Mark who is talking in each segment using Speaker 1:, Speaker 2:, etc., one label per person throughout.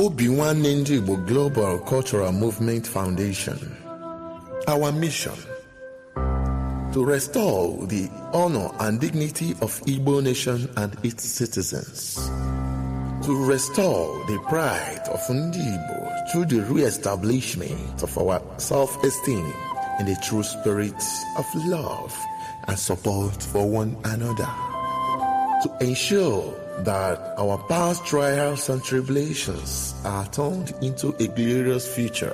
Speaker 1: Obinwannem Ndi Igbo Global Cultural Movement Foundation. Our mission: to restore the honor and dignity of Igbo nation and its citizens. To restore the pride of Ndi Igbo through the re-establishment of our self-esteem in the true spirit of love and support for one another. To ensure that our past trials and tribulations are turned into a glorious future.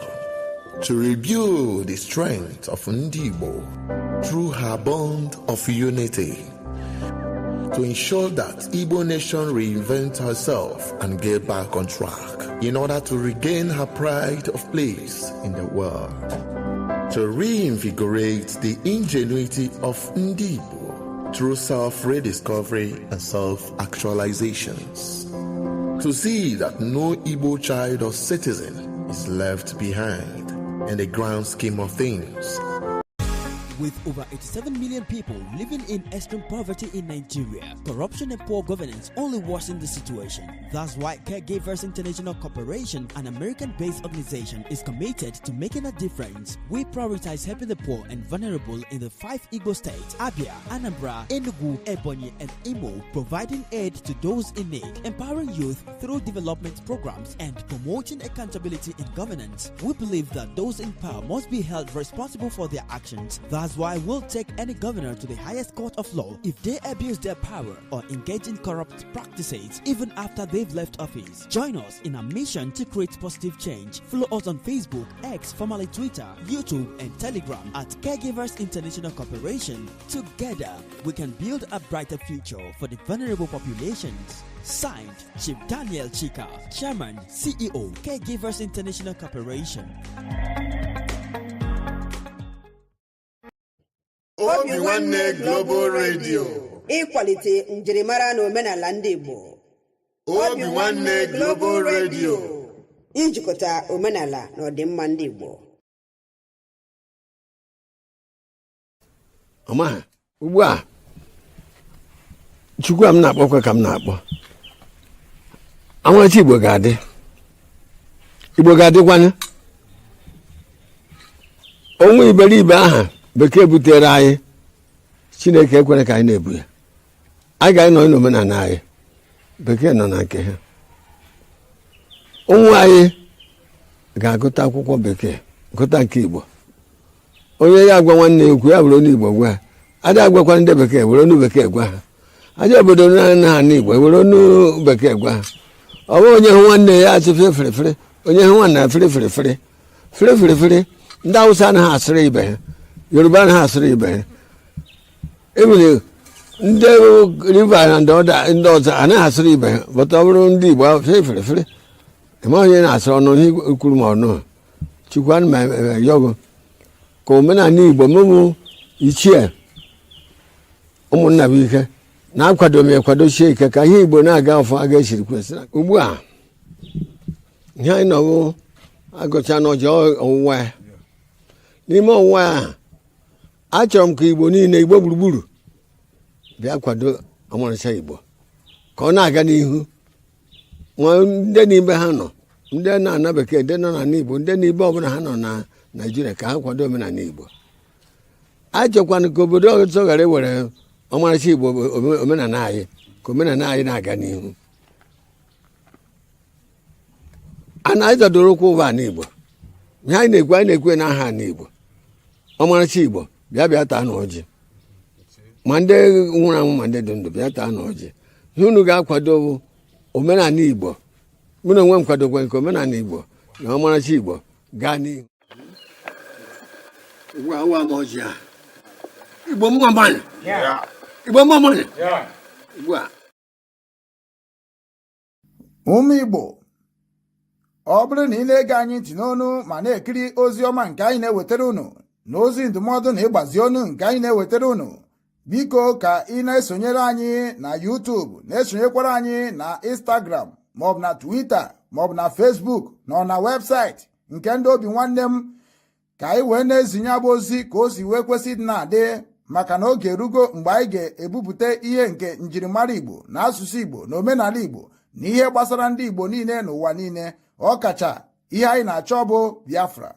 Speaker 1: To rebuild the strength of Ndi Igbo through her bond of unity. To ensure that Igbo nation reinvent herself and get back on track in order to regain her pride of place in the world. To reinvigorate the ingenuity of Ndi Igbo through self-rediscovery and self-actualizations. To see that no Igbo child or citizen is left behind in the grand scheme of things.
Speaker 2: With over 87 million people living in extreme poverty in Nigeria, corruption and poor governance only worsen the situation. That's why Caregivers International Corporation, an American-based organization, is committed to making a difference. We prioritize helping the poor and vulnerable in the 5 Igbo states: Abia, Anambra, Enugu, Ebonyi, and Imo, providing aid to those in need, empowering youth through development programs, and promoting accountability in governance. We believe that those in power must be held responsible for their actions. That's why we'll take any governor to the highest court of law if they abuse their power or engage in corrupt practices even after they've left office. Join us in our mission to create positive change. Follow us on Facebook, X, formerly Twitter, YouTube, and Telegram at Caregivers International Corporation. Together, we can build a brighter future for the vulnerable populations. Signed, Chief Daniel Chika, Chairman, CEO, Caregivers International Corporation.
Speaker 3: Obinwannem Global Radio.
Speaker 4: Ịkwalite njirimara na omenala ndị Igbo.
Speaker 3: Obinwannem Global Radio.
Speaker 4: Njikọta omenala na ọdịmma ndị Igbo.
Speaker 5: Ọma, ugbu a Chukwu am na-akpọkwa ka m na-akpọ. Anwachi Igbo ga-adị. Igbo ga-adịkwanụ. Onwe iberibe aha Bekee butere anyị, Chineke ekwere ka anyị na-ebu ya. Anyị ga-anọ n'omenala anyị, Bekee nọ na nke ha. Ụmụ anyị ga-agụta akwụkwọ Bekee, gụta nke Igbo. Onye ya agwa nwanne ekwu ya bụrụ n'Igbo gwa. Adị agwakwa ndị Bekee were onu Bekee gwa ha. Aja obodo na ha n'Igbo were onu Bekee gwa ha. Ọ bụ onye hụ nwanne ya achị fere, onye hụ nwanne ya fere. Ndị Hausa anaghị asịrị ibe ha. Yoruba na asịrị ibe ha. Emere ndị River na ndị ọzọ anaghị asịrị ibe ha. Bụta ọ bụrụ ndị Igbo ahụ fere. Ema onye na-asịrị ọnụ kwuru ma ọnụ. Chukwu anụ ma yọgụ. Ka omenala Igbo mụmụ ichie ụmụnna bụ ike na-akwado m ekwadochie ike ka ihe Igbo na-aga ọfọ aga esiri kwesịrị. Ugbu a ihe anyị nọwụ agụcha n'ọjọọ ọwụwa ya. N'ime ọwụwa ya achọrọ m ka Igbo niile, Igbo gburugburu bịa kwado ọmarịcha Igbo ka ọ na-aga n'ihu. Ndị n'ibe ha nọ, ndị na-ana Bekee, ndị nọ na Igbo, ndị n'ibe ọbụla ha nọ na Naịjirịa ka ha kwado omenala Igbo. Achọkwana ka obodo ọzọ ghara ewere ọmarịcha Igbo omenala anyị, ka omenala anyị na-aga n'ihu. A na-azọdoro ụkwụ ụwa n'Igbo. Ihe anyị na-ekwe n'aha n'Igbo. Ọmarịcha Igbo bịa taa n'ọjị. Ma ndị nwụrụ anwụ ma ndị dị ndụ bịa taa n'ọjị. Ihe unu ga-akwado omenala Igbo. Mụ na onwe m kwadokwa nke omenala Igbo na ọmarịcha Igbo gaa n'ihu. Ugbu a ụwa m ọjị a. Igbo mma mmadụ. Igbo mma mmadụ. Ugbu a.
Speaker 6: Ụmụ Igbo, ọ bụrụ na ị na-ege anyị ntị n'onu ma na-ekiri ozi ọma nke anyị na-ewetara unu na ozi ndụmọdụ na ịgbazi ọnụ nke anyị na-ewetara unu, biko ka ị na-esonyere anyị na YouTube, na-esonyekwara anyị na Instagram maọbụ na Twitter maọbụ na Facebook na webụsaịtị nke ndị Obinwannem, ka anyị wee na-ezinye abụ ozi ka o si wee kwesị dị na-adị, maka na oge erugo mgbe anyị ga-ebupụta ihe nke njirimara Igbo na asụsụ Igbo na omenala Igbo na ihe gbasara ndị Igbo niile n'ụwa niile ọkacha ihe anyị na-achọ bụ Biafra.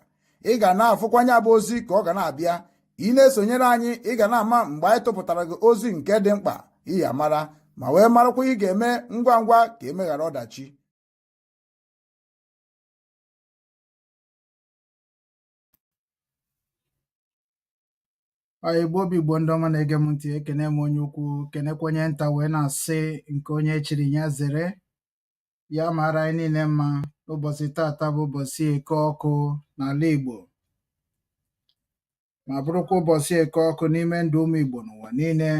Speaker 6: Ị ga na-afụkwanye abụ ozi ka ọ ga na-abịa. Ị na-esonyere anyị, ị ga na-ama mgbe anyị tụpụtara gị ozi nke dị mkpa iyi amara, ma wee marakwa ihe ị ga-eme ngwa ngwa ka emeghara ọdachi.
Speaker 7: Igbo obi Igbo ndị ọma na-ege m ntị, ekene m onye ukwu kenekwa onye nta, wee na-asị nke onye chiri ya zere ya mara anyị niile mma. Ụbọchị tata bụ ụbọchị Eke Ọkụ n'ala Igbo, ma bụrụkwa ụbọchị Eke Ọkụ n'ime ndụ ụmụ Igbo n'ụwa niile.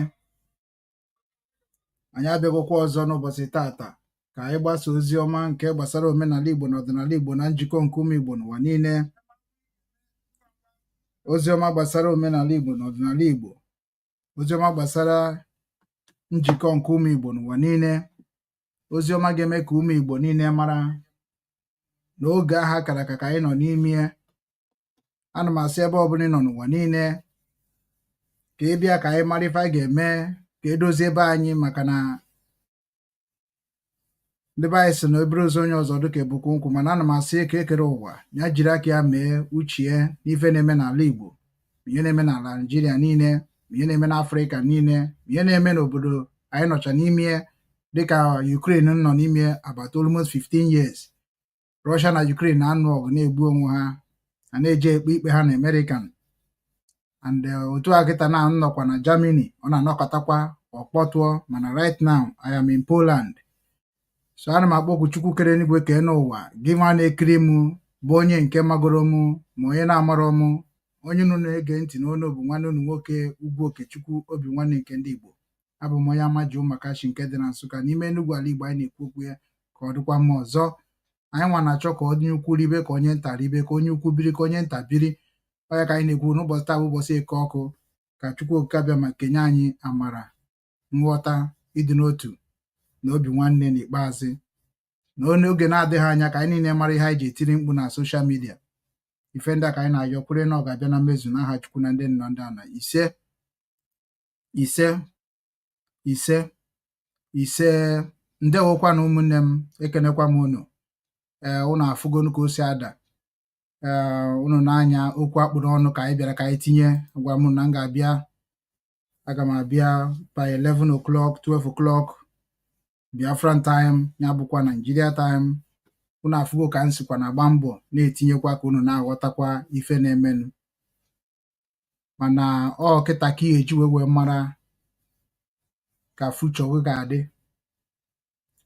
Speaker 7: Anyị abịagokwa ọzọ n'ụbọchị tata ka anyị gbasa ozi ọma nke gbasara omenala Igbo na ọdịnala Igbo na njikọ nke ụmụ Igbo n'ụwa niile. Oziọma gbasara omenala Igbo na ọdịnala Igbo, oziọma gbasara njikọ nke ụmụ Igbo n'ụwa niile, oziọma ga-eme ka ụmụ Igbo niile mara n'oge ahụ akara aka ka anyị nọ n'ime. Ana m asị ebe ọbụla ị nọ n'ụwa niile ka ị bịa ka anyị mara ife anyị ga-eme ka edozie ebe anyị, maka na ndị be anyị si na obere ozi onye ọzọ dịka ebukwu nkwụ. Mana ana m asị ka ekere ụwa ya jiri aka ya mee uchie n'ife na-eme n'ala Igbo, ihe na-eme n'ala Nigeria niile, ihe na-eme n'Afrịka niile, ihe na-eme n'obodo anyị nọcha n'ime dịka Ukraine nọ n'ime about almost 15 years. Russia na Ukraine na-anụ ọgụ na-egbu onwe ha, a na-eje ekpe ikpe ha na American, and otu a kịta na nọkwa na Germany, ọ na-anọkọtakwa ọkpọtụọ. Mana right now I am in Poland. So ana m akpọ Okechukwu kere n'igwe kee n'ụwa, gị nwa na-ekiri m bụ onye nke magoro m ma onye na-amarọ m, onye unu na-ege ntị n'onu bụ nwanne unu nwoke Ugwu Okechukwu Obinwannem nke ndị Igbo. Abụ m onye Amaju Makashi nke dị na Nsukka n'ime Enugu ala Igbo. Anyị na-ekwu okwu ya ka ọ dịkwa mma ọzọ. Anyị nwa na-achọ ka onye ukwu ribe ka onye nta ribe, ka onye ukwu biri ka onye nta biri. Onye ka anyị na-ekwu n'ụbọchị taa bụ ụbọchị Eke Ọkụ, ka Chukwu Okike abịa ma kenye anyị amara, nghọta, ịdị n'otu na obi nwanne n'ikpeazụ. N'oge na-adịghị anya ka anyị niile mara ihe anyị ji etiri mkpu na soshal midia. Ife ndị a ka anyị na-ayọ kwere na ọ ga-abịa na mmezu n'aha Chukwu na ndị nọ ndị ana. Ise ise ise ise. Ndewokwa na ụmụnne m, ekenekwa m unu. Unu afụgonu ka o si ada. Unu na-anya okwu akpụrụ ọnụ ka anyị bịara ka anyị tinye. Gwa m na m ga-abịa, aga m abịa by 11 o'clock 12 o'clock Biafran time, ya bụkwa Nigeria time. Unu afụgo ka m sikwa na-agba mbọ na-etinyekwa ka unu na-aghọtakwa ife na-emenụ. Mana ọ kịta ka ihe eji wee mara ka fuchọ gị ga-adị.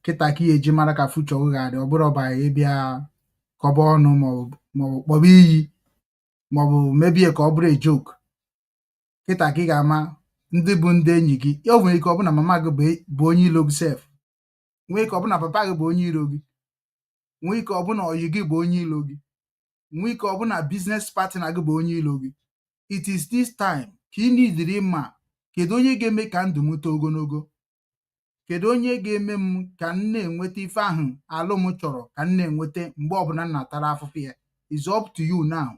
Speaker 7: Kịta ka ihe eji mara ka fuchọ gị ga-adị. Ọ bụrụ ọba ịbịa kọba ọnụ maọbụ kpọba iyi maọbụ mebie ka ọ bụrụ ejoke. Kịta ka ị ga-ama ndị bụ ndị enyi gị. O nwere ike ọ bụ na mama gị bụ onye ilo gị sef, nwee ike ọ bụ na papa gị bụ onye iro gị, nwee ike ọ bụ na oyi gị bụ onye ilo gị, nwee ike ọ bụ na biznes partner gị bụ onye ilo gị. It is this time ka ị nidiri mma kedu onye ga-eme ka ndụ m too ogologo, kedu onye ga-eme m ka m na-enweta ife ahụ alụ m chọrọ ka m na-enweta mgbe ọbụla m na-atara afụfụ ya. Is up to you now.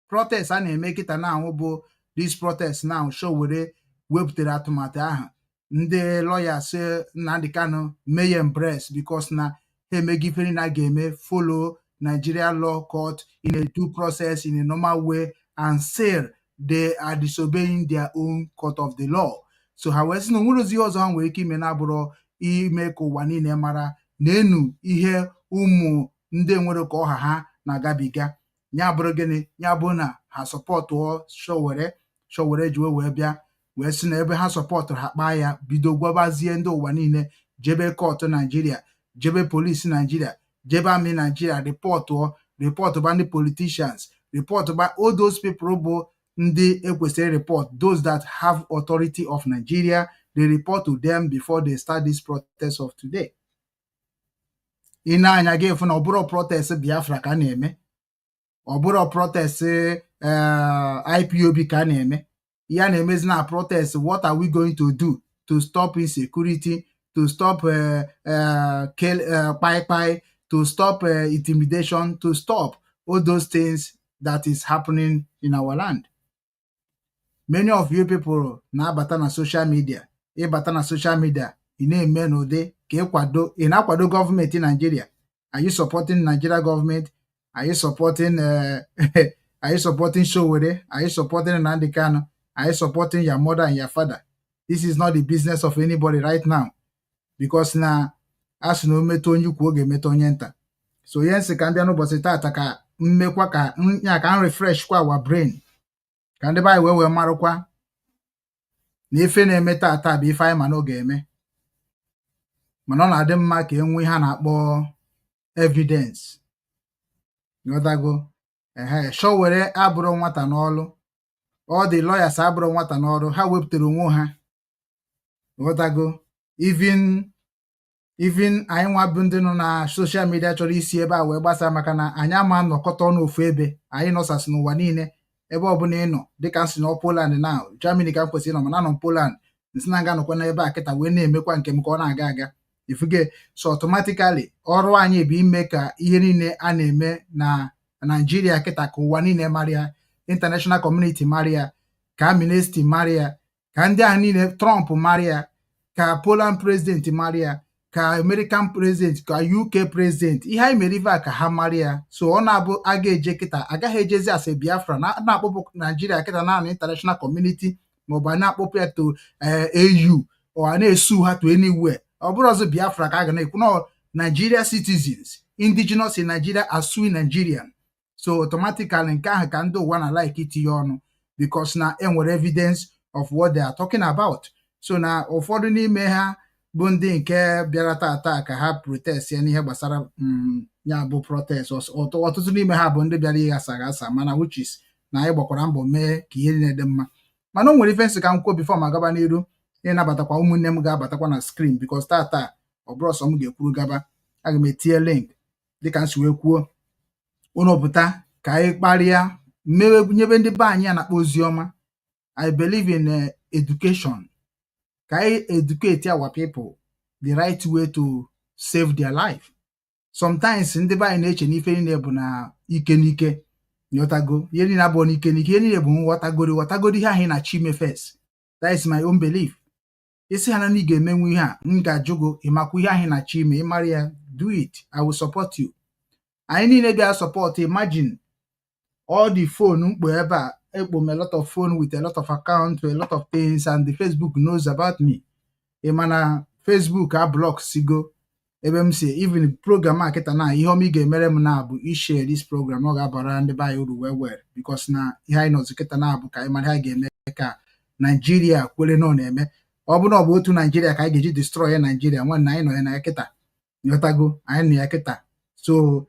Speaker 7: Protest a na-eme kịta na-ahụ bụ this protest now show were wepụtara atụmatụ ahụ. Ndị lawyers Nnamdi Kanu may embrace because na ha emeghị ife na ga-eme follow Nigerian law court in a due process in a normal way, and still they are disobeying their own court of the law. So ha wee sị na onwere ozi ọzọ ha nwere ike ime na-abụrụ ime ka ụwa niile mara na-enu ihe ụmụ ndị nwere ka ọha ha na-agabiga. Ya bụrụ gịnị? Ya bụ na ha sọpọtụọ Showore ji wee bịa wee sị na ebe ha sọpọtụrụ ha kpaa ya, bido gwabazie ndị ụwa niile, jebe kọtụ Naijiria, jebe polisi Naijiria, jebe amị Naijiria, repọtụ ba ndị politicians, repọtụ ba all those people bụ ndị ekwesịrị report, those that have authority of Nigeria. They report to them before they start this protest of today. Ị na-anya gị efu na ọ bụrụ protest Biafra ka a na-eme, ọ bụrụ protest IPOB ka a na-eme. Ya na-emezi na protest, what are we going to do to stop insecurity, to stop kpai, to stop intimidation, to stop all those things that is happening in our land. Many of you people na-abata na social media. Ịbata na social media, ị na-eme n'ụdị ka ị na-akwado gọọmenti Nigeria, Are you supporting Nigeria government? Are you supporting are you supporting Showore? Are you supporting Nnamdi Kanu? Are you supporting your mother and your father? This is not the business of anybody right now, because now as no meto onye ukwu oge meto onye nta. So yes, ka mbia n'ụbọchị tata ka mmekwa ka nya ka refresh kwa our brain, ka ndị anyị wee marụkwa na ife na-eme tata bụ ife anyị ma n'oge eme, mana ọ na-adị mma ka enwe ihe a na-akpọ evidence. Yodago Showore abụrụ nwata n'ọlụ, all the lawyers abụrụ nwata n'ọrụ, ha wepụtara onwe ha. Yodago even anyị nwa bụ ndị nọ na social media chọrọ isi ebe a wee gbasa, maka na anyị ama nnọkọta ọnụ ofu ebe, anyị nọsasị n'ụwa niile ebe ọbụla ị nọ, dịka nsị nọ Poland na Germany ka m kwesịrị ịnọ, mana nọ Poland nsị na-aga nọkwa n'ebe a kịta wee na-emekwa nke m ka ọ na-aga aga ifuge. So automatically ọrụ anyị bụ ime ka ihe niile a na-eme na Nigeria kịta ka ụwa niile mara ya, international community mara ya, ka Amnesty mara ya, ka ndị ahụ niile, Trump mara ya, ka Poland president mara ya, ka American president, ka UK president, ihe anyị mere ife a ka ha mara ya. So ọ na-abụ aga eje kịta, agaghị ejezi ase Biafra na-akpọpụ Nigeria kịta na international community, maọbụ a na-akpọpụ ya to AU or a na-esu ha to anywhere. Ọ bụrụ ọzọ Biafra ka a ga na-ekwu na Nigeria citizens, indigenous in Nigeria are suing Nigerian. So automatically nke ahụ ka ndị ụwa na like itinye ọnụ, because na enwere evidence of what they are talking about. So na ụfọdụ n'ime ha bụ ndị nke bịara tata ka ha protest ya n'ihe gbasara ya bụ protest. Ọtụtụ n'ime ha bụ ndị bịara ịghasa aghasa, mana which is na anyị gbakwara mbọ mee ka ihe niile dị mma. Mana o nwere ife nsị ka m kwuo before ma gaba n'iru, ịnabatakwa ụmụnne m ga-abatakwa na screen, because tata ọ bụrụ ọsọ m ga-ekwuru gaba, aga m etinye link dịka nsi wee kwuo. Unu pụta ka anyị kparịa nyebe ndị be anyị a na-akpọ oziọma. I believe in education. Ka anyị educate our people the right way to save their life. Sometimes ndị be anyị na-eche n'ife niile bụ na ike n'ike, nyotago ihe niile abụọ n'ike n'ike, ihe niile bụ nghọtagoro ihe ahụ na chime first. That is my own belief. Isi ha na ị ga-emenwu ihe a, m ga-ajụgo ịmakwa ihe ahụ na chime, ịmara ya, do it, I will support you. Anyị niile bịa support. Imagine all the phone mkpo ebe a, ekpo a lot of phone with a lot of accounts, a lot of things, and the Facebook knows about me. Imana Facebook a block sigo ebe m si even program a kita na ihe ọma ị ga-emere m na bụ share this program, ọ ga-abara ndị be anyị uru well, because na ihe anyị nọzi kita na bụ ka anyị mara ihe ga-eme ka Nigeria kwere nọ na-eme. Ọ bụ na ọ bụ otu Nigeria ka anyị ga-eji destroy Nigeria, nwanne anyị nọ ya na ya kịta, nyotago anyị nọ ya kịta. So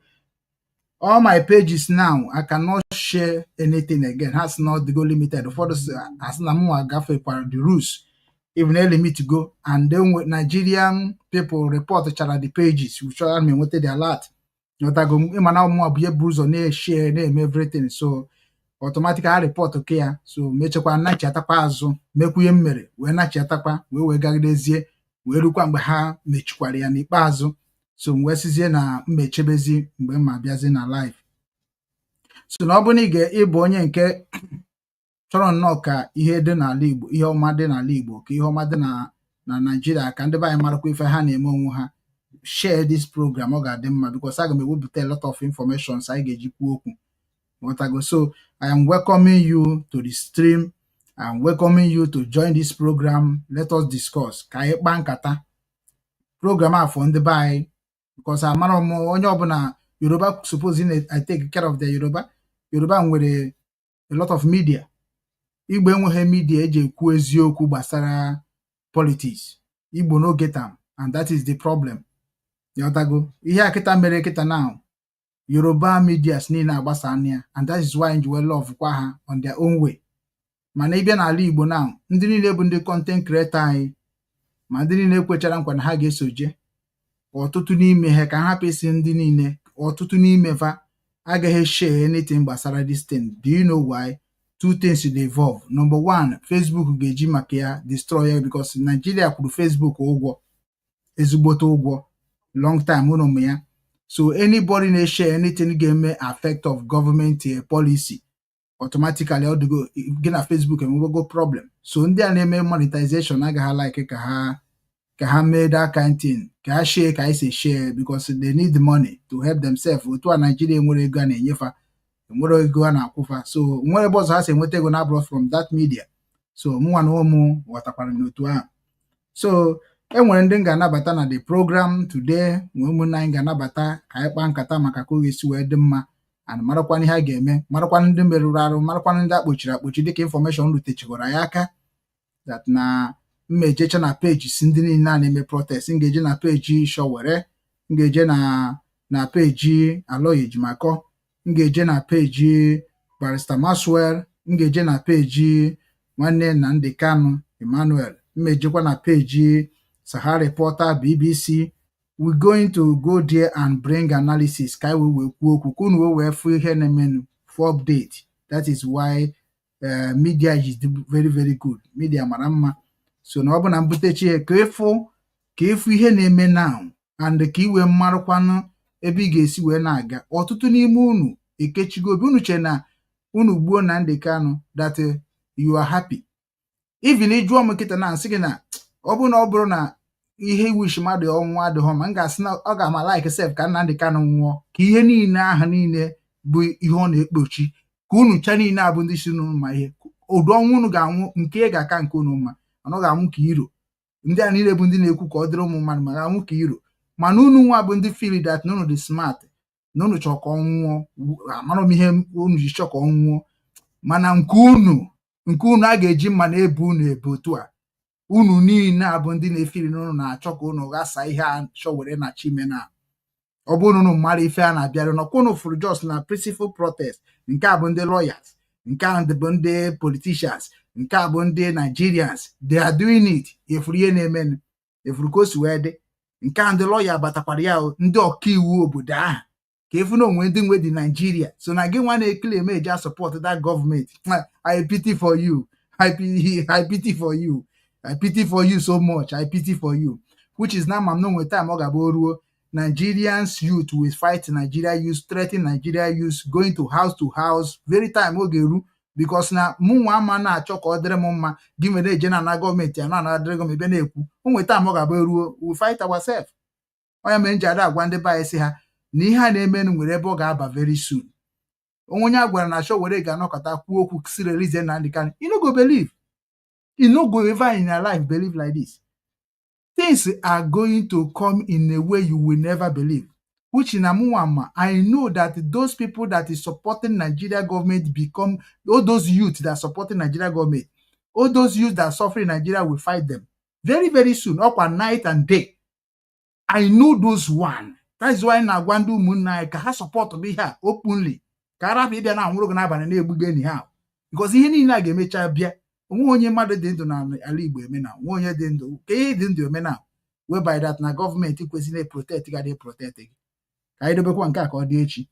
Speaker 7: all my pages now, I cannot share anything again. Has not go limited. For the as na gafe the rules, even a limit to go. And then with Nigerian people report the pages, which I mean what they alert. Not I go now more be bruise on share name everything. So automatically I report okay. So make kwa na chatapa azu make we mere we na chatapa we gagidezie we rukwa mgbe ha mechikwara ya n'ikpeazụ. So mwesizie na mmechebezi mgbe mma bịazi na live. So na ọ bụ na ịbụ onye nke chọrọ nnọọ ka ihe dị n'ala Igbo, ihe ọma dị n'ala Igbo, ka ihe ọma dị na Nigeria, ka ndị be anyị marakwa ife ha na-eme onwe ha, share this program, ọ ga-adị mma, because aga m ewepụta a lot of information anyị ga-eji kwuo okwu. So I am welcoming you to the stream. I am welcoming you to join this program. Let us discuss. Ka anyị kpaa nkata program a for ndị be anyị, because amara m onye ọbụla Yoruba supposing I take care of the Yoruba nwere a lot of media. Igbo enweghị media eji ekwu eziokwu gbasara politics. Igbo no get am, and that is the problem. Yotago ihe akịta mere kịta now, Yoruba medias niile agbasa anya, and that is why you will love kwa ha on their own way. Mana ịbịa n'ala Igbo now, ndị niile bụ ndị content creator anyị, ma ndị niile kwechara nkwa na ha ga-esoje, ọtụtụ n'ime ha ka ha pesi ndị niile, ọtụtụ n'ime fa agaghị share anything gbasara this thing. Do you know why? Two things should evolve. Number one, Facebook ga-eji maka ya destroy ya, because Nigeria kwuru Facebook ụgwọ, ezigbote ụgwọ, long time ụnụ ya. So anybody na share anything ga-eme affect of government policy, automatically ọ dịgo gị na Facebook enwego problem. So ndị a na-eme monetization agaghị like ka ha ka ha mee that kind thing, ka ha share ka isi share because they need the money to help themselves. Otu a Nigeria nwere ego a na-enyefa, nwere ego a na-akwụfa, so nwere ebe ọzọ ha si enweta ego na from that media. So mụnwa na ụmụ ghọtakwara n'otu ahụ. So enwere ndị m ga-anabata na the program today, nwe ụmụnne anyị ga-anabata ka anyị kpaa nkata maka ka ọ ga-esi wee dị mma, and marakwana ihe a ga-eme, marakwana ndị merụrụ arụ, marakwana ndị akpochiri akpochi dịka information rutechigoro ya aka, that na mmejecha na peji si ndị niile a na-eme protest. M ga-eje na peji Showere, m ga-eje na peji Aloy Ejimakor, m ga-eje na peji Barrister Maxwell, m ga-eje na peji Nwanne Nnamdi Kanu Emmanuel, mmejekwa na peji Sahara Reporter BBC. We're going to go there and bring analysis ka we wee kwuo okwu ka unu wee fụ ihe na-emenu for update. That is why media is very very good. Media mara mma. So na ọ bụ na mbutechi ihe ka efu ihe na-eme now, and ka iwe mmarụkwanụ ebe ị ga-esi wee na-aga. Ọtụtụ n'ime unu ekechigo obi, unu che na unu gbuo Nnamdi Kanu that you are happy. Even ịjụọ m nkịta na nsị gị na ọ bụrụ na ihe wish mmadụ ọnwụ adịghị ma m ga-asị na ọ ga-ama like self ka Nnamdi Kanu nwụọ, ka ihe niile ahụ niile bụ ihe ọ na-ekpochi, ka unu cha niile abụ ndị si n'unu ma ihe ụdị ọnwụ unu ga-anwụ nke ga-aka nke unu mma, mana ọ ga-anwụ ka iro. Ndị a niile bụ ndị na-ekwu ka ọ dịrị ụmụ mmadụ, ma ga-anwụ ka iro. Mana unu nwa bụ ndị feel that na unu dị smart, na unu chọọ ka ọ nwụọ, amara m ihe unu ji chọọ ka ọ nwụọ, mana nke unu a ga-eji mma na-ebu unu ebe otu a. Unu niile abụ ndị na-efiri n'unu na-achọ ka unu ghasa ihe a Showere na chime na ọ bụrụ unu mara ife a na-abịara n'ọkwa unu fụrụ just na peaceful protest. Nke a bụ ndị lawyers, nke a bụ ndị politicians, nke a bụ ndị Nigerians, they are doing it. Efuru ihe na-eme, efuru ka o si wee dị. Nke a ndị lawyer batakwara ya, ndị ọkaiwu obodo ahụ, ka efu na onwe ndị nwe dị Nigeria. So na gị nwa na-ekele eme eji support that government. I pity for you. I pity for you. I pity for you so much. I pity for you. Which is now no time ogaboruo. Nigerians youth will fight Nigeria youth, threaten Nigeria youth, going to house. Very time ogeru, because na munwa ama na achọ ka ọ dịrị m mma, gị mere eje na gọọmenti ya na adịrị gọọmenti ebe na-ekwu. Onwe time ogaboruo, we fight ourselves. Onye mere nji ada agwa ndị baye si ha na ihe a na-eme nwere ebe ọ ga-aba very soon. Onye a gwara na Showere ga-anọkọta kwuo okwu si release Nnamdi Kanu. You no go believe. You no go ever in your life believe like this. Things are going to come in a way you will never believe. Which in Amuama, I know that those people that is supporting Nigeria government become, all those youth that are supporting Nigeria government, all those youth that are suffering in Nigeria will fight them. Very, very soon, up at night and day. I know those one. That is why Nagwandu Munai can support me here openly. Karapi bia na nwuru na abana na egbuge ni ha. Because ihe niile a ga-emecha bịa. Onwe onye mmadụ dị ndụ na ala Igbo eme na, onwe onye dị ndụ, ka ihe dị ndụ eme na, whereby that na gọọmenti kwesịrị protect ga dị protect gị. Ka anyị dobekwa nke a ka ọ dị echi.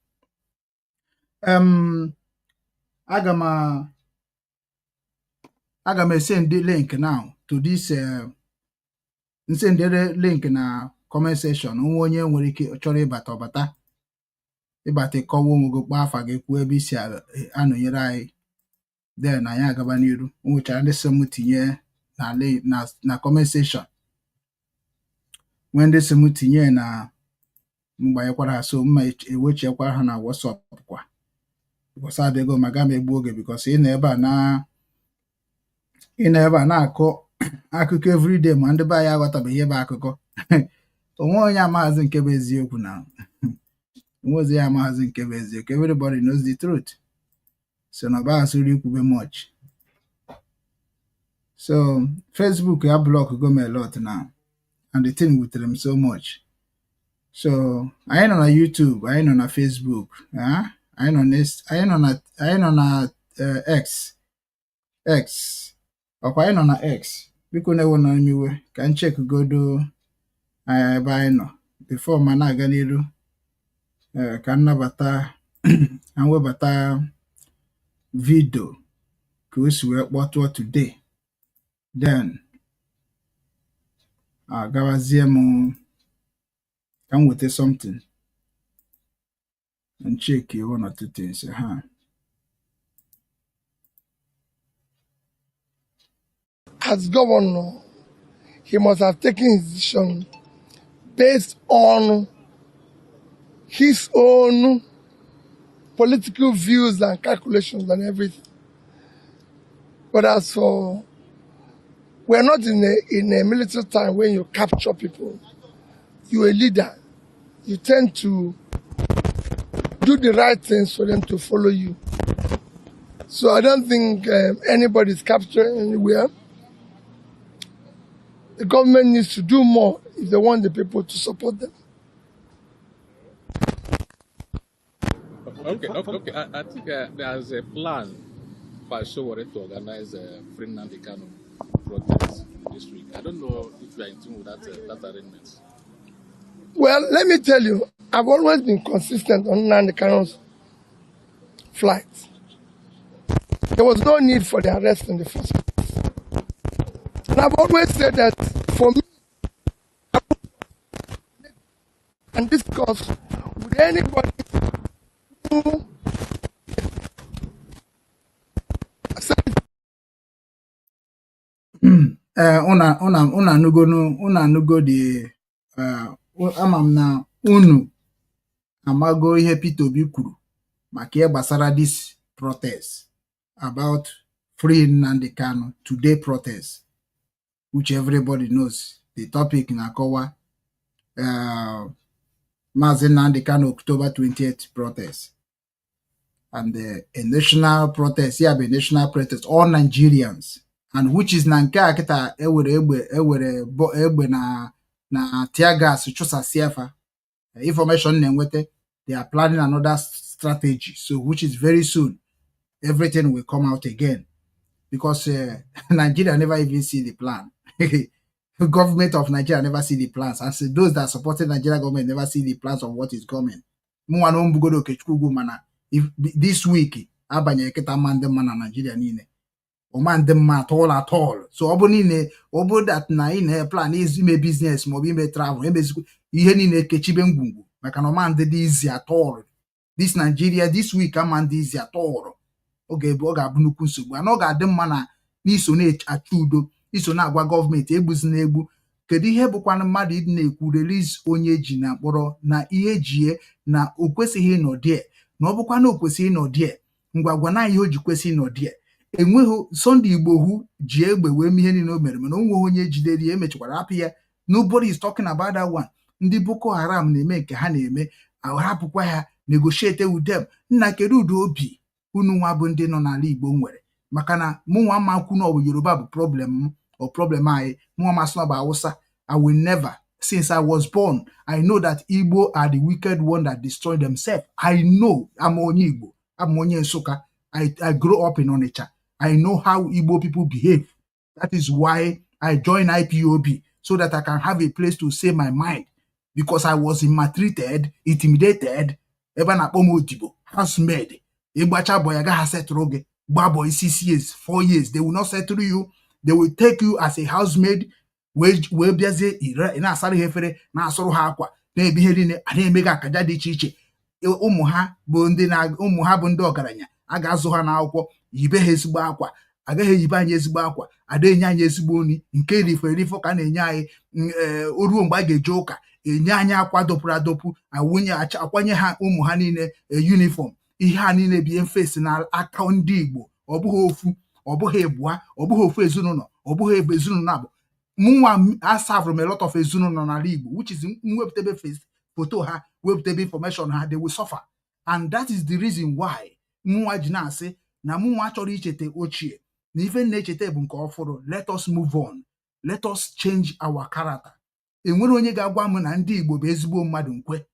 Speaker 7: Aga m send link now to this send link na comment section. Onwe onye nwere ike chọrọ ịbata ọbata. Ịbata kọwa onwe gị, kpọọ afa gị, kwuo ebe isi anọnyere anyị. Then anyị agaba n'iru. O nwechara ndị sị m tinye na comment section. When ndị sị m tinye na mgbanyekwara ha, so mma ewechekwara ha na WhatsApp kwa. Because abịago maga m egbu oge, because ị na ebe a na-akọ akụkọ everyday, ma ndị be anyị aghọtabeghị ihe bụ akụkọ. Onwe onye amaghịzị nke bụ eziokwu na onwezi ya amaghịzị nke bụ eziokwu. Everybody knows the truth. So na ba asuri kwube much. So Facebook ya block go me a lot now, and the thing with them so much. So I know na YouTube, I know na Facebook, I know na X. Okwa I know na X. Biko na wona miwe can check go do ebe I know before mana aga n'iru ka nnabata anwebata video ka o si wee kpọtụọ today. Then agawazie m ka m weta something and check one or two things.
Speaker 8: As governor, he must have taken his decision based on his own political views and calculations and everything. But as for, we're not in a military time when you capture people. You're a leader. You tend to do the right things for them to follow you. So I don't think anybody's captured anywhere. The government needs to do more if they want the people to support them.
Speaker 9: Okay. I think there's a plan by Orie to organize a Free Nnamdi Kanu protest this week. I don't know if you are in tune with that arrangement.
Speaker 8: Well, let me tell you, I've always been consistent on Nnamdi Kanu's flight. There was no need for the arrest in the first place. And I've always said that for me, and discuss with anybody who
Speaker 7: Una anugo di ama m na unu amago ihe Peter Obi kwuru maka ihe gbasara this protest about free Nnamdi Kanu today protest, which everybody knows. The topic na-akọwa Mazi Nnamdi Kanu October 20th protest, and a national protest, yeah, a national protest, all Nigerians, and which is na nke a kita egbe na tear gas chụsasịafa. Information na-enwete, they are planning another strategy, so which is very soon everything will come out again, because Nigeria never even see the plan. The government of Nigeria never see the plans, and so those that supported Nigeria government never see the plans of what is coming. Okechukwu mana if this week abanye kita mande mana Nigeria niile o mande ma at all. So obo that na in plan is ime business mo ime travel ihe niile kechibe ngwungwu maka no mande dị easy at all. This Nigeria this week amande easy at all. Oge bụ ọ ga-abụ nnukwu nsogbu, ana ọ ga-adị mma na n'iso na-achụ udo, iso na-agwa gọọmenti egbuzi na-egbu. Kedu ihe bụkwanụ mmadụ ịdị na-ekwu release onye ji na mkpọrọ na ihe jie na o kwesịghị ịnọdị, na ọ bụkwa na o kwesịghị ịnọdị ngwagwa na ihe o ji kwesị ịnọdị. Enweghị Sunday Igbo hu ji egbe wee ihe niile o mere, mana onwe onye jidere ya emechikwara apụ ya. Nobody is talking about that one. Ndị Boko Haram na-eme nke ha na-eme, ahapụkwa ha negotiate with them. Nna kedu udo obi unu nwa bụ ndị nọ n'ala Igbo nwere, maka na mụnwa makwu na ọ bụ Yoruba bụ problem anyị, mụnwa masị na ọ bụ Hausa. I will never, since I was born, I know that Igbo are the wicked one that destroy themselves. I know. I'm onye Igbo. I'm onye Nsukka. I grew up in Onitsha. I know how Igbo people behave. That is why I joined IPOB, so that I can have a place to say my mind, because I was maltreated, intimidated, ebe na akpọ m odibo, housemaid. Igbacha boy agaghị settle gị, gba boy 6 years, 4 years, they will not settle you. They will take you as a housemaid, wee bịazie ire na-asara ha efere, na-asụrụ ha akwa, na-ebi ihe niile, a na-eme gị akaja dị iche iche. Ụmụ ha bụ ndị ọgaranya, a ga-azụ ha n'akwụkwọ, yibe ha ezigbo akwa, agaghị eyibe anyị ezigbo akwa, ada enye anyị ezigbo nri nke rifo ka na-enye anyị. Oruo mgbe a ga-eje ụka, enye anyị akwa dopụrụ adopụ, akwanye ha ụmụ ha niile uniform. Ihe ha niile bi face na aka ndị Igbo, ọ bụghị ofu, ọ bụghị ebua, ọ bụghị ofu ezinụlọ, ọ bụghị ebe ezinụlọ abụ. Mụnwa I from a lot of ezinụlọ n'ala Igbo, which is mwepụtebe photo ha, wepụtebe information ha, they will suffer. And that is the reason why mụnwa ji na-asị na mụnwa chọrọ ichete ochie, na ife na-echete bụ nke ọfụrụ. Let us move on. Let us change our character. Enwere onye ga-agwa m na ndị Igbo bụ ezigbo mmadụ nkwe.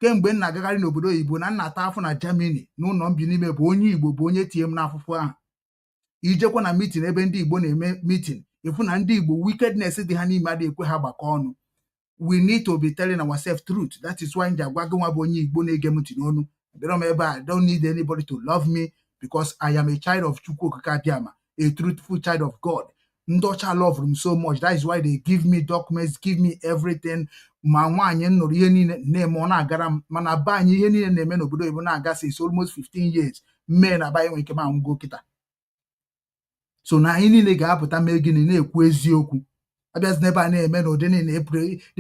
Speaker 7: Kemgbe m na-agagharị n'obodo oyibo na nna ata afọ na Germany n'ụlọ mbi n'ime bụ onye Igbo bụ onye tie m n'afụfụ ahụ. Ijekwa na meeting ebe ndị Igbo na-eme meeting, ifu na ndị Igbo wickedness dị ha n'ime adị ekwe ha gbakọ ọnụ. We need to be telling ourselves truth. That is why nji agwa gị nwa bụ onye Igbo na-ege m ntị n'onu. I don't need anybody to love me, because I am a child of Chukwu Okike Abịama, a truthful child of God. Ndocha love them so much. That is why they give me documents, give me everything. Ma nwaanyị nnụrụ ihe niile na-eme ọ na-agara m, mana ba anyị ihe niile na-eme n'obodo Igbo na-aga since almost 15 years. Mme na ba enwe ike ma ngwo kịta. So na anyị niile ga-apụta mee gịnị na-ekwu eziokwu. abịazi n'ebe a na-eme na ụdị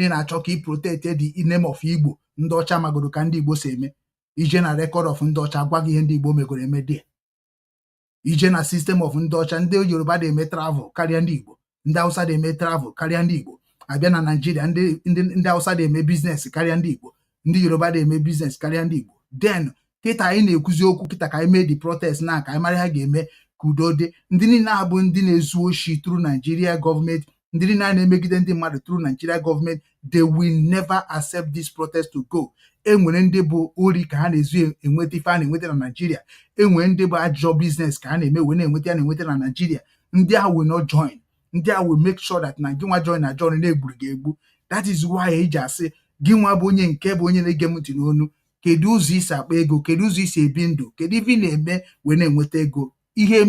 Speaker 7: na-achọ ka ị protect the name of Igbo ndị ọcha magoro ka ndị Igbo si eme ije na record of ndị ọcha gwa gị ihe ndị Igbo megoro eme dị ije na system of ndị ọcha ndị Yoruba na-eme travel karịa ndị Igbo ndị Hausa na-eme travel karịa ndị Igbo abịa na Nigeria ndị Hausa na-eme business karịa ndị Igbo ndị Yoruba na-eme business karịa ndị Igbo then kịta anyị na-ekwuzi okwu kịta ka anyị mee the protest na ka anyị mara ha ga-eme ka udo dị ndị niile abụ ndị na-ezu oshi through Nigeria government ndị niile na-emegide ndị mmadụ through Nigeria government they will never accept this protest to go. Enwere ndị bụ ori ka ha na-ezu enweta ife a na-enweta na Nigeria enwere ndị bụ ajọ business ka ha na-eme wee na-enweta na Nigeria ndị ahụ will not join ndị ahụ will make sure that na gị nwa join na join na-egburu gị egbu. That is why eji asị gị nwa bụ onye nke bụ onye na-ege m ntị n'onu kedu ụzọ isi akpa ego kedu ụzọ isi ebi ndụ kedu ife ị na-eme wee na-enweta ego ihe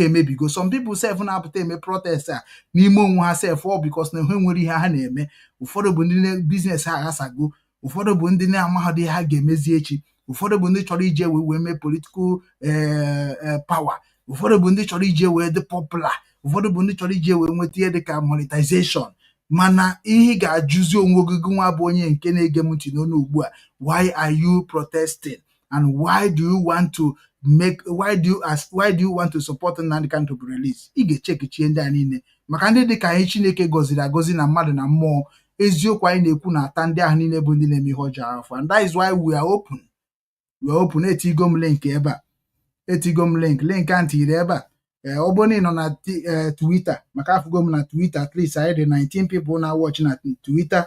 Speaker 7: emebigo some people self na-apụta eme protest a n'ime onwe ha self all because na ha nwere ihe ha na-eme ụfọdụ bụ ndị business ha aghasago ụfọdụ bụ ndị na-amaghị ihe ha ga-emezi echi ụfọdụ bụ ndị chọrọ ije wee mee political power ụfọdụ bụ ndị chọrọ ije wee dị popular ụfọdụ bụ ndị chọrọ ije wee nweta ihe dịka monetization mana ihe ga-ajụzi onwe gị nwa bụ onye nke na-ege m ntị n'onu ugbu a why are you protesting and why do you want to support Nnamdi Kanu to be released? Ị ga-echekichie ndị a niile maka ndị dịka anyị Chineke gọziri agọzi na mmadụ na mmụọ eziokwu anyị na-ekwu na-ata ndị ahụ niile bụ ndị na-eme ihe ọjọọ afọ and that is why we are open etigo m link ebe a link a ntiri ebe a ọ bụrụ na ị nọ na Twitter maka afụgo m na Twitter at least anyị dị 19 people na watch na Twitter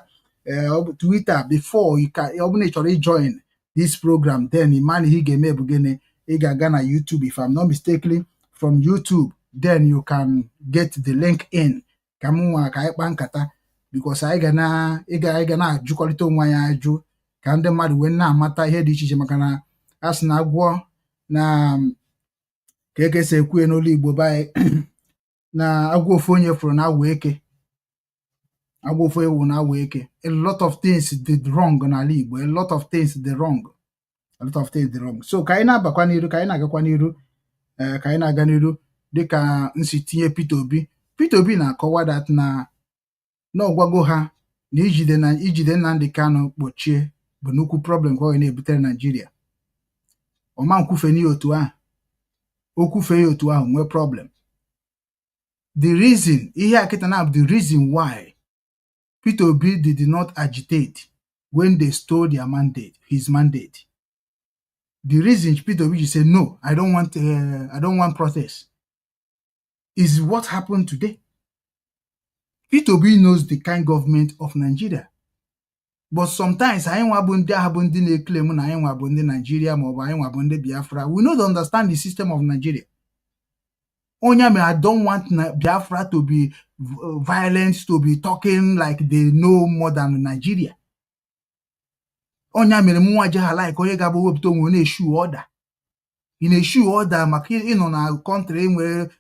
Speaker 7: before ọ bụrụ na ị chọrọ ijoin this program then man ihe ga-eme bụ gịnị ị ga-aga na YouTube if I'm not mistaken from YouTube then you can get the link in ka m nwa ka anyị kpaa nkata because anyị ga na-ajụkọrịta onwe anyị ajụ ka ndị mmadụ wee na-amata ihe dị iche iche maka na a sị na agwọ na ka eke si ekwu n'olu Igbo be na agwọ ofu onye fụrụ na awa eke agwọ ofu ewu na awa eke a lot of things did wrong n'ala Igbo a lot of things did wrong so ka anyị na-abakwa n'iru ka anyị na-agakwa n'iru ka anyị na-aga n'iru dịka nsi tinye Peter Obi na-akọwa that na ọgwago ha na ijide Nnamdi Kanu kpochie bụ nnukwu problem ka ọ na-ebutere Nigeria ọma nkwufe n'ihe otu ahụ okwufe ya otu ahụ nwee problem the reason ihe akịta na the reason why Peter Obi did not agitate when they stole their his mandate. The reason Peter Obi say no, I don't want protest is what happened today. Peter Obi knows the kind government of Nigeria. But sometimes anyị nwa bụ ndị ahụ bụ ndị na-eklem na anyị nwa bụ ndị Nigeria ma ọ bụ anyị nwa bụ ndị Biafra. We don't understand the system of Nigeria. Onye me I don't want Biafra to be violent, to be talking like they know more than Nigeria. Onye mere mụnwa je ha like onye ga-abụ wepụta onwe na-eshu order. Ị na-eshu order maka ịnọ na country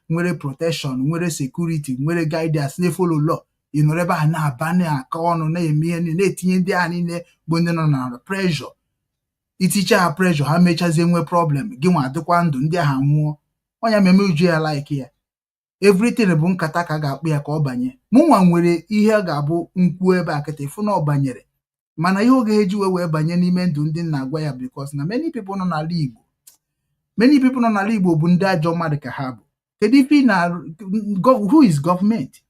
Speaker 7: nwere protection, nwere security, nwere guidance, na-follow law. Ị nọrọ ebe a na-aba na-aka ọnụ na-eme ihe na-etinye ndị a niile bụ ndị nọ na pressure. Iticha ha pressure ha mechazie nwe problem gị nwa adịkwa ndụ ndị ahụ nwụọ. Onye meme uju ya like ya. Everything bụ nkata ka ga-akpụ ya ka ọ banye. Mụnwa nwere ihe ga-abụ nkwu ebe a kịta ịfụ na ọ banyere. Mana ihe oge eji wee banye n'ime ndụ ndị na-agwa ya because na many people nọ n'ala Igbo bụ ndị ajọ mmadụ ka ha bụ. Kedu ife na who is government?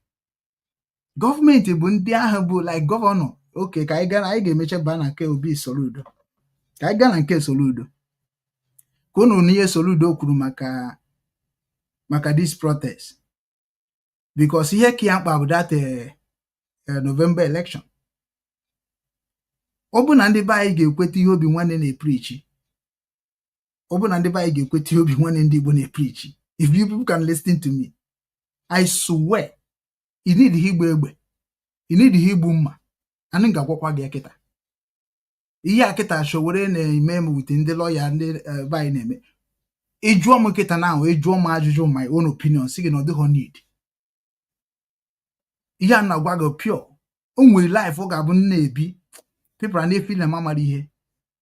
Speaker 7: Gọọmenti bụ ndị ahụ bụ like gọvanọ. Okay, ka anyị ga-emeche baa na nke Obi Soludo. Ka anyị gaa na nke Soludo. Ka unu n'ihe Soludo kwuru maka this protest. Because ihe ka ya mkpa bụ that November election. Ọ bụ na ndị be anyị ga-ekweta ihe Obinwannem na-epreach. Ọ bụ na ndị be anyị ga-ekweta ihe Obinwannem Ndi Igbo na-epreach. If you people can listen to me, I swear, you need igbu egbe. You need igbu mma. Anyị ga-agwakwa gị akịta. Ihe akịta showere na-eme m wit ndị lawyer ndị be anyị na-eme. Ịjụọ m nkịta na ahụ, ịjụọ m ajụjụ my own opinion, sị gị na ọ dịghị need. Ihe a na-agwa gị pure. O nwere life ọ ga-abụ na-ebi. People are na-efi na mamara ihe.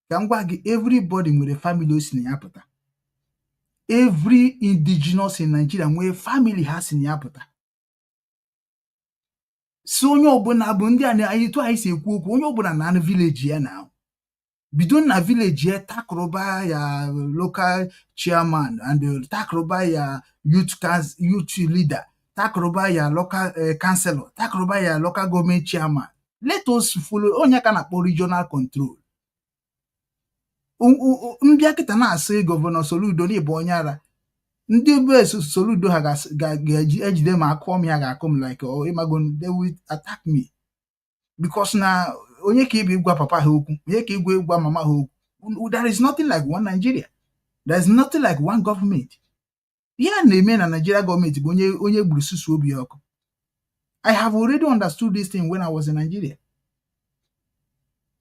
Speaker 7: Ka m gwa gị, everybody nwere family o si na ya pụta. Every indigenous in Nigeria nwere family ha si na ya pụta. so onye ọbụla bụ ndị a anyị tụ anyị si ekwu okwu onye ọbụla na anụ village ya na bido na village ya takroba ya local chairman and takroba ya youth leader, takroba ya local councillor, takroba ya local government chairman. Let us follow onye ka na-akpọ regional control. Mbịa kịta na-asị gọvanọ Soludo n'ịbụ onye ara ndị be Soludo ha ga-ejide ma akụọ m ya ga-akụ m like ịmago they will attack me because na onye ka ịbụ ịgwa papa ha okwu onye ka ịgwa mama ha okwu. There is nothing like one Nigeria. There is nothing like one government. Ya na-eme na Nigeria government bụ onye gburu susu obi ọkụ. I have already understood this thing when I was in Nigeria.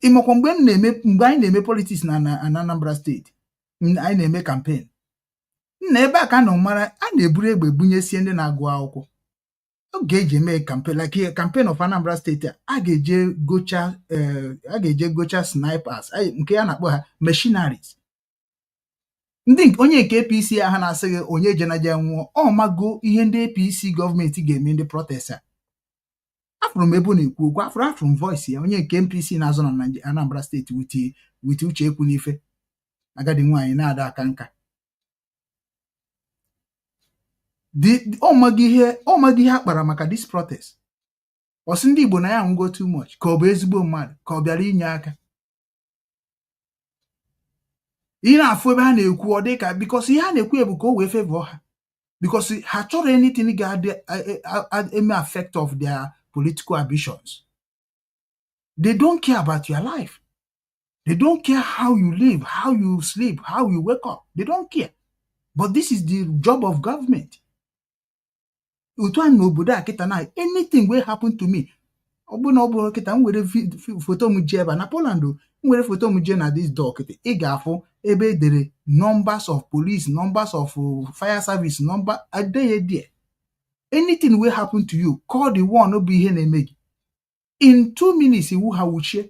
Speaker 7: Imekwa mgbe anyị na-eme politics na Anambra State, anyị na-eme campaign. Na ebe a ka nọ mara a na-eburu egbe bunyesie ndị na-agụ akwụkwọ. Oge eji eme campaign like campaign of Anambra State a ga-eje gocha snipers nke ya na-akpọ ha machineries. Ndị onye nke APC ha na-asị gị onye jenaje nwụọ ọ mago ihe ndị APC gọọmenti ga-eme ndị protesta. Afụrụ m ebe na-ekwu okwu afụrụ m voice ya onye nke MPC na-azọ na Anambra State wit Uche Ekwu n'ife agadi nwaanyị na-ada aka nka. ọ maghị ihe akpara maka this protest. Ọsị ndị Igbo na ya nwụgo too much ka ọ bụ ezigbo mmadụ ka ọ bịara inye aka. Ihe na-afụ ebe ha na-ekwu ọ dị ka because ihe ha na-ekwu ebu ka o wee favor ha because ha chọrọ anything ga-eme affect of their political ambitions. They don't care about your life. They don't care how you live, how you sleep, how you wake up. They don't care. But this is the job of government. Anything will happen to me. Photo na Poland nwere photo na this dog ị ga-afụ ebe edere numbers of police, numbers of fire service, number there. Anything will happen to you, call the one bụ ihe na-eme gị. In 2 minutes iwu ha wuchie.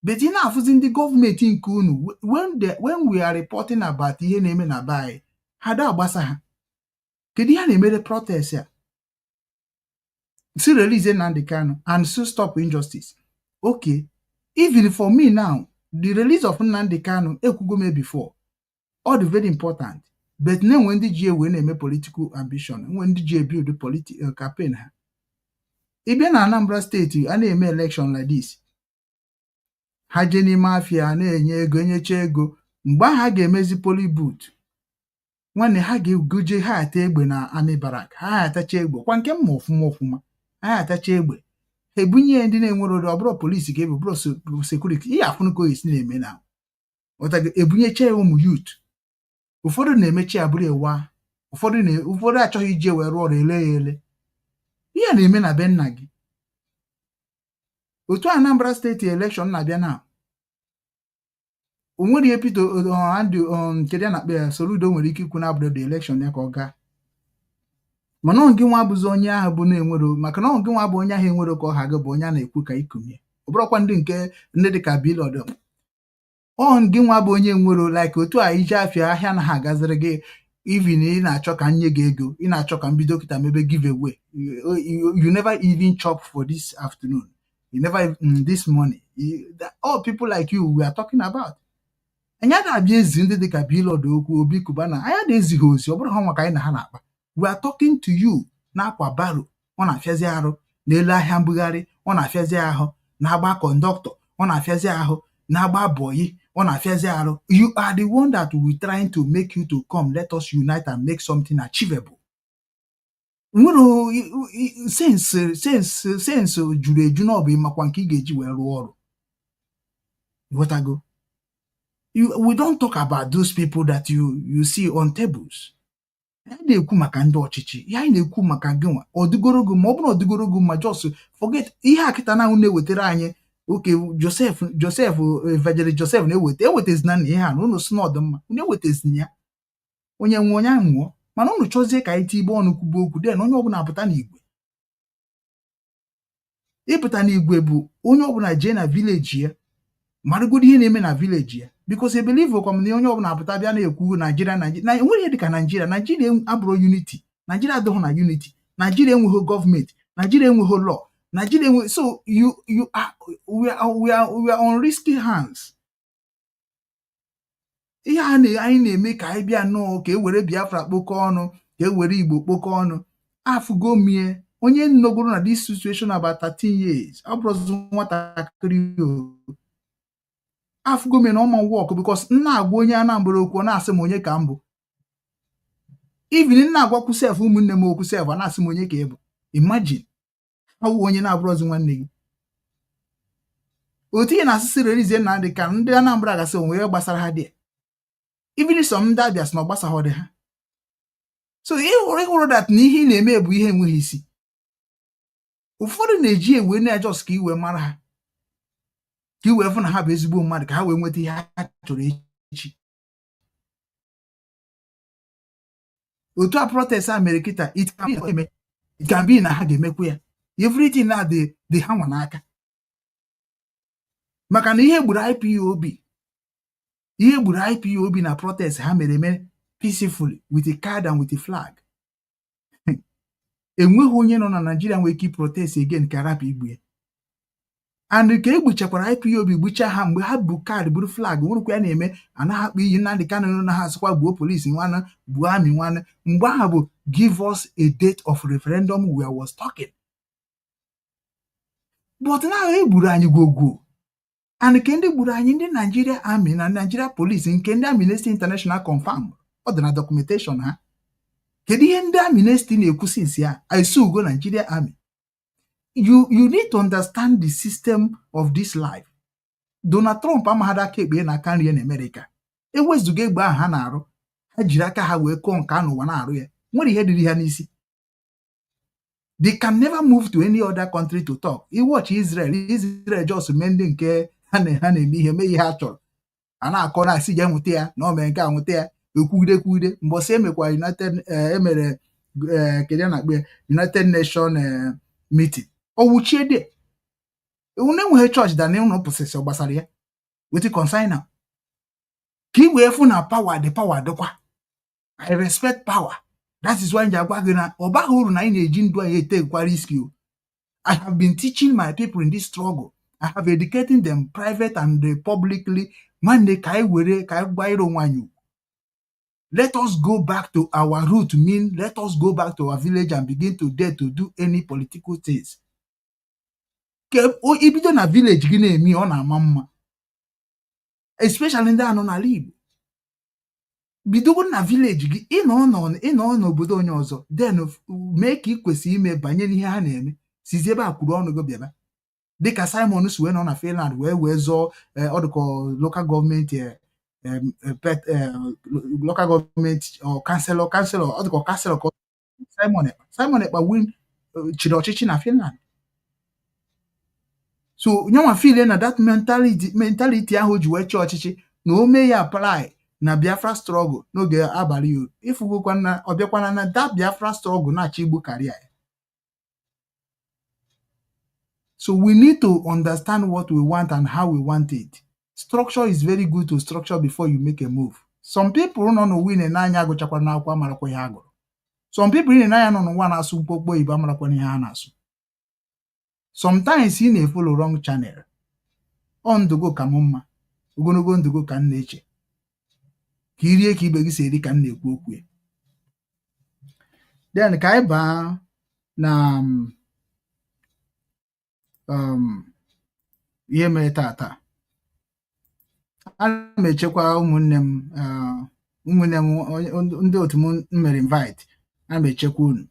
Speaker 7: But ị na-afụzi ndị gọọmenti nke unu when we are reporting about ihe na-eme na bai ha da agbasa ha. Kedu ihe na-emere protest ya? Si release Nnamdi Kanu and so stop injustice. Okay, even for me now, the release of Nnamdi Kanu ekwugo me before. All the very important. But now when the GA will name political ambition, when the GA build the political campaign, even Anambra State, and name election like this. Hajeni mafia na-enye ego nyecha ego mgbe ha ga-emezi poli boot. Nwanne ha ga-eguje ha ata egbe na Army Barrack. Ha atacha egbe kwa nke mma ofuma. Ha atacha egbe. Ebunye ndị na-enwere ọ bụrụ polisi ka bụrụ security. Ihe afụnụ ka isi na-eme na. Ọtaga ebunyecha ụmụ youth. Ụfọdụ na-emechi abụrụ ewa. Ụfọdụ achọghị ije were ọrụ ele. Ihe na-eme na be nna gị. Otu Anambra State election na-abịa na. O nwere ihe Peter kedu ya na-akpa Soludo nwere ike ikwu na abụrụ the election ya ka ọ gaa. Mana ọ gị nwa abụzi onye ahụ bụ na-enwero maka na ọ gị nwa bụ onye ahụ enwero ka ọ ha gị bụ onye a na-ekwu ka ikunye. Ọ bụrụkwa ndị dị ka Bilod. Ọ gị nwa bụ onye nwero like otu a ije afịa ahịa na ha agaziri gị even ị na-achọ ka nye gị ego ị na-achọ ka mbido kịta mebe giveaway. You never even chop for this afternoon. You never this morning. All people like you we are talking about. Anya da-abịa ezi ndị dị ka Bilod okwu Obi Kubana anya na-ezighi ozi ọ bụrụ ha nwa ka anyị na ha na-akpa. We are talking to you na-akwa baro ọ na-afịazi arụ n'elu ahịa mbugharị ọ na-afịazi ahụ na-agba kọndọktọ ọ na-afịazi ahụ na-agba bọyị ọ na-afịazi arụ. You are the one that we trying to make you to come. Let us unite and make something achievable. Nwere sense juru eju na ọ bụ makwa nke ị ga-eji wee rụọ ọrụ. Whatever. We don't talk about those people that you see on tables. Anyị na-ekwu maka ndị ọchịchị. Ya anyị na-ekwu maka gị nwa. Ọdịgorogo ma ọ bụrụ ọdịgorogo ma just forget ihe akịta na na-ewetara anyị. Okay, Joseph Evangelist Joseph na-ewetezina na ihe a na unu si n'ọdịmma. Unu ewetezina ya. Onye nwe onye nwụọ. Mana unu chọzie ka anyị tibe ọnụ kwube okwu den onye ọbụla apụta n'igwe. Ịpụta n'igwe bụ onye ọbụla jee na village ya. Marụgodo ihe na-eme na village ya. Because I believe onye ọbụla apụta bịa na-ekwu Nigeria na enwere ihe dịka Nigeria abụrụ unity. Nigeria adịghị na unity. Nigeria enweghị gọọmenti. Nigeria enweghị law. Nigeria, so we are on risky hands. Ihe anyị na-eme ka anyị bịa nnọọ ka e were Biafra kpokọ ọnụ ka e were Igbo kpokọ ọnụ afụgo mie onye nọgoro na this situation about 13 years ọ bụrụzi nwatakịrị afụgo mie na ọma wọk because nna agwa onye Anambra okwu na-asị m onye ka m bụ even nna agwakwu sef ụmụnne m okwu sef a na-asị m onye ka ị bụ. Imagine awụ onye na-abụrụzi nwanne gị otu ihe na-asịsị rerizie na dị ka ndị Anambra gasị onwe gbasara ha dị even some ndị Abịa sị na ọ gbasaghị dị ha. So ịhụrụ that na ihe ị na-eme bụ ihe enweghị isi. Ụfọdụ na-eji ewe na-ejọs ka iwe mara ha ka iwe fụ na ha bụ ezigbo mmadụ ka ha wee nweta ihe ha chọrọ echi. Otu a protest a mere kịta it can be na ha ga-emekwa ya everything na dị ha nwa n'aka maka na ihe gburu IPOB na protest ha mere eme peacefully with a card and with a flag. Enweghị onye nọ na Nigeria nwere ike protest again ka arapụ igbu ya and ka egbuchakwara IPOB gbucha ha mgbe ha bụ kaadị buru flag nwerukwa ya na-eme anaghị akpa iyi Nnamdi Kanu na ha asịkwa gbuo polisi nwanne gbuo amị nwanne mgbe ahụ bụ give us a date of referendum we was talking. But now egburu anyị gwogwo and ke ndị gburu anyị ndị Nigeria Army na Nigeria Police nke ndị Amnesty International confirm ọ dị na documentation ha. Kedu ihe ndị Amnesty na-ekwu since ya ISO go Nigeria Army? You need to understand the system of this life. Donald Trump amaghada aka ekpe na aka nri na America. Ewezuga egbe ahụ ha na-arụ ha jiri aka ha wee kọọ nke n'ụwa na-arụ ya nwere ihe dịrị ha n'isi. They can never move to any other country to talk. You watch Israel just mending nke ha na-eme ihe mee ihe ha chọrọ a na-akọ na asị ya nweta ya na ome nke a nweta ya ekwugide mbọsị emekwa emere kedu na akpe United Nation meeting owuchie dị unu enweghị chọọchị da na ụlọ posesi gbasara ya weti consign ka ị wee fụ na power dịkwa. I respect power. That is why nji agwa gị na ọ baghị uru na anyị na-eji ndụ anyị etekwa risk. I have been teaching my people in this struggle. I have educating them private and publicly. Nwanne ka anyị were ka anyị gbanyere onwe anyị. Let us go back to our root, mean let us go back to our village and begin to dare to do any political things. Ibido na village gị na-eme ọ na-ama mma, especially ndị anọ n'ala Igbo. Bidogo na village gị ịnọ n'obodo onye ọzọ then mee ka ị kwesịrị ime banyere ihe ha na-eme sizi ebe a kwuru ọnụ gị bịaba dịka Simon si wee nọ na Finland wee zọọ ọdụkọ local government local government or councilor ọdụkọ councilor Simon Ekpa win chịrị ọchịchị na Finland. So nyanwa feel na that mentality ahụ ji wee chịa ọchịchị na o mee ya apply na Biafra struggle n'oge abalị uru ifugokwa na ọbịakwana na that Biafra struggle na-achọ igbu karịa ya. So we need to understand what we want and how we want it. Structure is very good to structure before you make a move. Some people nọ n'ụwa na-anya agụchakwara n'akwụkwọ amarakwa ihe agụrụ. Some people na-anya nọ n'ụwa na-asụ mkpokpo Igbo amarakwa ihe ha na-asụ. Sometimes ị na-efolo wrong channel. Ọ ndụgo ka m mma, ogologo ndụgo ka m na-eche. Ka irie ka ibe gị si eri ka m na-ekwu okwu ya. Then ka anyị baa na ihe mere tata. Ana m echekwa ụmụnne m ndị otu m mere invite. Ana m echekwa unu.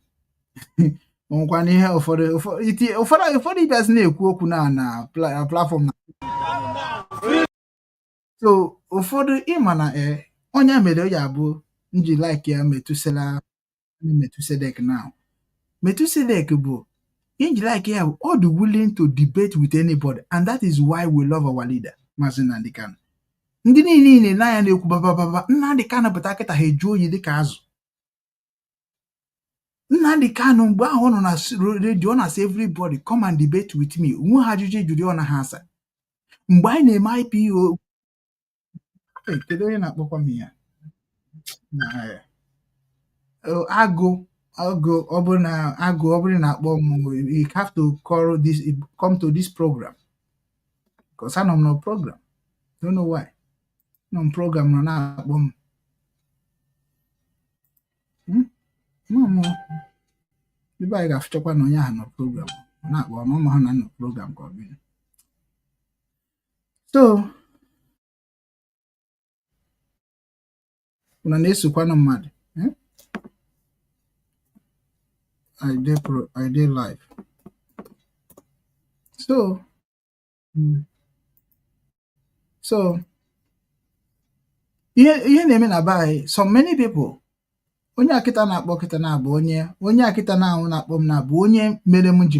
Speaker 7: Onwekwa na ihe ụfọdụ ịbịazi na-ekwu okwu na platform na so ụfọdụ ịma na onye mere ya bụ nji like ya Metusedek now. Metusedek bụ inji like ya bụ all the willing to debate with anybody, and that is why we love our leader Mazi Nnamdi Kanu. Ndị niile na ya na-ekwu babababa Nnamdi Kanu pụta kịta ha eju oyi dịka azụ. Nnamdi Kanu mgbe ahụ ọ nọ na redio na-asị everybody come and debate with me. Nwe ha ajụjụ jụrụ ọ na ha asa. Mgbe anyị na-eme IPO kedu onye na-akpọkwa m ya agụ I'll you have to come to this program. Because I don't know program. Don't know why. No program no na bom. Mama. The bag of chopper no ya no program. Na bo no no program ko bi. So una nesu kwa no mad. I did live. So ihe na-eme na bai so many people onye akịta na-akpọ kịta na-abụ onye akịta na-ahụ na-akpọ m na-abụ onye mere m ji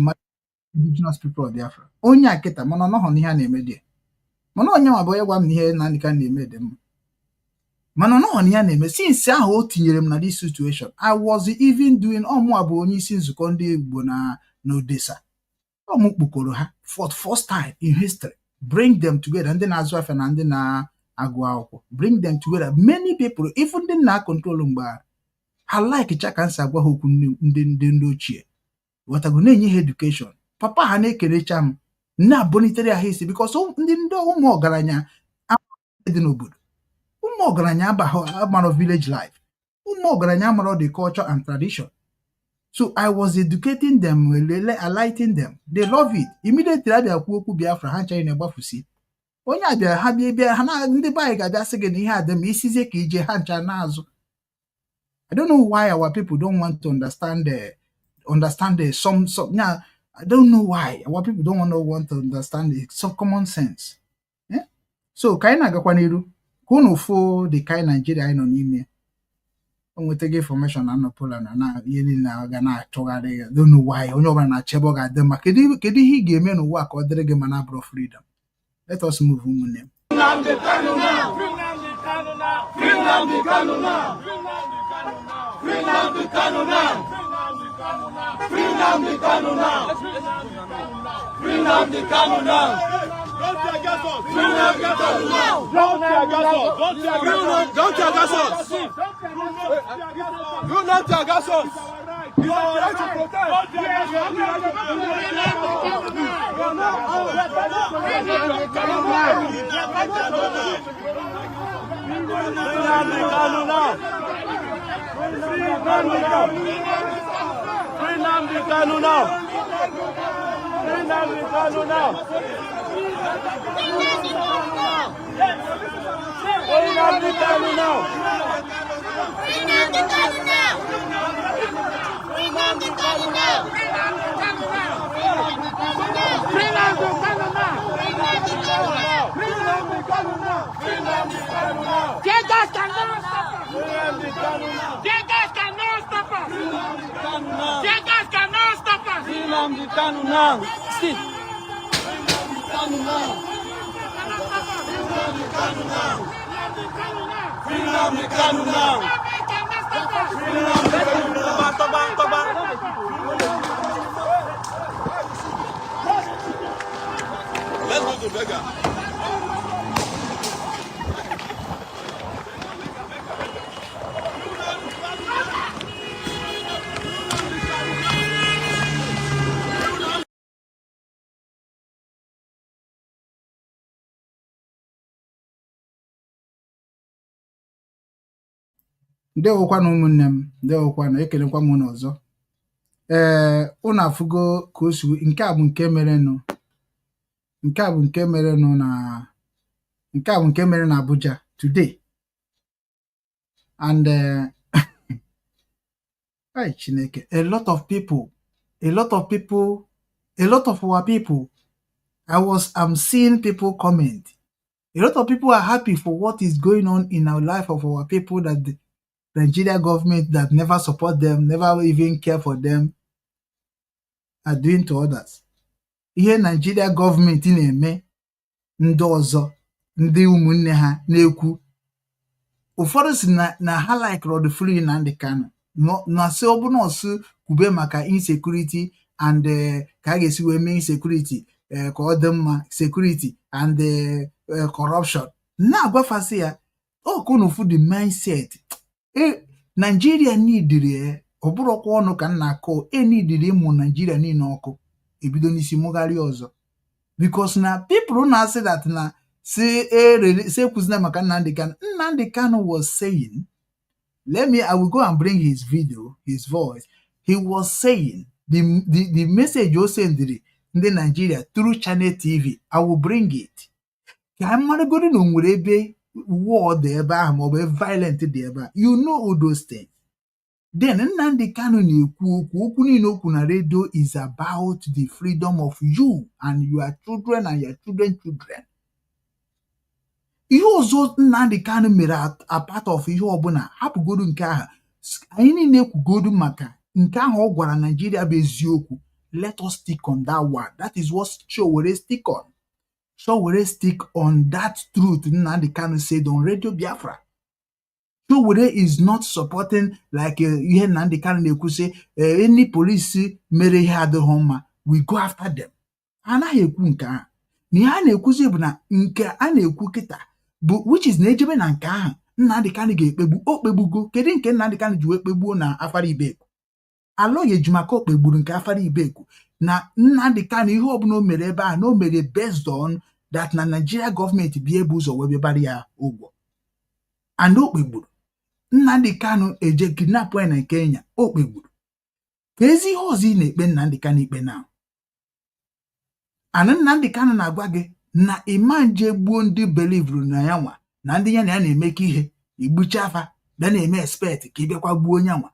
Speaker 7: indigenous people of Biafra onye akịta mana ọ nọghọ n'ihe a na-eme dị mana onye nwa bụ onye gwa m na ihe na ndị ka na-eme dị mma mana ọ nọghọ n'ihe a na-eme since ahụ o tinyere m na this situation I was even doing ọmụ abụ onye isi nzukọ ndị Igbo na Odessa ọmụ kpokọrọ ha for the first time in history bring them together ndị na-azụ afịa na ndị na-agụ akwụkwọ bring them together many people even ndị na-control mgbe ha like chakansa agwa ha okwu ndị ochie watago na-enye ha education papa ha na-ekerecha m na-abụnitere ha isi because ndị ụmụ ọgaranya dị n'obodo ụmụ ọgaranya amaro village life ụmụ ọgaranya amaro the culture and tradition. So I was educating them, enlightening them. They love it. Immediately I bịa kwu okwu Biafra ha nchaghị na-egbafusi. Onye abịa ha bịa ha na ndị be anyị ga-abịa sị gị na ihe adị ma isizie ka ije ha ncha n'azụ. I don't know why our people don't want to understand some yeah, I don't know why our people don't want to understand some common sense. Yeah? So ka anyị na-agakwa n'iru ka unu fụ the kind Nigeria anyị nọ n'ime. Nweta gị information na Anọpola na ihe niile ga na-achọgharị ya don't know why onye ọbụla na-achebe ọ ga-adị mma kedu ihe ị ga-eme n'ụwa ka ọ dịrị gị ma na abụrụ freedom. Let us move ụmụnne m.
Speaker 3: Let's go to Vega.
Speaker 7: Ndewokwa na ụmụnne m ndewokwa na ekelekwa m n'ọzọ unu afụgo ka o si nke a bụ nke mere na Abuja today and ay Chineke a lot of our people I'm seeing people comment. A lot of people are happy for what is going on in our life of our people, that the Nigeria government that never support them, never even care for them, are doing to others. Ihe Nigeria government na-eme ndị ọzọ ndị ụmụnne ha na-ekwu ụfọdụ si na ha like Rod Free Nnamdi Kanu na si ọbụna ọsụ kwube maka insecurity and ka a ga-esi wee mee insecurity ka ọ dị mma security and corruption na-agwafasị ya okunu fu the mindset Nigeria needed Oburokwa ọnụ ka nna akọ enidiri ịmụ Nigeria niile ọkụ ebido n'isi mụgharị ọzọ. Because na people na say that na say kwuzina maka Nnamdi Kanu. Nnamdi Kanu was saying, I will go and bring his video, his voice. He was saying the message you send in the Nigeria through Channel TV. I will bring it. I'm not going to be war there, or violent there. You know all those things. Then Nnamdi Kanu na radio is about the freedom of you and your children and your children's children. Ihe ọzọ Nnamdi Kanu mere a part of ihe ọbụla hapụgodu nke ahụ. Anyị niile ekwugodu maka nke ahụ ọ gwara Nigeria bụ eziokwu. Let us stick on that one. That is what Sowore stick on. Sowore stick on that truth Nnamdi Kanu said on Radio Biafra. Sowore is not supporting like ihe Nnamdi Kanu na-ekwu say any police mere ihe adịghị mma, we go after them. Anaghị ekwu nke ahụ. Na ihe a na-ekwuzi bụ na nke a na-ekwu kịta bụ which is na-ejebe na nke ahụ Nnamdi Kanu ga-ekpegbu okpegbugo. Kedu nke Nnamdi Kanu ji wee kpegbuo na Afara Ibeku? Aloye Ejimaka okpegburu nke Afara Ibeku. Na Nnamdi Kanu ihe ọbụla o mere ebe a na o mere based on that na Nigeria government bi ebu ụzọ wee bịabara ya ụgwọ. And okpegburu. Nnamdi Kanu eje kidnap ya na Kenya, okpegburu. Ka ezi ihe ọzọ ị na-ekpe Nnamdi Kanu ikpe na. And Nnamdi Kanu na-agwa gị na imanje gbuo ndị belivru na ya nwa na ndị ya na ya na-emeke ihe igbucha afa bịa na-eme expect ka ịbịakwa gbuo onye nwa.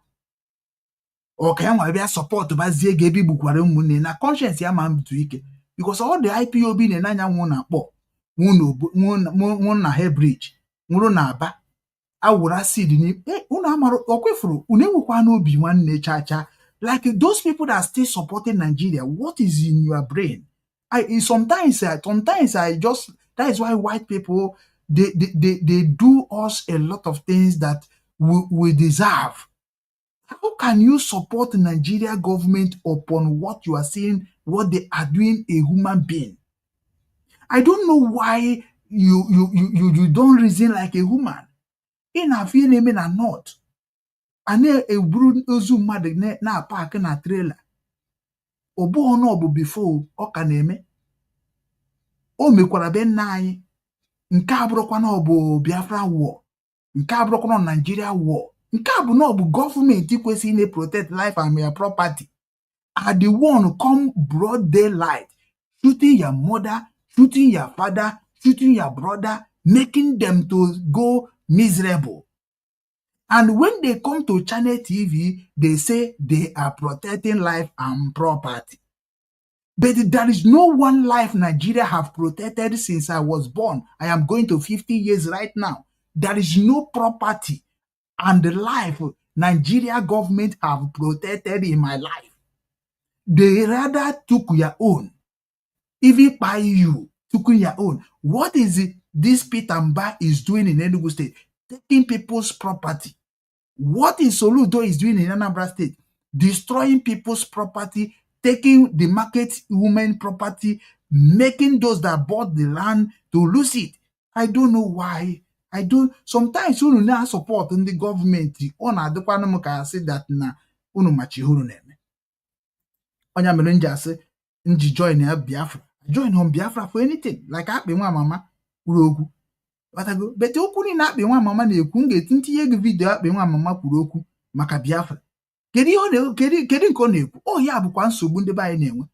Speaker 7: Ọ ka ya nwa bịa support bazie gị ebe igbukwara ụmụnne na conscience ya ma mbitu ike. Because all the IPOB na-anya nwụ na akpọ nwụ na Hebridge nwụrụ na Aba awụrụ acid ni unu amarụ okwefuru unu enwekwa n'obi nwanne chacha. Like those people that are still supporting Nigeria, what is in your brain? Sometimes I just, that is why white people they do us a lot of things that we deserve. How can you support the Nigeria government upon what you are seeing, what they are doing a human being? I don't know why you don't reason like a human. In a few name na not. And a brood ozu mad na park na trailer. Obo no bu before o kaneme. O mekwara be nna anyị. Nke abrokwa na obu Biafra war. Nke abrokwa na Nigeria war. Nke abu no bu government kwesi na protect life and your property. Are the one come broad daylight, shooting your mother, shooting your father, shooting your brother, making them to go miserable. And when they come to Channel TV, they say they are protecting life and property. But there is no one life Nigeria have protected since I was born. I am going to 50 years right now. There is no property and the life Nigeria government have protected in my life. They rather took your own. Even by you, took your own. What is it this Peter Mba is doing in Enugu State? Taking people's property. What is Soludo is doing in Anambra State? Destroying people's property, taking the market women property, making those that bought the land to lose it. I don't know why. Sometimes you not support in the government. Ona adekwana ka say that na unu machihuru neme. Onya merenja say nji join ya Biafra. Join on Biafra for anything. Like akpe nwa mama kwuru okwu. Batago bete okwu ni na akpe nwa mama na-ekwu ntinye gị video akpe nwa mama kwuru okwu maka Biafra. Kedu nke ọ na-ekwu? Oh ya bụkwa nsogbu ndị be anyị na-enwe.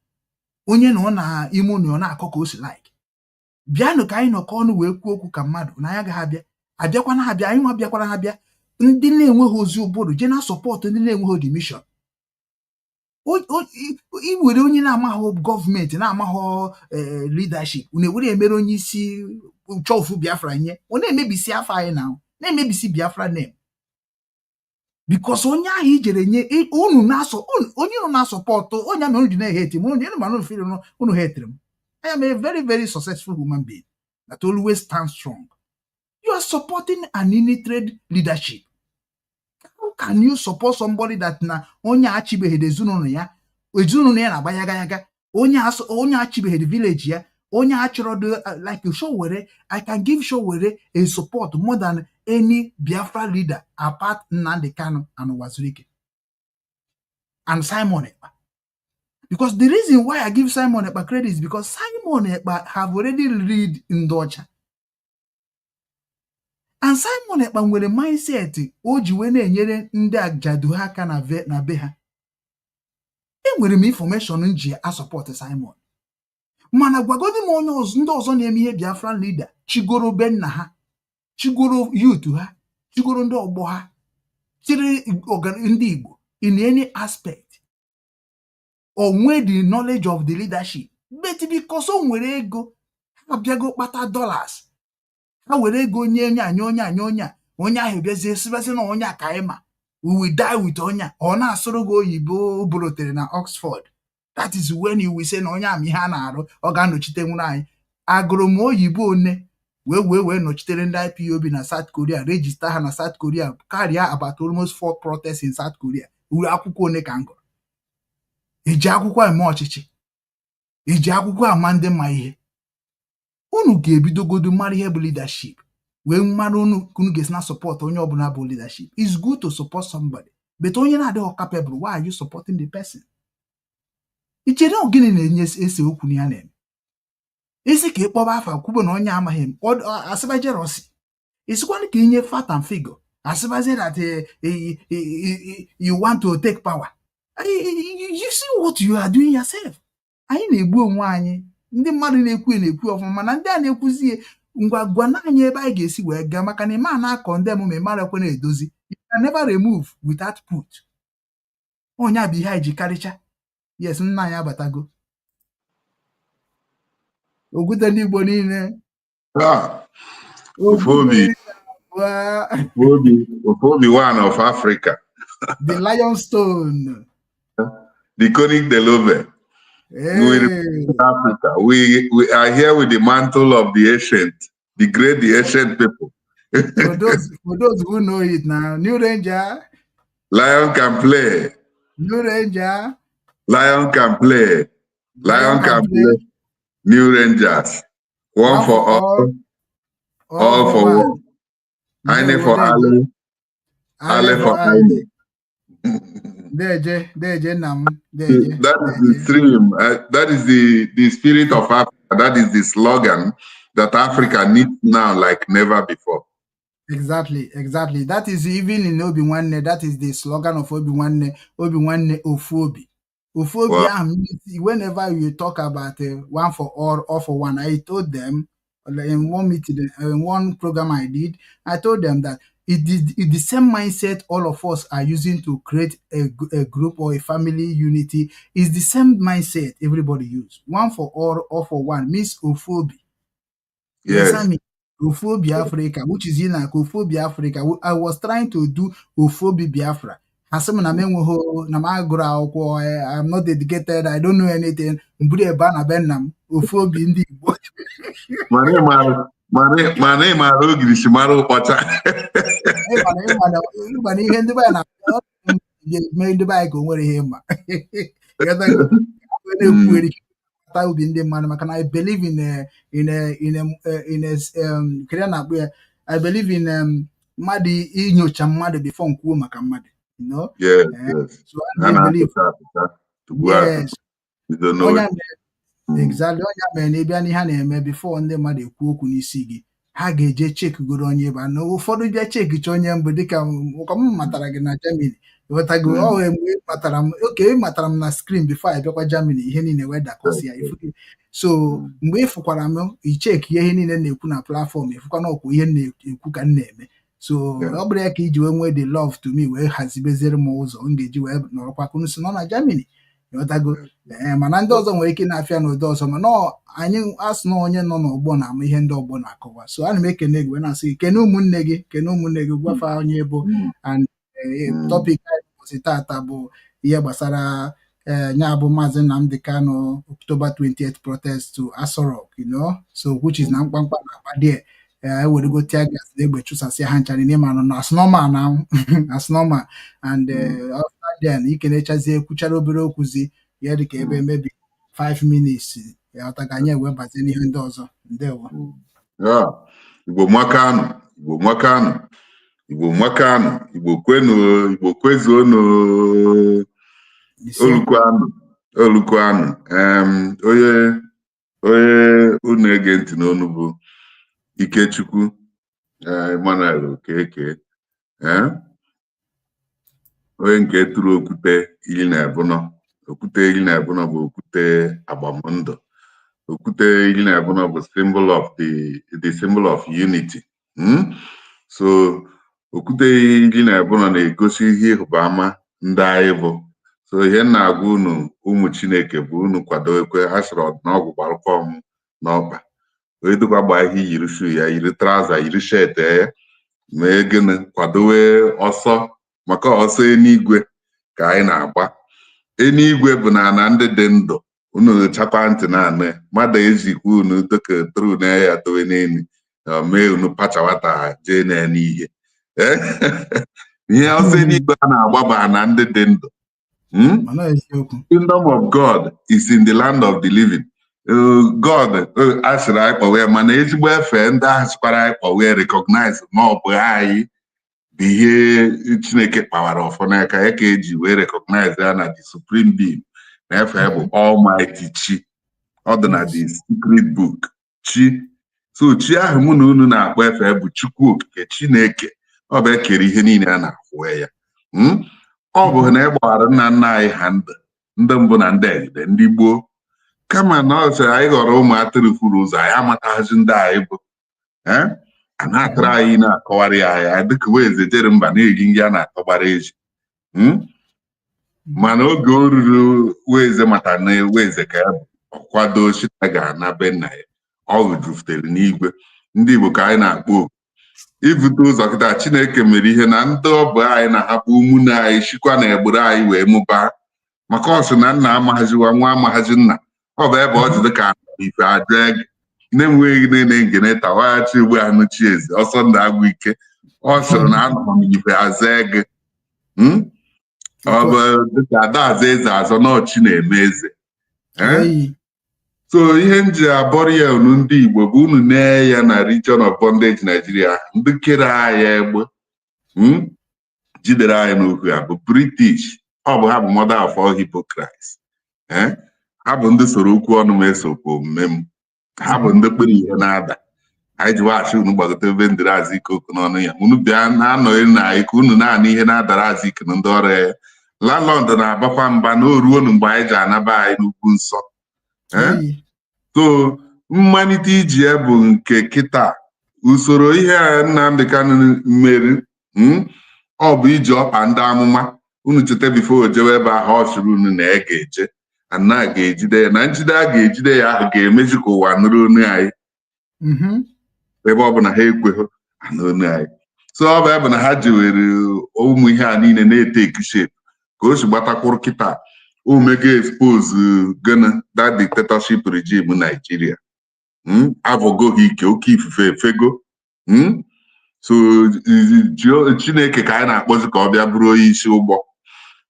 Speaker 7: Onye na ọ na ime unu ọ na-akọ ka o si like. Bịanụ ka anyị nọkọ ọnụ wee kwuo okwu ka mmadụ na ya gaghị abịa. Abịakwana ha bịa, anyị nwa bịakwara ha bịa. Ndị na-enweghị ozi ụbụrụ je na support ndị na-enweghị the mission. Iwere onye na-amaghị gọọmenti na-amaghị leadership unu ewere emere onye isi chọfu Biafra nye ọ na-emebisi afọ anyị na-emebisi Biafra name. Because onye ahụ ijere nye unu onye unu na-asọpọtụ onye mere unu na-eheti m onye ma unu feel unu hate m. I am a very, very successful human being that always stands strong. You are supporting an illiterate leadership. How can you support somebody that na onye achibeghị ezinụlọ ya na-agba yaga onye achibeghị village ya onye achọrọ like Sowore? I can give Sowore a support more than any Biafra leader apart Nnamdi Kanu and Nwachineke. and Simon Ekpa. Because the reason why I give Simon Ekpa credit is because Simon Ekpa have already read Ndocha. And Simon Ekpa nwere mindset o ji wee na-enyere ndị ajadu ha aka na be ha. Enwere m information nji a support Simon. Mana gwagodi m onye ndị ọzọ na-eme ihe Biafran leader chigoro be nna ha, chigoro youth ha, chigoro ndị ọgbọ ha, chiri ndị Igbo in any aspect. Or nwee the knowledge of the leadership. But because o nwere ego, ha bịago kpata dollars. Ha were ego nye onye ahụ bịazie sibasi na onye ka ịma. We will die with onye. Ọ na-asụrụ gị oyibo bụrotere na Oxford. That is when you will say na onye ama ihe a na-arụ, ọ ga-anọchite nwere anyị. Agụrụ m oyibo one wee nọchitere ndị IPOB na South Korea, register ha na South Korea, karịa about almost 4 protests in South Korea. Uru akwụkwọ one ka m gụrụ. Eji akwụkwọ eme ọchịchị. Eji akwụkwọ ama ndị ma ihe. Unu ga-ebidogodo mara ihe bụ leadership. Wee mara unu ga-esi na support onye ọbụla bụ leadership. It's good to support somebody. But onye na-adịghị capable, why are you supporting the person? Ichere ogini na-enye ese okwu na ya na-eme. Isi ka ịkpọba afa kwubo na onye amaghị m. Asịbaje Rossi. Isikwana ka inye fat and figure. Asịbaje that you want to take power. You see what you are doing yourself. Anyị na-egbu onwe anyị. Ndị mmadụ na-ekwu ọfụma, mana ndị a na-ekwuzie ngwa gwa na anyị ebe anyị ga-esi wee gaa maka na ịma na-akọ ndị emume mara ekwe na-edozi. You can never remove without put. Onye a bụ ihe anyị ji karịcha. Yes, nna anyị abatago. Ogwute ndị Igbo niile.
Speaker 10: Ofobi one of Africa.
Speaker 7: The Lionstone.
Speaker 10: The Koenig de Love.
Speaker 7: Hey.
Speaker 10: Africa. We are here with the mantle of the ancient, the ancient people.
Speaker 7: For those who know it now, New Ranger.
Speaker 10: Lion can play.
Speaker 7: New Ranger.
Speaker 10: Lion can play. Lion can play. New Rangers. One for all for one. Eine for alle. Alle for eine.
Speaker 7: That
Speaker 10: is the stream. That is the spirit of Africa. That is the slogan that Africa needs now like never before.
Speaker 7: Exactly. That is even in Obinwannem. That is the slogan of Obinwannem Ofuobi. Ofuobi, whenever you talk about one for all for one, I told them in one meeting, in one program I did, I told them that it's the same mindset all of us are using to create a group or a family unity. It's the same mindset everybody use. One for all for one means Ofuobi.
Speaker 10: Yes.
Speaker 7: Ofuobi Africa, which is in like Ofuobi Africa. I was trying to do Ofuobi Biafra. I'm not dedicated. I don't know anything. Ofuobi Ndi Igbo.
Speaker 10: Mane maro gishimaro pacha.
Speaker 7: I believe I believe in Madi inyocha mmadụ before Nkwo maka mmadụ. You know?
Speaker 10: Yes.
Speaker 7: So I believe. Yes.
Speaker 10: You don't know.
Speaker 7: Exactly. Onye mere ebe ihe na-eme before ndị mmadụ ekwu okwu n'isi gị, ha ga-eje chekigoro onye ebe na ụfọdụ bịa chekicha onye mbụ dịka m matara gị na Germany. Ịghọtago mgbe matara m na screen before I bịakwa Germany, ihe niile wee dakọsi ya. So mgbe ịfụkwara m icheki ihe niile na-ekwu na platform, ịfụkwa na ọkwa ihe na-ekwu ka m na-eme. So ọ bụrụ ya ka iji wee nwee the love to me wee hazibeziere m ụzọ m ga-eji wee nọrọkwa kunu si nọ na Germany. Ịghọtago mana ndị ọzọ nwere ike na-afịa n'ụdị ọzọ, mana anyị asị na onye nọ n'ọgbọ na-ama ihe ndị ọgbọ na-akọwa. So ana m ekene gị wee na-asị gị kene ụmụnne gị gwafa onye bụ and topic anyị tata bụ ihe gbasara ya bụ Mazi Nnamdi Kanu October 28th protest to ASO Rock, you know, so which is na mkpamkpa na-akpa there. I would go tear gas the egbe chusasi ha nchari n'ime anọ na asnoma now asnoma and after then you can echazie kwuchara obere okwuzi ya dịka ebe maybe 5 minutes ya ọtaganye wee bazie n'ihe ndị ọzọ. Ndewo.
Speaker 10: Igbo mwakanu Igbo kwenu Igbo kwezuonu. Olukwanu. Onye unu ege ntị n'onu bụ Ikechukwu Emmanuel Okeke. Onye nke tụrụ okwute 14. Okwute 14 bụ okwute agbamndụ. Okwute 14 bụ the symbol of unity. So okwute 14 na-egosi ihe ịhụba ama ndị anyị bụ. So ihe na-agwa unu ụmụ Chineke bụ unu kwado ekwe ha sịrị ọdịnọgwụ gbarụkọm n'ọkpa. Onye dịkwa gba ihe yiri shu ya, yiri traza, yiri shet ya, mee gịnị kwadowe ọsọ maka ọsọ enigwe ka anyị na-agba. Enigwe bụ na ndị dị ndụ. Unu chakwa ntị na-anụ mmadụ ezikwa unu dịka tru na ya dowe n'elu mee unu pachawata jee n'ihe. Ihe ọsọ enigwe a na-agbaba na ndị dị ndụ. Kingdom of God is in the land of the living. God asịrị anyị kpọwe mana ezigbo efe ndị ahụ sịkwara anyị kpọwe recognize ma ọ bụ anyị bụ ihe Chineke kpawara ọfọ n'aka ya ka eji wee recognize ya na the supreme being na efe bụ Almighty Chi. Ọ dị na the secret book Chi. So Chi ahụ mụ na unu na-akpọ efe bụ Chukwu Okike Chineke. Ọ bụ ekere ihe niile a na-afụ ya. Ọ bụ na ịgbara nna nna anyị ha ndị mbụ na ndị egide ndị gboo. Kama na ọ sịrị anyị ghọrọ ụmụ atụrụ furu ụzọ anyị amataghazi ndị anyị bụ. A na-atụrụ anyị na-akọwarị anyị dịka weze jere mba na-eri nri a na-atọgbara eji. Mana oge o ruru weze mata na weze ka ya bụ ọkwado chita ga-ana be nna ya. Ọ jufutere n'igwe. Ndị Igbo ka anyị na-akpọ oku ivute ụzọ kịta. Chineke mere ihe na ndị ọbụ anyị na-ahapụ ụmụnne anyị shikwa na egburu anyị wee mụbaa maka ọ sị na nna amaghaziwa nwa amaghazi nna. Ọ bụ ebe ọ dị dịka ife ajụ ege na-enweghị nene ngeneta waghachi ugbu a nụchi eze ọsọ ndị agwụ ike. Ọ sịrị na anọ m ife aza ege. Ọ bụ dịka ada aza eze azọ n'ọchị na-eme eze. So ihe m ji abọrọ ya unu ndị Igbo bụ unu nee ya na region of bondage Nigeria. Ndị kere anyị egbe jidere anyị n'okwu ya bụ British. Ọ bụ ha bụ mother of all hypocrites. Ha bụ ndị soro okwu ọnụ m esokwa omume m. Ha bụ ndị kpere ihe na-ada. Anyị ji waghachi unu gbagote ebe ndịrị azụ ike okwu n'ọnụ ya. Unu bịa na-anọghị na anyị ka unu na-anụ ihe na-adara azụ ike na ndị ọrụ ya. Landlord na-abakwa mba na oruonu mgbe anyị ji anaba anyị n'ugwu nsọ. So mmalite iji ya bụ nke kịta usoro ihe a Nnamdi Kanu mmeri. Ọ bụ iji ọkpa ndị amụma. Unu cheta bifo jewe ebe ahụ ọ sịrị unu na ya ga-eje na ga-ejide ya na njide a ga-ejide ya ahụ ga-emezi ka ụwa nụrụ onu anyị. Ebe ọ bụ na ha ekweghị anụ onu anyị. So ọ bụ ebe na ha jiwere ụmụ ihe a niile na-ete shape ka o si gbatakwuru kịta omega expose gana that dictatorship regime Nigeria. Avọgoghị ike oke ifufe efego. So Chineke ka anyị na-akpọzi ka ọ bịa bụrụ onye isi ụgbọ.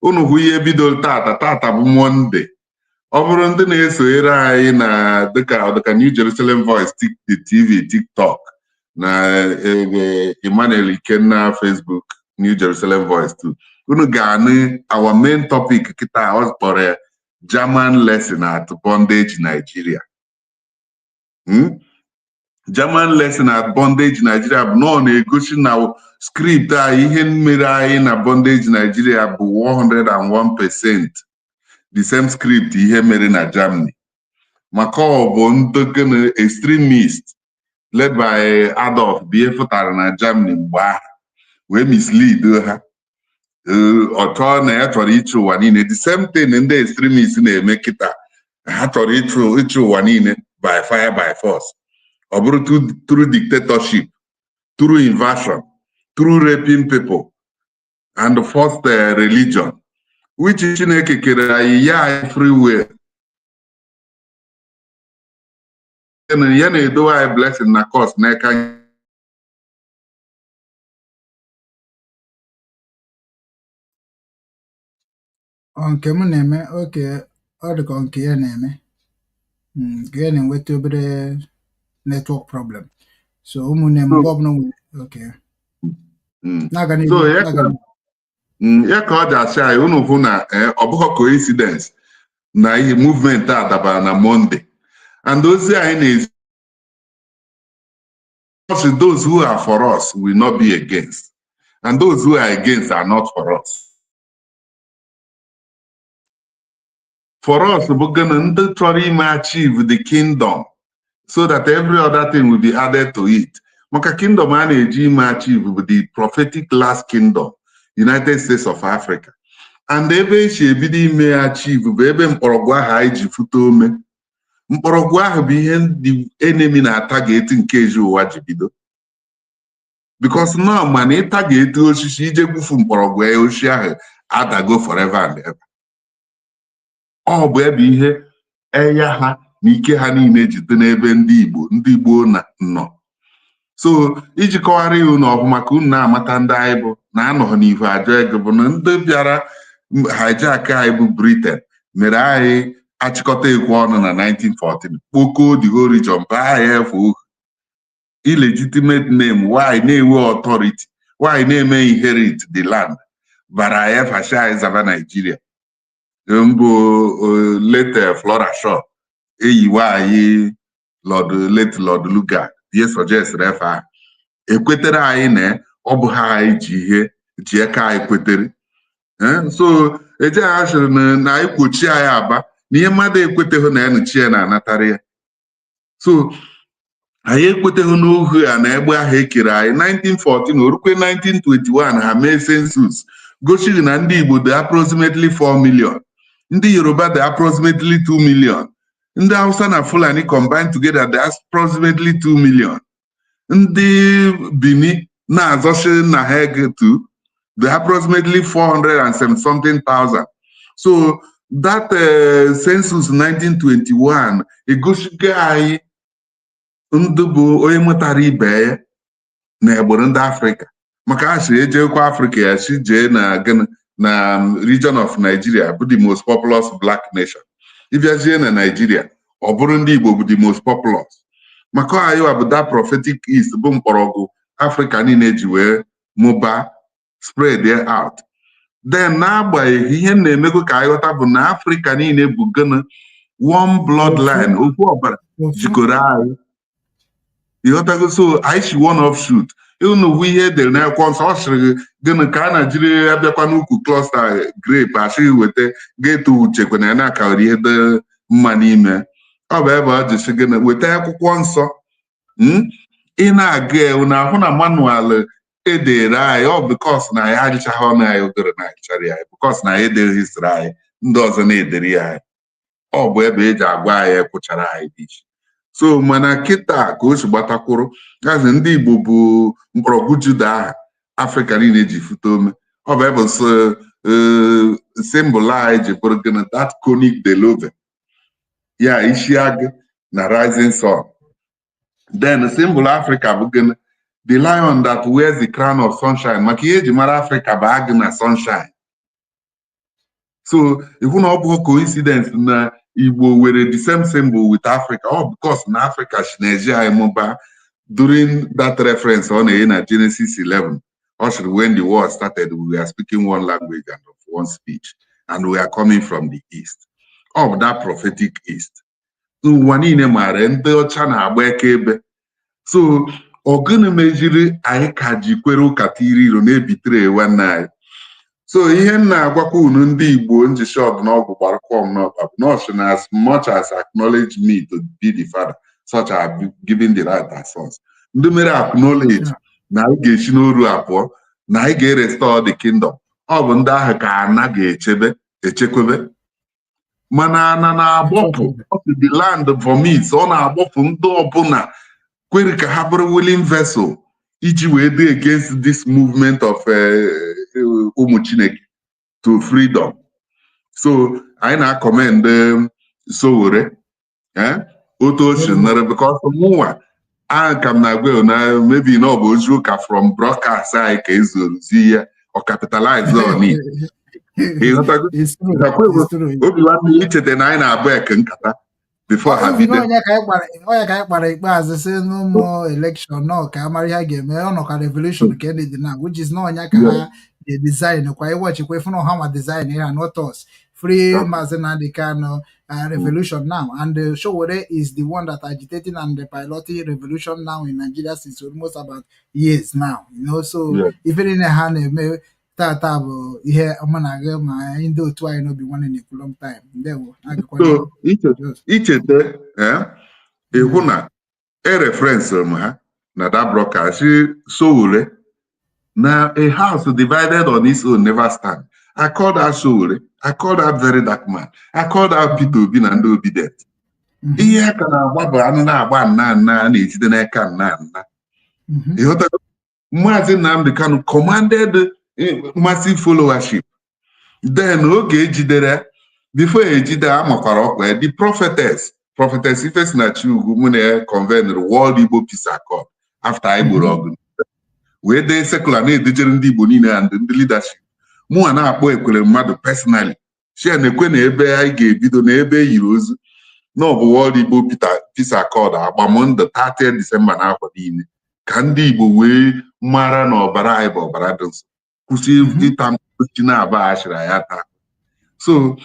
Speaker 10: Unu hụ ihe bido tata bụ Monde. Ọ bụrụ ndị na-esonyere anyị na dịka New Jerusalem Voice TV, TikTok na Emmanuel Ikenna Facebook, New Jerusalem Voice too. Unu ga-anụ our main topic kịta ọ kpọrọ German lesson at bondage Nigeria. German lesson at bondage Nigeria bụ nọ na-egosi na script anyị ihe mere anyị na bondage Nigeria bụ 101% the same script ihe mere na Germany. Maka ọ bụ ndị extremist led by Adolf bụ ihe fụtara na Germany mgbe ahụ wee mislead ha. Ọ chọọ na ya chọrọ ịchị ụwa niile. The same thing ndị extremist na-eme kịta. Ha chọrọ ịchị ụwa niile by fire by force. Ọ bụrụ through dictatorship, through invasion, through raping people and forced religion, which Chineke kere anyị ya free will. Ya na-edowe anyị blessing na cost n'aka anyị.
Speaker 7: Nke m na-eme oke ọ dịka nke ya na-eme nke ya na-enweta obere network problem. So ụmụnne m mgbe ọbụla nwere
Speaker 10: ya ka ọ ji asị anyị unu hụ na ọ bụghị coincidence na ihe movement a dabara na Monday, and ozi anyị na-ezi those who are for us will not be against, and those who are against are not for us. For us, we're going to try to achieve the kingdom so that every other thing will be added to it. Maka kingdom achieve with the prophetic last kingdom, United States of Africa. And ebe she may achieve ebe mkpọrọgwụ ahụ iji fute ome. Mkpọrọgwụ ahụ bụ ihe the enemy na-target nke eji ụwa ji bido. Because now man ị target osisi ije gbufu mkpọrọgwụ ya osisi ahụ adago forever and ever. Ọ bụ ebe ihe eya ha na ike ha niile jide n'ebe ndị Igbo nọ. So iji kọwara iwu na ọ bụ maka unu na-amata ndị anyị bụ na anọghị n'ihu ajọ ego bụ na ndị bịara hijack anyị bụ Britain mere anyị achịkọta ekwe ọnụ na 1914 kpoko the whole region baa anyị efu illegitimate name why na-ewe authority why na-eme inherit the land bara anyị fashi anyị zaba Nigeria mbụ late Flora Shaw eyiwe anyị late Lord Lugard ihe suggest refa ekwetere anyị na ọ bụ ha anyị ji eka anyị kwetere. So eje ashịrị na anyị kwochi anyị aba na ihe mmadụ ekweteghị na enuchi ya na-anatara ya. So anyị ekweteghị n'ohu a na egbe ahụ ekere anyị 1914 orukwe 1921 ha mee census gosiri na ndị Igbo dị approximately 4 million, ndị Yoruba dị approximately 2 million, ndị Hausa na Fulani combined together dị approximately 2 million, ndị Bini na-azọchi na ha egetu the approximately 400 and something thousand. So that census 1921 egosigo anyị ndị bụ onye nwetara ibe ya na egboro ndị Afrịka maka asị ejekwa Afrịka ya si jee na region of Nigeria bụ the most populous black nation. Ịbịazie na Nigeria ọ bụrụ ndị Igbo bụ the most populous maka anyị wa bụ that prophetic east bụ mkpọrọgwụ Afrịka niile ji wee mụba spread there out. Then n'agbanyeghị ihe na-emego ka anyị ghọta bụ na Afrịka niile bụ gana one bloodline okwu ọbara jikọrọ anyị ịghọtago. So anyị si one offshoot ịnụwu ihe edere n'akwụkwọ nsọ ọ sịrị gịnị ka a na-jiri abịakwa n'ukwu cluster grape asịghị weta ga-eto uchekwe na ya na-akawara ihe dị mma n'ime. Ọ bụ ebe ọ jisi gịnị weta akwụkwọ nsọ ị na-aga ewu na ahụ na manual edere anyị ọ bikos na anyị adịchaghị ọnụ anyị ogere na achịchara ya bikos na anyị edere histri anyị ndị ọzọ na-edere ya anyị ọ bụ ebe eji agwa anyị ekwụchara anyị dị iche. So mana kịta ka o si gbatakwuru gazi ndị Igbo bụ mkpọrọgwụ Juda aha Afrịka niile ji fute ome. Ọ bụ ebe simbụl anyị ji bụrụ gịnị that conic de love ya isi agụ na rising sun. Then symbol Africa bụ gịnị the lion that wears the crown of sunshine maka ihe eji mara Africa bụ agụ na sunshine. So ihu na ọ bụ coincidence na Igbo were the same symbol with Africa all because na Africa si na-eji anyị mụba during that reference ọ na-enye na Genesis 11 ọ sịrị when the war started we were speaking one language and of one speech and we are coming from the east of that prophetic east. Ụwa niile maara ndị ọcha na-agba ebe. So ọgụnụ mejiri anyị ka ji kwere ụka tiri iro na-ebitere nwanne anyị. So ihe m na-agwakwa unu ndị Igbo njisi ọdụnọgwụ gbarakwa m n'ọkpa bụ nọọsụ na as much as acknowledge me to be the father such as giving the right as sons. Ndị mere acknowledge na anyị ga-esi n'oru apụọ na anyị ga-restore the kingdom. Ọ bụ ndị ahụ ka ana ga-echekwebe mana na-agbọpụ the land vomits ọ na-agbọpụ ndị ọbụla kwere ka ha bụrụ willing vessel iji wee dị against this movement of ụmụ Chineke to freedom. So anyị na-akọmend Sowore otu o si nara because mụnwa ahụ ka m na-agwa na maybe na ọ bụ ozi ụka from broadcast anyị ka ezozi ya ọ capitalize on it. Obiwannem icheta na anyị na-abụ eke nkata before ha bido
Speaker 7: onye ka anyị kpara ikpeazụ si n'ụmụ election nọ ka amara ihe a ga-eme ọ nọka revolution ka edị na which is na onye ka ha the design. Kwa watch if no how design here, not us. Free Mazi Nnamdi Kanu revolution now, and the Orie is the one that agitating and the piloting revolution now in Nigeria since almost about years now. So even in a hand may here my Indo too I know be one in a long time.
Speaker 10: So each a reference na that broadcast Orie. Now a house divided on its own never stand. I called out Orie. I called out very dark man. I called out Peter Obi and obedient. Ihe ka na-agba bụ anụ na-agba nna na-ejide n'aka nna. Mazi Nnamdi Kanu commanded massive followership. Then oge ejidere before ejide amakwara ọkwa the prophetess Ifesinachi Ugwu mune convened the World Igbo Peace Accord after Igboro ọgụ. Wee dee secular na-edejere ndị Igbo niile and ndị leadership. Mụnwa na-akpọ Ekwere mmadụ personally. Shia na-ekwe na ebe anyị ga-ebido na ebe yiri ozu. No, bụ World Igbo Peace Accord agbamndụ 30 December n'afọ niile ka ndị Igbo wee mara na ọbara anyị bụ ọbara dị nsọ kwụsị ịta mkpuchi na-aba ashịrị ya taa. So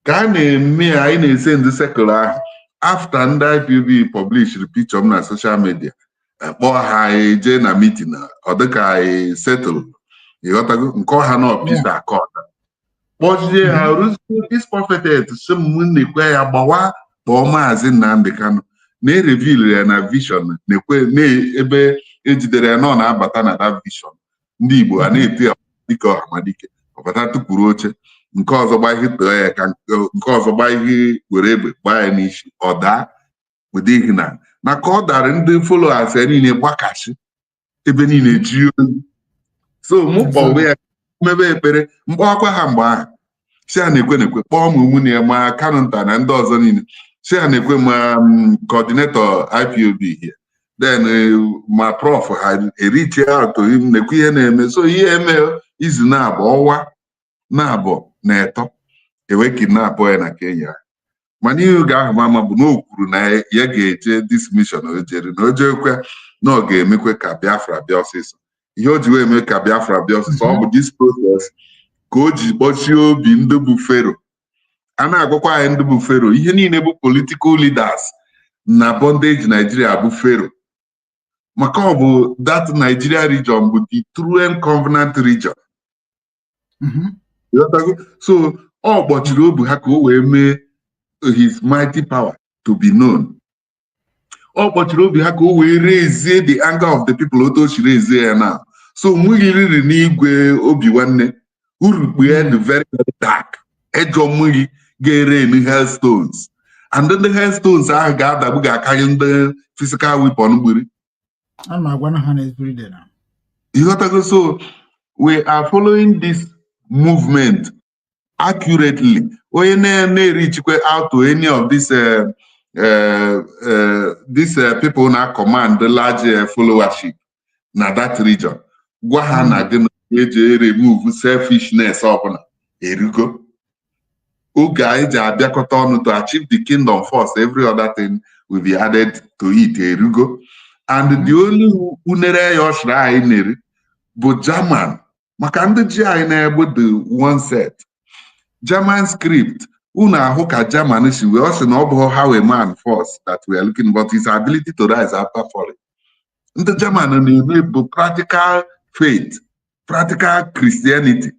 Speaker 10: ka a na-eme anyị na-ese ndị sekụl ahụ after ndị IPOB publish picture m na social media kpọọ ha eje na meeting ọ dịka anyị settle ịghọtago nke ọha na Peace Accord kpọzie ha rụzie this prophet si m na-ekwe ya gbawa kpọọ Mazi Nnamdi Kanu na-erevil ya na vision ebe ejidere ya nọ na-abata na that vision ndị Igbo a na-eti ya dịka ọhamadike ọbata tụpụrụ oche nke ọzọ gba ihe too ya ka nke ọzọ gba ihe were egbe gbaa ya n'isi ọ daa ụdị ihe na ka ọ dara ndị followers ya niile gbakashi ebe niile ji oyi. So mụ kpọwe ya mebe ekpere mkpọakwa ha mgbe ahụ si a na-ekwe kpọọ m ụmụnne ya ma Kanu nta na ndị ọzọ niile si a na-ekwe ma coordinator IPOB here then ma prof ha eriche out na-ekwe ihe na-eme. So ihe eme izu na-abụ ọnwa na-abụ na eto ewe kidnap ya na Kenya mana ihe oge ahụ mama bụ na o kwuru na ya ga-eje this mission o jere na o jekwe na ọ ga-emekwe ka Biafra bịa ọsịsọ. Ihe o ji wee eme ka Biafra bịa ọsịsọ ọ bụ this process ka o ji kpọchie obi ndị bụ Fero. A na-agwakwa anyị ndị bụ Fero ihe niile bụ political leaders na bondage Nigeria bụ Fero maka ọ bụ that Nigeria region bụ the truest covenant region. So ọ kpọchiri obi ha ka o wee mee his mighty power to be known. Ọ kpọchiri obi ha ka o wee raise the anger of the people otu o si raise ya na. So mmiri riri n'igwe Obinwanne urukpu ya dị very dark ejọ mmiri ga-ere in hailstones and the hailstones ahụ ga-adagbu ga-akarị ndị physical weapon gbiri. So we are following this movement accurately. Onye na-erichikwe out to any of these people na command the large followership na that region. Gwa ha na gị eji remove selfishness ọbụla erugo. Oge anyị ji abịakọta ọnụ to achieve the kingdom first, every other thing will be added to it erugo. And the only unere ya ọchịrị anyị nere bụ German maka ndị ji anyị na-egbu the one set German script. Unu ahụ ka German si wee ọsị na ọ bụ how a man first that we are looking but his ability to rise after falling. Ndị German na-eme bụ practical faith, practical Christianity.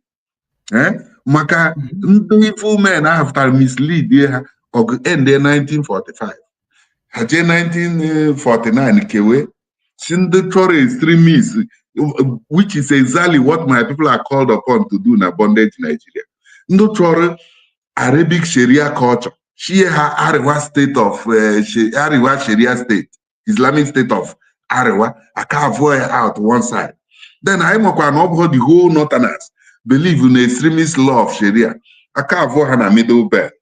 Speaker 10: Maka ndị evil men ahụ mislead ha ọgụ end 1945 ha jee 1949 kewe si ndị chọrọ extremists which is exactly what my people are called upon to do na bondage Nigeria. Ndị chọrọ Arabic Sharia culture shie ha Arewa state of Arewa Sharia state, Islamic state of Arewa aka avoid out one side. Then I makwa na ọ bụ the whole northerners believe in extremist law of Sharia aka avoid ha na middle belt.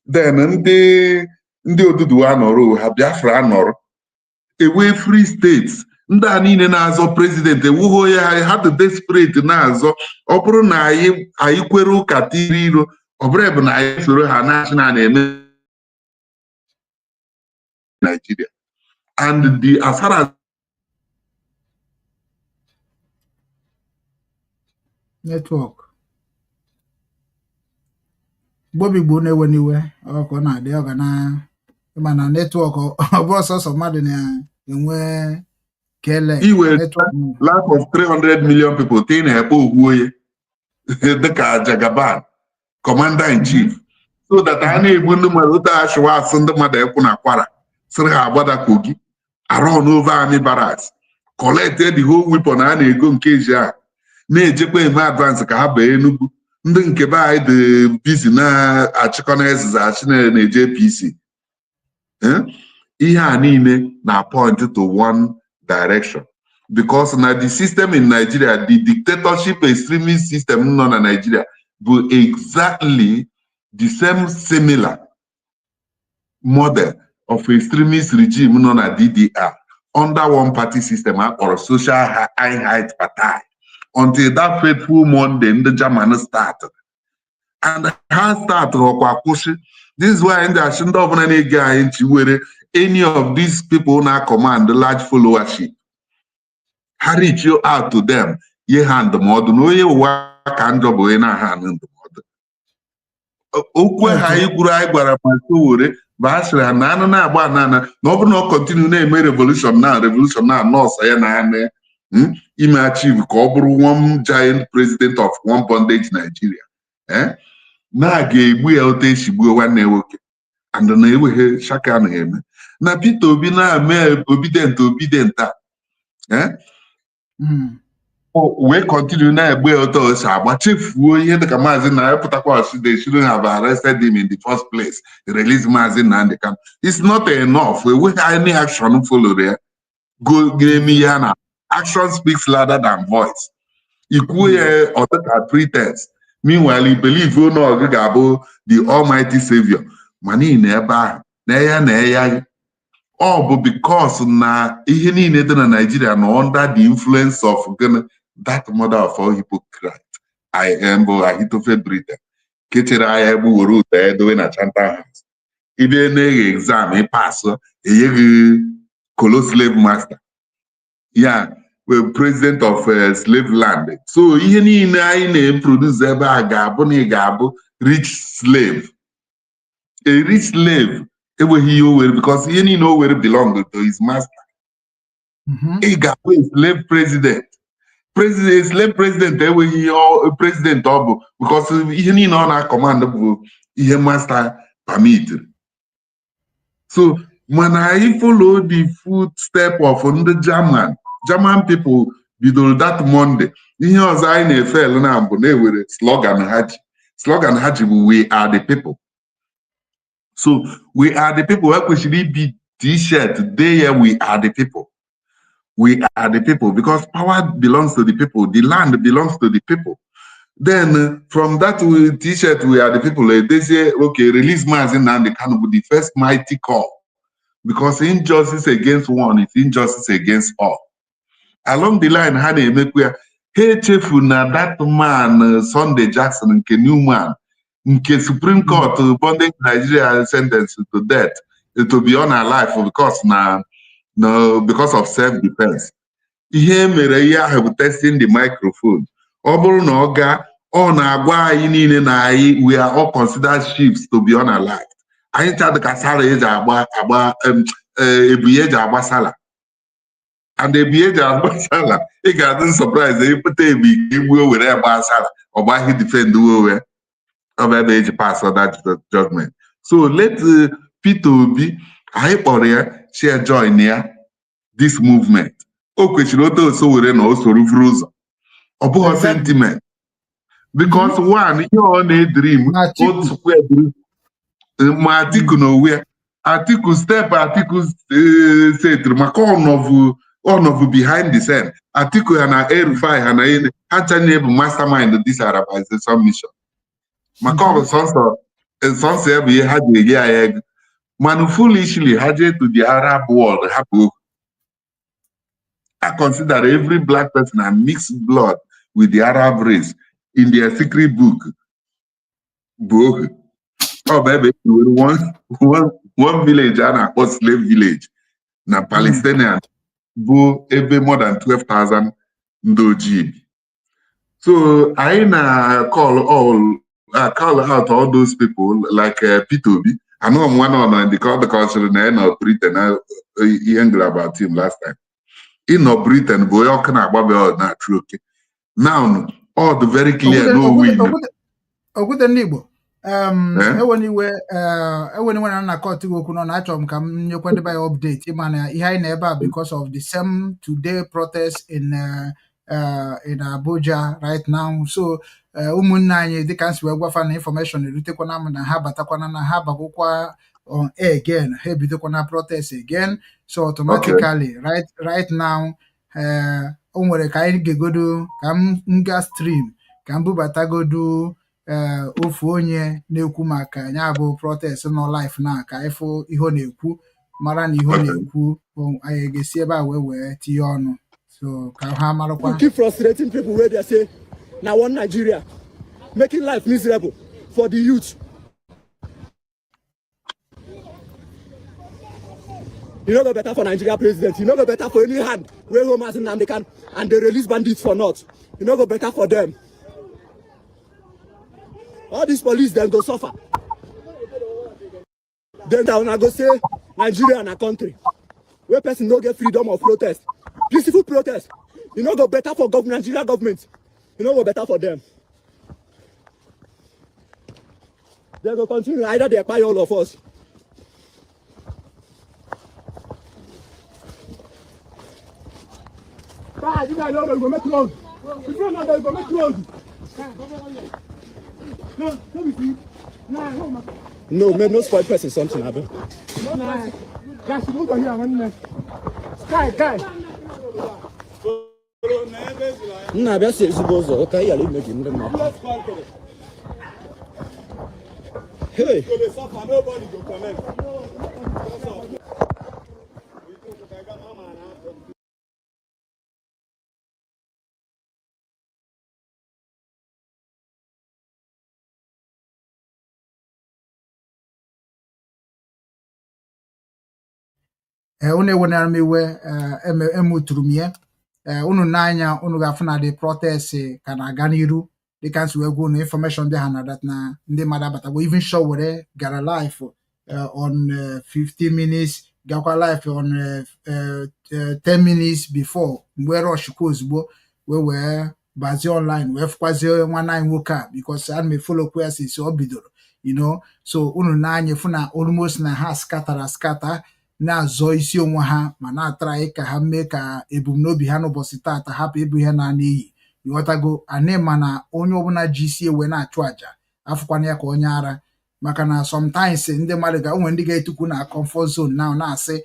Speaker 10: Then ndị Oduduwa nọrọ ha Biafra nọrọ ewe free states. Ndị a niile na-azọ president ewuho ya ha dị desperate na-azọ ọ bụrụ na anyị kwere ụka tiri iro ọ bụrụ ebe na anyị soro ha national na-eme Nigeria and the as far as
Speaker 7: network. Bobby Bone when you were or na the organa man network or boss of Madden in where Kele
Speaker 10: network lack of 300 million people tin Epo Ugwu the Jagaban commander in chief so that I na-egbu ndị mmadụ ụta achụwa asụ ndị mmadụ ekwu na kwara sịrị ha agbada kogi around over army barracks collected the whole weapon a na-ego nke eji a na-ejekwa eme advance ka ha bee Enugu ndị nke be anyị dị busy na-achịkọ na ezize achị na-eje PC ihe a niile na point to one direction because na the system in Nigeria, the dictatorship extremist system nọ na Nigeria bụ exactly the same similar model of extremist regime nọ na DDR under one party system or social Einheit Partei until that fateful Monday the German started. And ha start ọkwa kwụsị. This is why ndị achị ndị ọbụla na-ege anyị ntị were any of these people na command large followership. Ha reach you out to them ye ha ndụmọdụ na onye ụwa ka njọ bụ onye na-aha ndụmọdụ. Okwu ha ikwuru anyị gwara ma Sowore bụ a sịrị ha na anụ na-agba anana na ọ bụrụ na ọ continue na-eme revolution na nọọsụ ya na eme ime achieve ka ọ bụrụ one giant president of one bondage Nigeria. Na ga-egbu ya otu esi gbuo nwanne nwoke and na eweghe shaka na-eme na Peter Obi na-eme obidient wee continue na-egbu ya otu osi agba chefuo ihe dịka Mazi Nnamdi pụtakwa they shouldn't have arrested him in the first place. Release Mazi Nnamdi Kanu. It's not enough. We any action follow there. Go give me yana. Action speaks louder than voice. Ikwu ọtụtụ pretense. Meanwhile, he believe you know the Almighty Savior. Mani ebe ahụ na ya ọ bụ because na ihe niile dị na Nigeria no under the influence of that mother of all hypocrite. I am Ahitofel Britain. Kechere anya egbu were ụda edowe na Chantal House. Ibe na-eghe exam pass eyeghị Colo slave master. Yeah, well, president of slave land. So ihe niile anyị na-produce ebe a ga-abụ na ị ga-abụ rich slave. A rich slave enweghị ihe o were because ihe niile o were belong to his master. Ị ga-abụ a slave president. Slave president enweghị ihe president ọ bụ because ihe niile ọ na-command bụ ihe master permit. So mana anyị follow the footstep of ndị German people bidoro that Monday. Ihe ọzọ anyị na-efel na mbụ na-ewere slogan ha ji. Slogan ha ji bụ we are the people. So we are the people. We kwesịrị ibi t-shirt there we are the people. We are the people because power belongs to the people. The land belongs to the people. Then from that t-shirt we are the people. They say okay, release Mazi Nnamdi Kanu with the first mighty call. Because injustice against one is injustice against all. Along the line, ha na-emekwa ya ha echefu na that man Sunday Jackson nke Newman nke Supreme Court bonding Nigeria sentenced to death to be on alive because of self-defense. Ihe mere ihe ahụ bụ testing the microphone. Ọ bụrụ na ọ na-agwa anyị niile na anyị we are all considered chiefs to be on alive. Anyị chadị ka Sara eji ebu eji agba sala. And ebu eji agba sala, ị ga-adị surprise ịpụta ebu igbuo were agba sala ọ gbaghị defend uwe ọ bụ ebe eji pass that judgment. So let Peter Obi anyị kpọrọ ya share join ya this movement. O kwesịrị otu oso were na o soro vuru ụzọ. Ọ bụghị sentiment because one ihe ọ na-edream otu kwedịrị ma Atiku n'onwe Atiku step Atiku setri maka ọnọvụ behind the scene. Atiku ya na El-Rufai ha na ihe ha chanye bụ mastermind this Arabization mission. Maka ọ bụ sọnsọ ya bụ ihe ha ji ege ya ego. Man foolishly ha jee to the Arab world ha bụ I consider every black person and mixed blood with the Arab race in their secret book. Oh, baby, one village and a slave village. Na Palestinian, ebe more than 12,000 ndoji. So I call out all those people like P2B. I know I'm one on the country na Britain. He about him last time. In Britain, boy, can I true. Now, all the very clear no win.
Speaker 7: Okwute ndị Igbo eweniwe na court okwu nọ na-achọ m ka m nyekwadebe ya update ịma na ihe anyị na ebe a because of the same today protest in Abuja right now. So ụmụnne anyị dịka nsi wee gwafa na information erutekwana m na ha batakwana na ha bagokwa on air again, ha ebidokwana protest again. So automatically right now o nwere ka anyị ga-egodo ka m nga stream ka m bubatagodu ofu onye na-ekwu maka ya bụ protest no life na ka ifụ ihe na-ekwu mara na ihe na-ekwu anyị ga-esi ebe a wee tinye ọnụ so ka ha marakwa.
Speaker 11: Keep frustrating people where they say now one Nigeria making life miserable for the youth. You know the better for Nigeria president. You know the better for any hand where Mazi Nnamdi Kanu and they release bandits for naught. You know the better for them. All these police then go suffer. Then they will go say Nigeria and a country where person no get freedom of protest, peaceful protest. You know go better for Nigeria government. You know go better for them. They go continue either they acquire all of us. You guys know they go make road. If you don't know they go make road. No, man, no spoil person something happen. Guys, move on here, man. Guy. Nah, that's it. Okay, I'll make him. Hey. Nobody go comment.
Speaker 7: Unu ewenara m iwe emuturu m ya unu n'anya unu ga-afụ na the protest ka na-aga n'iru dịka nsi wee gwa unu information dị ha na dat na ndị mmadụ abatagbo even show were gara live on 15 minutes gakwa live on 10 minutes before mgbe rush kwa ozugbo wee bazie online wee fụkwazie nwanne anyị nwoke a because ana m follow kwa ya since o bidoro you know. So unu n'anya fụ na almost na ha skata na-azọ isi onwe ha ma na-atrai ka ha mee ka ebumnobi ha n'ụbọchị tata hapụ ịbụ ihe na n'iyi ịghọtago anyị ma na onye ọbụla ji isi ewe na-achụ aja afụkwana ya ka onye ara maka na sometimes ndị mmadụ onwe ndị ga-etukwu na comfort zone na na-asị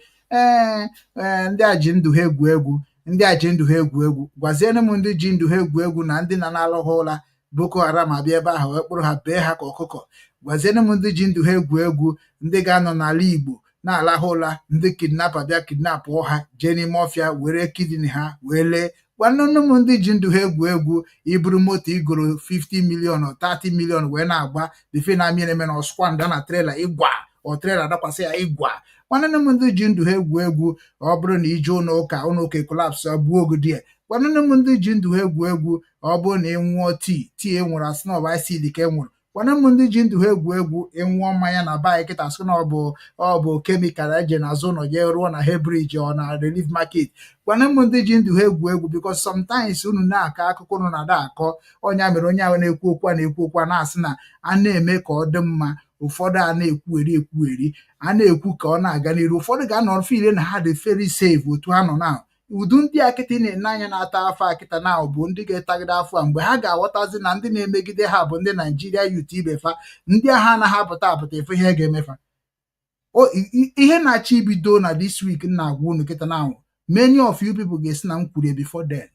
Speaker 7: ndị a ji ndụ ha egwu egwu ndị a ji ndụ ha egwu egwu gwazienụ m ndị ji ndụ ha egwu egwu na ndị na-alụ ha ụra Boko Haram abịa ebe ahụ wee kpụrụ ha bee ha ka ọkụkọ. Gwazienụ m ndị ji ndụ ha egwu egwu ndị ga-anọ n'ala Igbo na-alahụ ụla ndị kidnapa bịa kidnapụ ha jee n'ime ọfịa were kidney ha wee lee. Gwanụnụ m ndị ji ndụ ha egwu egwu iburu moto igoro 50 million or 30 million wee na-agba bife na amị na-eme na ọsụkwa nda na trela ịgwa ọ trela dakwasị ya ịgwa. Gwanụnụ m ndị ji ndụ ha egwu egwu ọ bụrụ na ije ụlọ ụka kolapsụ gbuo ogidi ya. Gwanụnụ m ndị ji ndụ ha egwu egwu ọ bụrụ na ịnwụọ tii enwere asị na ọba acid ka enwere. Gwanụnụ m ndị ji ndụ ha egwu egwu ịnwụọ mmanya na baị kịta sị na ọ bụ kemikal eje n'azụ ụlọ ya ruo na Hebrige ọ na Relief Market. Gwanụnụ m ndị ji ndụ ha egwu egwu because sometimes unu na-akọ akụkọ unu na-ada akọ ọnya mere onye ahụ na-ekwu okwu a na-asị na a na-eme ka ọ dị mma. Ụfọdụ a na-ekwugheri a na-ekwu ka ọ na-aga n'iru. Ụfọdụ ga-anọ file na ha dị very safe otu ha nọ na udu ndị akịta na-ene anya na-ata afọ akịta na bụ ndị ga-etagide afọ a mgbe ha ga-aghọtazi na ndị na-emegide ha bụ ndị Naijiria youth ibefa ndị agha anaghị apụta efe ihe ga-emefa. Ihe na-achọ ibido na this week na-agwa unu kịta na many of you people ga-esi na m kwurie before then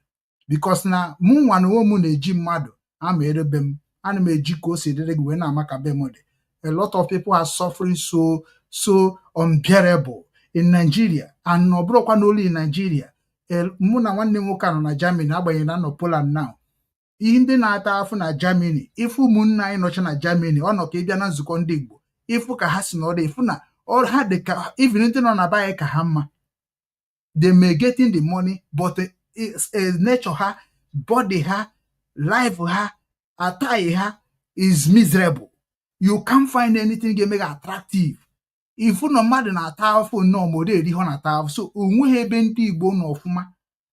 Speaker 7: because na mụ nwa na onwe m na-eji mmadụ ama erebe m ana m eji ka o si dịrị gị wee na-ama ka be m dị. A lot of people are suffering so unbearable in Nigeria and ọ bụrụkwa n'olu in Nigeria. Mụ na nwanne nwoke nọ na Germany agbanyeghị na nọ Poland now. Ihe ndị na-ata afụ na Germany ifu ụmụnna anyị nọcha na Germany ọ nọ ka ịbịa na nzukọ ndị Igbo ifu ka ha si n'ọrụ ifu na ha dị ka even ndị nọ na be ka ha mma. They may getting the money but nature ha body ha life ha, attire ha is miserable. You can't find anything that make attractive. If no mmadụ na-ata afọ nnọọ ma ọ dị ho na-ata afọ, so onweghị ebe ndị Igbo nọ ọfụma,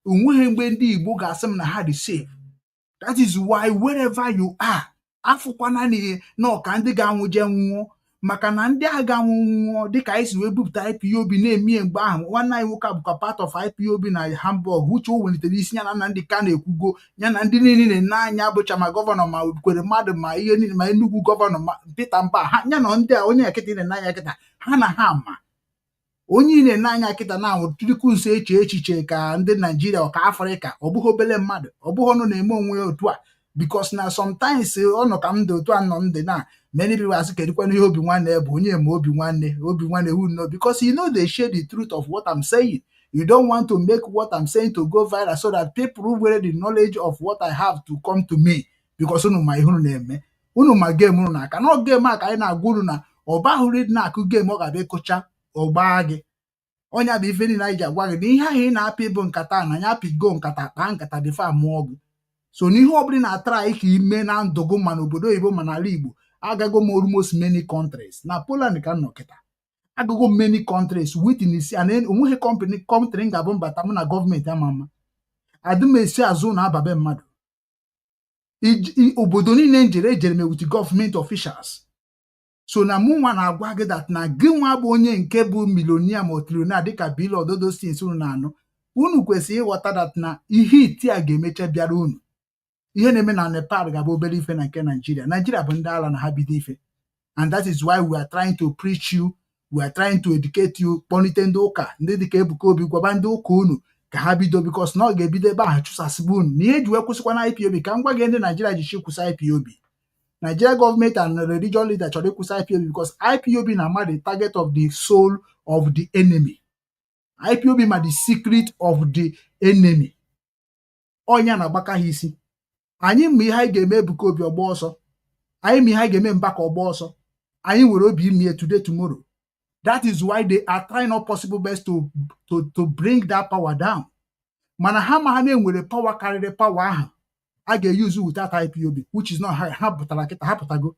Speaker 7: onweghị mgbe ndị Igbo ga-asị m na ha dị safe. That is why wherever you are, afụkwana na ọka ndị ga-anwụje nwụọ, maka na ndị a ga-anwụọ dịka anyị si wee bupụta IPOB na-emie mgbe ahụ. Nwanne anyị nwoke bụkwa part of IPOB na Hamburg, uche o welitere isi ya na Nnamdi Kanu ekwugo ya na ndị niile na-anya bụcha ma gọvanọ ma kwere mmadụ ma ihe niile ma Enugu gọvanọ ma Peter Mba ha nya na ndị a onye akịta na-anya kịta ha na ha ma onye na-anya kịta na anwụtụrịkwu nso echiche ka ndị Naijiria ọka Afrịka, ọ bụghị obele mmadụ, ọ bụghị ọnụ na-eme onwe ya otu a, because na sometimes ọnụ ka m dị otu a nọ ndị na many people ask kedikwana ihe Obinwannem bụ onye ma Obinwannem who know, because you know they share the truth of what I'm saying. You don't want to make what I'm saying to go viral so that people who wear the knowledge of what I have to come to me, because unu ma ihe unu na-eme, unu ma game unu na-aka na game a ka anyị na-agwuru na ọba hụrụ ịdị na-akụ game ọ ga-abịa ịkụcha ọgba gị. Onya bụ ife niile anyị ji agwa gị na ihe ahụ ị na-apị bụ nkata na ya pigo nkata kpaa nkata dị fa mụọ gị. So n'ihe ọbụla na-atara anyị ka ime na ndụgụ ma n'obodo oyibo ma n'ala Igbo, agago m almost many countries. Na Poland ka nọ kịta, agago many countries witness and onweghị company ga-abụ mbata m na gọọmenti ama adịmesi azụ na ababe mmadụ. Obodo niile ejere m with government officials. So na mụ nwa na-agwa gị that na gị nwa bụ onye nke bụ milonia ma triliona dịka Bill Ododo Stins unu na-anụ, unu kwesịrị ịghọta that na ihe iti a ga-emecha bịara unu. Ihe na-eme na Nepal ga-abụ obere ife na nke Nigeria bụ ndị ala na ha bido ife. And that is why we are trying to preach you, we are trying to educate you, kpọlite ndị ụka ndị dịka Ebuka Obi gwaba ndị ụka unu ka ha bido, because na ọ ga-ebido ebe ahụ chụsasịbụ unu na ihe ji wee kwụsịkwa na IPOB. Ka m gwa gị ndị Nigeria ji kwụsị IPOB. Nigeria government and religion leader chọrọ ịkwụsị IPOB because IPOB na-ama the target of the soul of the enemy. IPOB ma the secret of the enemy. Onya na-agbaka ha isi. Anyị ma ihe anyị ga-eme Ebuka Obi ọgba ọsọ, anyị ma ihe anyị ga-eme Mbaka ọgba ọsọ, anyị nwere obi ime today tomorrow. That is why they are trying all possible best to bring that power down. Mana ha ma ha na-enwere power karịrị power ahụ a ga-use without IPOB, which is not ha pụtara kịta, ha pụtago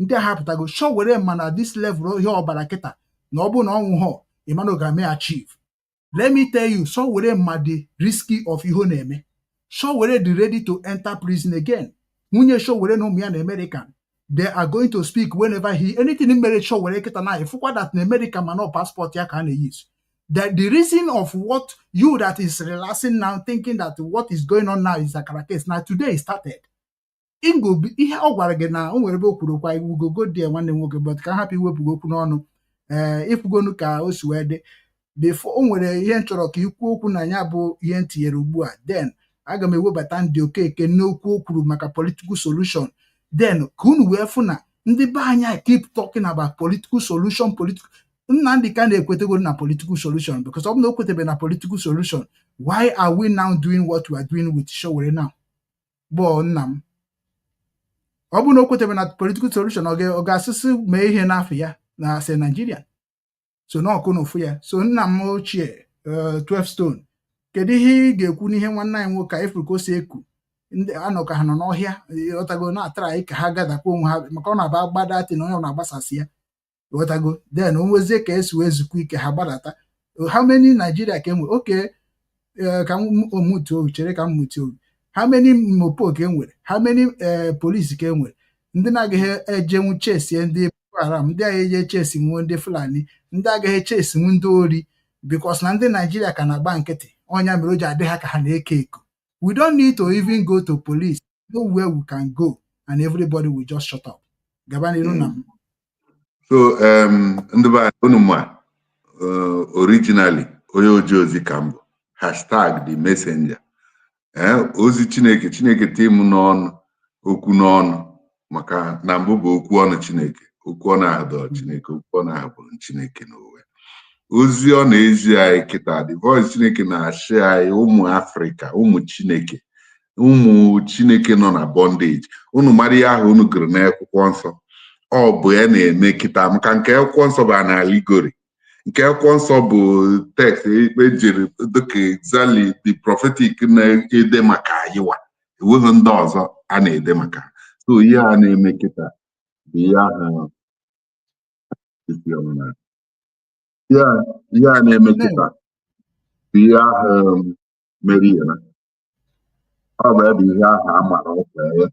Speaker 7: ndị ha pụtago show were mana this level ihe ọbara kịta na ọ bụ na ọnwụ ha Emmanuel ga-eme achieve. Let me tell you, so were ma the risky of ihe na-eme, show were the ready to enter prison again. Nwunye show were na ụmụ ya na American, they are going to speak whenever anything in marriage show were kịta na ifụkwa that na American ma no passport ya ka na-use. That the reason of what you that is relaxing now, thinking that what is going on now is a case. Now today it started. Ingo ihe ọ gwara gị na o nwere ebe o kwuru kwa iwu go there nwanne nwoke, but ka happy wepụ okwu n'ọnụ ifugonu ka o si wee dị before o nwere ihe nchọrọ ka ikwu okwu na ya bụ ihe ntinyere ugbu a. Then aga m ewebata ndị Okeke n'okwu o kwuru maka political solution. Then ka unu wee fụ na ndị be anyị keep talking about political solution. Nnamdi Kanu ekwetego na political solution, because ọ bụ na o kwetebe na political solution, why are we now doing what we are doing with Showore now? Bụ nna m, ọ bụ na o kwetebe na political solution, ọ ga-asịsị mee ihe n'afọ ya na ase Nigerian. So na ọkụ n'ofu ya. So nna m ochie 12 stone, kedu ihe ị ga-ekwu n'ihe nwanne anyị nwoke ifuru ka o si eku ndị anọ ka ha nọ n'ọhịa ọtago na-atara anyị ka ha gadakwa onwe ha maka ọ na-aba gbadati na onye ọ na-agbasasị ya ọtago. Then onwezie ka esi wee zukwa ike ha gbadata. How many Nigeria ka enwere? Okay, ka omutu chere ka mmutu. How many mopo ka enwere? How many police ka enwere? Ndị na-agaghị ejenwu chesi ndị Haram, ndị agha eje chesi nwe ndị Fulani, ndị agaghị chesi nwe ndị ori, because na ndị Nigeria ka na-agba nkịtị. Onya mere o ji adị ha ka ha na-eke eko. We don't need to even go to police. Know where we can go and everybody will just shut up. Gabaniru na.
Speaker 10: So ndị ba unu ma originally onye oji ozi ka mbụ #the messenger. Ozi Chineke tim n'ọnụ okwu n'ọnụ maka na mbụ bụ okwu ọnụ Chineke, okwu ọnụ ahụ Chineke, okwu ọnụ ahụ bụ Chineke n'ụwa. Ozi ọ na-ezi anyị kịta, the voice Chineke na-achị anyị ụmụ Afrịka, ụmụ Chineke nọ na bondage. Unu mara ihe ahụ unu gụrụ n'akwụkwọ nsọ, ọ bụ ya na-eme kịta, maka nke akwụkwọ nsọ bụ na aligori, nke akwụkwọ nsọ bụ text ikpe jiri dịka exactly the prophetic na-ede maka anyịwa enweghị ndị ọzọ a na-ede maka ha. So ihe a na-eme kịta bụ ihe ahụ ihe a na-eme kịta bụ ihe ahụ mere ya ọ bụ ebe ihe ahụ a mara ọkwa ya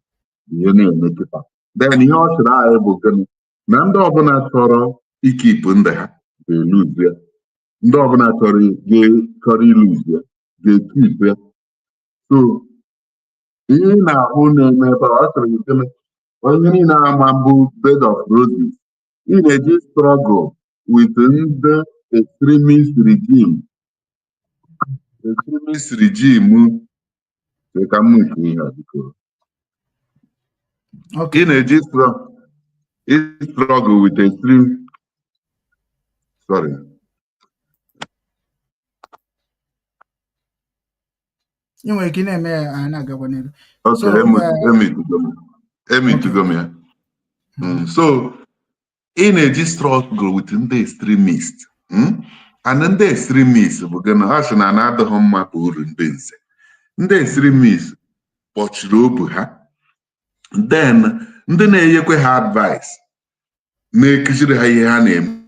Speaker 10: bụ ihe na-eme kịta. Then ihe ọ chọrọ anyị bụ gịnị na ndị ọbụla chọrọ ikipụ ndụ ha ga-eluzu ya, ndị ọbụla chọrọ iluzu ya ga-ekipụ ya. So ihe ị na-ahụ na-eme ebe ọ chọrọ gịnị onye niile ama mbụ bed of roses ị na-eji struggle with the extremist regime ka m nke ihe a biko ị na-eji struggle with extreme sorry
Speaker 7: ị nwere ike na-eme ya na-agakwa n'ihu.
Speaker 10: emitugo m ya. So ị na-eji struggle with ndị extremist and ndị extremist bụ gị na ha sị na na-adịghị mma bụ uru ndị nze. Ndị extremist kpọchiri obu ha, then ndị na-enyekwe ha advice na-ekuziri ha ihe ha na-eme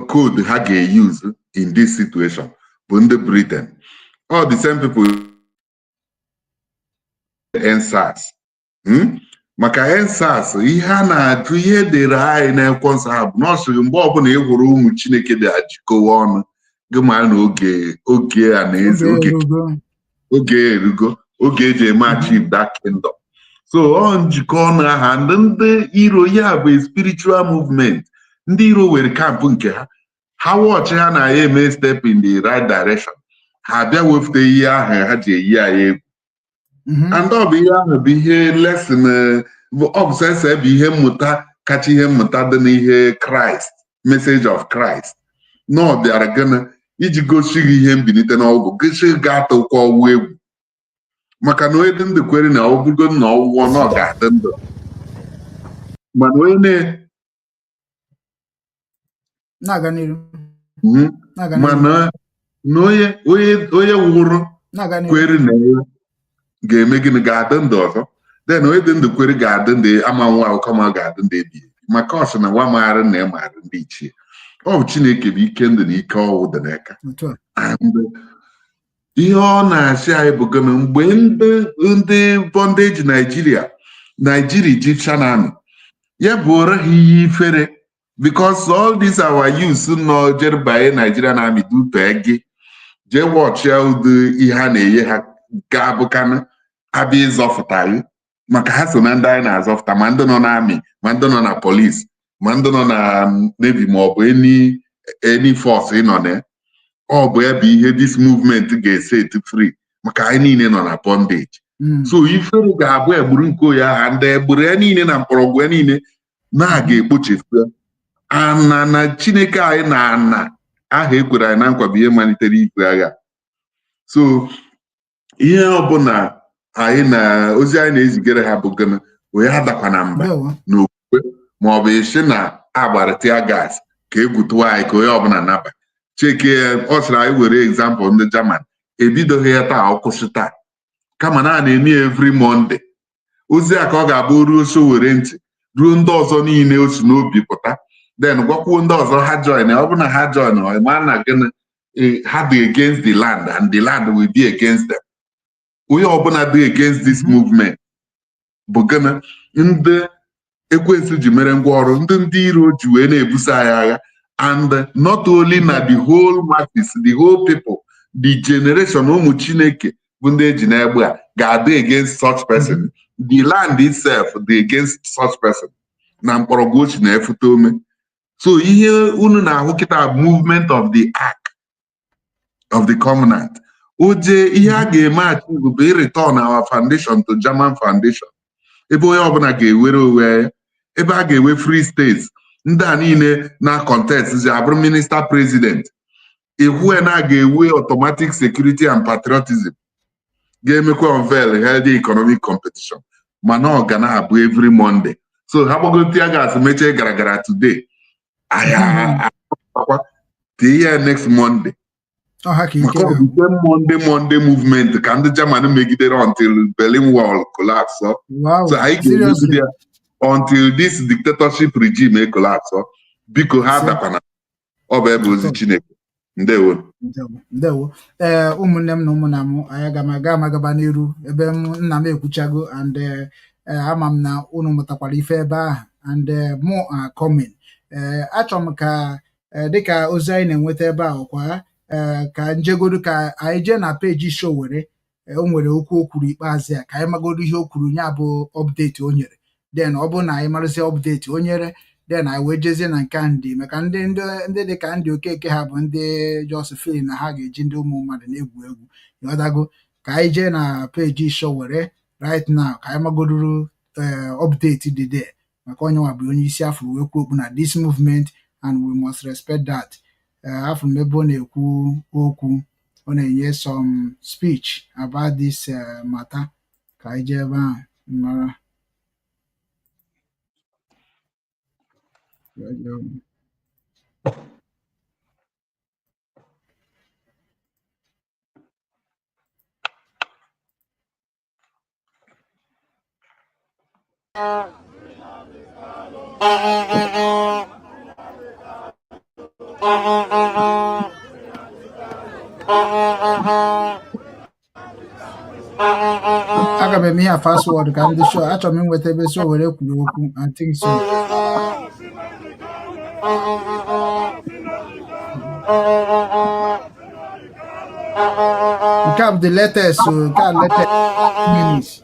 Speaker 10: code ha ga-use in this situation bụ ndị Britain. All the same people NSAS maka NSAS ihe a na-ajụ ihe dere anyị na-ekwe nsọ ha bụ n'ọsịrị mgbe ọbụla ị hụrụ ụmụ Chineke dị ajikọwa ọnụ gị ma na oge a na-eze oge erugo oge eji eme achieve that kingdom. So ọ njikọ ọnụ aha ndị iro ya bụ spiritual movement. Ndị iro were kampụ nke ha wọchị ha na ya eme step in the right direction, ha bịa wefute ihe ahụ ha ji eyi anyị egwu. And ọ bụ ihe ahụ bụ ihe lesson ọbụsese bụ ihe mmụta kacha ihe mmụta dị n'ihe Christ, message of Christ. Na ọ bịara gịnị iji gosi gị ihe mbilite n'ọgwụ gosi ga-atụkwa ọwụ egwu maka na onye dị ndụ kwere na ọgwụgo na ọgwụgwọ na ọ ga-adị ndụ mana onye
Speaker 7: na-aga n'iru
Speaker 10: mana na onye wụrụ kwere na ya ga-eme gịnị ga-adị ndụ ọzọ. Then onye dị ndụ kwere ga-adị ndụ ama nwa akụkọ ma ga-adị ndụ ebighị maka ọ sị na nwa maara na ya maara ndị ichie. Ọ bụ Chineke bụ ike ndụ na ike ọwụ dị n'aka. Ihe ọ na-asị anyị bụ gịnị mgbe ndị bondage Nigeria Egyptian army ya bụ ore ha ihe ifere because all these our youths nọ jerubanye Nigerian army dupe gị jee wọchịa ụdị ihe a na-enye ha ga-abụkanụ abịa ịzọfụta gị maka ha so na ndị anyị na-azọfụta ma ndị nọ na amị ma ndị nọ na polisi ma ndị nọ na navy ma ọ bụ any force ịnọ na ọ bụ ebe ihe this movement ga-eset free maka anyị niile nọ na bondage. So ifere ga-abụ egburu nke oyi aha ndị egburu ya niile na mkpọrọgwụ ya niile na-aga ekpochefu ana na Chineke anyị na ana aha ekwere anyị na nkwa bụ ihe malitere ikwe agha. So ihe ọbụla anyị na ozi anyị na-ezigara ha bụ gịnị onye adakwa na mba na okwukwe ma ọ bụ isi na agbarịta gas ka egwutuwa anyị ka onye ọbụla naba cheke. Ọ sịrị anyị were example ndị German ebidoghị ya taa ọkwụsị taa kama na a na-eme every Monday. Ozi a ka ọ ga-abụ ruo so were ntị ruo ndị ọzọ niile o si n'obi pụta then gwakwuo ndị ọzọ ha join. Ọ bụ na ha join ma na gịnị ha dị against the land and the land will be against them. Onye ọbụla dị against this movement bụ gịnị ndị ekwensu ji mere ngwa ọrụ ndị iro ji wee na-ebuso anyị agha. And not only na the whole masses, the whole people, the generation ụmụ Chineke bụ ndị eji na-egbe a ga-adị against such person. The land itself dị against such person na mkpọrọgwụ ochi na-efute ome. So ihe unu na-ahụ kịta movement of the ark of the covenant oje ihe a ga-eme achieve bụ return our foundation to German foundation ebe onye ọbụla ga-ewere onwe ebe a ga-ewe free states. Ndị a niile na contest ji abụrụ minister president ihu na ga-ewe automatic security and patriotism ga-emekwa unveil healthy economic competition mana ọ ga na-abụ every Monday. So ha gbagote ya ga-asị mechie gara today ahịa tie ya next Monday. Because the Monday movement can the German make it until Berlin Wall collapse.
Speaker 7: Wow.
Speaker 10: So I can use there until this dictatorship regime may collapse. Because hata Obe Chineke. Ndewo.
Speaker 7: Ụmụnne m na ụmụnna m anyị agaba n'iru ebe nna m ekwuchago and ama m na unu mụtakwara ife ebe ahụ and more are coming. Achọrọ m ka dịka ozi anyị na-enweta ebe ahụ kwa ka njegodu ka anyị jee na peji show were o nwere okwu o kwuru ikpeazụ ya ka anyị magodo ihe o kwuru nya bụ update o nyere, then ọ bụrụ na anyị marụzi update o nyere then anyị wee jezie na nke ndị maka ndị dị ka ndị Okeke ha bụ ndị Josephine na ha ga-eji ndị ụmụ mmadụ na-egwu egwu ịghọtago. Ka anyị jee na peji show were right now ka anyị magodoro update dị there maka onye nwa bụ onye isi afọ wee kwuo okwu na this movement and we must respect that. Afọ m ebe ọ na-ekwu okwu ọ na-enye some speech about this matter ka anyị jee ebe ahụ mara. Aga m eme ihe fast word ka ndị show achọrọ m inweta ebe so were kwuru okwu I think so. Nke a bụ the latest so nke a latest minutes.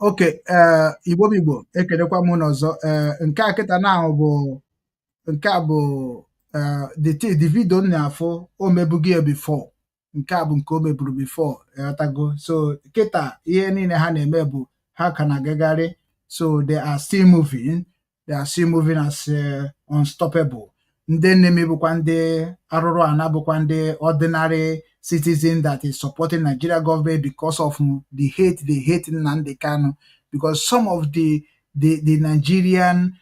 Speaker 7: Okay, Igbo ekelekwa m n'ọzọ. Nke a kịta na ahụ bụ nke a bụ the video na-afụ o mebugo ya before. Nke a bụ nke o meburu before ịghọtago. So kịta ihe niile ha na-eme bụ ha ka na-agagharị, so they are still moving as unstoppable. Ndị nne bụkwa ndị arụrụ ana bụkwa ndị ordinary citizen that is supporting Nigeria government because of the hate they hate Nnamdi Kanu, because some of the Nigerian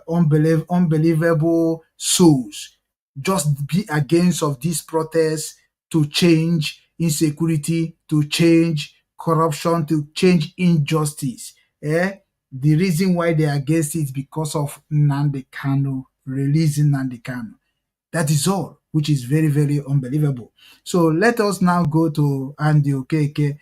Speaker 7: unbelievable souls just be against of this protest to change insecurity, to change corruption, to change injustice. The reason why they are against it is because of Nnamdi Kanu, releasing Nnamdi Kanu. That is all, which is very, very unbelievable. So let us now go to Andy Okeke.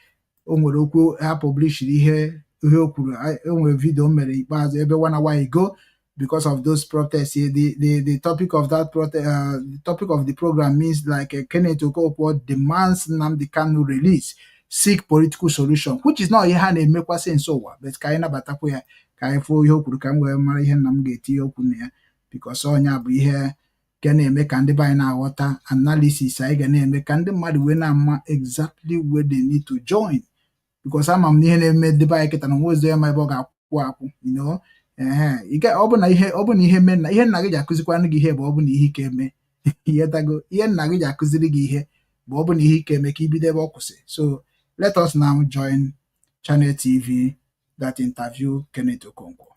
Speaker 7: Onwere okwu ha published ihe o kwuru, onwere video mere ikpeazụ ebe 1 hour ago because of those protests. The topic of that protest, the topic of the program means like Kenneth Okonkwo demands Nnamdi Kanu release, seek political solution, which is not ihe ha na-emekwa sense ụwa, but ka anyị nabatakwa ya ka anyị fụ ihe o kwuru ka m wee mara ihe nna m ga-etinye okwu na ya, because ọnya bụ ihe ga na-eme ka ndị be anyị na-aghọta analysis anyị ga na-eme ka ndị mmadụ wee na-ama exactly where they need to join, because ama m n'ihe na-eme ndị be anyị kịta na nwezo ya ma ebe ọ ga-akwụ akwụ, you know. Ọ bụ na ihe mee na ihe nna gị ji akụzikwanụ gị ihe bụ ọ bụ na ihe ike eme ihe tago ihe nna gị ji akụziri gị ihe bụ ọ bụ na ihe ike eme ka ibido ebe ọ kwụsị. So let us now join Channel TV that interview Kenneth Okonkwo.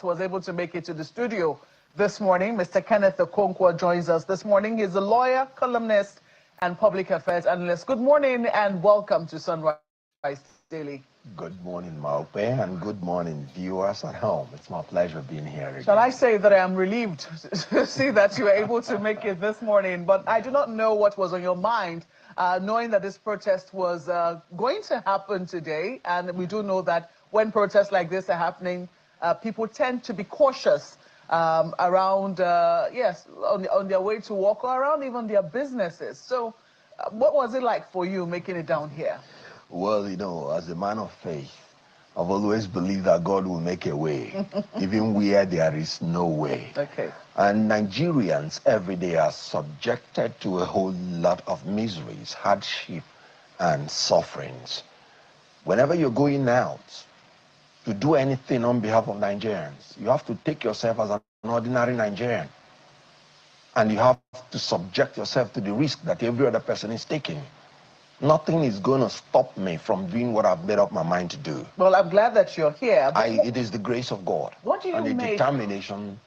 Speaker 12: Was able to make it to the studio this morning. Mr. Kenneth Okonkwo joins us this morning. He's a lawyer, columnist, and public affairs analyst. Good morning and welcome to Sunrise Daily.
Speaker 13: Good morning, Maupe, and good morning, viewers at home. It's my pleasure being here again.
Speaker 12: Shall I say that I am relieved to see that you were able to make it this morning, but I do not know what was on your mind, knowing that this protest was going to happen today, and we do know that when protests like this are happening, people tend to be cautious around, on their way to work or around even their businesses. So what was it like for you making it down here?
Speaker 13: Well, you know, as a man of faith, I've always believed that God will make a way, even where there is no way.
Speaker 12: Okay.
Speaker 13: And Nigerians every day are subjected to a whole lot of miseries, hardship, and sufferings. Whenever you're going out to do anything on behalf of Nigerians, you have to take yourself as an ordinary Nigerian. And you have to subject yourself to the risk that every other person is taking. Nothing is going to stop me from doing what I've made up my mind to do.
Speaker 12: Well, I'm glad that you're here.
Speaker 13: It is the grace of God.
Speaker 12: What do you
Speaker 13: and the
Speaker 12: make?
Speaker 13: Determination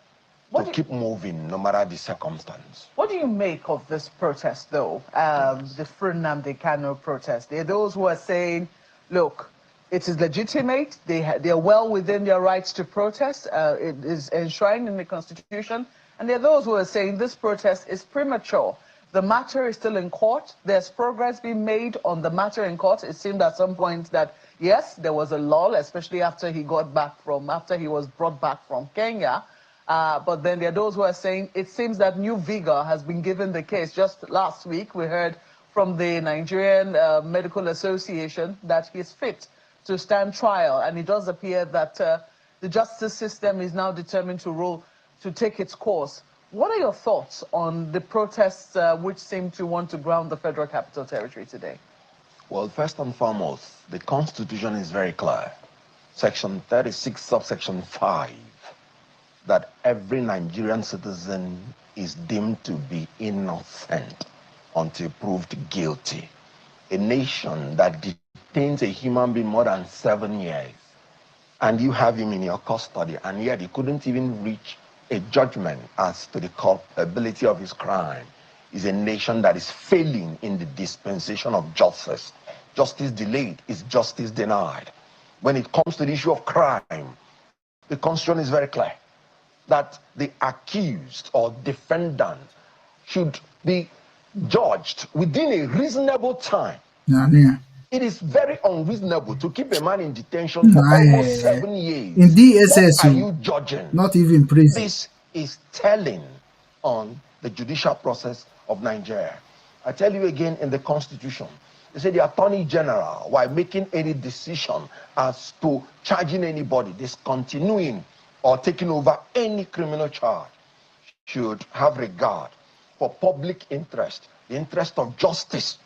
Speaker 13: to keep moving no matter the circumstance.
Speaker 12: What do you make of this protest, though? The Nnamdi Kanu protest. There are those who are saying, look, it is legitimate. They're well within their rights to protest. It is enshrined in the Constitution. And there are those who are saying this protest is premature. The matter is still in court. There's progress being made on the matter in court. It seemed at some point that, yes, there was a lull, especially after he was brought back from Kenya. But then there are those who are saying it seems that new vigor has been given the case. Just last week, we heard from the Nigerian Medical Association that he's fit to stand trial. And it does appear that the justice system is now determined to take its course. What are your thoughts on the protests which seem to want to ground the Federal Capital Territory today?
Speaker 13: Well, first and foremost, the Constitution is very clear. Section 36, subsection 5, that every Nigerian citizen is deemed to be innocent until proved guilty. A nation that detains a human being more than 7 years, and you have him in your custody, and yet he couldn't even reach a judgment as to the culpability of his crime, is a nation that is failing in the dispensation of justice. Justice delayed is justice denied. When it comes to the issue of crime, the Constitution is very clear that the accused or defendant should be judged within a reasonable time. It is very unreasonable to keep a man in detention for almost 7 years.
Speaker 7: In DSS,
Speaker 13: what are you judging?
Speaker 7: Not even prison.
Speaker 13: This is telling on the judicial process of Nigeria. I tell you again, in the Constitution, they say the Attorney General, while making any decision as to charging anybody, discontinuing or taking over any criminal charge, should have regard for public interest, the interest of justice,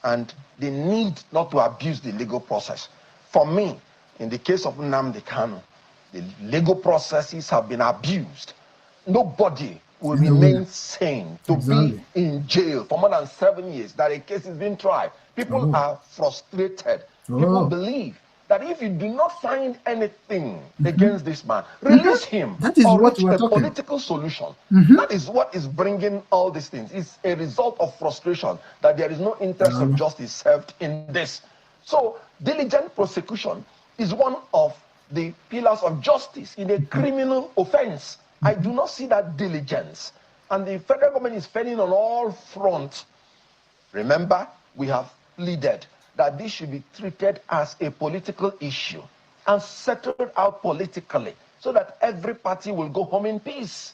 Speaker 13: and the need not to abuse the legal process. For me, in the case of Nnamdi Kanu, the legal processes have been abused. Nobody will remain sane to be in jail for more than 7 years, that a case is being tried. People are frustrated. People believe that if you do not find anything against this man, release him or reach a political solution. That is what is bringing all these things. It's a result of frustration that there is no interest of justice served in this. So diligent prosecution is one of the pillars of justice in a criminal offense. I do not see that diligence. And the federal government is failing on all fronts. Remember, we have pleaded that this should be treated as a political issue and settled out politically so that every party will go home in peace.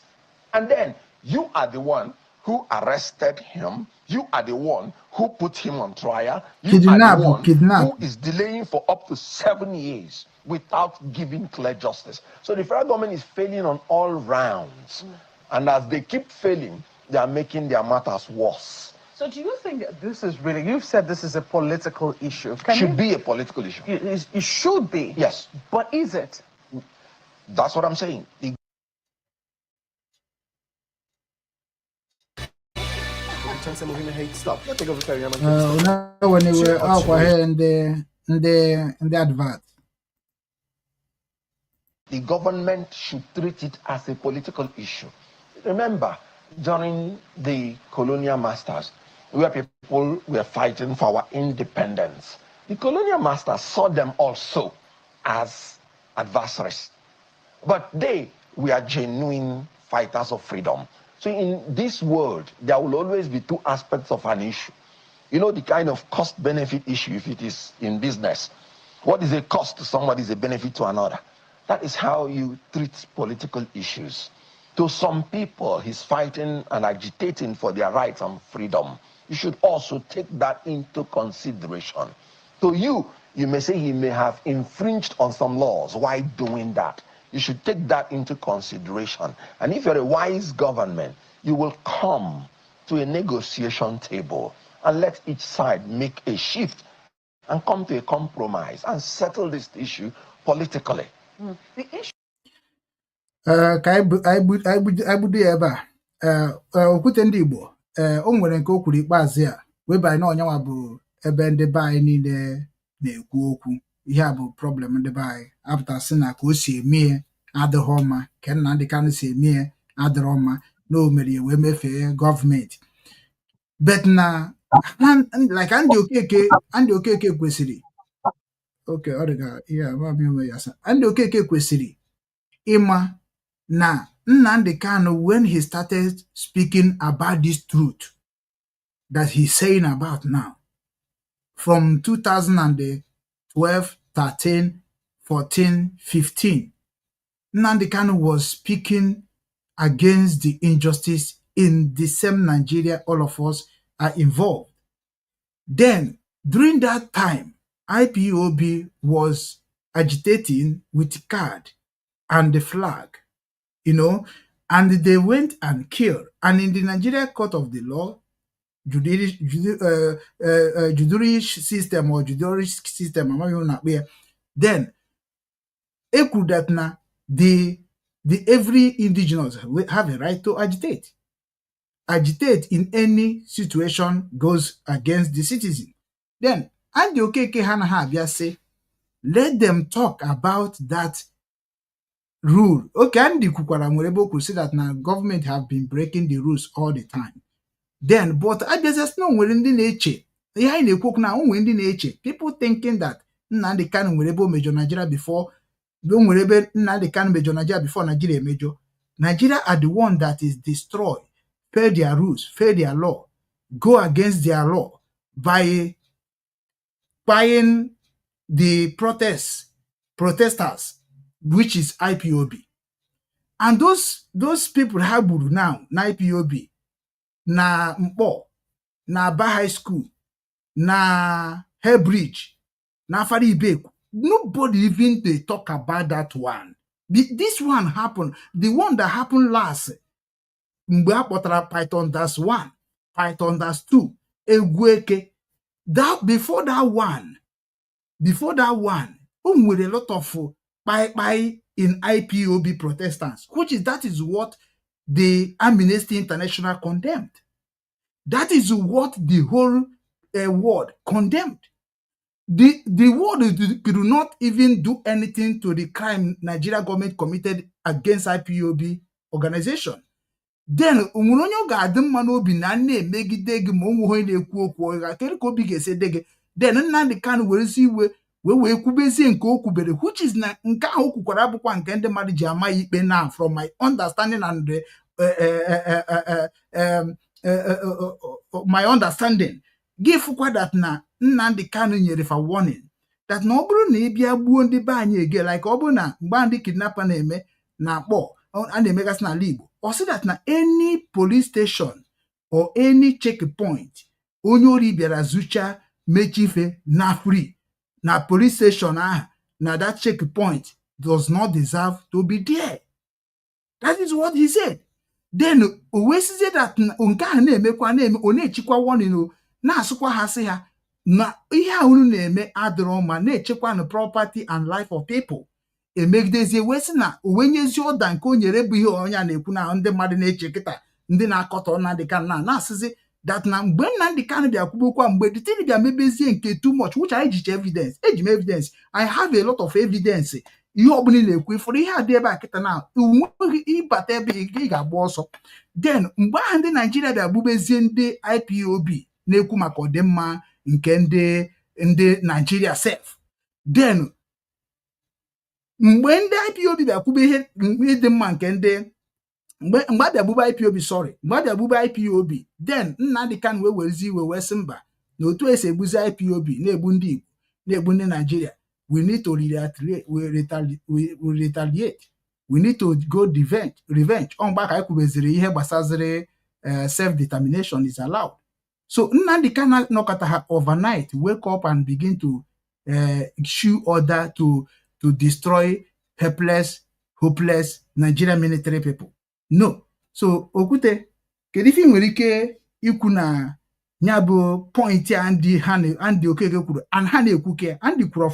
Speaker 13: And then you are the one who arrested him. You are the one who put him on trial. You are the one who is delaying for up to 7 years without giving clear justice. So the federal government is failing on all rounds. And as they keep failing, they are making their matters worse.
Speaker 12: So do you think that this is really, you've said this is a political issue.
Speaker 13: Should be a political issue.
Speaker 12: It should be.
Speaker 13: Yes.
Speaker 12: But is it?
Speaker 13: That's what I'm saying.
Speaker 7: When they were out here in the advert.
Speaker 13: The government should treat it as a political issue. Remember, during the colonial masters, where people were fighting for our independence, the colonial masters saw them also as adversaries. But they were genuine fighters of freedom. So in this world, there will always be two aspects of an issue. You know, the kind of cost-benefit issue, if it is in business. What is a cost to somebody is a benefit to another. That is how you treat political issues. To some people, he's fighting and agitating for their rights and freedom. You should also take that into consideration. To you, You may say he may have infringed on some laws. Why doing that? You should take that into consideration. And if you're a wise government, you will come to a negotiation table and let each side make a shift and come to a compromise and settle this issue politically.
Speaker 12: The issue.
Speaker 7: Ka anyị budo ya ebe a Okwute Ndị Igbo o nwere nke o kwuru ikpeazụ a webanye na ọnyanwa bụ ebe ndị be anyị niile na-ekwu okwu ihe a bụ problem ndị be anyị apụtasị na ka o si eme adịghị mma ka Nnamdi Kanu si eme adịrọ mma na o mere ya wee mefee gọọmenti bet na like Ndị Okeke kwesịrị oke ọ dịga ihe amamihe ya sa Ndị Okeke kwesịrị ịma na Nnamdi Kanu, when he started speaking about this truth that he's saying about now, from 2012, 13, 14, 15, Nnamdi Kanu was speaking against the injustice in the same Nigeria all of us are involved. Then, during that time, IPOB was agitating with card and the flag, and they went and killed. And in the Nigeria Court of the Law, judiciary system, then it could that now the every indigenous have a right to agitate. Agitate in any situation goes against the citizen. Then Ndị Okeke ha say, let them talk about that rule. Okay, Andy Kukwara Murebo could say that now government have been breaking the rules all the time. Then, but I just know we're in the nature. People thinking that Nnamdi Kanu Murebo major Nigeria before, Nnamdi Kanu major Nigeria before Nigeria major. Nigeria are the one that is destroyed, fail their rules, fail their law, go against their law by buying the protesters, which is IPOB. And those people have now na IPOB, na Nkwo, na Aba High School, na Hebridge, na Afari Ibeku. Nobody even they talk about that one. This one happened, the one that happened last, Python that's 1, Python that's 2, Egweke. That before that one, with a lot of by in IPOB protestants, that is what the Amnesty International condemned. That is what the whole world condemned. The world could not even do anything to the crime Nigeria government committed against IPOB organization. Then umuronyo ga-adị mma n'obi na na-emegide gị ma onwe onye na-ekwu okwu ga kedu ka obi ga-esi dị gị. Then Nnamdi Kanu werezi iwe wee kwubezie nke o kwubere, which is na nke ahụ kwukwara abụkwa nke ndị mmadụ ji ama ikpe na from my understanding and my understanding gifukwa that na Nnamdi Kanu nyere for warning that na ọ bụrụ na ị bịa gbuo ndị be anyị ege like ọ bụrụ na mgbe ndị kidnapper na-eme na akpọ a na-emegasị n'ala Igbo, or say that na any police station or any checkpoint onye ori bịara zucha mechife na free na police station na that checkpoint does not deserve to be there. That is what he said. Then we say that nke a na-emekwa na-eme ọ na-echikwa warning na-asụkwa ha sị ha na ihe a unu na-eme adịrọ mma na-echekwa na property and life of people. Emegidezie wee sị na owenyezi ọda nke o nyere bụ ihe onye a na-ekwu na ndị mmadụ na-eche kịta ndị na-akọtọ Nnamdi Kanu na-asịzi that na mgbe Nnamdi Kanu bịa kwubokwa mgbe the thing bịa mebezie nke too much, which I eji evidence eji m evidence, I have a lot of evidence. Ihe ọbụla na-ekwu ifụrụ ihe adị ebe a kịta na enweghị ịbata ebe ị ga-agba ọsọ. Then mgbe ahụ ndị Naijiria bịa gbubezie ndị IPOB na-ekwu maka ọdịmma nke ndị Naijiria sef. Then mgbe ndị IPOB bịa kwube ihe dị mma nke ndị mgbe abịa gbube IPOB, then Nnamdi Kanu wee werezi iwe wee sị mba na otu esi egbuzi IPOB na-egbu ndị Igbo na-egbu ndị Nigeria, we need to retaliate. We need to go revenge. Mgbe aka ekwubeziri ihe gbasaziri self-determination is allowed. So Nnamdi Kanu nọkọta ha overnight, wake up and begin to issue order to destroy helpless, hopeless Nigerian military people. No. So Okwute, kedu ife nwere ike ikwu na nya bụ point Andy Okeke kwuru, and ha na-ekwu ke Andy kwuru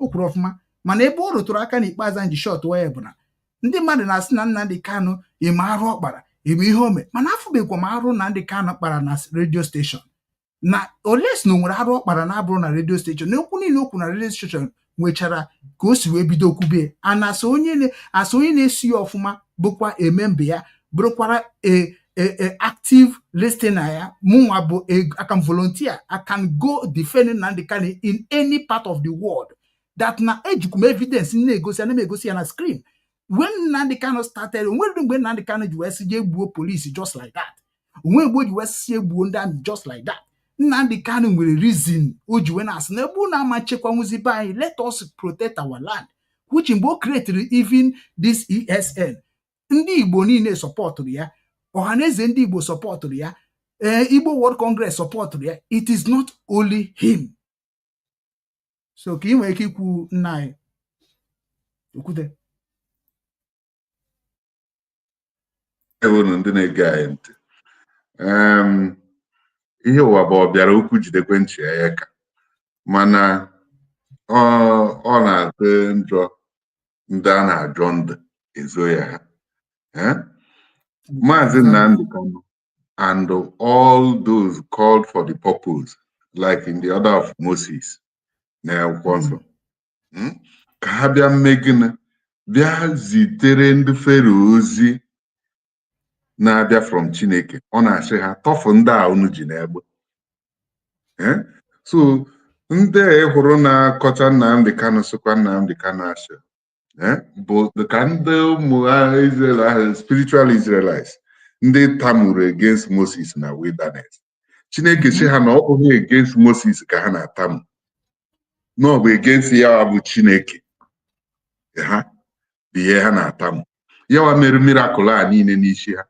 Speaker 7: ọfụma, mana ebe ọ rụtụrụ aka n'ikpeazụ anyị ji short wire bụ na ndị mmadụ na-asị na Nnamdi Kanu eme arụ ọkpara, eme ihe ome, mana afụbekwa m arụ Nnamdi Kanu kpara na radio station. Na oles na nwere arụ ọkpara na-abụrụ na radio station, na okwu niile okwu na radio station nwechara ka o si wee bido kwube, ana asa onye na-esi ya ọfụma bụkwa emembe ya, bụrụkwara active listener ya. Mụnwa bụ I can volunteer, I can go defend Nnamdi Kanu in any part of the world. That na ejikwa evidence na-egosi ya na screen. When Nnamdi Kanu started, mgbe Nnamdi Kanu ji wee si je gbuo police just like that, onwe mgbe o ji wee si gbuo ndị amị just like that, Nnamdi Kanu nwere reason o ji wee na-asị na ebu na ama chekwa nwizibe anyị, let us protect our land, which mgbe o created even this ESN, ndị Igbo niile supportụrụ ya, ọhaneze ndị Igbo supportụrụ ya, Igbo World Congress supportụrụ ya. It is not only him. So ka ị nwere ike ikwu nna anyị Okwute.
Speaker 10: Ndị na-ege anyị ntị, ihe ụwa bụ ọbịara okwu jidekwe ntị ya ka, mana ọ na-atụ njọ ndị a na-ajọ ndụ ezo ya ha. Mazi Nnamdi Kanu and all those called for the purpose, like in the order of Moses na akwụkwọ nsọ, ka ha bịa mmegide, bịa zitere ndị Fero ozi na-abịa from Chineke. Ọ na-asị ha tọfụ ndị a unu ji n'egbe. So ndị hụrụ na-akọcha Nnamdi Kanu sịkwa Nnamdi Kanu asị bụ ka ndị ụmụ Israel ahụ, spiritual Israelites, ndị tamuru against Moses na wilderness. Chineke sị ha na ọ bụghị against Moses ka ha na-atamu, na ọ bụ against ya bụ Chineke ha bụ ihe ha na-atamu. Yawa mere miracle a niile n'isi ha,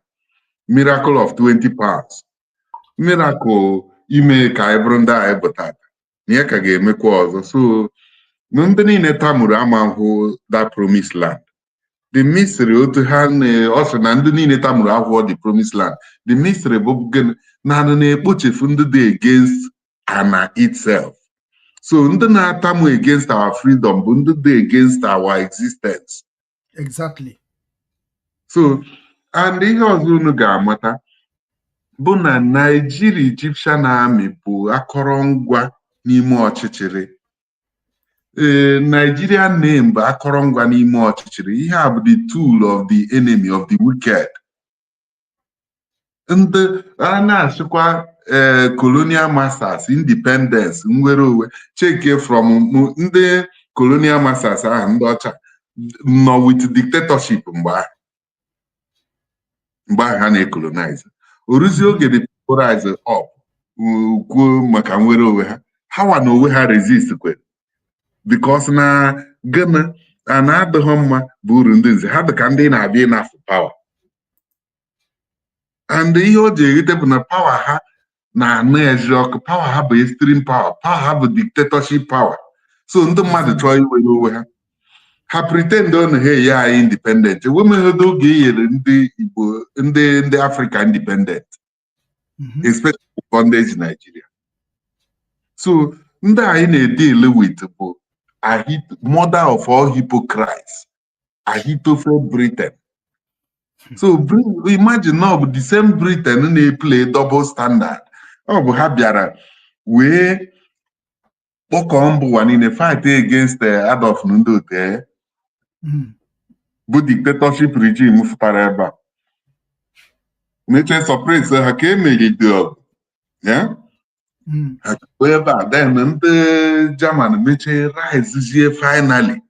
Speaker 10: miracle of 20 pounds, miracle ime ka anyị bụrụ ndị anyị bụtara, na ya ka ga-emekwa ọzọ. So ndị niile tamuru amahụ that promised land. The mystery otu ha ọ sị na ndị niile tamuru ahụhụ the promised land. The mystery bụ na na-ekpochefu ndị dị against ana itself. So ndị na-atamu against our freedom bụ ndị dị against our existence.
Speaker 7: Exactly.
Speaker 10: So and ihe ọzọ unu ga-amata bụ na Nigeria Egyptian Army bụ akọrọngwa n'ime ọchịchịrị. Nigerian name bụ akọrọngwa n'ime ọchịchịrị. Ihe a bụ the tool of the enemy, of the wicked. Ndị a na-asịkwa colonial masters, independence, nwere onwe, cheke from ndị colonial masters ahụ ndị ọcha nọ with dictatorship mgbe ahụ ha na-ecolonize. Oruzi oge the people rise up kwuo maka nwere onwe ha, ha wa na onwe ha resist kwere, because na gana a na-adịghị mma bụ uru ndị nze ha dị ka ndị na-abịa ịnafụ power. And ihe o ji erite bụ na power ha na-anụ ezi ọkụ, power ha bụ extreme power, power ha bụ dictatorship power. So ndị mmadụ chọọ iwere onwe ha, ha pretend on hey ya independent. Ewemeghede oge enyere ndị Igbo, ndị Africa independent, especially bondage Nigeria. So ndị anyị na-deal with bụ mother of all hypocrites, Ahithophel Britain. So imagine now the same Britain na-play double standard. Ọ bụ ha bịara wee kpọkọọ mbụ ụwa niile fight against Adolf Ndote bụ dictatorship regime fụtara ebe a. Mechie surprise ha ka emeride ọgụ. Ha ebe a, then ndị German mechie risezie finally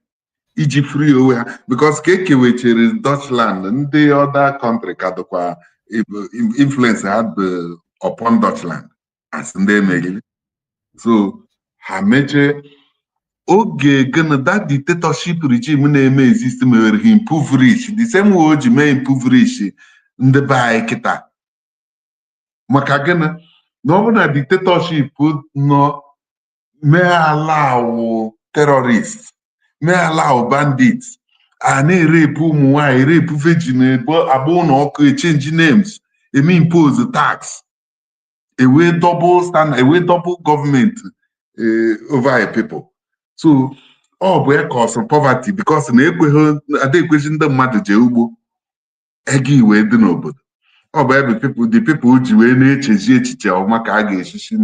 Speaker 10: iji free onwe ha, because ka ekewechere Dutchland, ndị other country ka dịkwa influence had upon Dutchland as ndị emeriri. So ha mechie oge gana that dictatorship regime na-eme exist mere ha impoverish the same way o ji mee impoverish ndị be anyị kịta. Maka gana na ọ bụ na dictatorship nọ may allow terrorists, may allow bandits, and rape rape virgin, change names, impose the tax, away double standard, away double government over a people. So all we cause poverty because the question the matter Ugwu egi we dị n'obodo. Ọ bụ people, the people ji wee na-echezi echiche ọma ka a ga-eshishi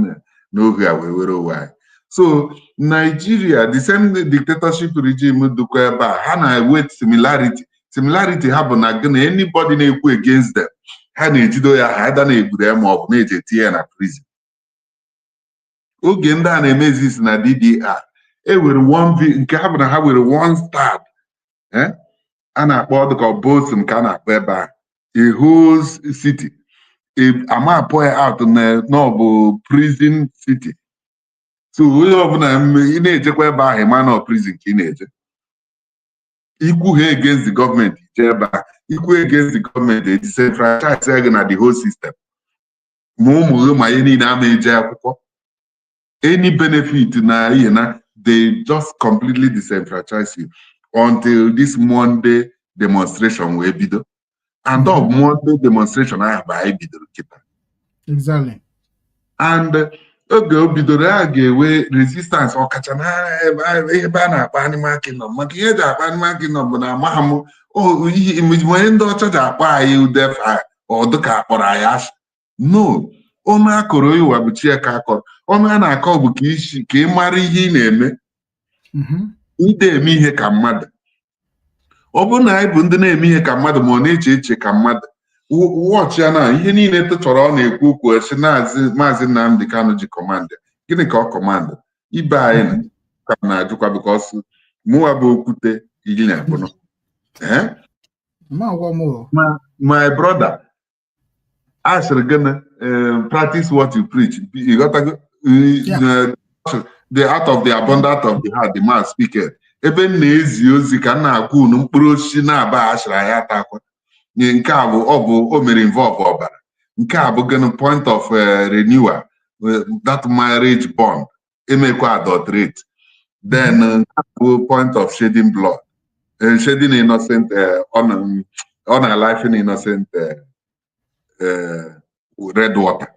Speaker 10: n'oge a wee were ụwa anyị. So Nigeria, the same dictatorship regime dịkwa ebe a, ha na-enwe similarity ha bụ na gị na anybody na-ekwu against them, ha na-ejido ya ha ada na-egburu ya ma ọ bụ na-eji etinye ya na prison. Oge ndị a na-emezi isi na DDR, e were nke ha bụ na ha were one star a na-akpọ dịka both nke a na-akpọ ebe a a whole city ama apụ out n'ọbụ prison city. So onye ọbụla ị na-ejekwa ebe ahụ ịma na prison ka ị na-eje. Ikwu ha against the government je ebe a, ikwu against the government decentralize gị na the whole system. Ma ụmụ gị ma ihe niile ama eje akwụkwọ. Any benefit na ihe na they just completely disenfranchise you until this Monday demonstration wee bido. And of Monday demonstration I have bidoro kịta.
Speaker 7: Exactly.
Speaker 10: And oge o bidoro a ga-ewe resistance ọkacha na ebe a na-akpa animal kingdom. Maka ihe eji akpa animal kingdom bụ na amaghị m onye ndị ọcha ji akpọ anyị udefa ọ dịka akpọrọ anyị asị. No, ọnụ akọrọ ịwa bụ Chieka akọrọ. Ọnụ a na-akọ bụ ka ị mara ihe ị na-eme. Ide eme ihe ka mmadụ. Ọ bụrụ na anyị bụ ndị na-eme ihe ka mmadụ ma ọ na-eche eche ka mmadụ, wọchị ya na ihe niile chọrọ ọ na-ekwu okwu esi Mazi Nnamdi Kanu ji kọmanda. Gịnị ka ọ kọmanda? Ibe anyị ka na-ajụkwa bikos mụwa bụ okwute iri na abụọ. My brother, asịrị gịnị practice what you preach. You got the out of the abundance of the heart the man speaketh. Ebe m na-ezi ozi ka m na-akwụ unu mkpụrụ osisi na-aba ashịrị ya atakwa. Nke a bụ ọ bụ o mere involve ọbara. Nke a bụ gịnị point of renewal, that marriage bond emekwa adulterate. Then nke a bụ point of shedding blood, shedding innocent on a life in innocent red water.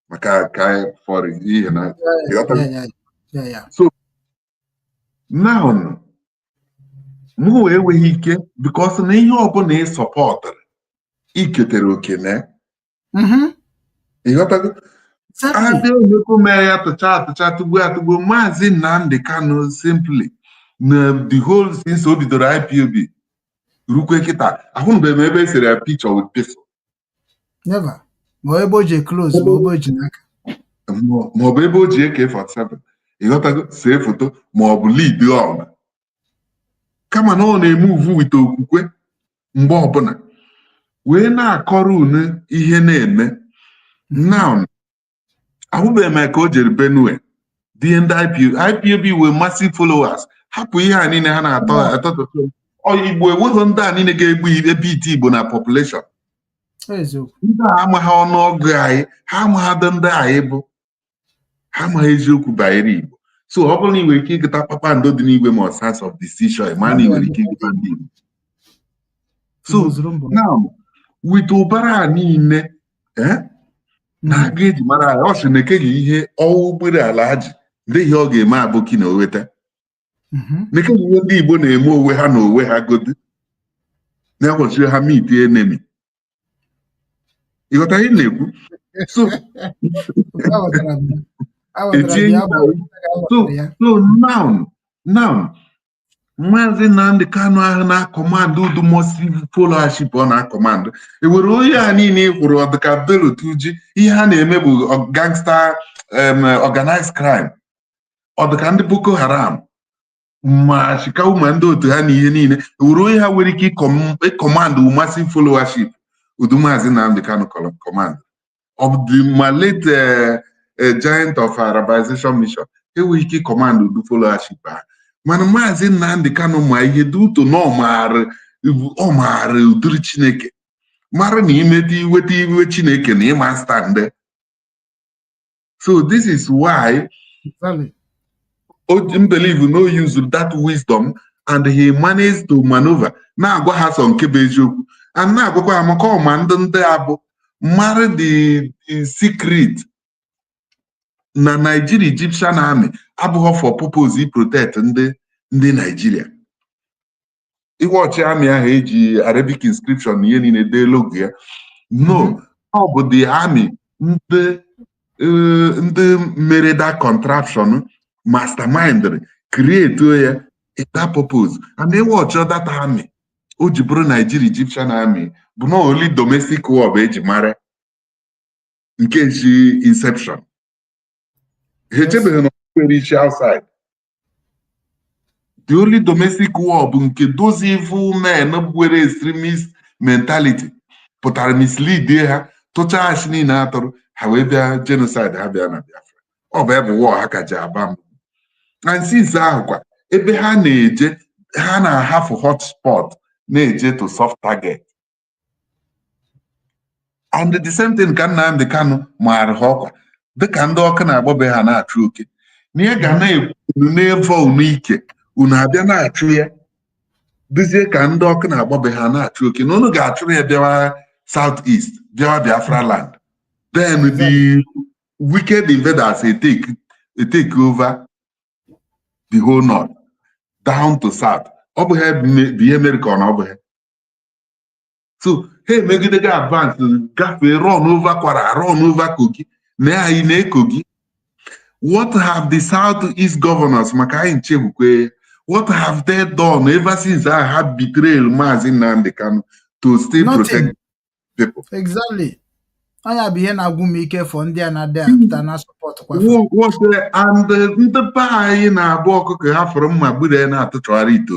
Speaker 10: Maka ka for ihe na. So now mụ enweghị ike because na ihe ọbụla ị sọpọtara iketere oke na ịghọtago. Adị onyekwu mee ya tụcha tụgbuo Mazi Nnamdi Kanu simply na the whole since o bidoro IPOB rukwe kịta ahụnụbeghị m ebe e sere ya picture with pistol.
Speaker 7: Never. Ma ebe o ji close ma ebe o ji n'aka.
Speaker 10: Ma ọ bụ ebe o ji AK-47 ịghọtago see foto ma ọ bụ lead ọgụ. Kama na ọ na-eme uvu wite okwukwe mgbe ọbụla wee na-akọrọ unu ihe na-eme. Now ahụbeghị m ka o jere Benue dị ndị IPOB wee massive followers hapụ ihe a niile ha na-atọ Igbo enweghị ndị a niile ga-egbu ebe ite Igbo na population. Ndị a amaghị ọnụọgụ anyị, ha amaghị ndị anyị bụ, ha amaghị eziokwu banyere Igbo. So ọ bụrụ na ị nwere ike ịgụta kpakpando dị n'igwe ma sense of decision, ma na ị nwere ike ịgụta ndị Igbo. So now with ụbara niile na-aga eji mara anyị, ọ sị na ekeghị ihe ọwụ ugbere ala ha ji ndị ihe ọ ga-eme abụki na oweta. Nekeghị ihe ndị Igbo na-eme onwe ha na onwe ha godi na-ekwochiri ha meet enemy. Ịghọta ihe na-ekwu? So now Mazi Nnamdi Kanu ahụ na-akọmandụ ụdị massive followership ọ na-akọmandụ. Ewere onye a niile kwụrụ ọdịka Bello Tuji ihe ha na-eme bụ gangster organized crime, ọdịka ndị Boko Haram ma chikawu ma ndị otu ha na ihe niile. Ewere onye ha nwere ike ịkọmandụ massive followership ụdị Mazi Nnamdi Kanu command of the late giant of Arabization mission enweghị ike command ụdị followership ha. Mana Mazi Nnamdi Kanu ma ihe dị ụtọ na ọ maara ụdịrị Chineke, mara na iweta iwe Chineke na ịma stand. So this is why believe no use that wisdom and he managed to maneuver. Now go has on Kebeju and now go call Mandon marry the secret na Nigeria Egyptian army abụghọ for purpose protect ndị Nigeria. Iwọchi army ahụ eji Arabic inscription ihe niile dee logo ya. No, ọ bụ the army ndị mere that contraption mastermind create ya that purpose. And they watch that army o ji bụrụ Nigeria Egyptian army bụ na only domestic war bụ eji mara nke ji inception. Outside. The only domestic war bụ nke those evil men nwere extremist mentality pụtara mislead ha tụchaa achị niile atọrọ ha wee bịa genocide ha bịa na Biafra. Ọ bụ ebe war ha ka ji aba mbụ. And since ahụkwa ebe ha na-eje ha na-ahafụ hotspot na-eje to soft target. And the same thing ka Nnamdi Kanu maara ha ọkwa dịka ndị ọkụ na-agbọbe ha na-achụ oke na ihe ga na-ekwu n'evo unu ike unu abịa na-achụ ya dịzie ka ndị ọkụ na-agbọbe ha na-achụ oke na unu ga-achụrụ ya bịawa South East bịawa Biafra land. Then the wicked invaders take over the whole north down to south. Ọ bụ ha bụ ihe America ọ na ọ bụ ha. So ha emegidega advance gafee run over Kwara run over Kogi. What have the Southeast governors, what have they done ever since I had betrayed Mazi Nnamdi Kanu to still protect people?
Speaker 7: Exactly. I be here now for India and support.
Speaker 10: And the pie in our book from my Buddha and to try it.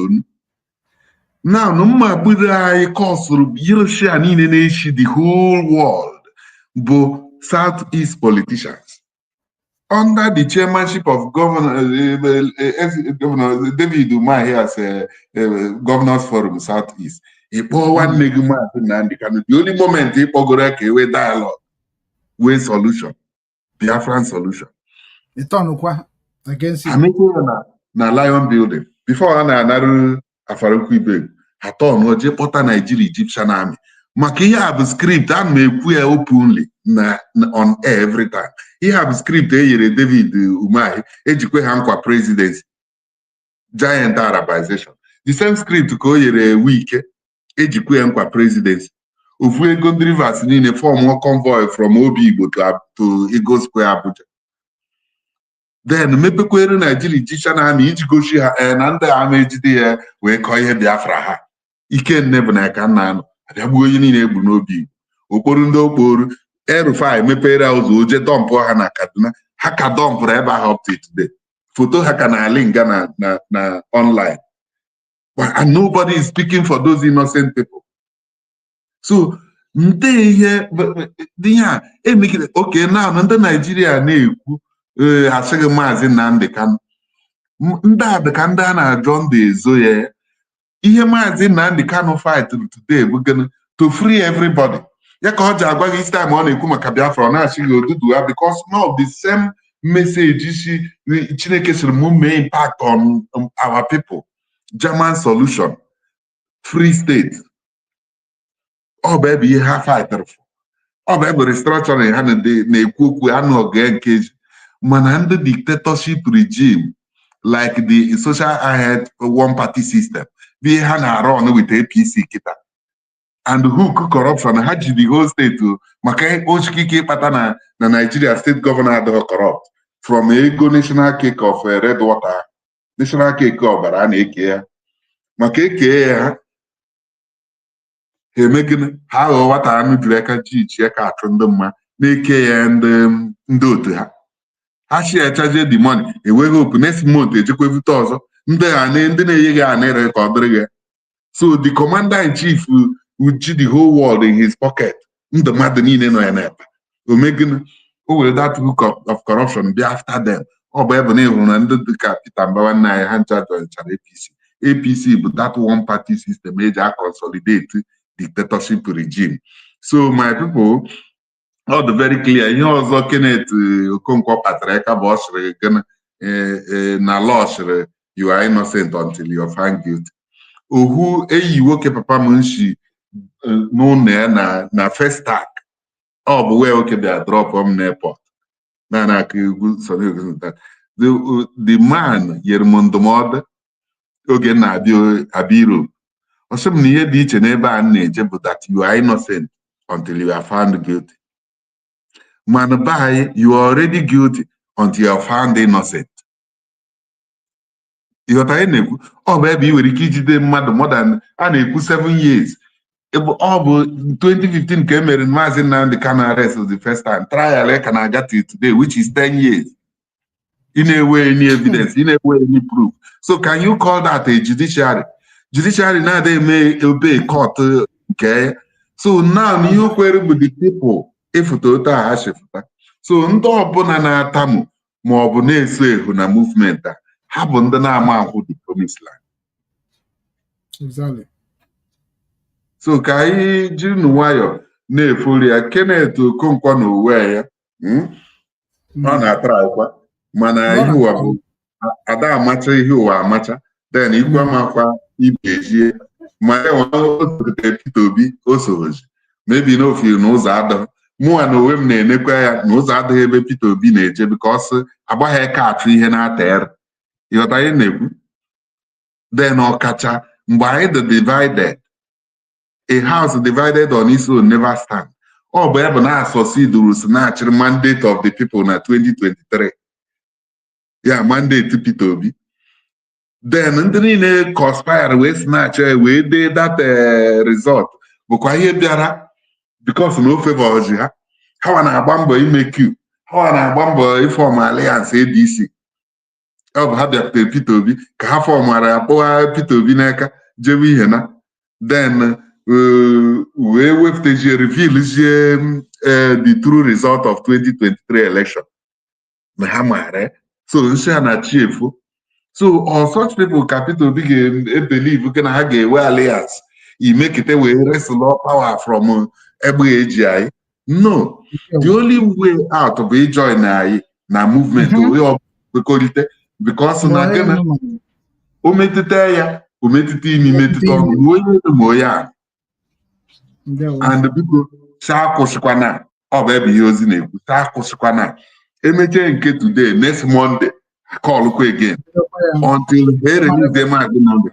Speaker 10: Now, no my Buddha cause the whole world, but Southeast politicians under the chairmanship of Governor David Umahi as a Governors Forum Southeast. The only moment he with dialogue, with solution, Biafran solution.
Speaker 7: Against
Speaker 10: na Lion Building before another Afarukwe Haton Oje Pota Nigeria Egyptian army. Maka ihe a bụ script a na-ekwu ya openly on air every time. Ihe a bụ script e nyere David Umahi ejikwe ha nkwa presidency giant Arabization. The same script ka o nyere Wike ejikwe ya nkwa presidency. Ofu ego ndị Rivers niile form convoy from Obi Igbo to Eagle Square Abuja. Then mepekwere Nigeria Egyptian army iji gosi ha na ndị ama ejide ya wee kọọ ihe Biafra ha. Ike nne bụ na ka nna anọ abịagbuo onye niile egbu n'obi okporo ndị okporo Erufai mepere ụzọ oje dọmpụ ha na Kaduna ha ka dọmpụrụ ebe ahụ up to today. Foto ha ka na linga na online. And nobody is speaking for those innocent people. So ndị ihe dị ya emekire okay now ndị Nigeria na-ekwu asịghị Mazi Nnamdi Kanu ndị a dị ka ndị a na-ajọ ndị ezo ya. Ihe Mazi Nnamdi Kanu fight today bụ gonna to free everybody. Ya ka ọ ji agwa gị this time ọ na-ekwu maka Biafra ọ na-achịghị odudu ha because now the same message Chineke siri mee impact on our people. German solution, free state. Ọ bụ ebe ihe ha fightara for. Ọ bụ ebe restructuring ha na-ekwu okwu anụ oge nkeji. Mana ndị dictatorship regime like the social ahead one party system be ha na-run with APC kita and hook corruption ha ji the whole state maka ochikike ịkpata na Nigeria state governor adịghị corrupt from ego national cake of red water national cake ọbara a na-eke ya maka eke ya ha emegide ha aghọ nwata anụ jiri aka ji ya ka achụ ndị mma na-eke ya ndị otu ha ha share charge the money enweghị hope next month ejekwa evute ọzọ ndị na-enyeghị anere ka ọ dịrị gị. So the commander in chief would the whole world in his pocket. The mother niile nọ ya n'ebe. Omegin o were that hook of corruption be after them. Ọ bụ ebe na ịhụrụ na ndị dịka Peter Mbawanna ya ha ncha joinchara APC. APC bụ that one party system eji a consolidate dictatorship regime. So my people, all the very clear ihe ọzọ Kenneth Okonkwo kpatara aka bụ ọ sịrị gịnị na law you are innocent until you're found guilty. Ohu eyi nwoke papa m nshi n'ụlọ ya na first tag. Ọ bụ wee oke bịa drop m n'airport. Na aka egwu the man nyere m ndụmọdụ oge na-abịa Europe. Ọ sị m na ihe dị iche n'ebe a na-eje bụ that you are innocent until you are found guilty. Man by you are already guilty until you are found innocent. Ịghọtara na-ekwu ọ bụ ebe ị nwere ike ijide mmadụ more than a na-ekwu 7 years. Ọ bụ 2015 ka e mere Mazi Nnamdi Kanu arrest the first time. Trial ka na-aga till today, which is 10 years. You never any evidence, you never any proof. So can you call that a judiciary? Judiciary now they may obey court. Okay. So now you query with the people if to so ndo ọbụna na-atamu ma ọ bụ na-eso ehu na movement a ha bụ ndị na-ama ahụ the promised land.
Speaker 7: Exactly.
Speaker 10: So ka anyị jiri nwayọ na-efori ya Kenneth Okonkwo na uwe ya ọ na-atara akwa mana ihe ụwa bụ ada amacha ihe ụwa amacha then ikwu amakwa ibe ejie ma ya nwe Peter Obi o soji maybe n'ofiri n'ụzọ adọ mụnwa na onwe m na-enekwa ya n'ụzọ adịghị ebe Peter Obi na-eje because agbaghị aka achụ ihe na-ata ịghọta ihe na-ekwu then ọkacha mgbe anyị dị divided. A house divided on its own never stand. Ọ bụ ebe na-asọsiduru si na-achịrị mandate of the people na 2023. Ya mandate Peter Obi. Then ndị niile conspire wee si na-achị wee dee that result bụkwa ihe bịara because no favor ji ha. Ha na-agba mbọ ime Q. Ha na-agba mbọ ifọm alliance ADC. Ọ bụ ha bịaputere Peter Obi ka ha fọmara ya kpọwa Peter Obi n'aka jewe ihe na. Then we wefteji revealzie the true result of 2023 election. Na ha mara. So nshi ha na chiefu. So all such people capital big believe na ha ga-ewe alliance. I make it we wrestle power from Egbe AGI. No. The only way out of a join na movement because na gana o metete ya o metete imi metete ọnụ onye mo ya. And the people saa kwụsịkwana ọ bụ ebe ihe ozi na-ekwu saa kwụsịkwana emeche nke today next Monday call kwa again until they release them Mazi Nnamdi.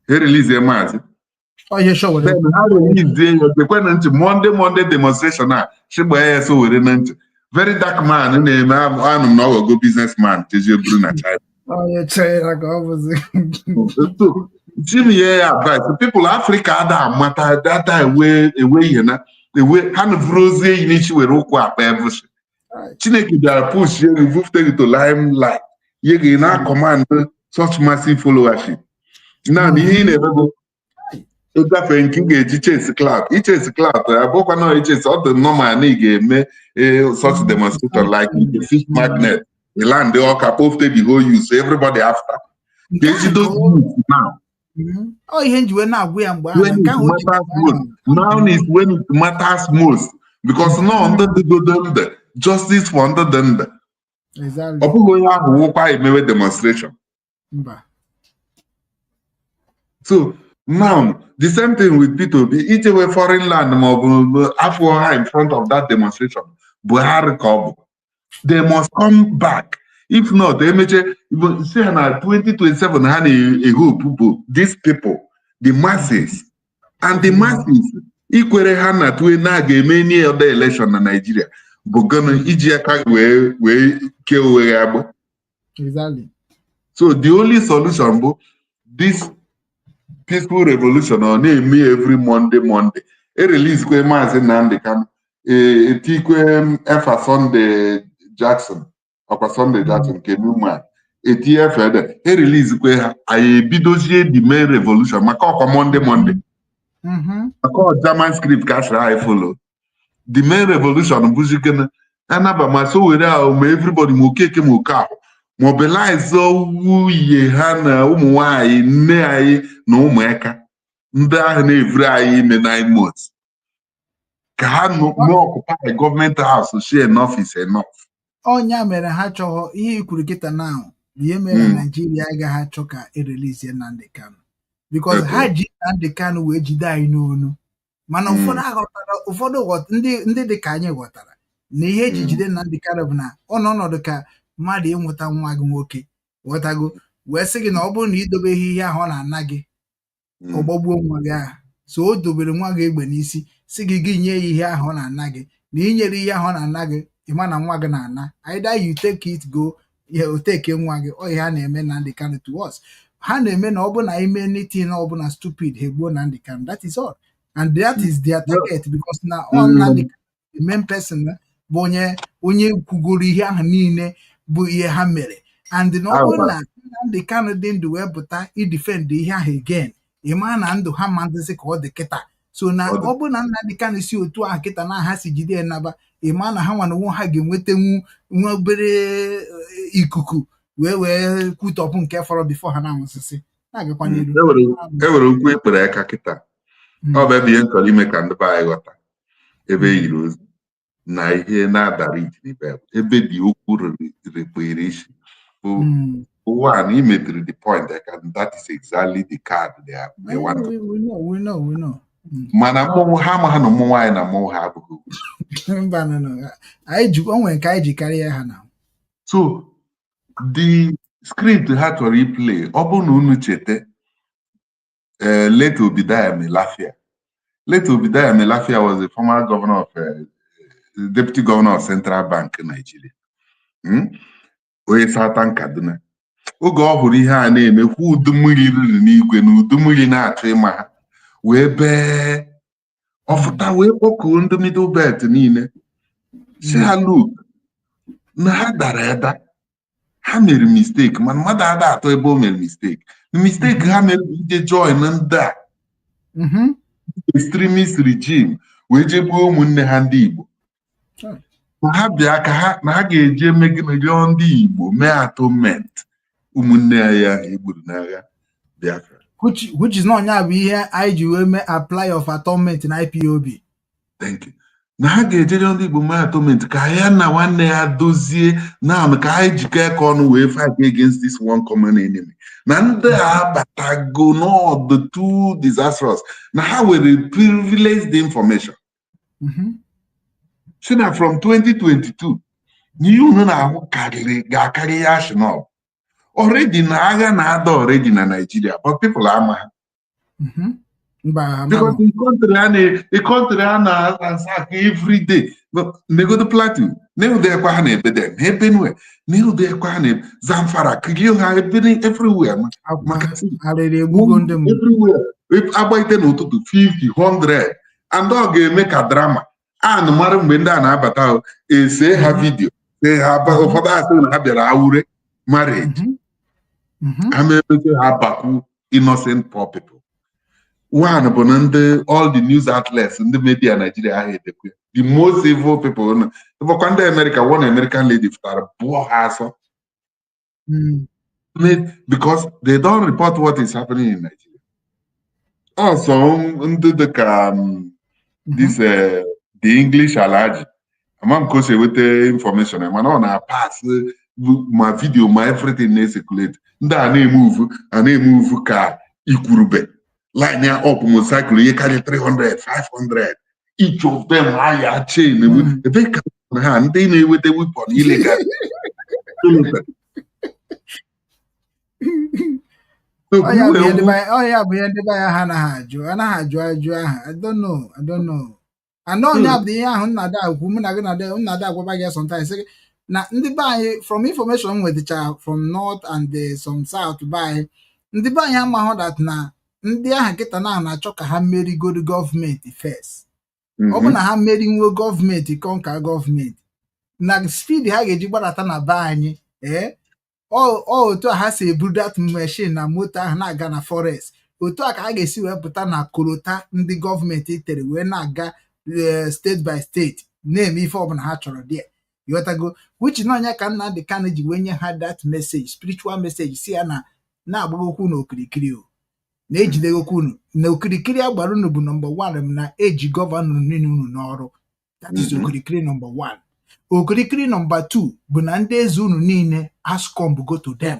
Speaker 10: They release them Mazi.
Speaker 7: Oh yeah, sure.
Speaker 10: Then how release them Monday demonstration a shigba ASO were na ntị. Very dark man na-eme anụ na ọ go businessman teje buru na China.
Speaker 7: Oh yeah, tell like
Speaker 10: so Jimmy advice people Africa ada mata that away you na away hand vrozie inichi were okwu akpa everything. Chineke bịara push you remove take to limelight. You ga na command such massive followership. Now ihe na-ebe ịgafe nke ga-eji chase cloud. Chase cloud abụkwa na chase ọ dị normal na ị ga-eme such demonstration like the fish magnet. The land they all posted the whole use so everybody after. They those now.
Speaker 7: Oh, when it
Speaker 10: matters most. Now is when it matters most because no under the justice for under them.
Speaker 7: Exactly.
Speaker 10: Open demonstration. So now the same thing with Peter Obi. Each way foreign land after in front of that demonstration. Buhari Kobo. They must come back. If not, they may say 2027 had a hope. These people, the masses, and the masses, equally hana to many other election in Nigeria. But gonna
Speaker 7: exactly.
Speaker 10: So the only solution, this peaceful revolution on me every Monday. A release Mazi Nnamdi Kanu, a tikwe Sunday Jackson. Upper Sunday Jackson came in a year further. He released I bidozie the main revolution. Makoko Monday. Makoko German script cash I follow. The main revolution Buziken Anaba Maso everybody mukeke muka. Mobilize who ye hana umwai nei no meka. Nda nevrai in the 9 months. Can no more occupy government house to share enough is enough.
Speaker 7: Onya mere ha chọrọ ihe ikwuru kịta now. Ihe mere Nigeria agaghị achọ ka erelease Nnamdi Kanu. Because ha ji Nnamdi Kanu wee jide anyị n'onu. Mana ụfọdụ ndị dị ka anyị ghọtara na ihe eji jide Nnamdi Kanu bụ na ọ n'ọnọdụ ka mmadụ ịnwụta nwa gị nwoke ghọtago wee sị gị na ọ bụrụ na idobeghị ihe ahụ ọ na-ana gị ọ gbagbuo nwa gị ahụ. So o dobere nwa gị egbe n'isi si gị nye ya ihe ahụ ọ na-ana gị na inyere ihe ahụ ọ na-ana gị ịma na nwa gị na-ana. Either you take it go o take nwa gị ọ ihe ha na-eme Nnamdi Kanu to us. Ha na-eme na ọ bụ na ime anything ọ bụla stupid ha egbuo Nnamdi Kanu. That is all. And that is their target because na all Nnamdi Kanu the main person bụ onye kwugoro ihe ahụ niile bụ ihe ha mere. And na ọ bụrụ na Nnamdi Kanu dị ndụ wee pụta idefend ihe ahụ again ịma na ndụ ha mandịsị ka ọ dị kịta. So na ọ bụrụ na Nnamdi Kanu si otu ahụ kịta na ha si jide naba ịma na ha nwa na onwe ha ga-enwetanwu nwa obere ikuku wee kwutọpụ nke fọrọ bifo ha na-anwụsịsị na-agakwa n'iru.
Speaker 10: Ewere okwu ekpere aka kịta ọ bụ ebe ihe nchọrọ ime ka ndị be anyị ghọta ebe yiri ozi na ihe na-adara ijiribe ebe dị okwu rekpere isi bụ ụwa na imetiri the point that is exactly the card they want to.
Speaker 7: We know.
Speaker 10: Mana mmụnwụ ha amaghị na mmụnwụ anyị na mmụnwụ ha abụghị
Speaker 7: mba anyị ji onwe nke anyị ji karịa ha na.
Speaker 10: So the script ha chọrọ iplay ọ bụ na unu cheta late Obinwannem Elafia. Late Obinwannem Elafia was the former governor of deputy governor of Central Bank in Nigeria. Onye Southern Kaduna. Oge ọ hụrụ ihe a na-emekwa udu mmiri riri n'igwe na udu mmiri na-achọ ịma ha wee bee ọfụta wee kpọkuo ndị middle belt niile si ha look na ha dara eda ha mere mistake mana mmadụ ada atọ ebe o mere mistake. Mistake ha mere ije join ndị a extremist regime wee jegbuo ụmụnne ha ndị Igbo. Ha bịa ka na ha ga-eje megide ndị Igbo mee atonement ụmụnne ya egburu n'agha Biafra.
Speaker 7: Which is not bụ ihe anyị ji wee mee apply of atonement na IPOB.
Speaker 10: Thank you. Na ha ga-ejere ndị Igbo mee atonement ka ya na nwanne ya dozie na ka anyị jikọọ aka ọnụ wee fight against this one common enemy. Na ndị a batago n'ọdụ too disastrous na ha were privileged information. Si na from 2022 n'ihe unu na-ahụ ga-akarị ya Shinop. Already na agha na-ada already na Nigeria, but people ama ha. Because the country a na-attack every day. Nego the plateau. Nego the ekwa ha na-ebe dem. Benue. Nego the ekwa ha na Zamfara. Kigio ha everywhere. Everywhere. Agbaite n'ụtụtụ 50, 100. And ọ ga-eme ka drama. And mara mgbe ndị a na-abata ese ha video. Ụfọdụ asị na ha bịara awure marriage. Ha bakwu innocent poor people. One bụ na ndị all the news outlets ndị media Nigeria ahụ edekwe the most evil people. Ịbụkwa ndị America, one American lady pụtara bụọ ha asọ because they don't report what is happening in Nigeria. Also ndị dịka this the English Alaji amam ka o si eweta information mana ọ na-pass ma video ma everything na-circulate. Ndị a na-emuvu ka ikwurube line ya up motorcycle ihe karịa 300 500 each of them higher chain ebe ka ha ndị na-eweta weapon illegal.
Speaker 7: ya bụ ihe ndị be ya ha anaghị ajụ aha. I don't know. Anọ onye bụ ihe ahụ nnada agwụ mụ na gị nnada agwaba gị sometimes na ndị be anyị from information nwetacha from north and some south be anyị ndị be anyị amaghị that na ndị ahụ kịta na-achọ ka ha merigoro gọọmenti first. Ọ bụ na ha merinwo gọọmenti kọnka gọọmenti na speed ha ga-eji gbadata na be anyị otu a ha si ebu that machine na moto ahụ na-aga na forest otu a ka ha ga-esi wee pụta na korota ndị gọọmenti tere wee na-aga state by state na-eme ife ọbụla ha chọrọ dị yotago which na onye ka Nnamdi Kanu ji wee nye ha that message spiritual message si ya na-agbagokwu n'okirikiri na-ejidegokwu unu na okirikiri agbara unu bụ number 1 na eji gọvanọ niile unu n'ọrụ. That is okirikiri number 1. okirikiri nọmba 2 bụ na ndị eze unu niile ascom go to them.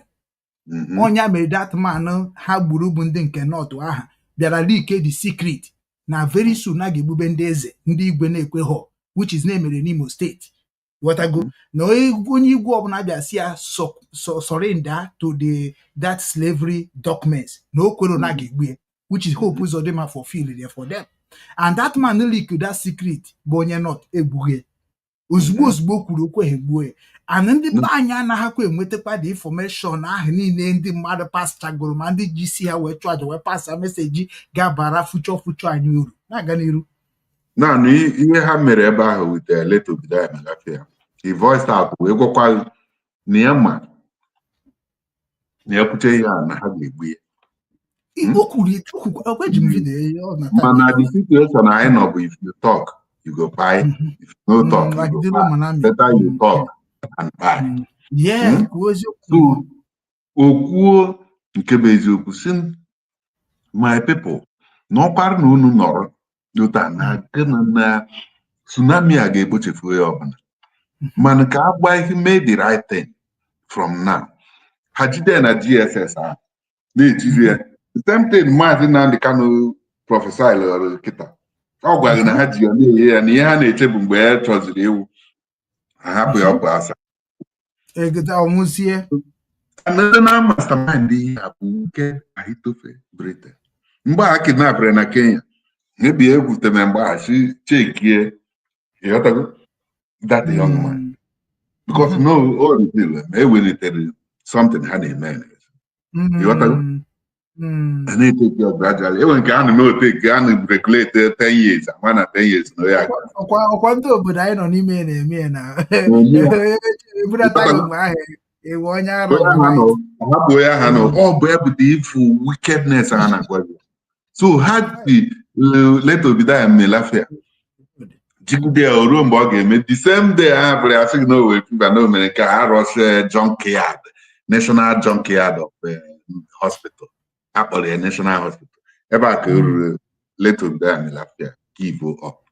Speaker 7: Onya mere that man ha gburu bụ ndị nke North aha bịara leak the secret na very soon a ga-egbube ndị eze ndị igwe na-ekwe ha, which is na-emere n'Imo steeti. Watago na onye igwe ọbụla bịa si ya surrender to that slavery documents na okwero na ga-egbu, which is hope ụzọ dị ma fulfill there for them. And that man leak that secret bụ onye North egbughe ozugbo kwuru okwu egbuo. And ndị be anyị anaghịkwa enwetakwa the information ahụ niile ndị mmadụ pasachagoro ma ndị ji si ha wee chụọ aja wee pasa meseji ga-abara future anyị uru na-aga n'iru.
Speaker 10: Naanị ihe ha mere ebe ahụ with Late Obinwannem Lafia, he voiced out wee gwakwa na ya ma na ya pụta ihe a na ha ga-egbu ya.
Speaker 7: Igbo kwuru ekweji m vidiyo
Speaker 10: mana the situation anyị nọ bụ if you talk you go buy, if you no talk you go buy. Better you talk and buy.
Speaker 7: Yeah,
Speaker 10: so okwuo nke bụ eziokwu si my people na ọkpara na unu nọrọ Yota na tsunami a ga-ekpochefu ya ọbụla mana ka agba ihe mee the right thing from now. Ha jide na GSS a na-ejizi ya the same thing Mazi Nnamdi Kanu prọfesọ lụrụ kịta. Ọ gwara na ha ji ya na-enye ya na ihe ha na-eche bụ mgbe ya chọziri ewu ha hapụ ya ọkụ asa ndị na mastermind ihe a bụ nke Ahitofe Britain mgbe a kidnapere na Kenya. Maybe I would remember she check here. You know that young man. Because no, all the people, they will tell you something honey man. You know and they take your gradually. Even can no take can regulate 10 years. One at 10 years. No, yeah.
Speaker 7: Quanto but I don't even me now.
Speaker 10: Oh, but the wickedness and so had the Late Obinwannem Lafia. Jigide oru mgbe ọ ga-eme the same day I have I think no way people know MNK Rush junkyard, national junkyard of hospital. Apple national hospital. Ebe a ka Late Obinwannem Lafia give up.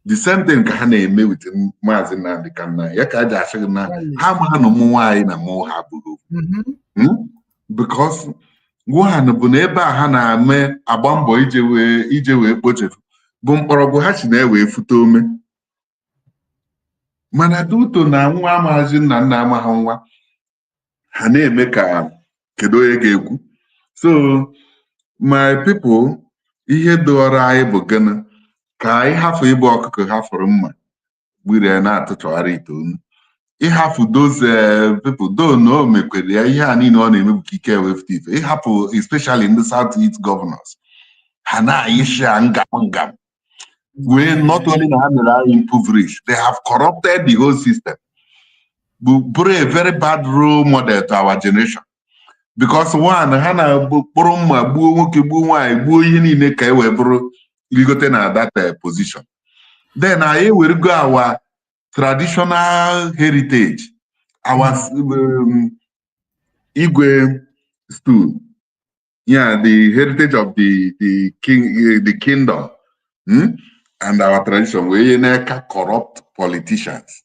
Speaker 10: The same thing ka ha na-eme with Mazi Nnamdi Kanu. Ya ka aja asị na ha ma no ụmụ nwanyị na mụ ha bụrụ. Because one bụ na ebe a ha na-ame agba mbọ ije wee kpochefu bụ mkpọrọgwụ ha si na-ewe fute ome mana duto na nwa Mazi nna amaghị nwa ha na-eme ka kedu onye ga-ekwu. So my people, ihe dọrọ anyị bụ gịnị ka anyị hafụ ịbụ ọkụkọ hafụrụ mma gbiri na-atụchọgharị itoolu ịhapụ those people though no mekwere ya ihe a niile ọ na-eme bụ ike wefute ife ịhapụ especially in the Southeast governors ha na-ayịsha ngam wee not only na ha mere anyị impoverish, they have corrupted the whole system. Bụrụ a very bad role model to our generation because one ha na-kpụrụ mma gbuo nwoke gbuo nwaanyị gbuo ihe niile ka e wee bụrụ iligote na that position. Then anyị were go our traditional heritage, our Igwe stool, yeah, the heritage of the kingdom, and our tradition. We corrupt politicians.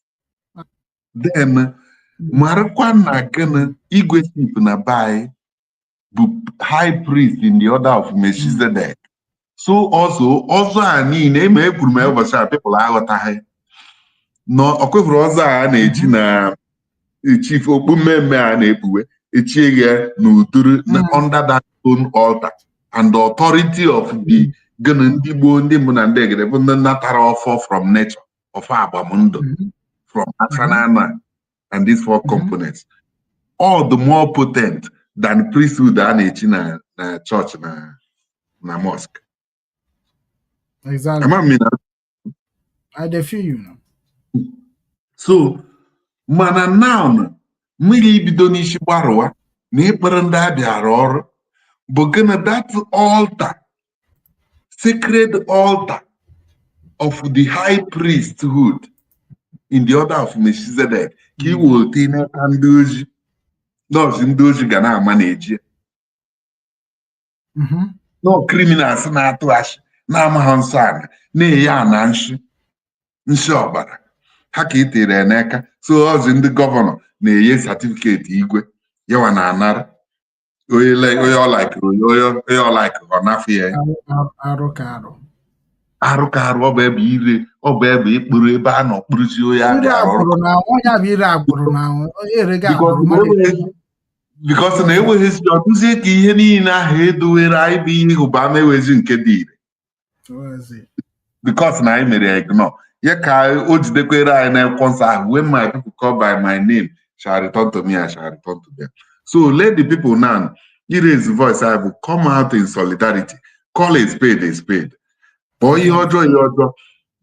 Speaker 10: Then Marakwa na gana Igwe chief na by high priest in the order of Melchizedek. So also ani name people are no okwevuru ọzọ a na-eji na chief okpu mmemme a na-ekpuwe echie ya n'uduru under that own altar and the authority of the ndị Igbo ndị mbụ na ndị egede bụ ndị natara ọfọ from nature of Abamundo from Afanana and these 4 components all the more potent than priesthood a na-eji na church na mosque.
Speaker 7: Exactly. I feel you now.
Speaker 10: So mana now mmiri ibido n'isi gbarụwa na ịkpere ndị abịara ọrụ bụ gịnị that altar, sacred altar of the high priesthood in the order of Melchizedek ka iwe ote n'aka ndị ozi nọọsụ ndị ozi ga na-ama na-eji no criminals na-atụ achị na-amaghị nsọ ana na-eyi ana nshi ọbara ha ka itere n'aka so ọzọ ndị gọvanọ na-enye satifiketi igwe yawa na anara onye ọlaik ọ nafụ ya
Speaker 7: arụ ka arụ
Speaker 10: ọ bụ ebe ire ọ bụ ebe ịkpụrụ ebe a nọ kpụrụzi onye abịara ọrụ bikos na enweghịzi ọdụzie ka ihe niile ahụ edowere anyị bụ ihe ịhụba ama ewezi nke dị ire bikos na anyị mere ignore ya ka o jidekwere anyị n'akwụkwọ nsọ ahụ when my people call by my name shall return to me, I shall return to them. So let the people now raise voice. I will come out in solidarity. Call a spade a spade. Boy, your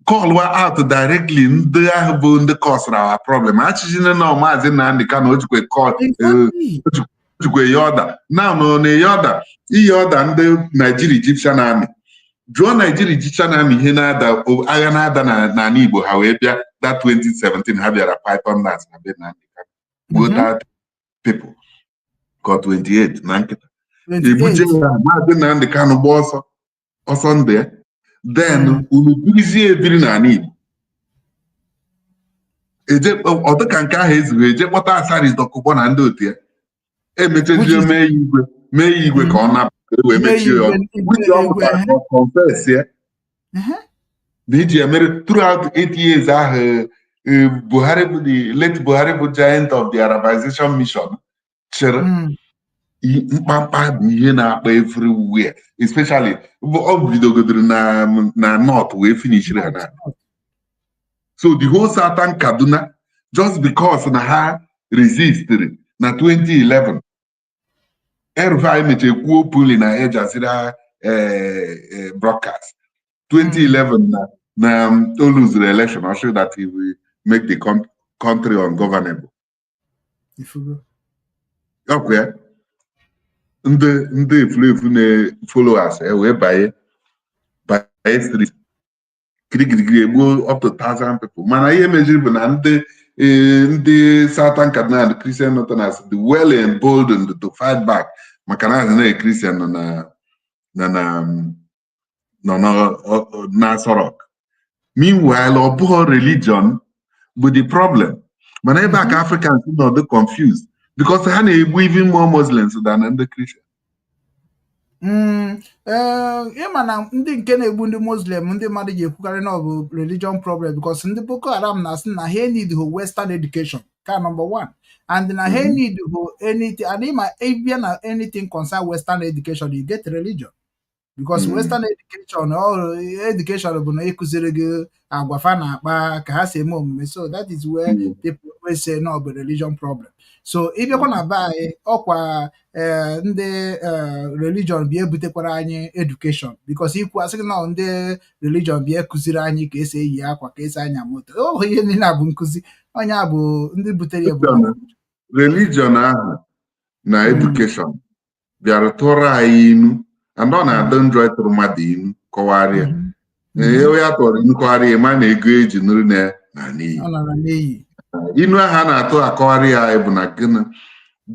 Speaker 10: call out directly. Ndị ahụ bụ ndị cause our problem. Actually, no, Mazi Nnamdi Kanu ojikwe call ojikwe yoda. Now no yoda. Yoda ndị Nigeria Egyptian Army. Jụọ Nigeria Egyptian Army ihe na-ada agha na-ada na Igbo ha wee bịa that 2017 ha bịara Python Nats na be Nnamdi Kanu. That people got 28 na nkịta ebuje ya Mazi Nnamdi Kanu gba ọsọ ndụ ya then unu birizie ebiri n'ala Igbo ọdịka nke ahụ ezighị eje kpọta Asaris Dokubo na ndị otu ya emechejie mee ya igwe ka ọ napụ wee mechie ya ọ confess ya na iji ya mere throughout 8 years ahụ Buhari bụ the late Buhari bụ giant of the Arabization mission chere mkpamkpa bụ ihe na-akpa everywhere especially ọ bidogodoro na north wee finishiri ha na so the whole southern Kaduna just because na ha resisted na 2011 Erufai meche kwuo puli na Al Jazeera broadcast 2011 na o lose the election or show that he will make the country ungovernable. Okay. Ndị efulefu na followers wee banye street kirikiri egbuo up to 1,000 people mana ihe mejiri bụ na ndị Southern Kaduna and Christian Northerners dị well emboldened to fight back maka na azị na Christian nọ na Sorok. Meanwhile ọ bụghị religion bụ the problem mana ebe a ka Africans nọ dị confused because ha na-egbu even more Muslims than the Christians.
Speaker 7: Ịma na ndị nke na-egbu ndị Muslim ndị mmadụ ji ekwukarị na ọ bụ religion problem because ndị Boko Haram na-asị na ha need Western education ka number one and na ha need anything and ịma ịbịa na anything concern Western education you get religion because Western education bụ na ịkụziri gị agwa fa na akpa ka ha si eme omume so that is where people always say no bụ religion problem. So ịbịakwa na be anyị ọkwa ndị religion bịa ebutekwara anyị education because ikwu asị gị na ndị religion bịa kụziri anyị ka esi eyi akwa ka esi anya moto ihe niile bụ nkụzi onye bụ ndị butere ya bụ
Speaker 10: religion ahụ na education bịara tụrụ anyị inu and ọ na-adị ndụ tụrụ mmadụ inu kọwarịa onye ya tụrụ inu kọwarịa ma na ego eji nụrụ na n'iyi inu ahụ a na-atụ akọwarị ya bụ na gịnị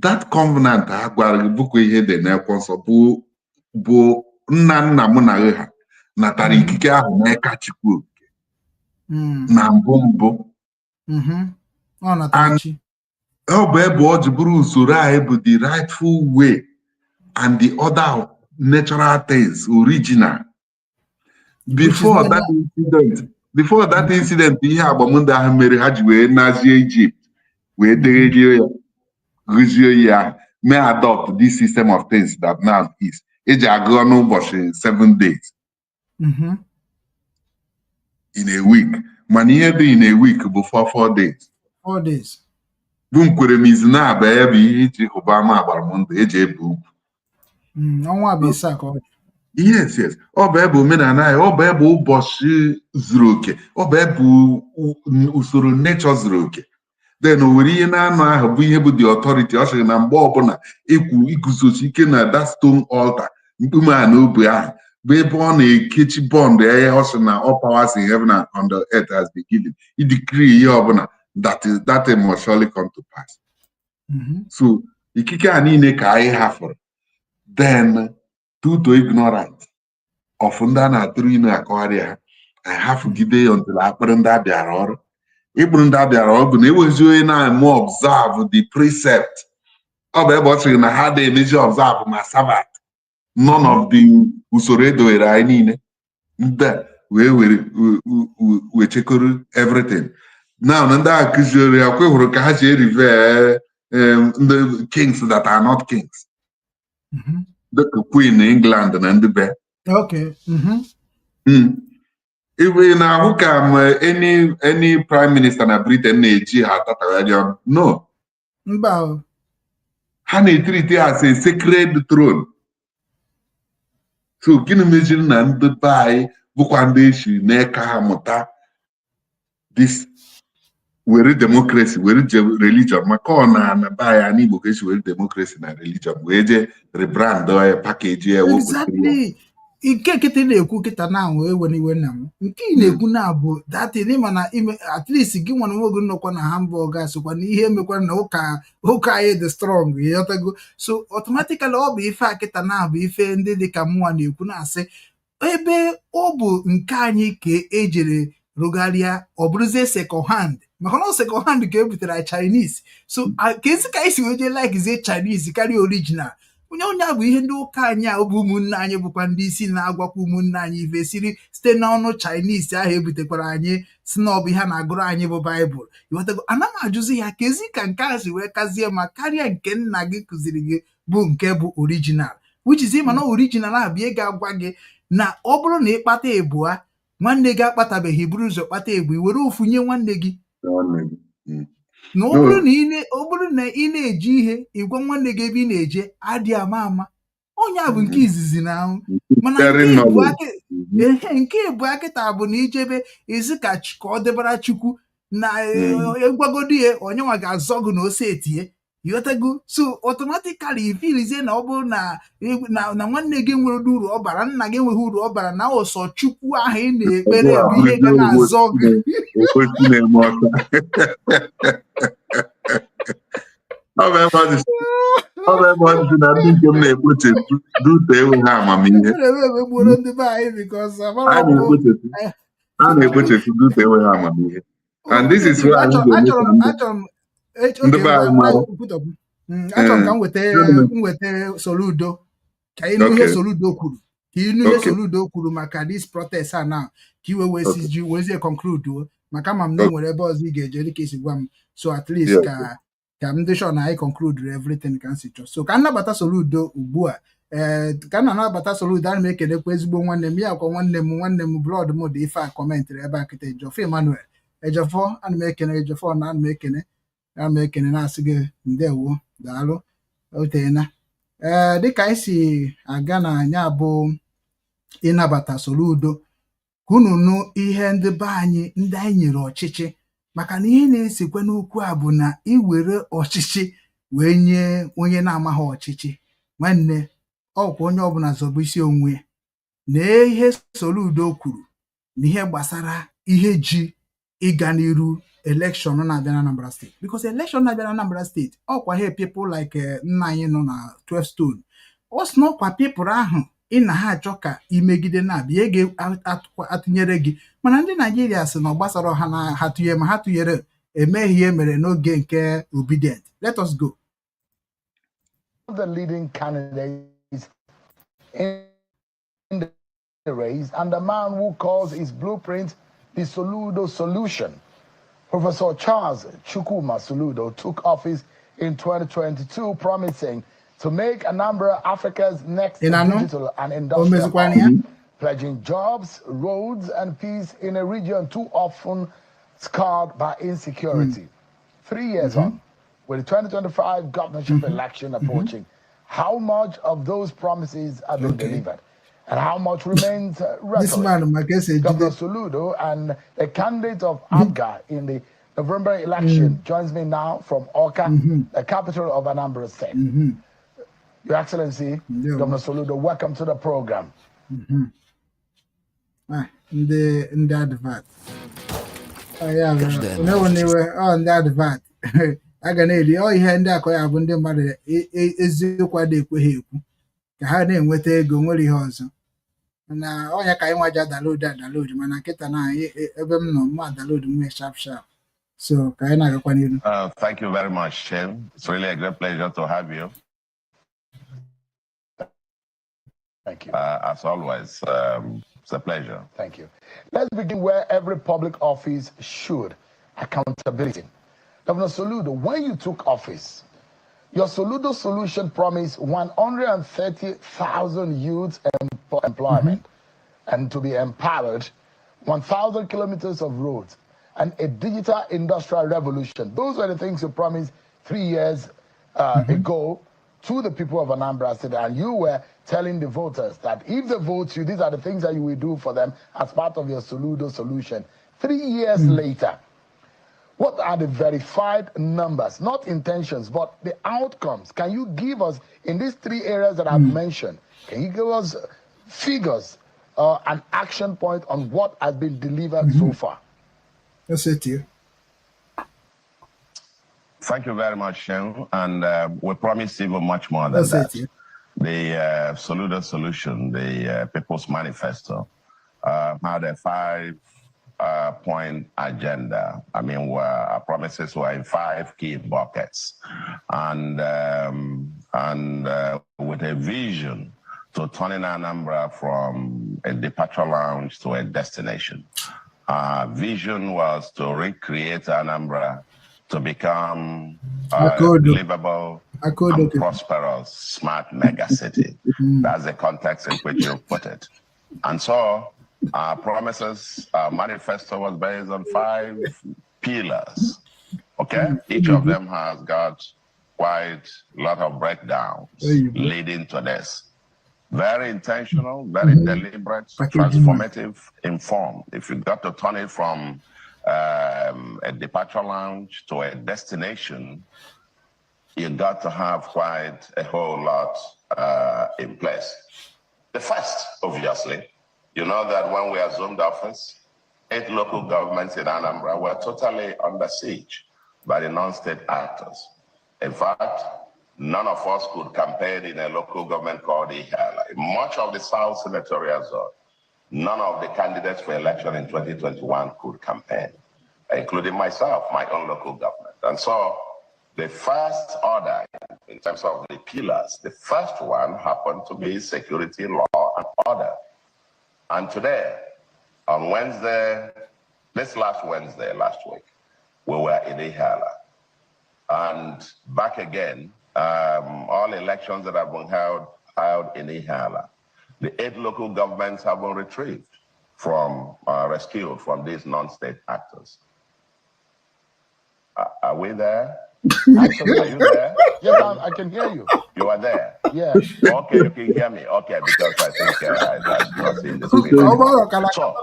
Speaker 10: that covenant ha gwara gị bụkwa ihe dị n'akwụkwọ nsọ bụ nna nna m na ha natara ikike ahụ n'aka Chukwu oke na mbụ ọ bụ ebe ọ ji bụrụ usoro anyị bụ the rightful way and the other natural things original before that incident ihe agbamndụ ahụ mere ha ji wee nazie Egypt wee degherie ya gụzie ya may adopt this system of things that now is eji agụ n'ụbọchị 7 days in a week mana ihe dị in a week bụ 4 days bụ nkwere na aba ya bụ ihe iji hụba ama agbamndụ eji ebe ugwu
Speaker 7: ọnwa bụ ise ka ọ
Speaker 10: yes ọ bụ ebe omenala anyị ọ bụ ebe ụbọchị zuru oke ọ bụ ebe usoro nature zuru oke then o were ihe na-anọ ahụ bụ ihe bụ the authority ọ sịrị na mgbe ọbụla iguzosi ike na that stone altar mkpume a n'obe ahụ bụ ebe ọ na-ekechi bond ya ọ sị na all powers in heaven and on the earth has been given i decree ihe ọbụla that must surely come to pass. So ikike a niile ka anyị hafụrụ then due to ignorance of ndị a na-atụrụ inu akọgharị ha anyị hafụgide ya until akpịrị ndị a bịara ọrụ ịkpụrụ ndị abịara ọgụ na ewezi onye na-eme observe the precept ọ bụ ebe ọ sịrị na ha na-emezi observe ma sabat none of the usoro edowere anyị niile ndị wee chekọrọ everything now na ndị agha kụziere ya kwehụrụ ka ha ji erive ndị kings that are not kings dịka Queen England na ndị be Iwe na-ahụ ka any prime minister na Britain na-eji ha tatagharị ọnụ no ha na-etriti as a sacred throne so gịnị meziri na ndị be anyị bụkwa ndị echi na-eka ha mụta this were democracy were religion maka ọ na be anyị ana Igbo ka esi were democracy na religion wee je rebrand package ya
Speaker 7: exactly nke kịta na-ekwu kịta na wee iwe nna m nke ị na-ekwu na bụ datin mana at least gị nwere nwoge nnọkwa na Hamburg asịkwa na ihe emekwara na ụka anyị dị strong ịghọtago so automatically ọ bụ ife a kịta na bụ ife ndị dịka mụnwa na-ekwu na-asị ebe ọ bụ nke anyị ka ejere rụgharịa ọ bụrụzie second hand maka na second hand ka e butere Chinese so ka ezi ka anyị si weje likezie Chinese karịa original onye bụ ihe ndị ụka anyị a bụ ụmụnne anyị bụkwa ndị isi na-agwakwa ụmụnne anyị ife siri site n'ọnụ Chinese ahụ ebutekwara anyị si na ọ bụ ihe na-agụrụ anyị bụ Baịbụl ịghọtago ana m ajụzi ya ka ezi ka nke a si wee kazie ma karịa nke nna gị kụziri gị bụ nke bụ original which is mana original abịa ga-agwa gị na ọ bụrụ na ịkpata ebua nwanne gị akpatabeghị buru ụzọ kpata ebu i were ofu nye nwanne gị na ọ bụrụ na ị na-eji ihe ịgwa nwanne gị ebe ị na-eje adị ama onye a bụ nke izizi na ahụ mana nke ebu akịta bụ na ijebe ezi ka ọ dịbara Chukwu na egwagodo ya onye nwa ga-azọ gị na ose etie ịghọtago so automatically ifilizie na ọ bụrụ na nwanne gị nwere uru ọ bara nna gị enweghị uru ọ bara na ọsọ Chukwu ahụ ị na-ekpere bụ ihe ga na-azọ gị
Speaker 10: ọ bụ ebe ọ dị na ndị nke m na-ekpochepu dute enweghị amamihe a na-ekpochepu dute enweghị amamihe and this is why ndị be anyị mara
Speaker 7: achọrọ ka m weta Soludo ka ịnụ ihe Soludo kwuru ka ịnụ ihe Soludo kwuru maka this protest a na ka iwe wezie conclude maka ma m na nwere ebe ọzọ ị ga-eje dịka esi gwa m so at least ka m dị sure na anyị conclude everything ka m si chọọ so ka m nabata Soludo ugbu a ka m na-anabata Soludo ana m ekelekwa ezigbo nwanne m ya kwa nwanne m blood m dị ife a kọmentịrị ebe a kịta Ejofọ Emmanuel Ejofọ ana m ekene Ejofọ na ana m ekene na-asị gị ndewo daalụ oteena dịka anyị si aga na anya bụ ịnabata Soludo ka unu nụ ihe ndị be anyị ndị anyị nyere ọchịchị maka na ihe na-esekwe n'okwu a bụ na iwere ọchịchị wee nye onye na-amaghị ọchịchị nwanne ọkwa onye ọbụla zọbụ isi onwe na ihe Soludo kwuru na ihe gbasara ihe ji ịga n'iru election na-abịa na Anambra State because election na-abịa na Anambra State ọkwa he people like nna anyị nọ na 12 stone ọ sị n'ọkwa people ahụ ị na ha achọ ka imegide na-abịa ga-atụnyere gị mana ndị Naijiria sị na ọ gbasara ha na ha tụnyere ma ha tụnyere emeghị ihe mere n'oge nke obedient. Let us go.
Speaker 13: The leading candidates in the race and the man who calls his blueprint the Soludo solution. Professor Charles Chukwuma Soludo took office in 2022, promising to make Anambra Africa's next digital and industrial hub, pledging jobs, roads, and peace in a region too often scarred by insecurity. 3 years on, with the 2025 governorship election approaching, how much of those promises have been delivered? And how much remains rhetoric? Dr. Soludo and the candidate of ABGA in the November election joins me now from Oka, the capital of Anambra State. Your Excellency, Governor Soludo, welcome to the program.
Speaker 7: In the advert. The advert. I can hear you hand that I wouldn't matter. Is you quite ekwe ka ha na-enweta ego nwere ihe ọzọ na ọnya ka anyị nwaja download mana nkịta na ebe m nọ mma download m sharp So,
Speaker 14: thank you very much, Shane. It's really a great pleasure to have you.
Speaker 13: Thank you.
Speaker 14: As always, it's a pleasure.
Speaker 13: Thank you. Let's begin where every public office should: accountability. Governor Soludo, when you took office, your Soludo solution promised 130,000 youth employment and to be empowered, 1,000 kilometers of roads, and a digital industrial revolution. Those were the things you promised 3 years ago to the people of Anambra State, and you were telling the voters that if they vote you, these are the things that you will do for them as part of your Soludo solution. 3 years later, what are the verified numbers, not intentions, but the outcomes? Can you give us, in these 3 areas that I've mentioned, can you give us figures, an action point on what has been delivered so far?
Speaker 7: That's it, you.
Speaker 14: Thank you very much, Shane. And we promise even much more than that. The Soludo solution, the People's Manifesto, had a 5-point agenda. I mean, our promises were in 5 key buckets, and with a vision to turning Anambra from a departure lounge to a destination. Our vision was to recreate Anambra to become a livable and prosperous, smart megacity. That's the context in which you put it. And so our promises, our manifesto was based on 5 pillars, okay? Each of them has got quite a lot of breakdowns leading to this. Very intentional, very deliberate, transformative, informed. If you got to turn it from a departure lounge to a destination, you got to have quite a whole lot in place. The first, obviously, you know that when we assumed office, 8 local governments in Anambra were totally under siege by the non-state actors. In fact, none of us could campaign in a local government called Ihala. In much of the South Senatorial Zone, none of the candidates for election in 2021 could campaign, including myself, my own local government. And so the first order in terms of the pillars, the first one happened to be security, law, and order. And today, on Wednesday, this last Wednesday, last week, we were in Ihala. And back again, all elections that have been held in Ihala. The 8 local governments have been retrieved from, rescued from these non-state actors. Are we there?
Speaker 13: Absolutely.
Speaker 14: Are you there?
Speaker 13: Yes, I can hear you.
Speaker 14: You are there?
Speaker 13: Yeah.
Speaker 14: Okay, you can hear me. Okay, because I think I'm not seeing the screen. So,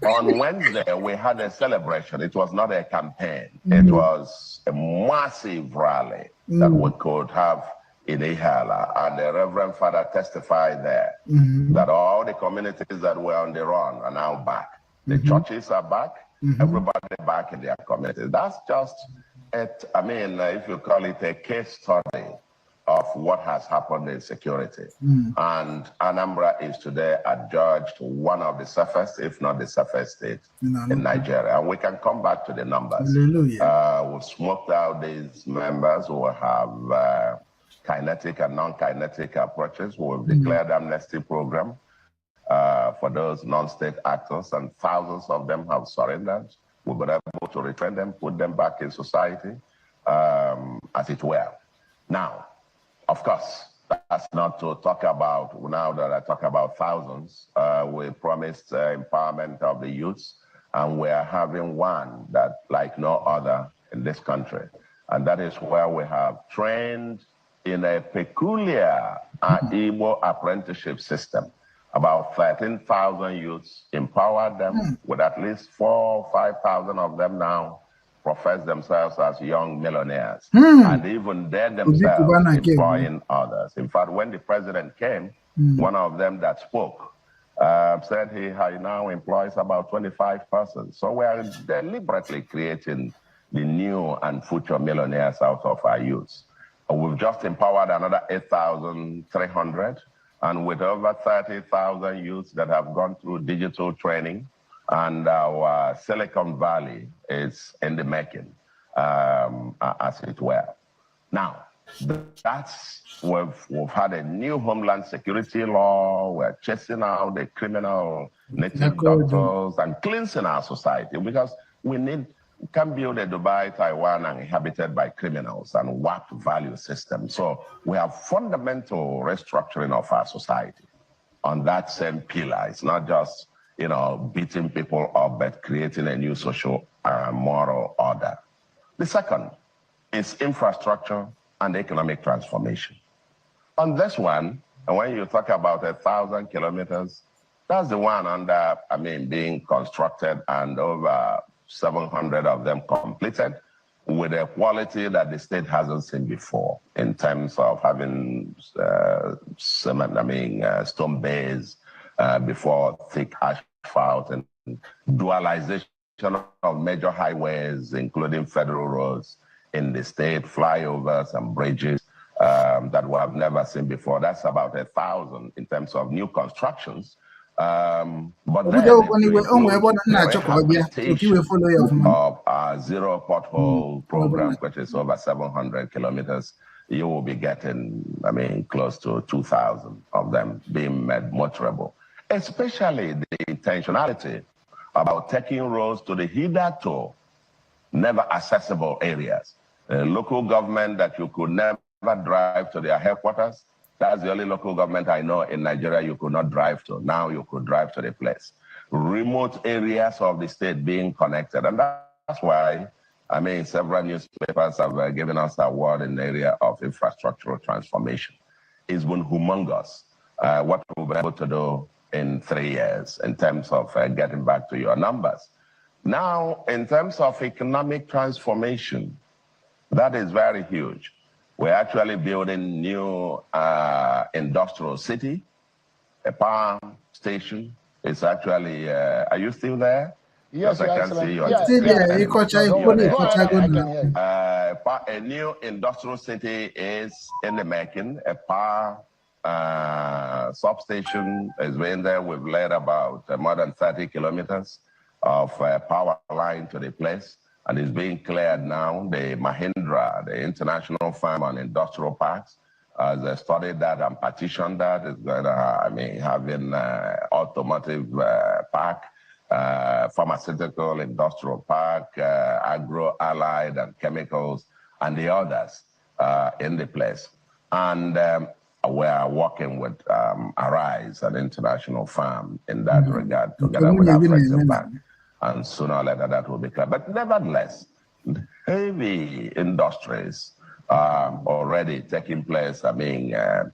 Speaker 14: on Wednesday, we had a celebration. It was not a campaign. It was a massive rally that we could have in Ihala. And the Reverend Father testified there that all the communities that were on the run are now back. The churches are back. Everybody back in their communities. That's just it. I mean, if you call it a case study of what has happened in security. And Anambra is today adjudged one of the safest, if not the safest state in Nigeria. And we can come back to the numbers. We've smoked out these members who have kinetic and non-kinetic approaches. We've declared amnesty program for those non-state actors, and thousands of them have surrendered. We've been able to retrain them, put them back in society, as it were. Now, of course, that's not to talk about, now that I talk about thousands, we promised empowerment of the youths, and we are having one that like no other in this country. And that is where we have trained in a peculiar Igbo apprenticeship system. About 13,000 youths, empowered them with at least 4,000 or 5,000 of them now profess themselves as young millionaires. And even they themselves employing others. In fact, when the president came, one of them that spoke said he now employs about 25 persons. So we are deliberately creating the new and future millionaires out of our youths. We've just empowered another 8,300. And with over 30,000 youths that have gone through digital training and our Silicon Valley is in the making, as it were. Now, we've had a new Homeland Security law. We're chasing out the criminal native doctors and cleansing our society, because we can't build a Dubai, Taiwan, and inhabited by criminals and warped value system. So we have fundamental restructuring of our society on that same pillar. It's not just, beating people up, but creating a new social moral order. The second is infrastructure and economic transformation. On this one, and when you talk about 1,000 kilometers, that's the one being constructed and over 700 of them completed with a quality that the state hasn't seen before in terms of having stone bays before thick asphalt and dualization of major highways, including federal roads in the state, flyovers and bridges that we have never seen before. That's about 1,000 in terms of new constructions. But then of our zero pothole program, which is over 700 kilometers, you will be getting, close to 2,000 of them being made motorable. Especially the intentionality about taking roads to the hitherto never accessible areas. Local government that you could never drive to their headquarters. That's the only local government I know in Nigeria you could not drive to. Now you could drive to the place. Remote areas of the state being connected. And that's why, several newspapers have given us the award in the area of infrastructural transformation. It's been humongous what we've been able to do in 3 years in terms of getting back to your numbers. Now, in terms of economic transformation, that is very huge. We're actually building new industrial city, a power station. It's actually, are you still there?
Speaker 8: Yes,
Speaker 14: I can see you. A new industrial city is in the making. A power substation is being there. We've laid about more than 30 kilometers of power line to the place. And it's being cleared now. The Mahindra, the International Farm and Industrial Parks, has studied that and petitioned that. It's going to, having automotive park, pharmaceutical, industrial park, agro, allied, and chemicals, and the others in the place. And we are working with Arise, an international firm, in that regard, together with African Bank. And sooner or later that will be clear. But nevertheless, heavy industries already taking place.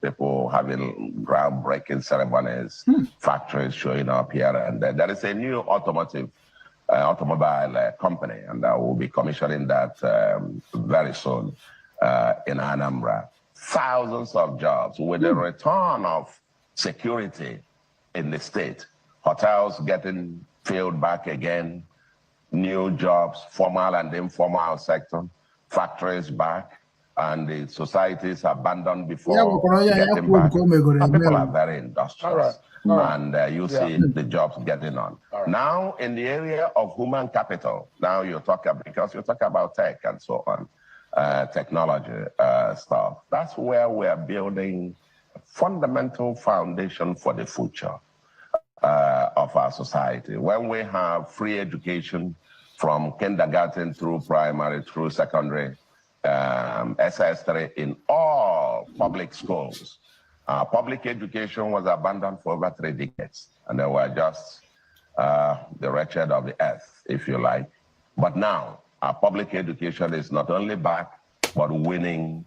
Speaker 14: People having groundbreaking ceremonies, factories showing up here and there. There is a new automobile company, and I will be commissioning that very soon in Anambra. Thousands of jobs with the return of security in the state. Hotels getting filled back again, new jobs, formal and informal sector, factories back, and the societies abandoned before getting back. And people are very industrious. And you see the jobs getting on. Now, in the area of human capital, now because you talk about tech and so on, technology stuff, that's where we are building a fundamental foundation for the future of our society. When we have free education from kindergarten through primary, through secondary, SS3 in all public schools. Public education was abandoned for over 3 decades, and they were just the wretched of the earth, if you like. But now, our public education is not only back, but winning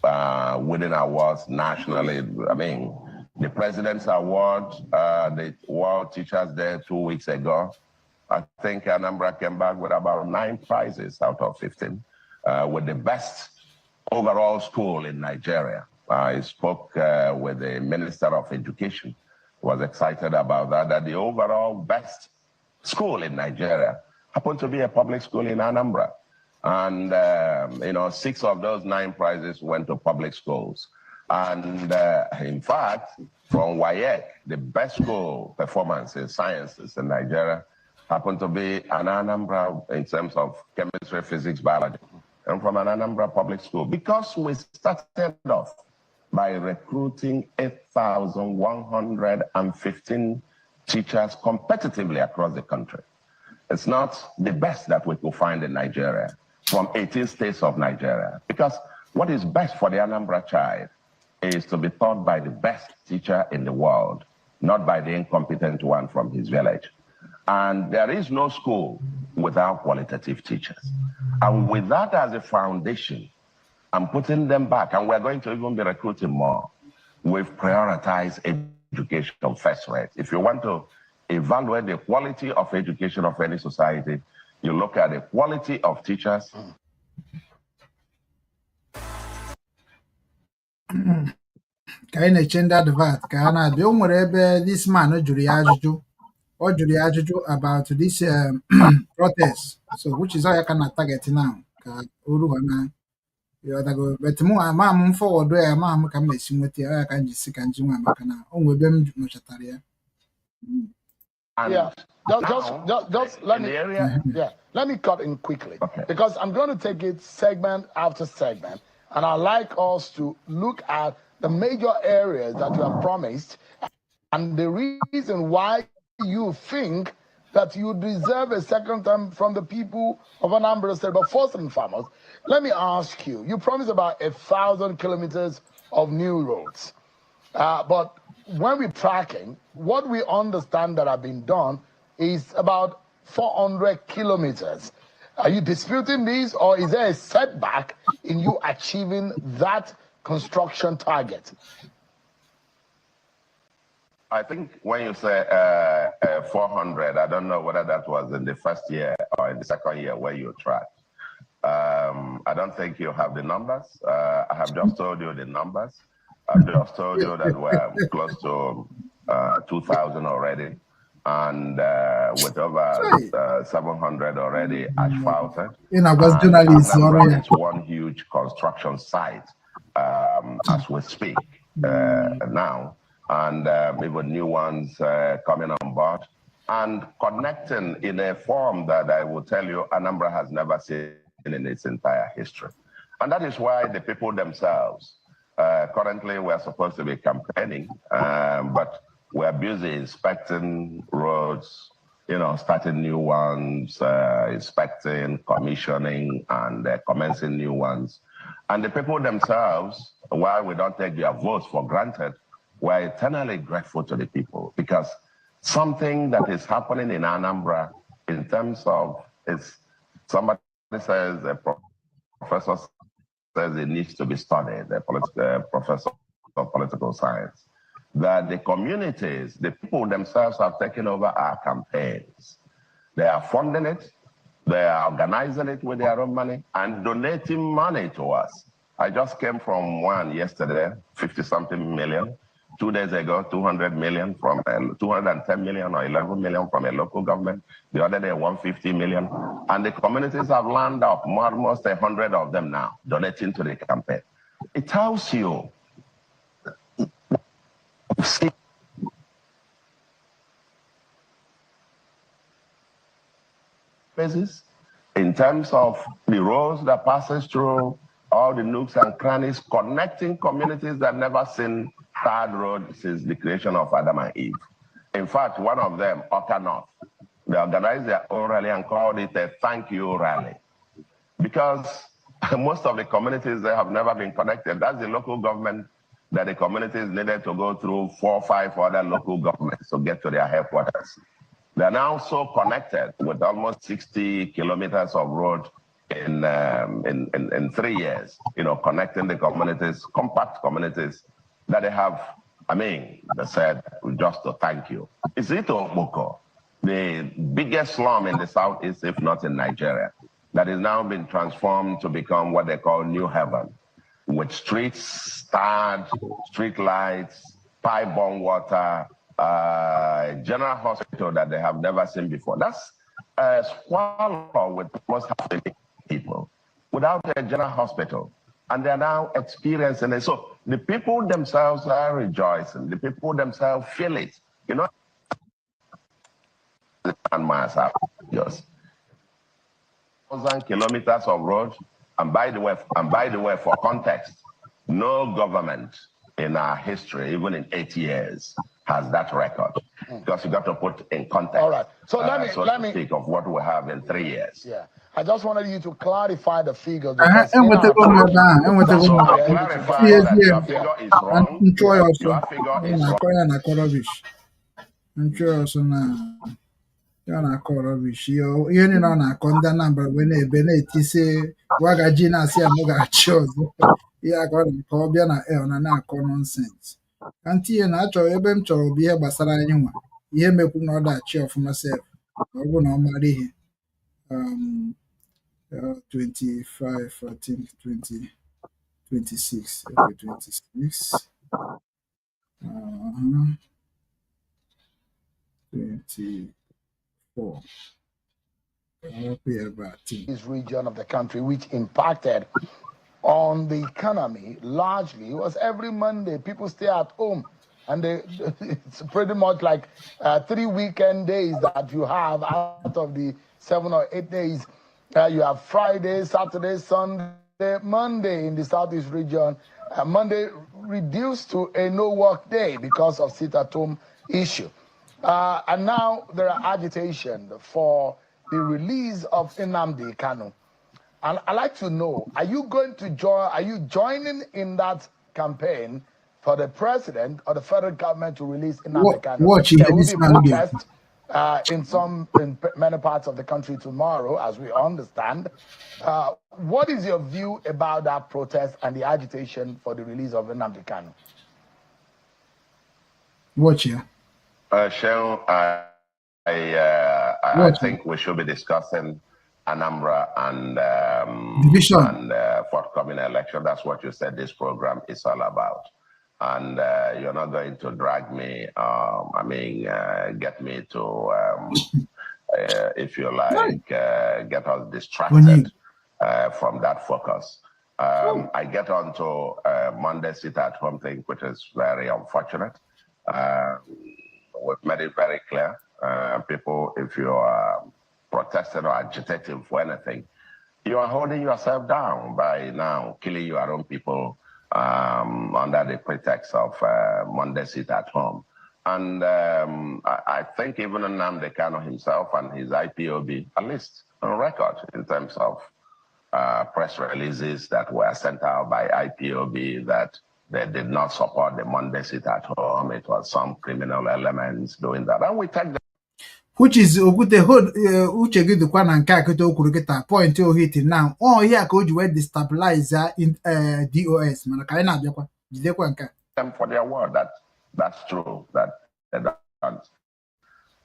Speaker 14: awards nationally. The President's Award, the World Teachers Day 2 weeks ago, I think Anambra came back with about 9 prizes out of 15, with the best overall school in Nigeria. I spoke with the Minister of Education, was excited about that the overall best school in Nigeria happened to be a public school in Anambra. And, 6 of those 9 prizes went to public schools. And in fact, from WAEC, the best school performance in sciences in Nigeria happen to be an Anambra in terms of chemistry, physics, biology. I'm from an Anambra public school. Because we started off by recruiting 8,115 teachers competitively across the country. It's not the best that we could find in Nigeria, from 18 states of Nigeria. Because what is best for the Anambra child is to be taught by the best teacher in the world, not by the incompetent one from his village. And there is no school without qualitative teachers. And with that as a foundation, I'm putting them back, and we're going to even be recruiting more. We've prioritized education first rate. If you want to evaluate the quality of education of any society, you look at the quality of teachers.
Speaker 7: Ka anyị na-eche ndị advat ka ha na-abịa, o nwere ebe this man jụrụ ya ajụjụ, ọ jụrụ ya ajụjụ about this protest, so which is how you can target now ka oru ha na yodago, but mụ ama m forward ya ama m ka m esi nweta ya ka nji si ka nji nwa maka na o nwebe m nọchatara ya.
Speaker 15: Yeah, just let me let me cut in quickly, because I'm going to take it segment after segment, and I'd like us to look at the major areas that you have promised and the reason why you think that you deserve a second term from the people of Anambra State. But first and foremost, let me ask you, you promised about 1,000 kilometers of new roads. But when we're tracking, what we understand that have been done is about 400 kilometers. Are you disputing this, or is there a setback in you achieving that construction target?
Speaker 14: I think when you say 400, I don't know whether that was in the first year or in the second year where you tracked. I don't think you have the numbers. I have just told you the numbers. I've just told you that we're close to 2,000 already, and with over 700 already asphalted. It's one huge construction site as we speak now. And even new ones coming on board and connecting in a form that I will tell you Anambra has never seen in its entire history. And that is why the people themselves, currently we're supposed to be campaigning, but we're busy inspecting roads, you know, starting new ones, inspecting, commissioning, and commencing new ones. And the people themselves, while we don't take their votes for granted, we're eternally grateful to the people, because something that is happening in Anambra in terms of, it's, somebody says, a professor says it needs to be studied, a professor of political science, that the communities, the people themselves have taken over our campaigns. They are funding it, they are organizing it with their own money and donating money to us. I just came from one yesterday, 50-something million. 2 days ago, 200 million from 210 million or 11 million from a local government. The other day, 150 million. And the communities have lined up, almost 100 of them now, donating to the campaign. It tells you in terms of the roads that passes through all the nooks and crannies, connecting communities that never seen third road since the creation of Adam and Eve. In fact, one of them, Oka North, they organized their own rally and called it a thank you rally, because most of the communities, they have never been connected. That's the local government that the communities needed to go through 4 or 5 other local governments to get to their headquarters. They're now so connected with almost 60 kilometers of road in 3 years, you know, connecting the communities, compact communities, that they have, I mean, they said, just to thank you. It's Oboko, the biggest slum in the southeast, if not in Nigeria, that is now been transformed to become what they call New Heaven, with streets, starred, street lights, pipe-borne water, general hospital that they have never seen before. That's a squalor with almost half a million people without a general hospital. And they're now experiencing it. So the people themselves are rejoicing. The people themselves feel it. You know, landmass are yours. 1,000 kilometers of road, and by the way, for context, no government in our history, even in 8 years, has that record. Because you got to put in context.
Speaker 15: All right. So let me
Speaker 14: speak of what we have in 3 years.
Speaker 15: Yeah. I just wanted you to clarify the figures
Speaker 14: So
Speaker 15: because
Speaker 14: to clarify that your figure is wrong, your figure is wrong.
Speaker 7: Ya na-akọ rọbish ihe niile ọ na-akọ ndị Anambra wee na-ebe na-etisi wagaji na-asị ya na ọ ga-achị ọzọ ihe aka ọ na-akọ ọ bịa na el na-akọ nọnsens ka ntinye na achọrọ ebe m chọrọ bụ ihe gbasara anyị nwa ihe mekwu na ọ dachi ọfụma sef ọ bụ na ọ mara ihe 25 14 20 26 okay 26 24
Speaker 15: this region of the country, which impacted on the economy largely. It was every Monday people stay at home, and it's pretty much like 3 weekend days that you have out of the 7 or 8 days. You have Friday, Saturday, Sunday, Monday in the Southeast region. Monday reduced to a no-work day because of sit-at-home issue. And now there are agitation for the release of Nnamdi Kanu. And I'd like to know, are you going to join, are you joining in that campaign for the president or the federal government to release Nnamdi Kanu? There will be protests in many parts of the country tomorrow, as we understand. What is your view about that protest and the agitation for the release of Nnamdi Kanu?
Speaker 7: Watch here.
Speaker 14: Sharon, I think we should be discussing Anambra and forthcoming election. That's what you said this program is all about. And you're not going to drag me, get me to, if you like, get us distracted from that focus. I get on to Monday sit-at-home thing, which is very unfortunate. We've made it very clear. People, if you are protesting or agitating for anything, you are holding yourself down by now killing your own people under the pretext of Monday sit-at-home. And I think even Nnamdi Kanu himself and his IPOB, at least on record in terms of press releases that were sent out by IPOB that they did not support the Monday sit-at-home. It was some criminal elements doing that. And we take them.
Speaker 7: Which is uche gị dịkwa na nke akịta o kwuru kịta point o hit now ọ ya ka o ji wee destabilize in DOS mana ka anyị na-abịakwa jidekwa nke
Speaker 14: them for their word that's true that they don't.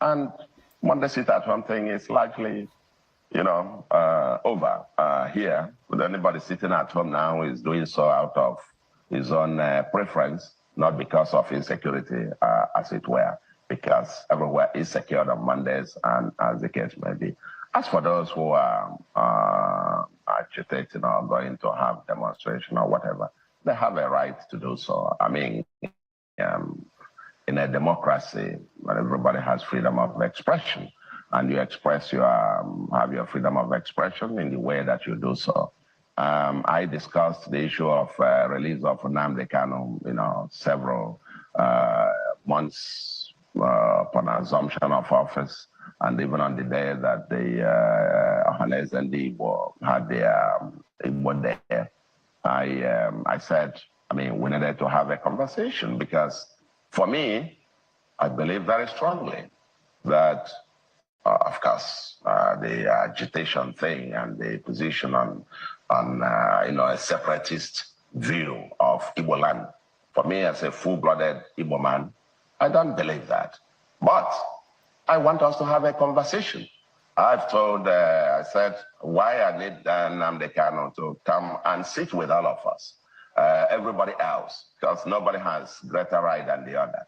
Speaker 14: And Monday sit-at-home thing is likely, you know, over here. With anybody sitting at home now is doing so out of his own preference, not because of insecurity, as it were, because everywhere is secured on Mondays, and as the case may be. As for those who are agitating or going to have demonstration or whatever, they have a right to do so. I mean, in a democracy, where everybody has freedom of expression, and you express have your freedom of expression in the way that you do so. I discussed the issue of release of Nnamdi Kanu, you know, several months upon assumption of office, and even on the day that the Obinwannem Ndi Igbo had their Igbo Day, I said, I mean, we needed to have a conversation because, for me, I believe very strongly that, of course, the agitation thing and the position on you know, a separatist view of Igbo land. For me, as a full-blooded Igbo man, I don't believe that. But I want us to have a conversation. I've told, I said, why I need Nnamdi Kanu to come and sit with all of us, everybody else, because nobody has greater right than the other.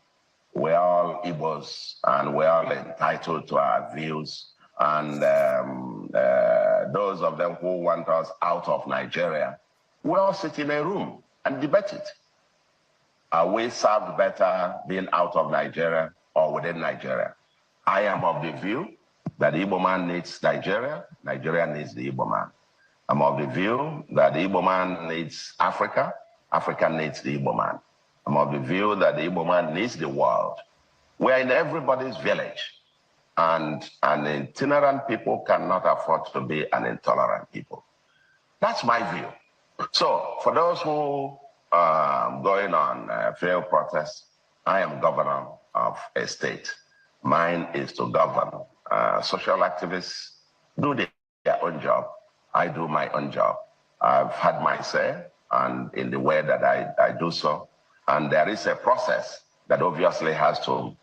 Speaker 14: We're all Igbos, and we're all entitled to our views. And those of them who want us out of Nigeria, we all sit in a room and debate it. Are we served better being out of Nigeria or within Nigeria? I am of the view that the Igbo man needs Nigeria, Nigeria needs the Igbo man. I'm of the view that the Igbo man needs Africa, Africa needs the Igbo man. I'm of the view that the Igbo man needs the world. We're in everybody's village, and an itinerant people cannot afford to be an intolerant people. That's my view. So for those who are going on failed protests, I am governor of a state. Mine is to govern. Social activists do their own job. I do my own job. I've had my say, and in the way that I do so. And there is a process that obviously has to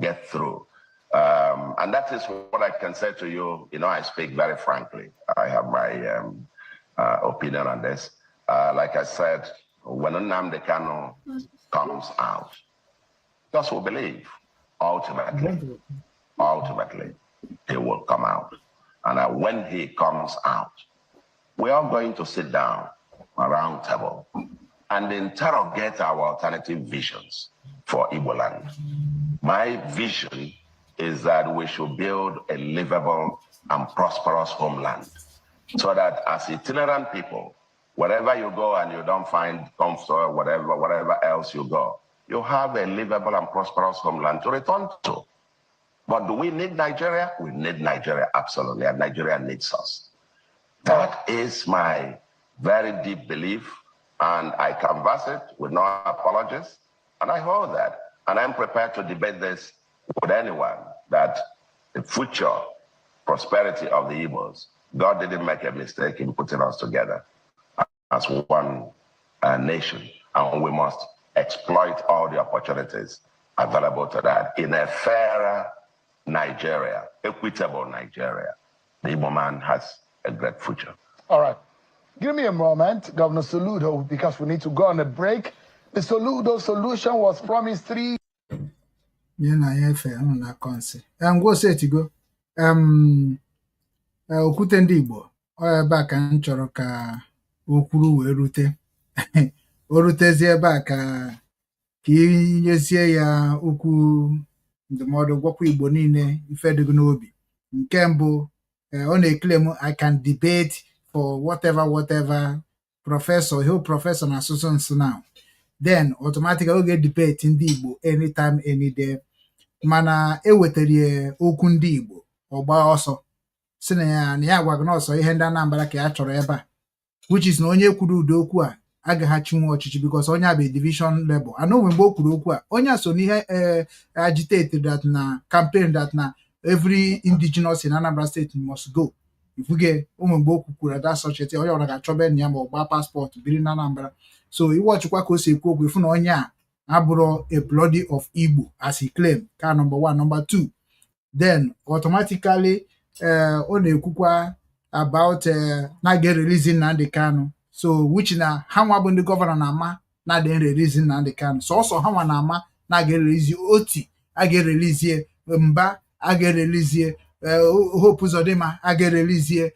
Speaker 14: get through. And that is what I can say to you. You know, I speak very frankly. I have my opinion on this. Like I said, when Nnamdi Kanu comes out, those who believe, ultimately, he will come out. And when he comes out, we are going to sit down around table and interrogate our alternative visions for Igbo land. My vision is that we should build a livable and prosperous homeland so that as itinerant people, wherever you go and you don't find comfort or whatever else you go, you have a livable and prosperous homeland to return to. But do we need Nigeria? We need Nigeria, absolutely, and Nigeria needs us. That is my very deep belief, and I canvass it with no apologies, and I hold that. And I'm prepared to debate this with anyone, that the future prosperity of the Igbos, God didn't make a mistake in putting us together as one nation, and we must exploit all the opportunities available to that in a fairer Nigeria, equitable Nigeria. The Igbo man has a great future.
Speaker 15: All right. Give me a moment, Governor Soludo, because we need to go on a break. The Soludo solution was promised 3.
Speaker 7: Okwute ndị Igbo ebe a ka m chọrọ ka o kwuru wee rute o rutezie ebe a ka inyezie ya okwu ndụmọdụ gwakwa Igbo niile ife dịgo n'obi. Nke mbụ, ọ na-eklem I can debate for whatever professor, he'll professor na asụsụ nsụ now. Then automatically oge debate ndị Igbo anytime any day. Mana ewetere okwu ndị Igbo ọgba ọsọ si na ya agwago n'ọsọ ihe ndị Anambra ka ya chọrọ ebe a, which is na onye kwuru ụdị okwu a agaghachi nwe ọchịchị because onye a bụ division level. Anọ mgbe o kwuru okwu a, onye so n'ihe agitated that na campaign that na every indigenous in Anambra State must go. Ifuge ụmụ mgbe o kwukwuru that such a thing, onye ọra ga-achọba enyi ya ma ọ gbaa passport biri na Anambra. So iwọchịkwa ka o si ekwu okwu ifu na onye a abụrụ a bloody of Igbo as he claim. Ka number 1. Number 2, then automatically ọ na-ekwukwa about na ga-release Nnamdi Kanu. So which na ha nwa bụ ndị gọvanọ na-ama na ga release Nnamdi Kanu. So ọsọ ha nwa na-ama na ga-release Oti, a ga-release Mba, a ga-release Hope Uzodimma, a ga-release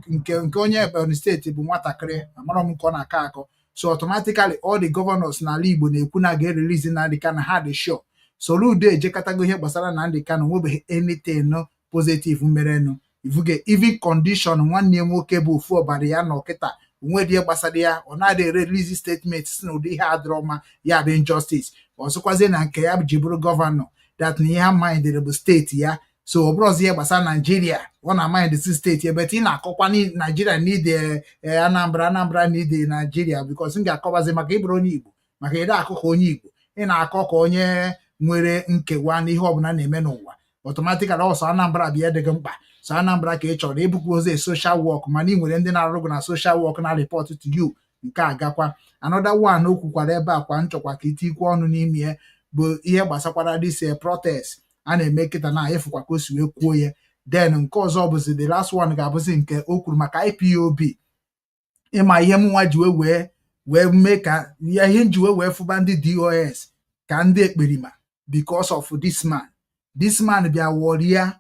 Speaker 7: nke onye Ebonyi steeti bụ nwatakịrị amara m nke ọ na-akọ akọ. So automatically all the governors n'ala Igbo na-ekwu na ga-release Nnamdi Kanu, ha dị sure. Soludo ejekọtago ihe gbasara Nnamdi Kanu nwebeghị anything no positive merenụ. Ifuge even condition nwanne nwoke bụ ofu ọbara ya na ọkịta onwedị gbasara ya, ọ na-adị release statement si na ụdị ihe adịrọma ya bụ injustice. Ọzọkwazie na nke ya ji bụrụ gọvanọ that na ihe ha mindere bụ steeti ya. So ọ bụrụzi ihe gbasara Nigeria, ọ na mind si steeti ebe ị na-akọkwa Nigeria n'ide Anambra n'ide Nigeria because m ga-akọbazi maka ịbụrụ onye Igbo, maka ịda akọ ka onye Igbo, ị na-akọ ka onye nwere nkewa n'ihe ọbụla na-eme n'ụwa. Automatically ọsọ Anambra bịa dịghị mkpa. So Anambra ka ị chọrọ ịbụkwa ozi social work, mana ị nwere ndị na-arụgụ na social work na report to you. Nke a gakwa another one o kwukwara ebe a kwa nchọkwa ka itikwa ọnụ n'ime ya bụ ihe gbasakwara this protest a na-eme kịta na efukwa ka o si wee kwuo ya. Then nke ọzọ bụzi the last one ga-abụzi nke o kwuru maka IPOB. Ịma ihe mụnwa ji wee mee ka ihe nji wee fụba ndị DOS ka ndị ekperima because of this man. This man bịa warrior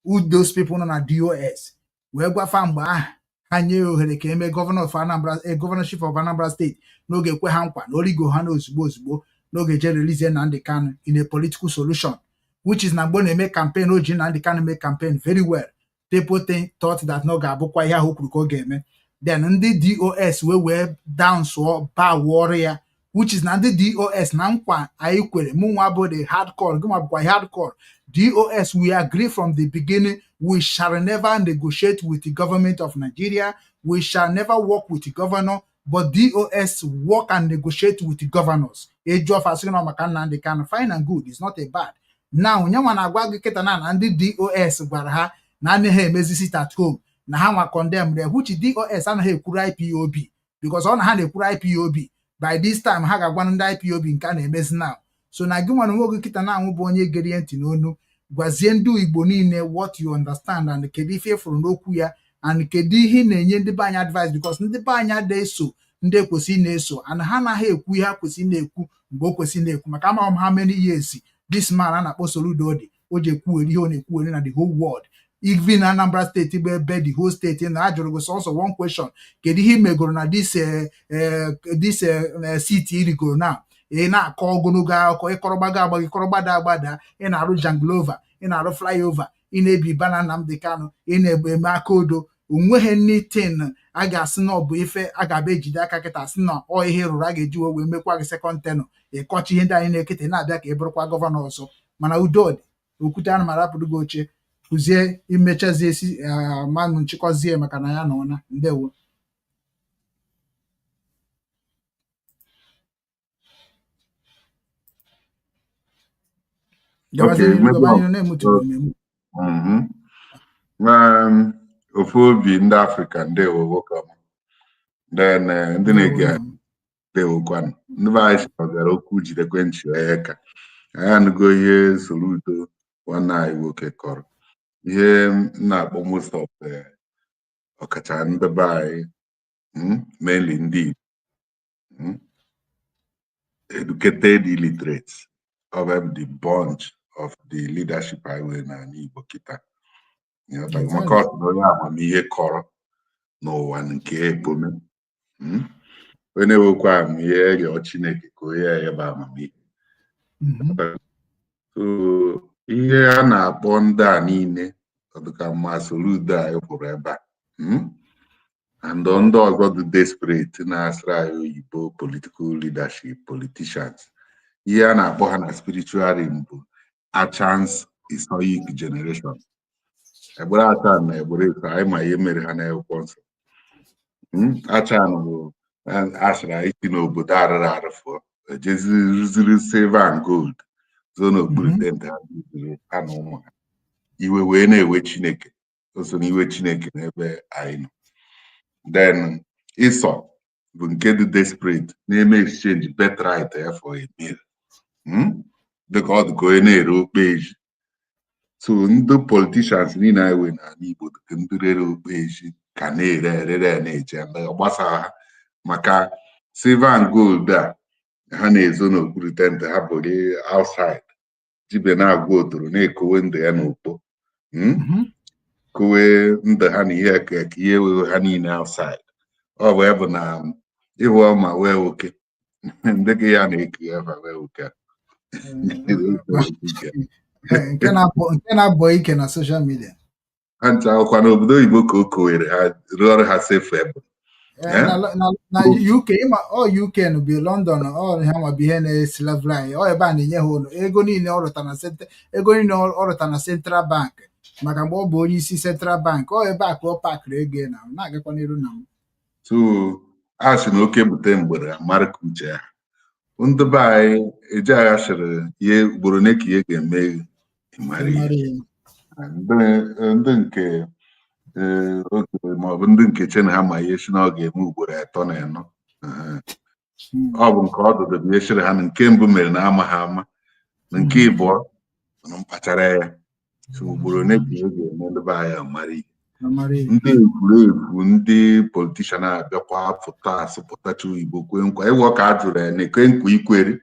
Speaker 7: who those people nọ na DOS wee gwafa mgbe ahụ ha nye ohere ka eme governorship of Anambra State n'oge kwe ha nkwa na origo ha n'ozugbo n'oge je release Nnamdi Kanu in a political solution. which is Nagbo make campaign, Oji Nnamdi Kanu make campaign very well. People thought that no Gabukwa ya Hokruko game. Then the DOS we were down so ba warrior, which is not the DOS Nankwa Aikwere, Munwabo the hardcore, Gumabwa hardcore. DOS, we agree from the beginning, we shall never negotiate with the government of Nigeria, we shall never work with the governor, but DOS work and negotiate with the governors. Age of Asino Makana they can fine and good, it's not a bad. Now, Nyawana Gwagiketana and the DOS Gwaraha, Nane Mezi sit at home. Na ha condemn there, which DOS and he could IPOB because on hand they could IPOB. By this time, ha ga one IPOB in Kane emezi now. So na gị nwana nwoke kita na anwụ bụ onye gere ntị n'onu gwazie ndị Igbo niile what you understand and kedu ife furu n'okwu ya and kedu ihe na-enye ndị be anyị advice because ndị be anyị na-eso ndị kwesị na-eso and ha na ha ekwu ihe kwesị na-ekwu mgbe o kwesị na-ekwu maka ama how many years this man a na-akpọ Soludo dị o je kwuo ihe ọ na-ekwu na the whole world. Even Anambra State, the whole state, in the also one question. Kedu ihe megoro na this city irigoro now? Na call gonuga ko ekorobaga agbagi korobada agbada in aru janglova in aru flyover in ebi Obinwannem Nnamdi Kanu in ebe makodo onweghị anything a ga-asị na ọ bụ ife a ga-abịa ejide aka kịta asị na ọ ihe rụrụ a ga-eji wee mekwa gị second tenor ịkọchi ihe ndị anyị na-ekete na-abịa ka ị bụrụkwa gọvanọ ọzọ mana udo dị okwute ana mara apụrụ gị oche kụzie imechazie esi manụ nchịkọzie maka na ya nọ na ndewo.
Speaker 10: Ofu obi ndị Afrịka ndewo welcome. Then ndị na-ege ndewo kwanụ. Ndị be anyị chọgara okwu jidekwe nchi eka. Anyị anụgo ihe Soludo nwanne anyị nwoke kọrọ. Ihe na-akpọ most of ọkacha ndị be anyị mainly ndị educated illiterates of the bunch of the leadership highway na Igbo kita. Maka ọtụ onye amamihe kọrọ n'ụwa nke ekpome. Onye na-ewekwa amamihe rịọ Chineke ka onye ya bụ amamihe. So ihe a na-akpọ ndị a niile ọdụka mma Soludo a kwuru ebe a and ndị ọzọ dị desperate na-asịrị anyị oyibo political leadership politicians. Ihe a na-akpọ ha na spiritual realm bụ Achans historic generation. Egbere Achan na egbere Efe anyị ma ihe mere ha n'akwụkwọ nsọ. Achan bụ asịrị isi n'obodo arịrị arịfọ ejeziri silver and gold zo n'okpuru tent ha na ụmụ ha iwe wee na-ewe Chineke oso n'iwe Chineke n'ebe anyị nọ. Then Ịsọ bụ nke dị desperate na-eme exchange birthright ya for a meal dịka ọ dịka onye na-ere okpeji. So ndị politicians niile anyị wee n'ala Igbo dịka ndị rere okpeji ka na-ere na-eje mgbe ọ gbasara ha maka silver and gold a ha na-ezo n'okpuru tent ha bụrụ outside jibe na-agwa otoro na-ekowe ndụ ya n'okpo kowe ndụ ha na ihe ka ihe wewe ha niile outside. Ọ bụ ebe na ịhụ ọma wee oke ndị gị ya na-eke ebe wee oke
Speaker 7: nke na-abọ ike na social media
Speaker 10: ha ncha ọkwa n'obodo oyibo ka o kowere ha rụọrọ ha safe ebe
Speaker 7: na UK ịma ọ UK nụ bi London ọ ha ma bụ ihe na-eslavri anyị ọ ebe a na-enye ha ụlọ ego niile ọ rụta na Central Bank maka mgbe ọ bụ onye isi Central Bank ọ ebe a ka ọ pakịrị ego na na-agakwa n'iru na m.
Speaker 10: So a sị na oke bute mgbere mara ka uche ya ndị be anyị eji agha chịrị ihe ugboro ole ka ihe ga-eme mara ihe ndị nke maọbụ ndị nke che na ha ma ihe si na ọ ga-eme ugboro 3 na 4 ọ bụ nke ọdụdụ bụ ihe chịrị ha na nke mbụ mere na amaghị ama na nke ịbụọ na mkpachara ya so ugboro ole ka ihe ga-eme ndị be anyị mara ihe. Ndị egwuregwu ndị politishan abịakwa pụta asụpụtacha Igbo kwe nkwa ịwọ ka a jụrụ ya na-ekwe nkwa ikwere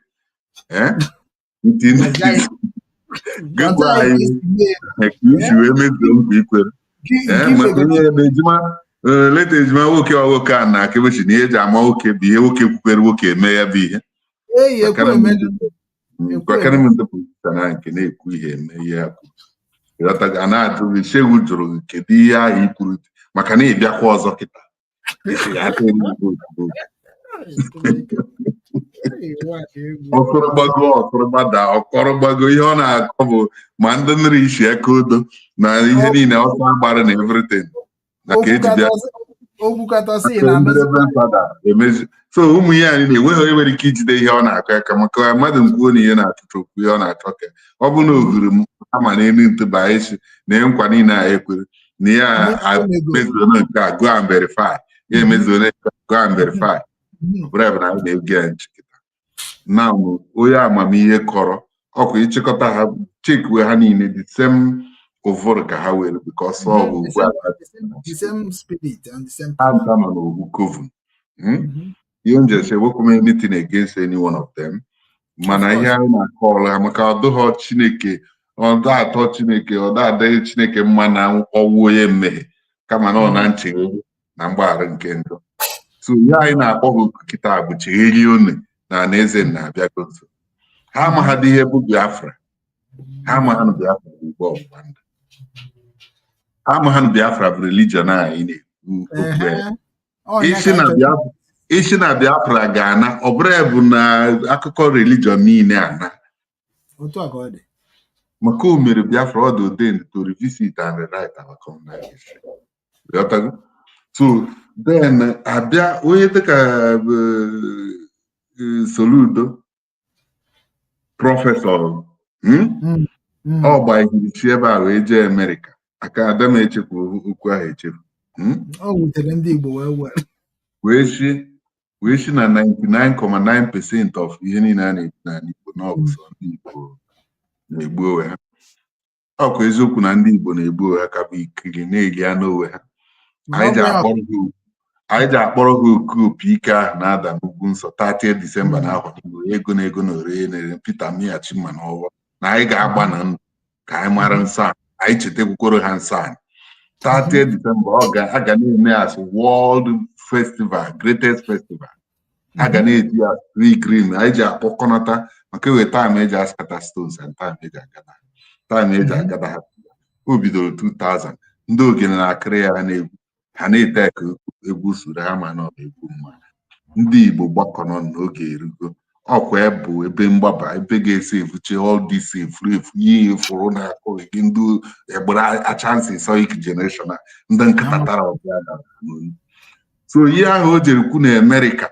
Speaker 10: gịgwa anyị ka isi wee mezuo nkwa ikwere maka onye ebe ejima leta ejima nwoke nwoke a na akebechi na ihe eji ama nwoke bụ ihe nwoke kwukwere nwoke eme ya bụ ihe Gwakana m ndị politishan ahụ nke na-ekwu ihe eme ihe ha kwuru. A na-ajụ Shehu jụrụ kedu ihe ahụ i kwuru maka na ịbịakwa ọzọ kịta. Ọkọrọgbago ihe ọ na-akọ bụ ma ndị nri isi aka odo na ihe niile ọsọ gbara na everything na ka eji bịa so ụmụ ihe anyị na-enweghị onye nwere ike ijide ihe ọ na-akọ aka maka mmadụ mkwuo na ihe na-achụchụ okwu ihe ọ na-achọ ka ọ bụ na ohuru m ama na elu ntụba isi na nkwa niile a ekwere na ya mezuo nke a go and verify ya emezuo nke go and verify brebe na na-ege ya nchịkịta na onye amamihe kọrọ ọkwa ịchịkọta ha chekwe ha niile the same ụvụrụ ka ha were because ọ bụ ugbu a ha nọ n'ogbu kovu ihe njesi ewepụ anything against any one of them mana ihe anyị na-akọọrọ ha maka ọdụghọ Chineke ọdụ atọ Chineke ọdụ adịghị Chineke mma na ọwụ onye mmehie kama na ọ na nchegharị na mgbaghara nke ndụ so ihe anyị na-akpọ ha kịta bụ chegheri one na anaeze na-abịago nso ha amaghadị ihe bụ Biafra ha amaghana Biafra bụ Igbo ọgbụgba ndụ ha amaghana Biafra bụ religion anyị na-ekwu okwu isi na Biafra ga-ana ọ bụrụ bụ na akụkọ religion niile ana maka o mere Biafra ọ dị ordained to revisit and rewrite our common history. So then abịa onye dịka Soludo prọfesọ ọ gbahiri chi ebe a wee jee Amerịka aka Adam echekwa okwu ahụ echefu wee si na 99.9% of ihe niile a na-ekwu na Igbo n'ọbụsọ ndị Igbo na-egbu onwe ha ọkwa eziokwu na ndị Igbo na-egbu onwe ha ka bụ ikiri na-eli anụ onwe ha anyị ji akpọrọ ha oku opi ike ahụ na-ada n'ugwu nsọ 30 Disemba na ahọ ego na ego na Orie na Peter Miachima n'ọwa na anyị ga-agba na ndụ ka anyị mara nsọ anyị chetakwukworo ha nsọ anyị 30 Disemba a ga na-eme as World Festival, greatest festival. A ga na-eji ya green anyị ji akpọkọnata maka ewe time eji askata stones and time eji agada ha o bidoro 2000 ndị ogene na-akịrị ya ha na-ete ka egwu soro ha ma na ọ egwu mma ndị Igbo gbakọnọ n'oge erugo ọkwa bụ ebe mgbaba ebe ga-esi efuche all this efu ihe efuru na-akụ gị ndị egbere achansi historic generation ndị nkata tara ọbịa dara n'olu so ihe ahụ o jere kwu na Amerịka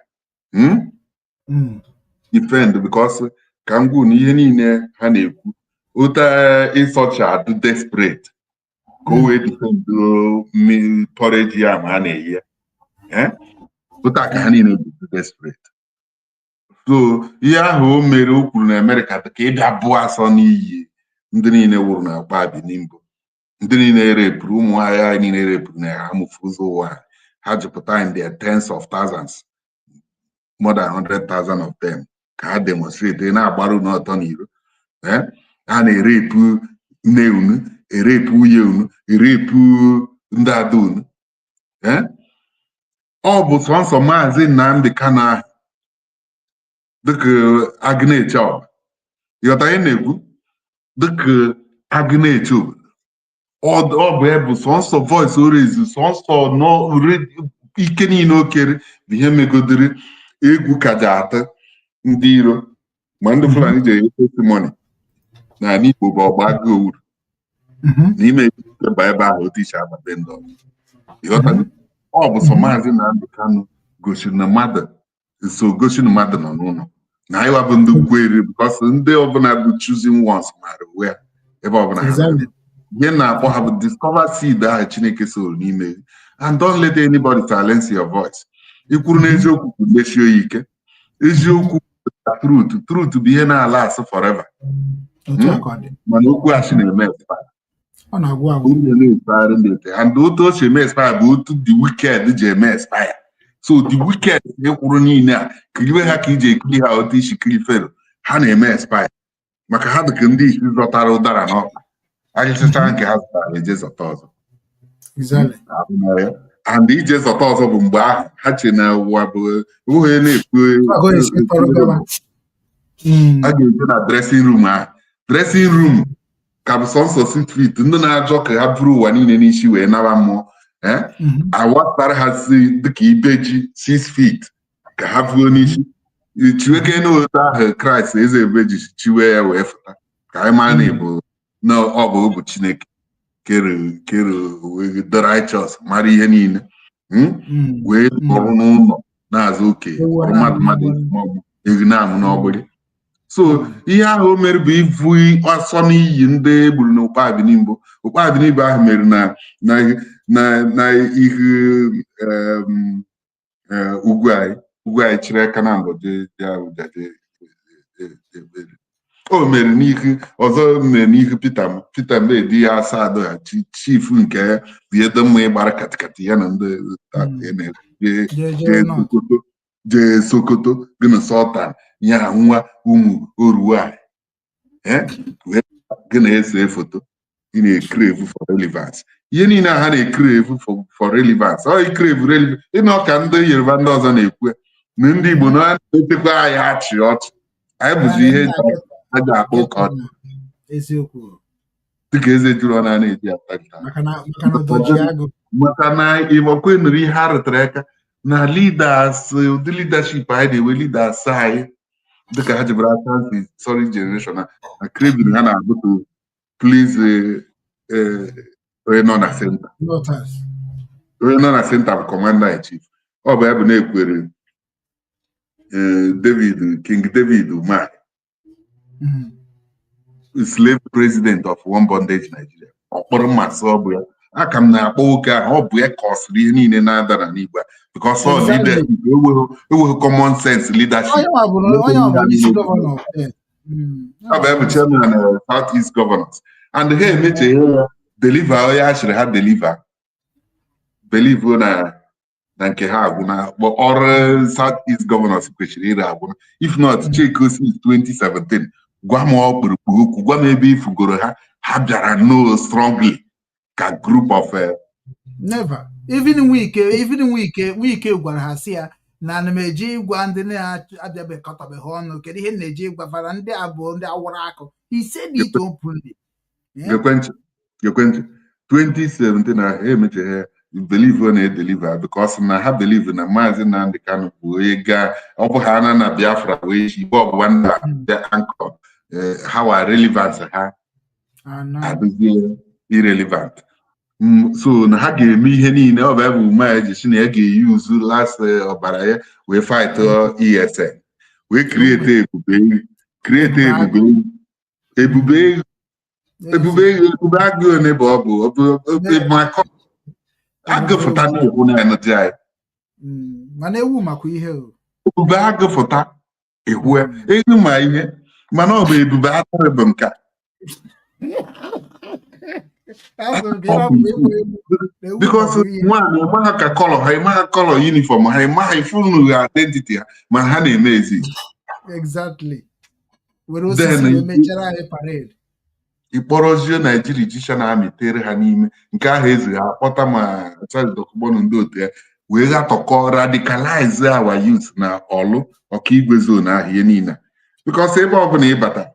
Speaker 10: defend because ka m gwu na ihe niile ha na-ekwu ụta ịsọcha adụ desperate ka o wee defend porridge ya ma ha na-eyi ụta ka ha niile bụ desperate so ihe ahụ o mere o kwuru na Amerịka ka ịbịa bụọ asọ n'iyi ndị niile wụrụ na akpa Binimbo ndị niile erepụrụ ụmụ agha niile erepụrụ na ha mụfu ụzọ ụwa ha jupụta in their tens of thousands more than 100,000 of them ka ha demonstrate na-agbaru n'ọtọ n'iro ha na-erepu nne unu erepu nwunye unu erepu ndị ada unu ọ bụ sọnsọ Mazi Nnamdi Kanu ahụ dịka agụna-eche ọba ịghọta ihe na-ekwu dịka agụna-eche obodo ọ bụ ebu sọnsọ voice orezu sọnsọ ike niile okere bụ ihe megodiri egwu kaja atọ ndị iro ma ndị Fulani ji enye testimony na ala Igbo bụ ọgba agụ owuru n'ime eba ebe ahụ otu iche ababe ndị ịghọta ọ bụ sọ Mazi Nnamdi Kanu gosiri na mmadụ gosi na mmadụ nọ n'ụlọ na anyị wabụ ndị kwere because ndị ọbụla bụ choosing ones mara onwe ha ebe ọbụla ha ihe na-akpọ ha bụ discover seed ahụ Chineke soro n'ime and don't let anybody silence your voice ikwuru n'eziokwu bụ mesie ya ike eziokwu truth bụ ihe na-ala asụ forever mana okwu asị na-eme expire and otu o si eme expire bụ otu the wicked ji eme expire so the wicked ekwuru niile a kiriwe ha ka iji ekiri ha otu isi kiri fero ha na-eme expire maka ha dịka ndị isi zọtara ụdara n'ọkpa agịchịcha nke ha zụtara eje zọta ọzọ and ije zọta ọzọ bụ mgbe ahụ ha che na ụwa bụ onye na-ekwu a ga-eje na dressing room ahụ. Dressing room ka bụ sọnsọ 6 feet ndị na-ajọ ka ha buru ụwa niile n'isi wee naba mmụọ awatara ha si dịka ibe ji 6 feet ka ha buo n'isi chiweke n'otu ahụ Kraịst eze ebe ji chiwe ya wee fụta ka anyị maa na ọ bụ obu Chineke kere the righteous mara ihe niile wee nọrọ n'ụlọ na-azụ oke ọrụ mmadụ eginamụ n'ọgbụrị. So ihe ahụ o mere bụ ivu ọsọ n'iyi ndị egburu na Ukpabinimbo ahụ mere na ihe ugwu anyị chịrị aka na mbọ o mere n'ihu ọzọ mere n'ihu Peter Mbedi ya Asado ha chief nke Vietnam ịgbara katikati ya na ndị jee Sokoto gị na Sultan ya nwa ụmụ Oruwa gị na-ese foto ị na-ekrevu for relevance. Ihe niile ha na-ekrevu for relevance ọ ikrevu relevance ịna ọka ndị Yoruba ndị ọzọ na-ekwu na ndị Igbo na-etekwa anyị achị ọchị anyị bụzi ihe a ga-akpọ ụka ọdụ dịka eze jụrụ ọ na-eji atagita maka na ịgbakwe nụrụ ihe a rụtara aka na leaders ụdị leadership anyị na-enwe leaders anyị dịka ha jibere aka sorry generation na craving ha na-abụtụ please onye nọ na center bụ commander in chief ọ bụ ya bụ na-ekwere King David Umahi slave president of one bondage Nigeria ọkpọrọ mmasị ọ bụ ya aka m na-akpọ oke ahụ ọ bụ ya ka ọ sịrị ihe niile na-adara n'Igbo because all leadership enweghị common sense leadership. Ọ bụ ebe chairman South East Governors and ha emeche ya deliver onye achịrị ha believe na nke ha agwụna ọrụ South East Governors kwesịrị ire agwụna if not check osi 2017 gwa m ọkpụrụkpụ okwu gwa m ebe ifugoro ha bịara no strongly ka group of
Speaker 7: never even Wike gwara ha si ya na ana m eji ịgwa ndị na-abịabeghị kọtabeghị ọnụ kedu ihe na-eji ịgwafara ndị abụọ ndị awụrụ akụ he said it openly.
Speaker 10: Ekwentị 2017 na emeche believe na-edeliver because na ha believe na Mazi Nnamdi Kanu bụ onye ga ọ bụ ha na Biafra wee chi igbe ọgbụgba ndị anchor how relevance ha adịghị irrelevant. So na ha ga-eme ihe niile ọ bụ ebe Umahi ji si na ya ga-eyuzu last ọbara ya wee fight ESN wee create ebube agụ one bụ ọ bụ maka agụfụta na-ekwu na energy anyị
Speaker 7: mana ewu makwa ihe
Speaker 10: ebube agụfụta ekwu ewu ma ihe mana ọ bụ ebube atụrụ bụ nka because nwaanyị ịmaha ka kọlọ ha ịmaha kọlọ uniform ha ịmaha ifunu identity ha ma ha na-eme ezi ịkpọrọzie Naijiria jicha na-amịtere ha n'ime nke ahụ ezi ha akpọta ma chadokubonu ndị otu ya wee gatọkọ radicalize our youth na ọlụ ọkaigwe zone ahụ ihe niile because ebe ọbụla ịbata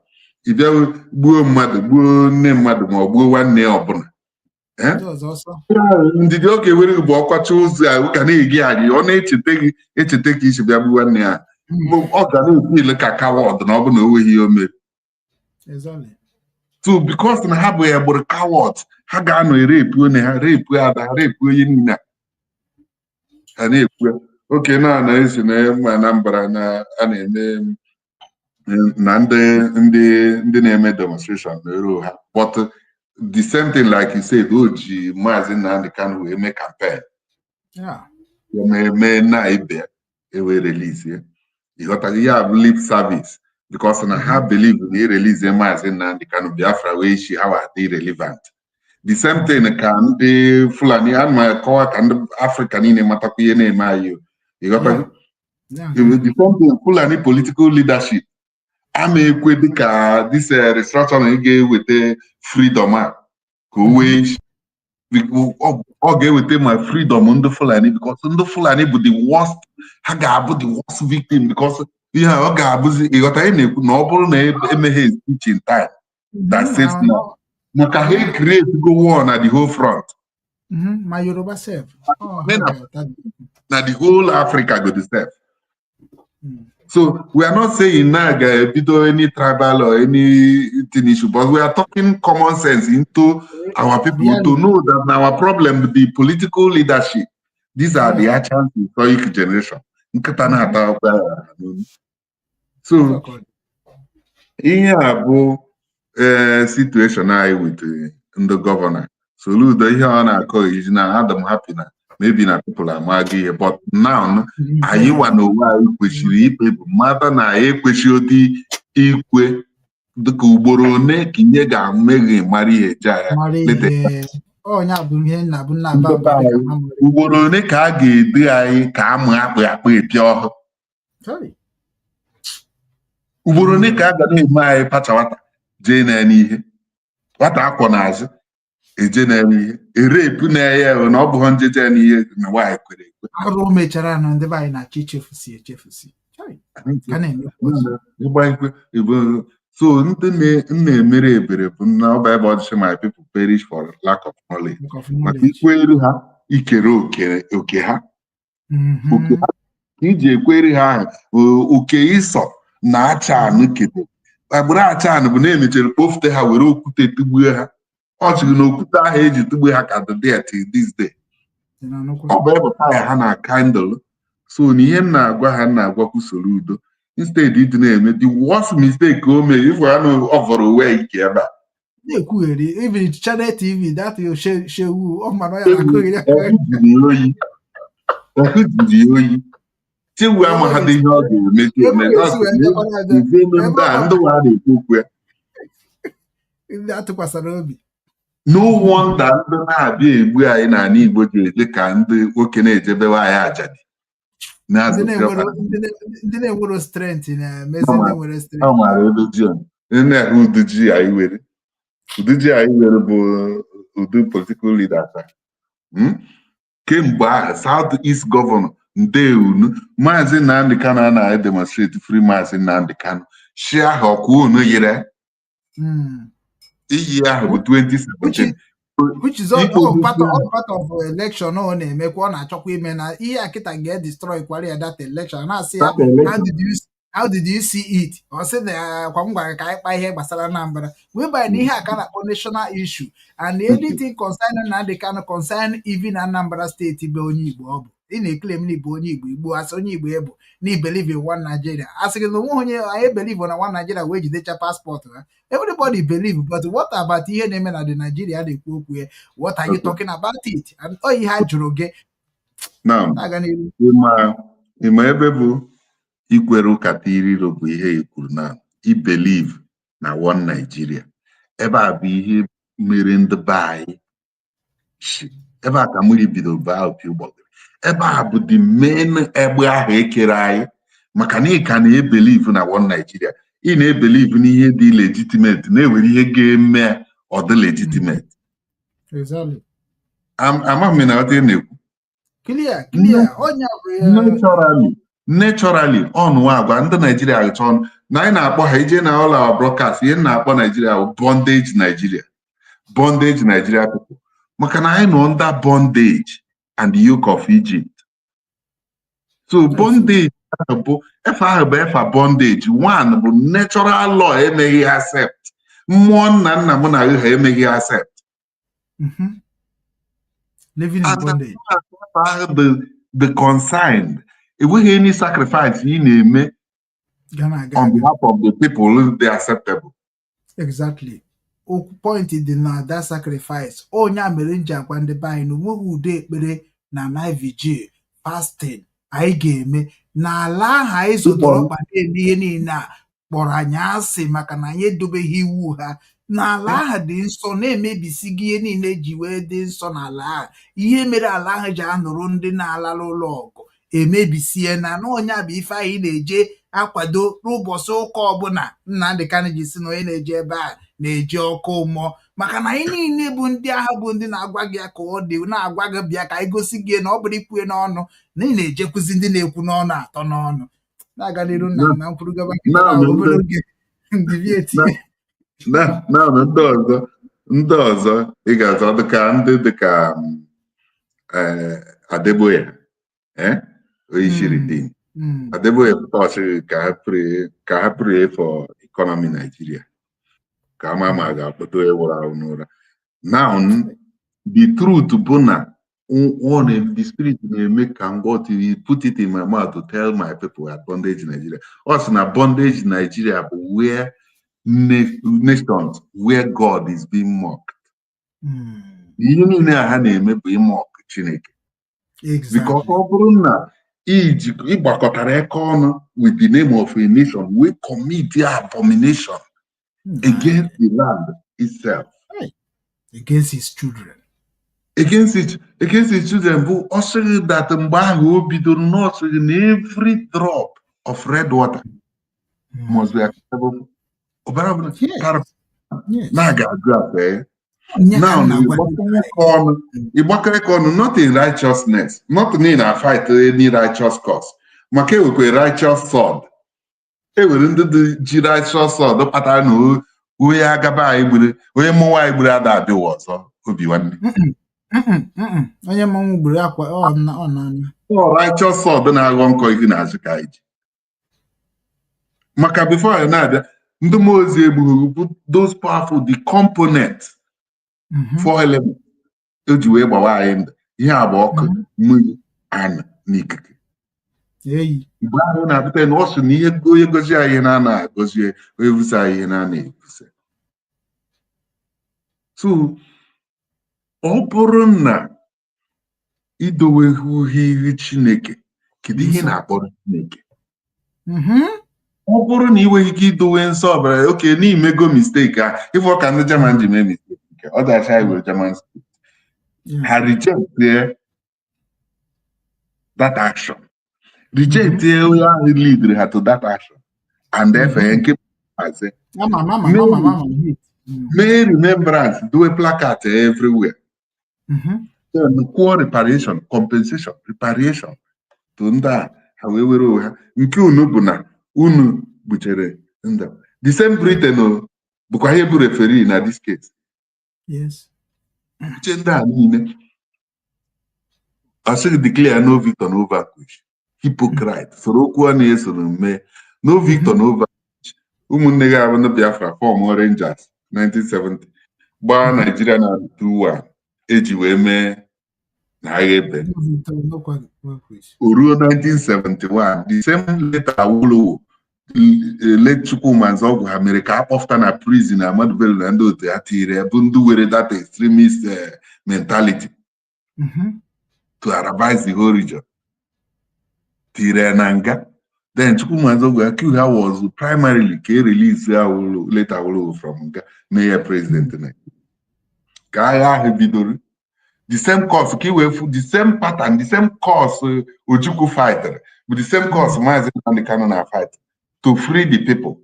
Speaker 10: ịbịa gbuo mmadụ gbuo nne mmadụ ma ọ gbuo nwanne ya ọbụla ndidi oge were bụ ọkwacha ụzọ ahụ ka na-egi anyị ọ na-echeta ka isi bịa gbuo nwanne ya ọ ga na-ekwu ile ka coward na ọ bụ na o nweghị ihe o mere so because na ha bụ ya gburu coward ha ga-anọ erepu onye ha repu ada ha repu onye niile ha na-ekwu oke na-esi na Anambra na a na-eme na ndị na-eme demonstration na-ero ha but the same thing like you said o ji Mazi Nnamdi Kanu wee mee campaign eme na ibe ewe release ya ịghọtaghị ya bụ lip service because na ha believe na release Mazi Nnamdi Kanu Biafra wee chi ha wa dị relevant. The same thing ka ndị Fulani a ma kọwa ka ndị Africa niile matakwa ihe na-eme anyị ịghọtaghị the same thing Fulani political leadership ama ekwe dịka this restructuring ga-eweta freedom a ka ọ ga-eweta ma freedom ndị Fulani because ndị Fulani bụ the worst ha ga-abụ the worst victim because ihe ọ ga-abụzi ịghọta ihe na-ekwu na ọ bụrụ na emeghe speech in time that saves now maka ha create go war na the whole front
Speaker 7: ma Yoruba self
Speaker 10: na the whole Africa go the self. So we are not saying now any tribal or anything issue, but we are talking common sense into our people to know that our problem with the political leadership, these are the actions of the historic generation. So in a situation I with the governor, so Ludo here on our college now I'm happy now. Maybe na people are magi, but now I want to know why we people matter na equity equal the kuborone kinye ga megi mari eja. Uborone ka ga-ede anyị ka amụ akpụ epi ọhụ. Uborone ka ga na-eme anyị pachawata jee na n'ihe. Nwata akwọ n'azụ eje na n'ihe. Erepu na ya na ọ bụ njeje n'ihe na nwaanyị kwere ekwe.
Speaker 7: Arụ mechara na ndị anyị na-achọ ichefusi.
Speaker 10: So ndị na-emere ebere bụ na ọ Bible ọdịsị my people perish for lack of knowledge. Maka ikwere ha ikere oke ha. Iji ekwere ha oke ịsọ na acha anụ kete. Agbụrụ acha anụ bụ na-emechere kpofute ha were okwute tugbuo ha. Ọ sịrị na okwute ahụ eji tugbuo ha ka the day till this day. Ọ bụ ebe ya ha na candle. So na ihe m na-agwa ha na-agwakwu soro udo. Instead iji na-eme the worst mistake o mere if ha na ọvọrọ uwe ike ebe a.
Speaker 7: Na-ekwugheri even Channel TV that shewu ọ mara ya
Speaker 10: na-akụgheri jiri oyi. Chewu amaghadị ihe ọ ga-eme ndị wa na-ekwu okwu ya.
Speaker 7: Ndị atụkwasara obi.
Speaker 10: No wonder ndị na-abịa egbu anyị n'ala Igbo ji eje ka ndị nwoke na-ejebewe anyị ajadi.
Speaker 7: Ndị na-enwero strength na-emezi ndị nwere strength.
Speaker 10: Ọ mara uduji na-ehe uduji anyị were. Uduji anyị were bụ udu political leader. Kemgbe ahụ South East Governor Ndeunu Mazi Nnamdi Kanu na-demonstrate free Mazi Nnamdi Kanu shi ahụ ọkwa unu yire iyi ahụ bụ 2017
Speaker 7: which is all part of election ọ na-emekwa ọ na-achọkwa ime na ihe akịta ga-destroy kwara ya that election na-asị ya how did you see it ọ sị na kwa m gwara ka anyị kpaa ihe gbasara Anambra whereby na ihe aka na-akpọ national issue and anything concerning Nnamdi Kanu concern even Anambra steeti be onye Igbo ọ bụ ị na-eklem na Igbo onye Igbo asị onye Igbo ebu na believe in one Nigeria asị gị na onwe onye anyị believe na one Nigeria wee jidecha passport ha everybody believe but what about ihe na-eme na the Nigeria na-ekwu okwu ya what are you talking about it and ihe ha jụrụ gị
Speaker 10: ịma ebe bụ ikwere ụka tiriro bụ ihe ikwuru na i believe na one Nigeria ebe a bụ ihe mere ndị be anyị ebe a ka mmiri bido baa opi ụgbọgịrị ebe a bụ the main egbe ahụ ekere anyị maka na ị ka na-ebelieve na one Nigeria ị na-ebelieve n'ihe dị legitimate na-ewere ihe ga-eme ọ dị legitimate. Amaghị m na ọ dị na-ekwu naturally ọnụ agwa ndị Nigeria achọ ọnụ na anyị na-akpọ ha ije na all our broadcast ihe na-akpọ Nigeria bụ bondage Nigeria people maka na anyị nọ under bondage and the yoke of Egypt. So bondage bụ efe ahụ bụ efa bondage one bụ natural law emeghị accept mmụọ nna nna m na ha emeghị accept
Speaker 7: living in bondage
Speaker 10: the consigned enweghị any sacrifice ị na-eme on behalf of the people they acceptable.
Speaker 7: Exactly. Point dị na that sacrifice onye mere nji agwa ndị be anyị na onweghị udo ekpere na night vigil fasting anyị ga-eme n'ala ahụ anyị zụtara ọkpa na-eme ihe niile a kpọrọ anyị asị maka na anyị edobeghị iwu ha n'ala ahụ dị nsọ na-emebisi gị ihe niile ji wee dị nsọ n'ala ahụ ihe mere ala ahụ ji anụrụ ndị na-alala ụlọ ọgụ emebisie na onye bụ ife anyị na-eje akwado n'ụbọchị ụka ọbụla Nnamdi Kanu ji si na onye na-eje ebe a na-eji ọkụ mmụọ maka na anyị niile bụ ndị agha bụ ndị na-agwa gị ka ọ dị na-agwa gị bịa ka anyị gosi gị na ọ bụrụ ikwue n'ọnụ na ị na-ejekwuzi ndị na-ekwu n'ọnụ atọ n'ọnụ na-agaliru na mkpụrụ gaba na obere oge
Speaker 10: ndị ọzọ ị ga-azọ dịka Adeboye Oyishiri Dean Adeboye pụtasịrị ka ha pray for economy Nigeria ka ama ma ga-akpọta onye nwụrụ ahụ n'ụra. Now the truth bụ na the spirit na-eme ka ngwa put it in my mouth to tell my people at bondage Nigeria. Also na bondage Nigeria bụ where nations where God is being mocked. Ihe niile ha na-eme bụ ịmọk Chineke. Because ọ bụrụ na ịgbakọtara aka ọnụ with the name of a nation, we commit the abomination against the land itself.
Speaker 7: Against his children.
Speaker 10: Against his children bụ ọsịrị that mgbe ahụ o bidoro n'ọsịrị na every drop of red water must be acceptable. Ọbara ọbụla na-aga agụ afọ now ịgbakọrọ aka ọnụ not in righteousness, not in a fight any righteous cause, maka ewekwe righteous sword. Ewere ndị ji righteous sword kpatara na onye agaba anyị gburu onye mmụọ anyị gburu ada abịa ụwa ọzọ Obinwanne.
Speaker 7: Onye mmụọ gburu akwa
Speaker 10: ọ righteous sword na-aghọ nkọ ihe na-azụ ka anyị ji. Maka before anyị na-abịa ndị mmụọ ozi egburu those powerful the components four elements eji wee gbawa anyị ndụ. Ihe a bụ ọkụ, mmiri, ana na ikuku. Mgbe ahụ na-abịa na ọ sị na ihe onye gozi anyị na-ana agọzie onye vusa anyị ihe na-ana evusa. So ọ bụrụ na idowe ihe Chineke, kedu ihe na-akpọrọ Chineke? Ọ bụrụ na ị nweghị ike idowe nsọ ọbara oke n'imego mistake a ịfọ ka ndị German ji mee mistake ọ dacha iwe German state ha reject that action, reject onye ahụ lead ha to that action, and therefore nke maazị mee remembrance, do a placard everywhere. Nkwo reparation, compensation, reparation to ndị a ha wee were onwe ha. Nke unu bụ na unu buchere ndị the same Britain bụkwa ihe bụ referee na this case.
Speaker 7: Yes.
Speaker 10: Uche ndị a niile asịrị declare no victor no vanquish. Hypocrite soro okwu a na-esoro mee no victor no vanquish. Ụmụnne gị abụ ndị Biafra form Rangers 1970 gbaa Nigeria na 2-1 eji wee mee na agha ebe o ruo 1971 the same letter Awolowo late Chukwuma Nzọgwụ ha mere ka a kpọfụta na prison na Ahmadu Bello na ndị otu ya tiri bụ ndị were that extremist mentality to Arabize the whole region tiri na nga. Then Chukwuma Nzọgwụ accused her was primarily ka release later Awolowo from nga mee president na ka agha ahụ bidoro the same course ka iwefu the same pattern, the same course Ojukwu fighter but the same course Mazi Nnamdi Kanu na fight to free the people.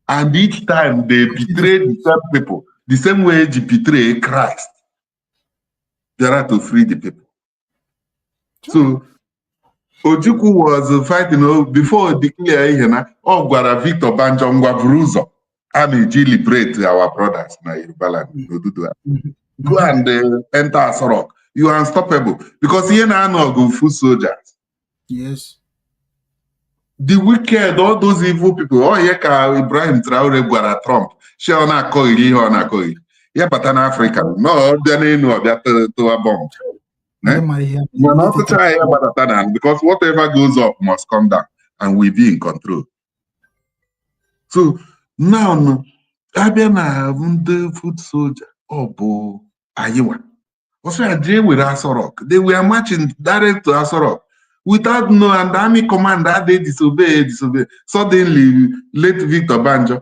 Speaker 10: And each time they betray the same people, the same way they betray Christ. They are to free the people. So Ojukwu was fighting before declare Gwara Victor Banjo Ngwaburuzo and liberate our brothers na Yoruba land. Go and enter ASO Rock. You are unstoppable because here now no go full soldiers.
Speaker 7: Yes.
Speaker 10: The wicked, all those evil people. Oh, yeah, Ibrahim Traore Gwara Trump. She on a koi, on a koi. Yeah, but an African. No, they know that to a bomb. We're not to try because whatever goes up must come down, and we be in control. So now, I been a foot soldier. Oh, boy, Iowa. Also, I deal with ASO Rock. They were marching direct to ASO Rock. Without no, and the army command that they disobey. Suddenly, late Victor Banjo,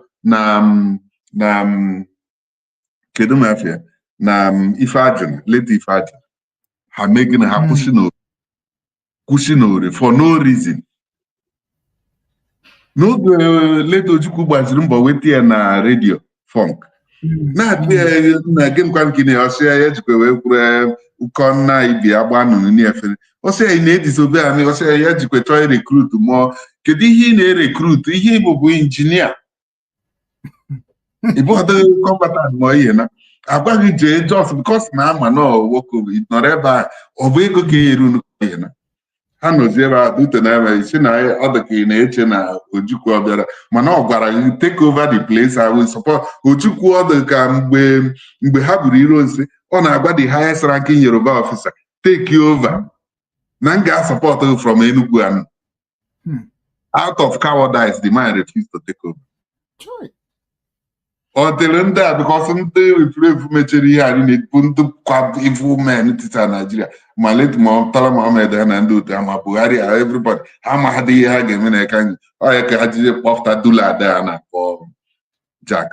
Speaker 10: Kedu Mafia, Ifajin, late Ifajin, are making her pushing over for no reason. No, late Ojukwu Bajirumba wait here na radio funk. na-adị na gị nkwa nkine ọsịa ya jikwa wee kwuru ụkọ nna ibi agba nụnụ n'efere ọsịa ị na-edizobe amị ọsịa ya jikwa chọọ rekrutu mụọ kedu ihe ị na-erekrutu ihe bụ injinia ịbụ ọdịghị kọmbatant mụọ ihe na agwaghị jee jos bikos na ama na nwoke nọrọ ebe a ọ bụ ego ka eru nnukwu ihe na ha nọzi ebe a dute na ebe isi na ọ dị ka ị na-eche na Ojukwu ọ bịara mana ọ gwara gị take over the place I will support Ojukwu ọ dị ka mgbe ha buru iro nsị ọ na-agwa the highest ranking Yoruba officer take over na m ga-asọpọt from Enugu and out of cowardice the man refused to take over. Ọ dịrị ndị a because ndị efurefu mechiri ihe anyị na-ekwu ndị kwa evil men tita Nigeria ma late Murtala Muhammed ha na ndị otu ama Buhari everybody ha ma adịghị ihe ha ga-eme na aka anyị ọ ya ka ha jide kpọpụta dula ada a na-akpọ Jack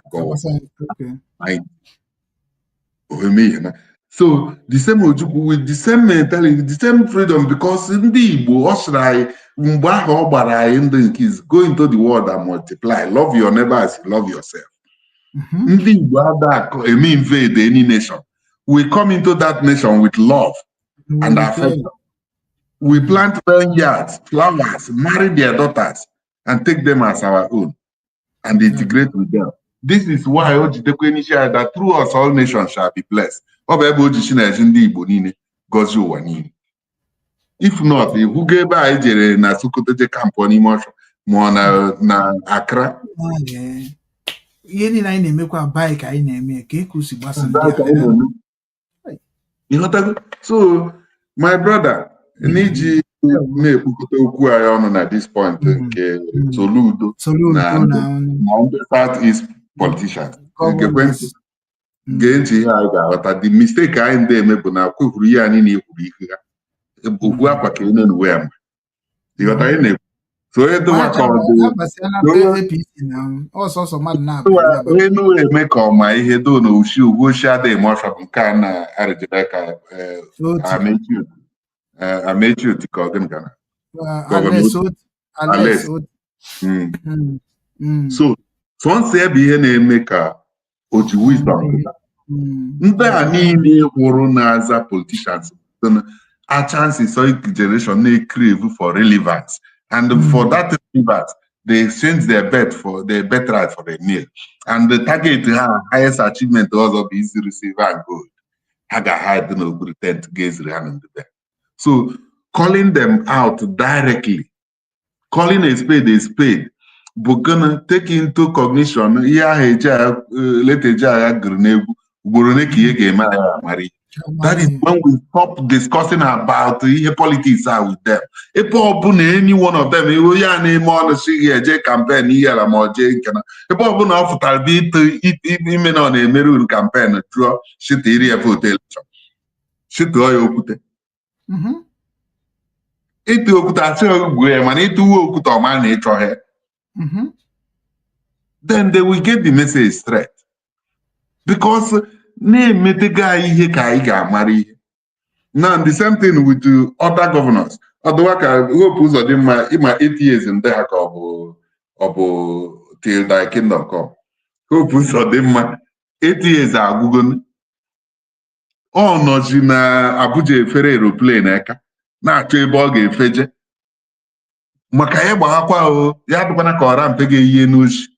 Speaker 10: so the same Ojukwu with the same mentality the same freedom because ndị Igbo ọ sịrị anyị mgbe ahụ ọ gbara anyị ndị nke is go into the world and multiply love your neighbor as you love yourself. Ndị Igbo ada eme invade any nation. We come into that nation with love and affection. We plant vineyards, flowers, marry their daughters, and take them as our own and integrate with them. This is why Ojitekwe initiated that through us all nations shall be blessed. Ọ bụ ebe Oji Chineke ndị Igbo niile gọzie ụwa niile. If not, who gave anyị jere na Sokoto je kampụ n'ime ọchụ ma na Accra.
Speaker 7: Ihe niile anyị na-emekwa abaghị ka anyị na-eme ka ekusi gbasa
Speaker 10: so my brother n'iji na-ekwukọta okwu anyị ọnụ na this point nke Soludo na ndị South East politicians gee ntị ihe anyị ga-aghọta the mistake anyị ndị eme bụ na kwehuru ihe anyị na-ekwuru ihe ha okwu akwa ka ene n'uwe ya mgbe ịghọta anyị na-ekwu so onye eme ka ọma ihe do na ushi ugwu oshi adịghị ma ọsha bụ nke a na-arịjide ka Amechi ka ọ gịnị gana so nsọ ebe ihe na-eme ka oji wisdom ndị a niile hụrụ na-aza politicians a chances generation na-crave for relevance. And for that relevance, they exchange their bet for their birthright for a meal. And the target highest achievement also be easy receiver and gold. Haga hide no pretend to gaze around the so calling them out directly, calling a spade, but gonna take into cognition, that is when we stop discussing about politics with them. If any one of them, campaign here, if even on a Meru campaign, draw shit area for election. Shit, then they will get the message straight. Because na-emetega ihe ka anyị ga-amara ihe. Now the same thing with other governors. Ọdụwa ka Hope Uzodimma ịma 8 years ndị ha ka ọ bụ till thy kingdom come. Hope Uzodimma 8 years agwụgo. Ọ nọzi na Abuja efere aeroplane aka na-achọ ebe ọ ga-efeje. Maka ya gbahakwa ya dụkwana ka ọra mpe ga-eyihe n'ochi.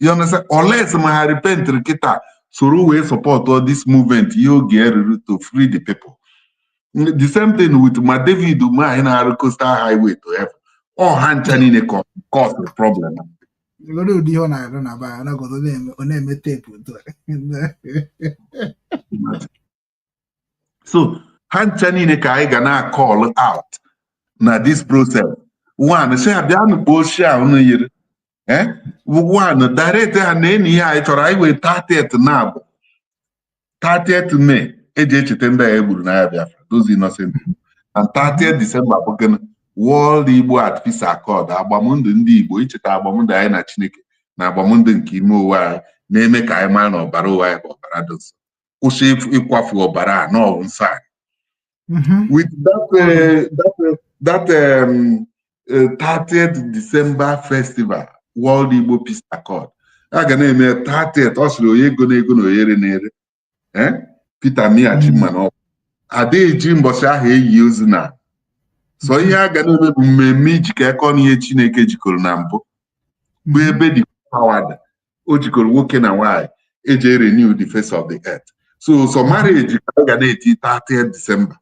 Speaker 10: You understand? Unless my repent kita so we support all this movement you get to free the people. The same thing with my David Uma in our coastal highway to heaven. All hand in a cause the problem. So hand in a gonna call out now this process. One say Abian bullshit on the one direct and any I thought I will 30th now. 30th May, those innocent. And 30th December, World Igbo at Peace Accord, Abamundu Ndi Igbo, each Abamundu Nwachineke, na Abamundu Nkimo wa, name Kaiman or Baroa or Barados. Ushif Ikwafu or Bara, no inside. With that 30th December festival, World Igbo Peace Accord. a ga na-eme 30th ọ sịrị onye ego na ego na oyere na-ere Peter Miachi mana ọ ada eji mbọchị ahụ eyi ozu na so ihe a ga na-eme bụ mmemme ijikọ aka ọnụ ihe Chineke jikọrọ na mbụ bụ ebe dị powered o jikọrọ nwoke na nwaanyị eji renew the face of the earth so marriage ka a ga na-eti 30th December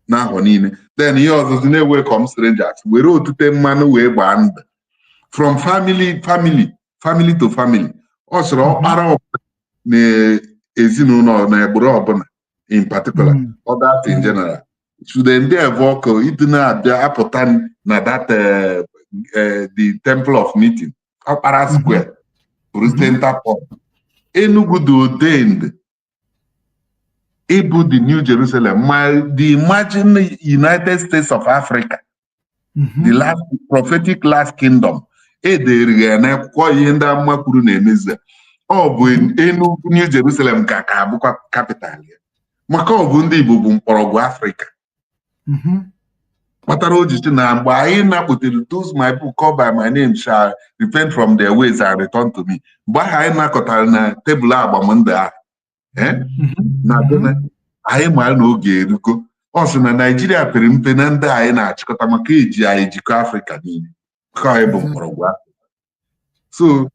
Speaker 10: n'ahọ niile then ihe ọzụzụ na-welcome strangers were otute mmanụ wee gbaa ndụ from family to family ọ sịrị ọkpara ọbụla na ezinụlọ na agbụrụ ọbụla in particular others in general should endeavor ọkụ ịdị na-abịa apụta na that the temple of meeting ọkpara square bụrụ center point Enugu dị ordained ịbụ the New Jerusalem the imagined United States of Africa the last prophetic last kingdom edere ya n'akwụkwọ ihe ndị amụma kwuru na-emezu ọ bụ Enugu New Jerusalem ka abụkwa capital ya maka ọ bụ ndị Igbo bụ mkpọrọgwụ Africa kpatara ojiji na mgbe anyị na-akpụtere those my book called by my name shall repent from their ways and return to me mgbe ahụ anyị nakọtara na tebụl agbamndụ ahụ na anyị mara na oge erugo ọ sị na Naijiria pere mpe na ndị anyị na-achịkọta maka eji anyị jikọ Afrịka niile ka anyị bụ mkpọrọgwụ Afrịka so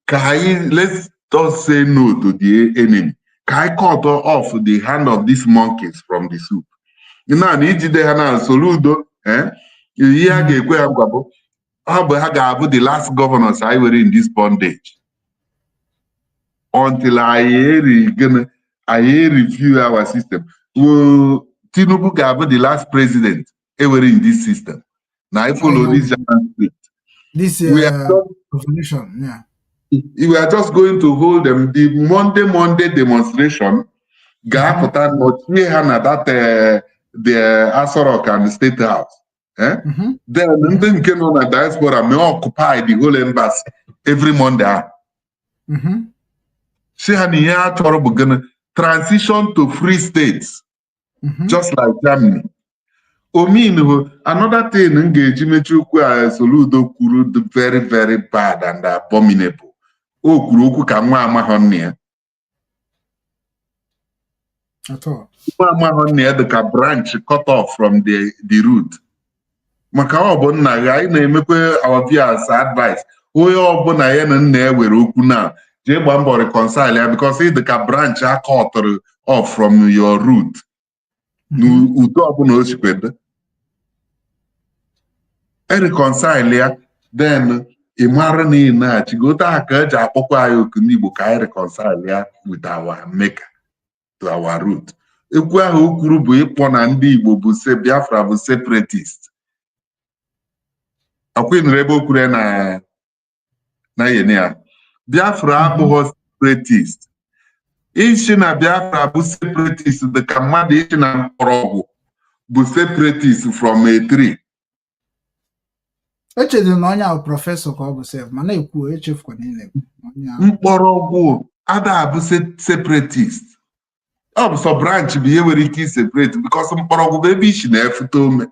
Speaker 10: ka anyị let's just say no to the enemy ka anyị cut off the hand of these monkeys from the soup na ijide ha na usoro udo ihe a ga-ekwe ha ngwa bụ ọ bụ ha ga-abụ the last governors anyị were in this bondage until anyị review our system. Tinubu ga-abụ the last president ewere in this system. Now I follow this German script.
Speaker 7: This revolution, yeah.
Speaker 10: We are just going to hold them the Monday demonstration. Ga-apụta n'otie ha na that the ASO Rock and the State House. Then ndị nke nọ na diaspora may occupy the whole embassy every Monday. See ha na ihe a chọrọ bụ gịnị transition to free states, just like Germany. Another thing m ga-eji mechi okwu a Soludo kwuru the very very bad and abominable. O kwuru okwu ka nwa amaghọ nne ya. Nwa amaghọ nne ya dị ka branch cut off from the root. Maka ọ bụ nna ya anyị na-emekwe our viewers advice. Onye ọbụla ya na nna ya were okwu na jee gba mbọ reconcile ya because ị dị ka branch a cut off from your root. N'udo ọbụla o sikwedo. Reconcile ya, then ị mara na ị na-achịgota ha ka eji akpọkwa anyị oku n'Igbo ka anyị reconcile ya with our maker to our root. Ekwu ahụ o kwuru bụ ịkpọ na ndị Igbo bụ Biafra bụ separatist. Akwa ịnụrụ ebe o kwuru na yene ya. Biafra abụghị separatist. Ichi na Biafra bụ separatist dị ka mmadụ ichi na mkpọrọgwụ bụ separatist from a tree.
Speaker 7: Echedị na onye ahụ prọfesọ ka ọ bụ sef mana ekwu echefukwa niile.
Speaker 10: Mkpọrọgwụ ada abụ separatist. Ọ bụ sọ branch bụ ihe nwere ike iseparate because mkpọrọgwụ bụ ebe ichi na-efute ome.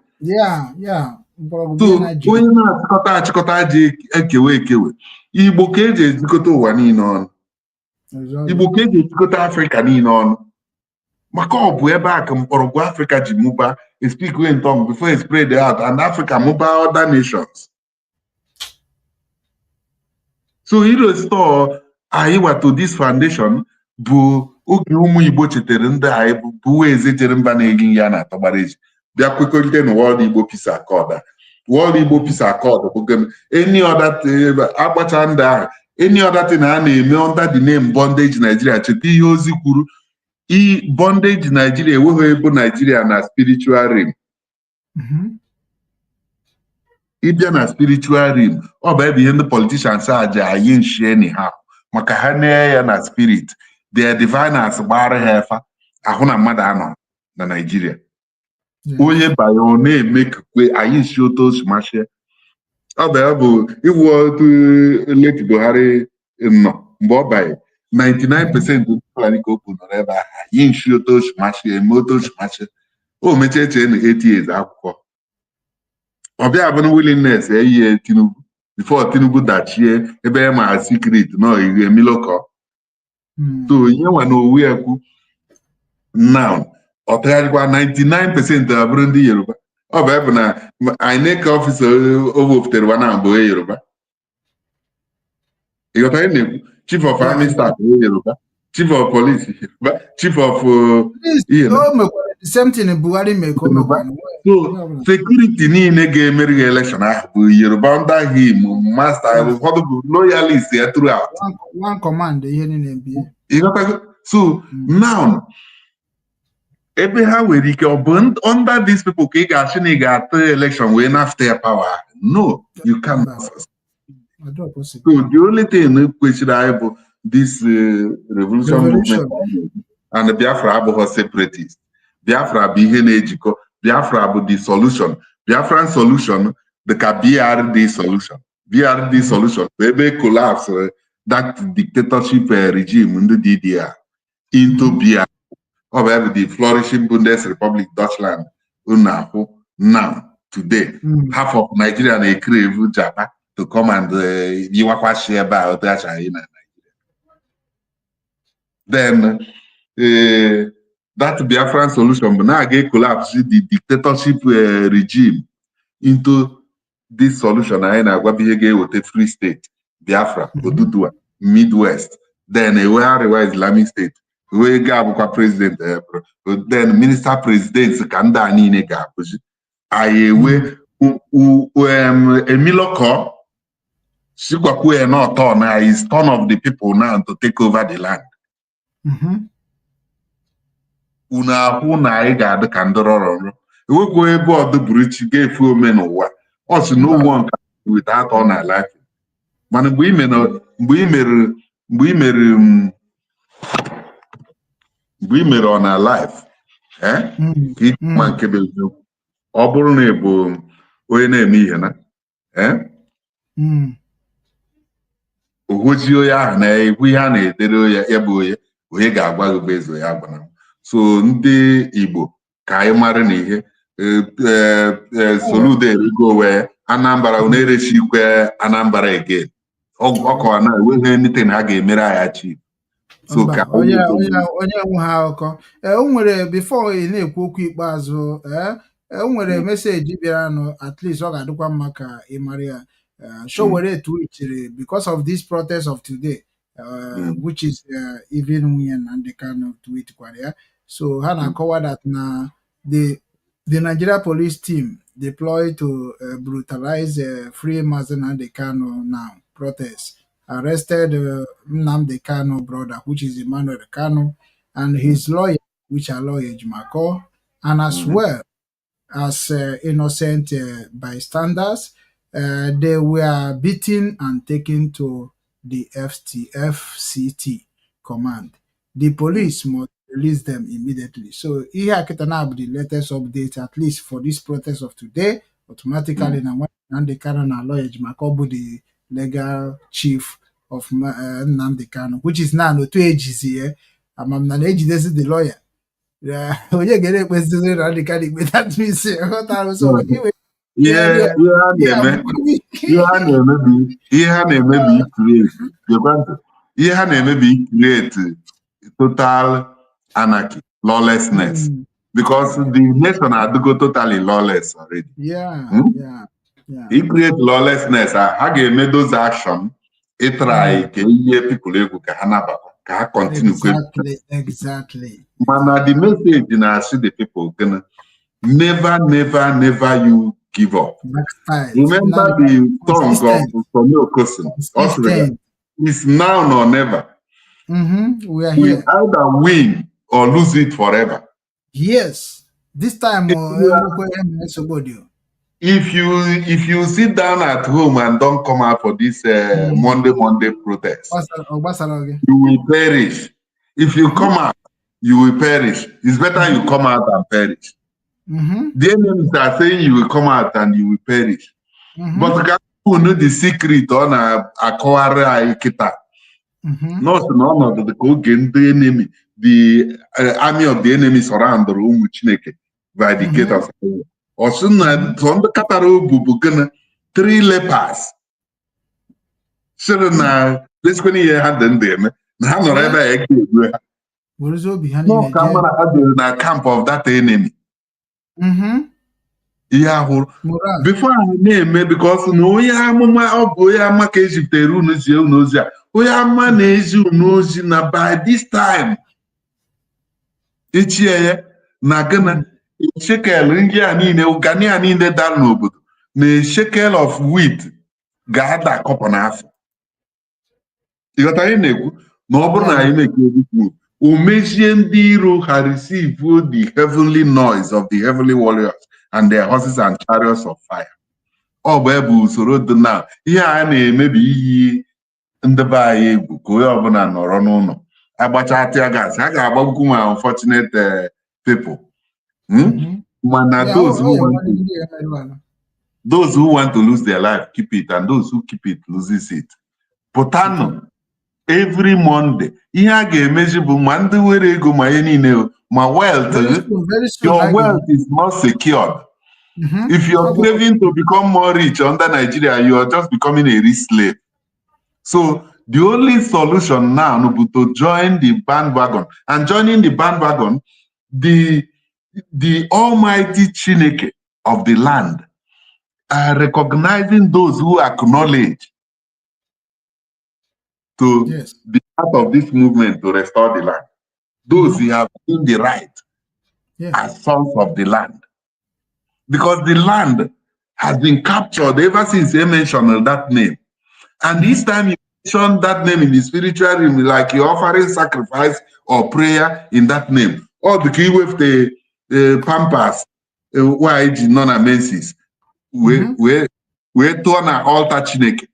Speaker 10: Onye na-achịkọta ji ekewe Igbo ka eji ejikọta ụwa niile ọnụ. Igbo ka eji ejikọta Afrịka niile ọnụ. Maka ọ bụ ebe a ka mkpọrọgwụ Afrịka ji mụba speak in tongue before it spread out and Africa mụba other nations. So restore anyị to this foundation bụ oge ụmụ Igbo chetere ndị anyị bụ eze jere mba na-egi ya na atọgbara eji bịa kwekọrịta na World Igbo Peace Accord. World Igbo Peace Accord bụ any other agbacha ndị ahụ any other thing a na-eme under the name bondage Nigeria. Cheta ihe ozi kwuru bondage Nigeria enweghị ebo Nigeria na spiritual realm. Ịbịa na spiritual realm ọ bụ ebe ihe ndị politicians aji anyị nshie ni ha maka ha nee ya na spirit their diviners gbara ha efa ahụ na mmadụ anọ na Nigeria. Onye bayo na-eme kwe anyị nshi otu osimashie ọ bụ iwu otu late Buhari nọ mgbe ọ banye 99% ndị Fulani ka okwu nọrọ ebe ahụ anyị nshi otu osimashie eme otu osimashie o mechie eche na 8 years akwụkwọ ọ bịa bụ na willingness eyi Tinubu before Tinubu dachie ebe ma secret no emiloko. So you know we are now ọtagharịkwa 99% abụrụ ndị Yoruba. Ọ bụ ebe na INEC officer o wepụtara wa na mbụ Yoruba. You got any chief of army staff Yoruba, chief of police Yoruba, chief of
Speaker 7: the same thing in Buhari make.
Speaker 10: So security niile ga-emeri election ahụ Yoruba under him master ụfọdụ bụ loyalist throughout.
Speaker 7: One command ihe niile bi.
Speaker 10: You got so now ebe ha nwere ike ọ bụ under these people ka ị ga-achị na ị ga-atụ election wee after power. No, you can't. So the only thing kwesịrị anyị bụ this revolution movement and Biafra abụghị separatist. Biafra bụ ihe na-ejikọ. Biafra bụ the solution. Biafran solution the ka BRD solution. BRD solution bụ ebe collapse that dictatorship regime ndị DDR into BRD. Of the flourishing Bundesrepublik Deutschland now, today. Half of Nigeria they crave Japan to come and share about that in Nigeria. Then that Biafran solution, but now again collapse the dictatorship regime into this solution. I with a free state, Biafra, Oduduwa, Midwest, then a where Islamic State. We got president, then minister president Kanda Nine Gapuji. I Emiloko Sikwaku not turn is turn of the people now to take over the land. Una I got the Kandoro. We go about the bridge gave few men or also no one without on our life. Man, women we made on our life. Man kebel ọ bụrụ na ebo onye na-eme ihe na ogoji onye ahụ na-ekwu ihe a na-edere ya bụ onye ga-agwa gị bezo ya gbana. So ndị Igbo ka anyị mara na ihe Soludo erigo wee Anambra na-erechikwe Anambra again. Ọkọ na enweghị anything ha ga-emere anyị chi. So
Speaker 7: onye nwe ha akọ o nwere before ị na-ekwu okwu ikpeazụ o nwere message bịara nụ at least ọ ga-adịkwa mma ka ị mara ya show were tweet because of this protest of today which is even Nnamdi Kanu tweet kwara ya. So ha na-akọwa that na the Nigeria police team deployed to brutalize free Mazi Nnamdi Kanu now protest arrested Nnamdi Kanu brother, which is Emmanuel Kanu, and his lawyer, which are lawyer Jumako, and as well as innocent bystanders. They were beaten and taken to the FCT command. The police must release them immediately. So here can have the latest update, at least for this protest of today. Automatically, now when Nnamdi Kanu and lawyer Jumako, the legal chief of Nnamdi Kanu, which is now no 2 ages here. I'm not age, this is the lawyer. When you get it, with the radical, that means
Speaker 10: create total anarchy, lawlessness, because the nation had to go totally lawless already. He create lawlessness. I made those actions. It try people can continue.
Speaker 7: Exactly.
Speaker 10: Man, the message in I see the people never you give up. Remember the song of Tommy Okosin. It's now or never.
Speaker 7: We are here.
Speaker 10: We either win or lose it forever.
Speaker 7: Yes. This time
Speaker 10: if you sit down at home and don't come out for this Monday protest, you will perish. If you come out, you will perish. It's better you come out and perish. The enemies are saying you will come out and you will perish. But who know the secret on a Akawara Kita? Not none of the enemy, the army of the enemy surround the room Nwachineke by the gate of or soon on the Kataro Bubugana, 3 lepers sịrị na lesikwana ihe ha dị ndụ eme na ha nọrọ ebe a eke egbu ha n'ọka mara ha dere na camp of that enemy ihe ahụrụ bifo ahụ na-eme bikos na onye amụma ọ bụ onye ama ka ejibutere unu zie unu ozi a onye ama na-ezi unu ozi na by this time echie ya na gana shekel nri a niile ụgani a niile dara n'obodo na shekel of wheat ga-ada akọpọ n'afọ ịghọta ihe na-ekwu na ọ bụrụ na anyị mekwu o mechie ndị iro ha receive the heavenly noise of the heavenly warriors and their horses and chariots of fire. Ọ bụ ebe usoro dị na ihe a na-emebi iyi ndị be anyị egwu ka onye ọbụla nọrọ n'ụlọ agbacha tia gas ha ga-agbagbu ma unfortunate people. Mana those who want to lose their life keep it, and those who keep it loses it. Pụtanụ every Monday ihe a ga-emeji bụ ma ndị were ego ma ihe niile ma wealth, your wealth is not secured. If you're craving to become more rich under Nigeria, you are just becoming a rich slave. So the only solution now is to join the bandwagon. And joining the bandwagon, the almighty Chineke of the land are recognizing those who acknowledge to be part of this movement to restore the land. Those who have gained the right as sons of the land. Because the land has been captured ever since they mentioned that name. And this time you mention that name in the spiritual realm, like you're offering sacrifice or prayer in that name. Or the key with the pampas, YG non-amensis, we're turn an altar Chineke.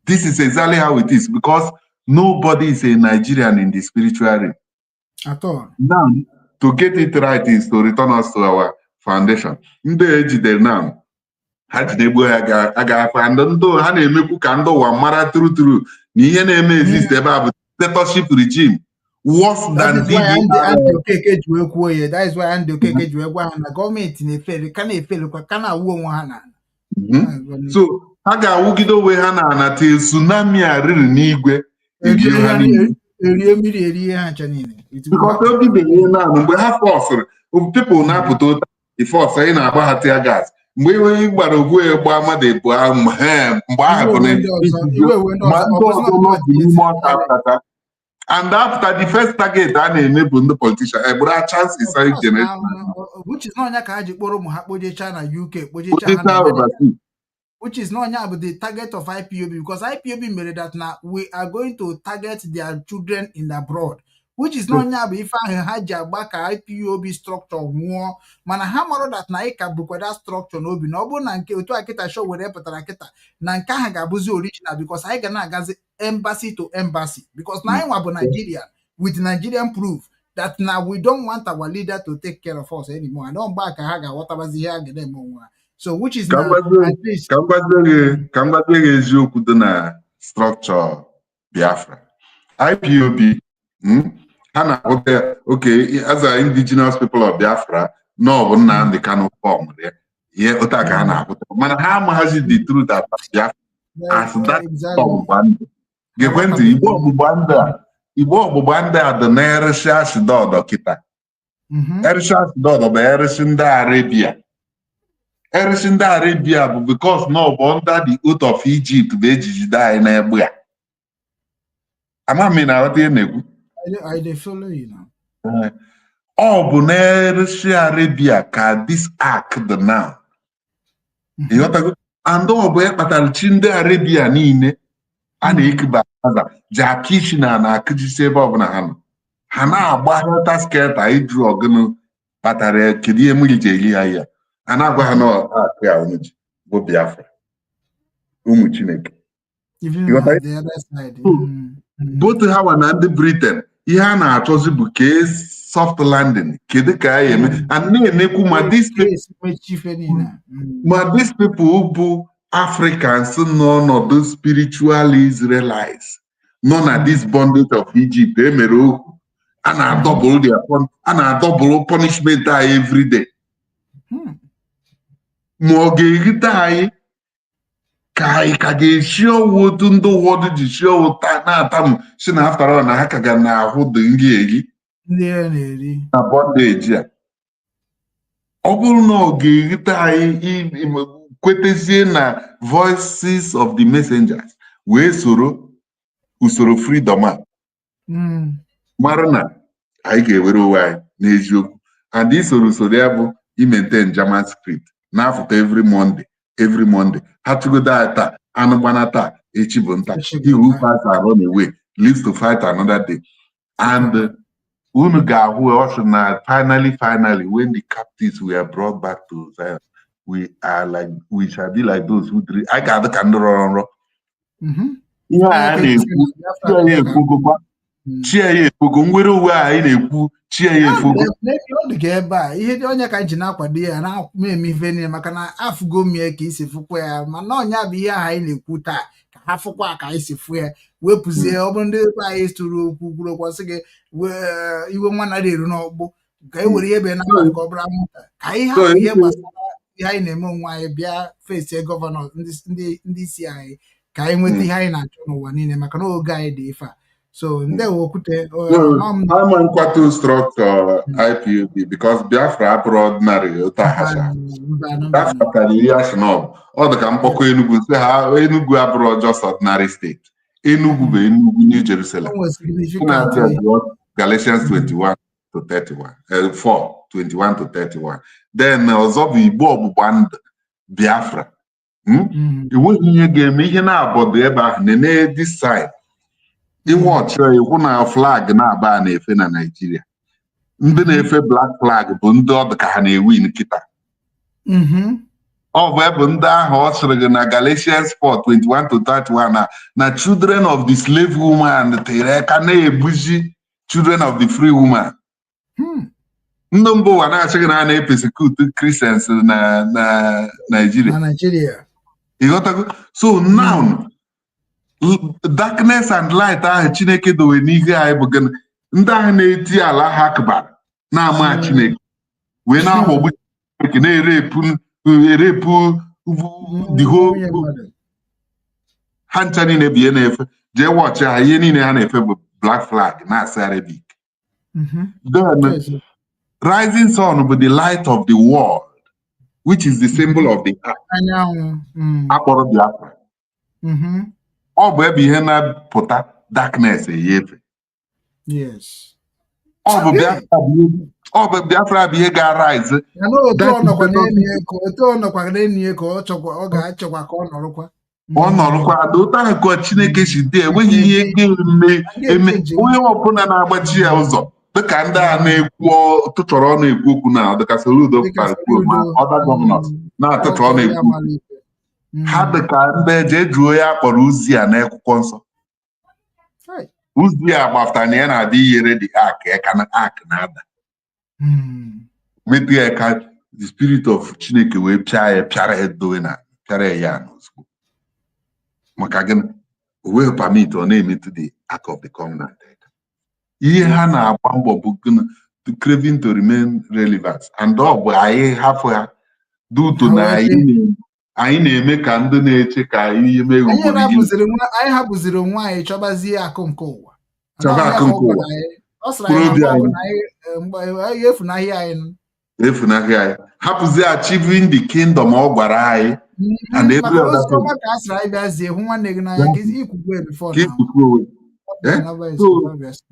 Speaker 10: This is exactly how it is, because nobody is a Nigerian in the spiritual realm.
Speaker 7: At all.
Speaker 10: Now, to get it right is to return us to our foundation. Ndị ejidere na ha jidegbu aga-afọ ndị ha na-emekwu ka ndị ụwa mara true na ihe na-eme exist ebe a bụ dictatorship regime worse than
Speaker 7: that is why ndị Okeke ji wee gwa ha na gọọmenti na-efere ka na-efere kwa ka na-awụ onwe ha na
Speaker 10: so ha ga-awụgide onwe ha na ana till tsunami a riri n'igwe
Speaker 7: erie mmiri erie ha ncha niile
Speaker 10: because obi ihe na mgbe ha fọsụrụ people na-apụta ụta ifọsụ anyị na-agba ha tia gas mgbe iwe gbara ogwu gba mmadụ ebu ahụ mgbe ahụ bụ n'ime ọta and after the first target a na-eme bụ ndị politician egburu a chance historic generation
Speaker 7: which is n'ọnya ka ha ji kpọrọ ụmụ ha kpojecha na UK kpojecha ha which is n'ọnya bụ the target of IPOB, because IPOB mere that na we are going to target their children in abroad, which is n'ọnya bụ ife ahụ ha ji agba ka IPOB structure nwụọ mana ha mara that na anyị ka bụkwa that structure n'obi na ọ bụrụ na nke otu akịta show were pụtara kịta na nke ahụ ga-abụzi original, because anyị ga na-agazi embassy to embassy, because na anyị nwa bụ Nigerian with Nigerian proof that now we don't want our leader to take care of us anymore. I don't back ha ga-aghọtabazi ihe a ga-eme onwe. So which is now at least
Speaker 10: ka m gwa gị eziokwu dị na structure Biafra IPOB ha na-ahụta okay as an indigenous people of Biafra no bụ Nnamdi Kanu form ihe ụta ka ha na-ahụta mana ha amaghazi the truth about Biafra as that ọgbụgba ndụ gekwentị Igbo ọgbụgba ndụ a dị na eresi asịdọdọ kịta eresi asịdọdọ bụ eresi ndị Arabia. Eresi ndị Arabia bụ because no bụ under the oath of Egypt bụ ejijide anyị na-egbu ya. Ama m na aghọta ihe na-ekwu.
Speaker 7: I follow you now.
Speaker 10: Ọ bụ na eresi Arabia ka this ark dị now. Ịghọtago? And ọ bụ kpatara chi ndị Arabia niile a na-ekeba aza jakishi na akụjisi ebe ọbụla ha nọ. Ha na-agba helter skelter ịjụ ọgụnụ kpatara kedu ihe mmiri ji eri ha ya. A na-agwa ha n'akụ ya unu ji bụ Biafra ụmụ Chineke. Both ha na ndị Britain ihe a na-achọzi bụ ka soft landing kedu ka anyị eme and na-emekwu ma these people bụ Africans nọ n'ọnọdụ spiritual Israelites nọ na this bondage of Egypt emere okwu a na-adọbụl punishment anyị every day. Ma ọ ga-erite anyị ka ga-eshi owu otu ndị ụfọdụ ji shi owu na-atam si na after all na ha ka ga na-ahụ dị nri eri na bọndeji a. Ọ bụrụ na ọ ga-erite anyị kwetezie na voices of the messengers wee soro usoro freedom a mara na anyị ga-ewere onwe anyị n'eziokwu, and isoro usoro ya bụ maintain German script na-afụta every Monday ha tụgodo anyị taa anụ gbana taa echi bụ nta. He who fights and run away lives to fight another day. And unu ga-ahụ also na finally when the captives were brought back to Zion, we shall be like those who dream. I ga-adị ka ndị rọrọ nrọ. Ihe a na-ekwu chi ya ekwogo nwere uwe anyị na-ekwu chi ya ekwogo.
Speaker 7: Ọ dị ka ebe a ihe dị onye ka ji na-akwado ya na-eme ife niile maka na afụgo m ya ka isi fụkwa ya, mana ọnya bụ ihe ahụ anyị na-ekwu taa ka ha fụkwa ka anyị si fụ ya wepụzie. Ọ bụrụ ndị ebe anyị tụrụ okwu kwuru kwasị gị iwe nwa narị eru n'ọgbụ ka e were ihe ebe na ka ọ bụrụ amụta ka anyị hapụ ihe gbasara ihe anyị na-eme onwe anyị bịa fesie gọvanọ ndị isi anyị ka anyị nweta ihe anyị na-achọ n'ụwa niile maka na oge anyị dị ife a. So ndewo Okwute.
Speaker 10: I'm Nkwatu structure IPOB because Biafra abụrụ ordinary ụtahasha. Biafra karịrị iri asị n'ọgụ. Ọ dị ka mkpọkọ Enugu nsị ha Enugu abụrụ just ordinary state. Enugu bụ Enugu New Jerusalem. Galatians 21 to 31. 4, 21 to 31. Then ọzọ bụ Igbo ọgbụgba ndụ Biafra. Enweghị ihe ga-eme ihe na-abọdụ ebe ahụ nene this side. Iwe ọchịrị iwu na flag na-aba na-efe na Nigeria. Ndị na-efe black flag bụ ndị ọdụ ka ha na-ewin kịta. Ọ bụ ebe ndị ahụ ọ sịrị gị na Galatians 4, 21 to 31 na children of the slave woman tere aka na-ebuzi children of the free woman. Ndị mbụ ụwa na-achị gị na a na-epesekute Christians na Nigeria. Ịghọtago? So now darkness and light ahụ Chineke dowe n'ihe anyị bụ gịnị? Ndị ahụ na-eti ala ha akbar na-ama Chineke wee na-aghọgbu Chineke na-erepu the whole ha ncha niile bụ ihe na-efe jee wọchị ha ihe niile ha na-efe bụ black flag na-asị Arabic. Then rising sun bụ the light of the world which is the symbol of the earth. Akpọrọ Biafra. Ọ bụ ebe ihe na-apụta darkness eyefe.
Speaker 7: Yes.
Speaker 10: Ọ bụ Biafra bụ ihe ga-arise.
Speaker 7: Otu ọ nọkwa n'enyi ka ọ ga-achọkwa ka ọ nọrụkwa.
Speaker 10: Ọ nọrụkwa otu ahụ ka Chineke si dị enweghị ihe ga-eme onye ọbụla na-agbachi ya ụzọ dịka ndị a na-ekwu tụchọrọ na-ekwu okwu na dịka Soludo kwuo ma ọda gọvanọs na-atụchọrọ na-ekwu ha dịka ndị eje juo ya kpọrọ Uzi a n'akwụkwọ nsọ. Uzi a gbafta na ya na-adị iyere dị ak na-ada metụ ya ka the spirit of Chineke wee pịara ya dowe na pịara ya n'ozugbo maka gịnị o wee permit ọ na-emetụ the ark of the covenant. Ihe ha na-agba mbọ bụ gịnị craving to remain relevant and ọ bụ anyị hafụ ha duto na anyị na-eme ka ndị na-eche ka ihe mee
Speaker 7: anyị hapụziri onwe anyị chọbazie akụ nke ụwa. Ọ sịrị anyị efunahịa anyị
Speaker 10: hapụzie achieving the kingdom ọ gwara anyị and every other thing.
Speaker 7: Ka a sịrị anyị bịazie hụ nwanne gị n'anya ka ikwukwe before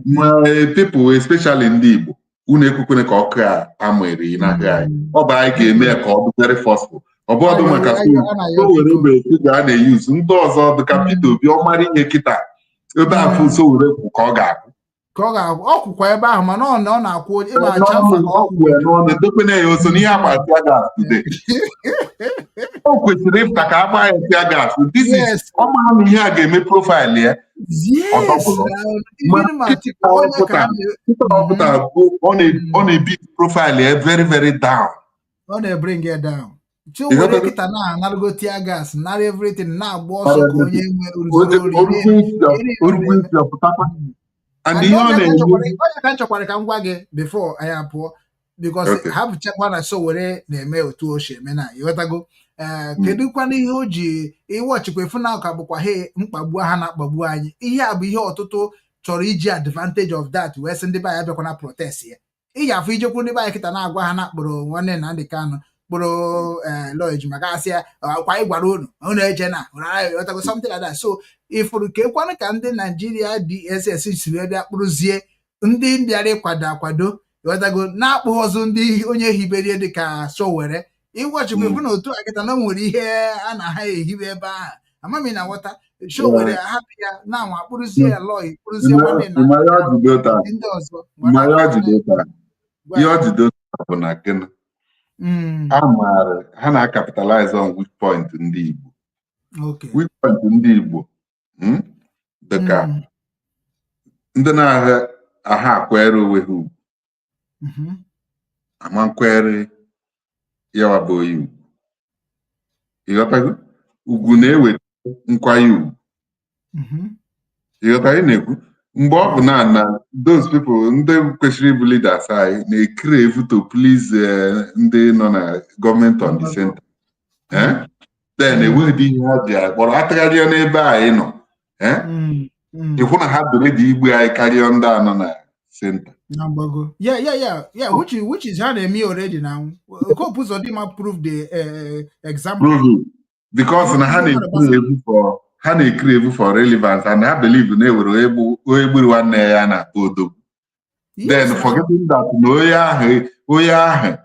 Speaker 10: my people especially ndị Igbo unu ekwukwene ka ọkụ a amụrụ n'ahịa anyị. Ọ bụ anyị ga-eme ya ka ọ bụ very forceful. Ọ bụ ọdụ maka o were ebe ga a na-eyuzu ndị ọzọ dịka Peter Obi ọ mara ihe kịta ebe afọ so were kwu ka ọ ga-akwụ
Speaker 7: ọ kwụkwa ebe ahụ mana ọ na-akwụ
Speaker 10: edekwena ya oso n'ihe agbati gas today. O kwesịrị ịpụta ka agba ya tia gas ọ mara na ihe a ga-eme profaịlụ ya ọ na-ebi profaịlụ ya very very down.
Speaker 7: Ọ na-bring ya down. Were kịta na-anarụgo tia gas nara everything na-agba ọsọ ka onye onye ka nchọkwara ka m gwa gị before anyị apụọ because ha bụchakwa na so were na-eme otu o si eme na ịghọtago kedụkwana ihe o ji ịwọchikwa efu na ụka bụkwa ha mkpagbu ha na-akpagbu anyị ihe a bụ ihe ọtụtụ chọrọ iji advantage of that wee sị ndị be anyị bịakwana protest ya iji afọ ijekwu ndị be anyị kịta na-agwa ha na akpụrụ Nwanne Nnamdi Kanu kpụrụ lọji maka asị ya kwa anyị gwara unu eje na something like that. So ifuru ka ekwanụ ka ndị Naijiria DSS si wee bịa kpụrụzie ndị bịara ịkwado akwado ịghọtago na-akpụ ọzọ ndị onye hiberie dịka Sowore ịwọchikwa efu na otu akịta na o nwere ihe a na ha ehibe ebe ahụ amami na nghọta Sowore hapụ ya na nwa kpụrụzie ya lọị kpụrụzie Nwanne Nnamdi ndị ọzọ
Speaker 10: ihe ọ jide bụ na gịnị ha na-capitalize on weak point ndị Igbo. Weak point ndị Igbo dịka ndị na-aha akwere onwe ha ugwu ama nkwere yawa bụ oyi ugwu. Ịghọtago ugwu na-eweta nkwanye ugwu. Ịghọta ị na-ekwu mgbe ọ bụ na those people ndị kwesịrị ịbụ leaders anyị na-ekrave to please ndị nọ na gọọmenti on the center. Then enweghị ihe ha ji akpọrọ atagharịa n'ebe anyị nọ ịhụ na ha dore dị igbe anyị karịa ndị anọ na center.
Speaker 7: Which is how they me already now. Hope Uzodimma proved the example.
Speaker 10: Prove because na ha na-ekrave for relevance and I believe na ewere egburu nwanne ya na odo. Then forgetting that na onye ahụ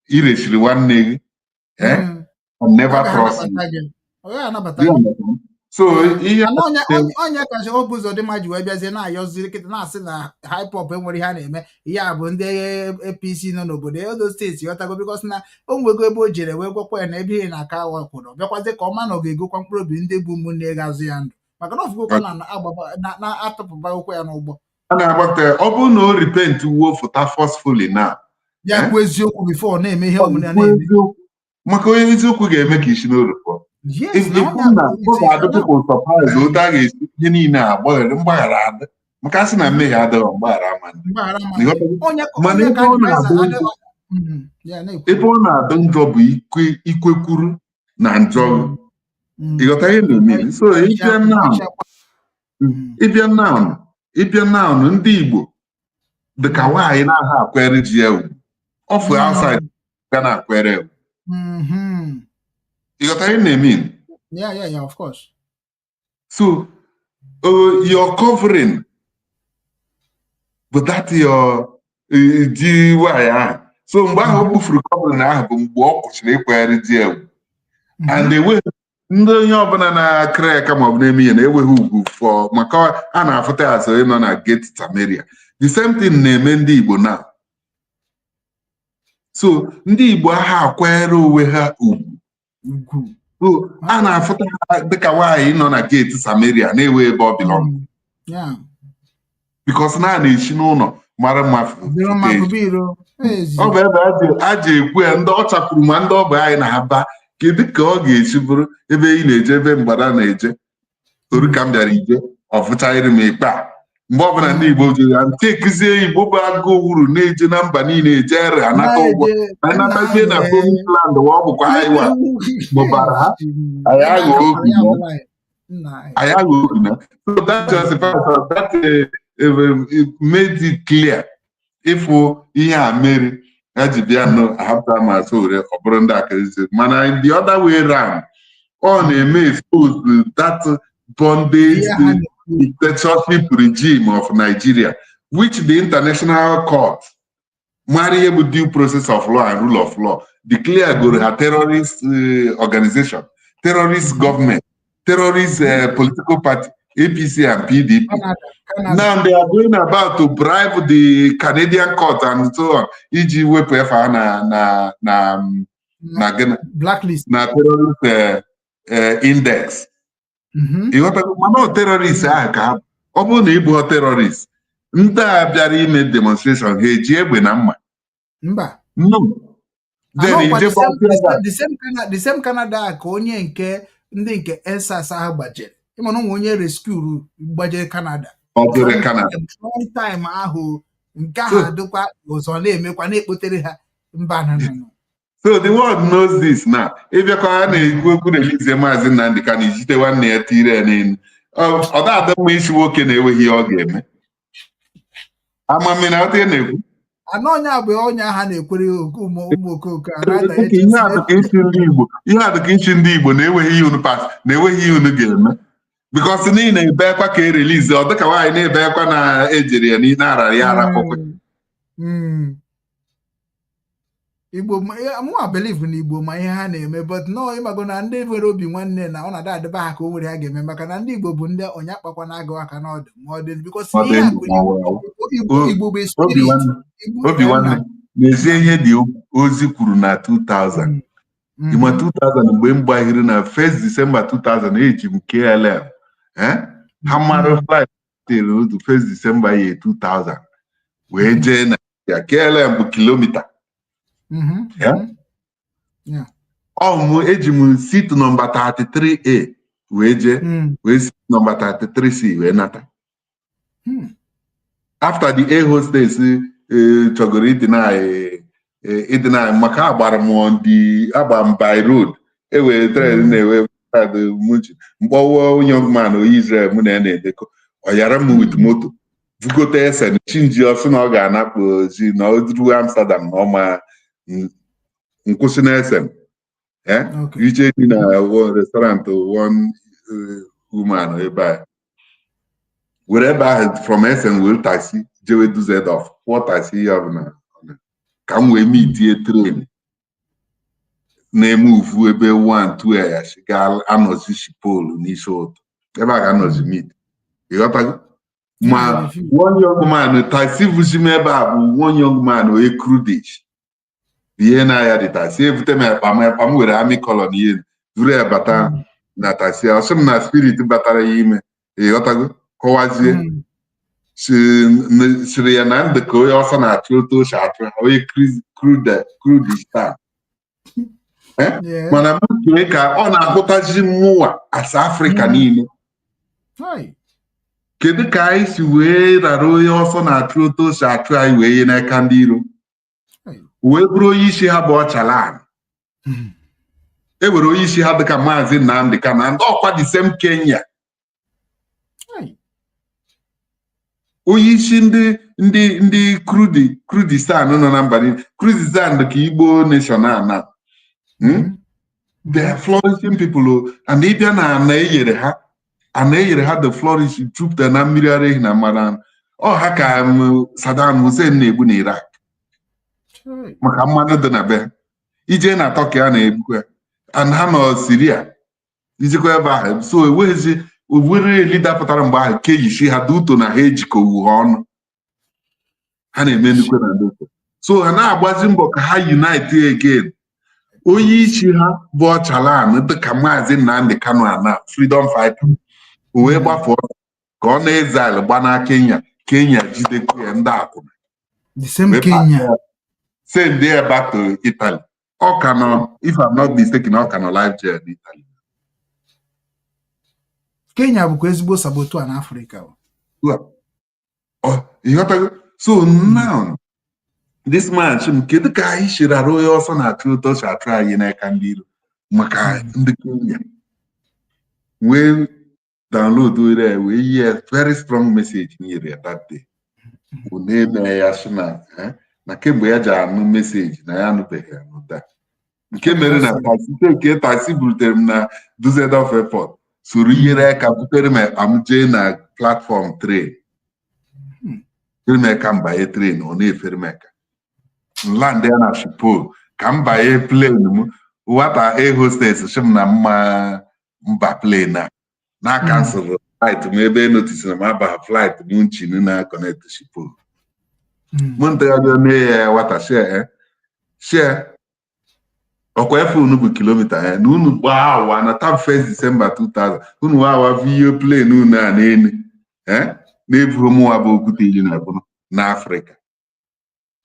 Speaker 10: irechiri nwanne gị never trust you. So
Speaker 7: onye kacha Hope Uzodimma ji wee bịazie na-ayọziri kịta na-asị na hip-hop enwere ihe a na-eme ya bụ ndị APC nọ n'obodo Edo steeti ghọtago bikos na o nwego ebe o jere wee gwakwa ya na ebe ihe na-aka awa kwụrụ bịakwazie ka ọma na ọ ga-egokwa mkpụrụ obi ndị bụ ụmụnne ga-azụ ya ndụ maka na ọfụgokwa na-atụpụba okwu ya n'ụgbọ
Speaker 10: a na-agbata ọ bụrụ na o repent wuo fụta forcefully na
Speaker 7: ya kwuo eziokwu before na-eme ihe omume na-eme
Speaker 10: maka onye eziokwu ga-eme ka isi n'orukọ ọ ga-adị people surprise otu a ga-esi ihe niile a mgbaghara adị maka a sị na mmehie adịghị mgbaghara ebe ọ na-adị njọ bụ ikwekwuru na njọ ịghọta ihe na-eme. So ịbịa naanụ ndị Igbo dịka nwaanyị na-aha akwere ji ya ugwu ọfụ outside ga na-akwere ugwu. You got what I mean?
Speaker 7: Yeah, of course.
Speaker 10: So, you're covering, but that's your GYI. So, mgbe ahụ bufuru covering ahụ bụ mgbe ọ kwụsịrị ịkwagharị GL. And the way ndị onye ọbụla na-akịrị aka ma ọ bụ na-eme ihe na-enweghị ugwu for maka a na-afụta ya so ịnọ na gate Samaria. The same thing na-eme ndị Igbo now. So, ndị Igbo aha akwanyere onwe ha ugwu. So a na-afụta ha dịka nwaanyị nọ na gate Samaria na-enwe ebe ọ belong. Because na na-echi n'ụlọ mara mma ọ bụ ebe a ji ekwu ya ndị ọ chapụrụ ma ndị ọ bụ anyị na-aba kedu ka ọ ga-esi bụrụ ebe ị na-eje ebe mgbada na-eje oru ka m bịara ije ọfụchaghịrị m ikpe a mgbe ọbụla ndị Igbo jere ya nke ekuzie Igbo bụ agụ uru na-eje na mba niile eje ere anata ụgwọ anatazie na promised land ọ bụkwa anyị wa mụbara ha anyị aghọ obi na so that justifies that made it clear ịfụ ihe a mere ha ji bịa ahapụta ma Sowore ọ bụrụ ndị akarizi mana in the other way round ọ na-eme expose that bondage dictatorship regime of Nigeria, which the international court, marry due process of law and rule of law, declare a terrorist organization, terrorist government, terrorist political party, APC and PDP. Now they are going about to bribe the Canadian court and so on. E.g.
Speaker 7: blacklist,
Speaker 10: na terrorist index. Mana terrorist ka ọ bụrụ na ịbụ terrorist ndị a bịara ime demonstration ha eji egbe na mma
Speaker 7: mba
Speaker 10: no
Speaker 7: the same Canada ka onye nke ndị nke ESAS ahụ gbajere ịmana ụmụ onye rescue gbajere Canada long time ahụ nke ahụ dịkwa ụzọ na-emekwa na-ekpotere ha mba
Speaker 10: So the world knows this now. If you can release Mazi Nnamdi Kanu ijite nwanne ya tire n'elu. Ọ da-adị mma isi nwoke na-enweghị ihe ọ ga-eme. Amami na ọtị na-ekwu.
Speaker 7: Anọ onye abụ onye aha na-ekwere ụmụ okooko
Speaker 10: ihe adịka isi ndị Igbo na-enweghị ihe unu pas na-enweghị ihe unu ga-eme. Because n'ihi na-ebe akwa ka erelize ọ dịka nwaanyị na-ebe akwa na ejiri ya n'ihe arara ya arapụkwa.
Speaker 7: Igbo mụnwa believe na Igbo ma ihe ha na-eme but no ịmago na ndị nwere obi nwanne na ọ na-ada adịba ha ka o nwere ha ga-eme maka na ndị Igbo bụ ndị onye akpakwa na-agụ aka n'ọdụ ma ọ dị because Igbo bụ spirit.
Speaker 10: Obinwannem n'ezie ihe dị ozi kwuru na 2000 ịma 2000 mgbe m gbahiri na 1st December 2000 eji m KLM ha mara flight tere otu 1st December ye 2000 wee jee na ya KLM bụ kilomita eji m sit nọmba 33A wee jee wee sit nọmba 33C wee nata. After the air hostess chọgoro ịdịna maka agbara m by road ewee tren na-ewe mkpọwa young man onye Israel mụ na ya na-edekọ ọ yara m with moto vugote esen chinji ọsị na ọ ga-anakpụ ozi na oduru Amsterdam na ọma nkwụsị na esen iche dị na restaurant one woman ebe a were ebe ahụ from esen were taxi jewe Dusseldorf kwụọ taxi ya ọbụla ka m wee mitie tren na-eme uvu ebe 1-2 ya ga-anọzi Shipolu n'isi ụtụ ebe a ga-anọzi mit ịghọtago ma one young man taxi vuzi m ebe a bụ one young man onye crudish ihe na ya dị taxi evute m ekpa m were amị kọlọ na ihe zuru ya bata na taxi ọsị m na spirit batara ya ime ịghọtago kọwazie siri ya na ndụ ka onye ọsọ na-achụ otu oche achụ onye crudish taa mana m ka ọ na-agụtazi mmụwa asa Afrịka niile. Kedu ka anyị si wee rara onye ọsọ na-achụ otu oche achụ anyị wee nye n'aka ndị iro wee bụrụ onye isi ha bụ Ọchalan e were onye isi ha dịka Mazi Nnamdi Kanu na ndị ọkwa the same Kenya onye isi ndị Kurdistan nọ na mba niile. Kurdistan dị ka Igbo national na they are flourishing people and ịbịa na ana enyere ha the flourish jupụta na mmiri ara ehi na mmanụ ọ ha ka Saddam Hussein na-egbu na Iraq maka mmanụ dị na be ije na Turkey a na-egbukwa and ha nọ Syria ijikwa ebe ahụ so enweghịzi owere leader pụtara mgbe ahụ ke yishi ha duto na ha ejikọwu ha ọnụ ha na-eme nnukwu na ndokọ so ha na-agbazi mbọ ka ha unite again. Onye isi ha bụ Ọchalan dịka Mazi Nnamdi Kanu na freedom fighter wee gbafọ ka ọ na-ezil gbana Kenya jidekwa ya ndị akwụna send there back to Italy. Ọ ka nọ, if I'm not mistaken, ọ ka nọ live jail in Italy.
Speaker 7: Kenya bụkwa ezigbo sabotua na Afrịka.
Speaker 10: So now this man kedu ka anyị shiri arụ onye ọsọ na-achụ ụtọ si achụ anyị n'aka ndị iro maka ndị Kenya wee download ore wee yie very strong message nyere ya that day na-eme ya sị na kemgbe ya ji anụ meseji na ya anụbeghị anụta nke mere na taxi burutere m na Dusseldorf airport soro ihere aka butere m ekpa m jee na platform train fere m aka mbanye train ọ na-efere m aka land ya na Shipolu ka m banye plane m nwata air hostess sị m na mba plane na cancel flight m ebe notice na m aba flight m nchin na connect Shipolu mụntagharị na nwata share ọkwa efe unu bụ kilomita ya na unu gbaa awa na 1st December 2000 unu awa video plane unu a n'elu na-ebu mụnwa bụ okwute iri na abụọ na Afrịka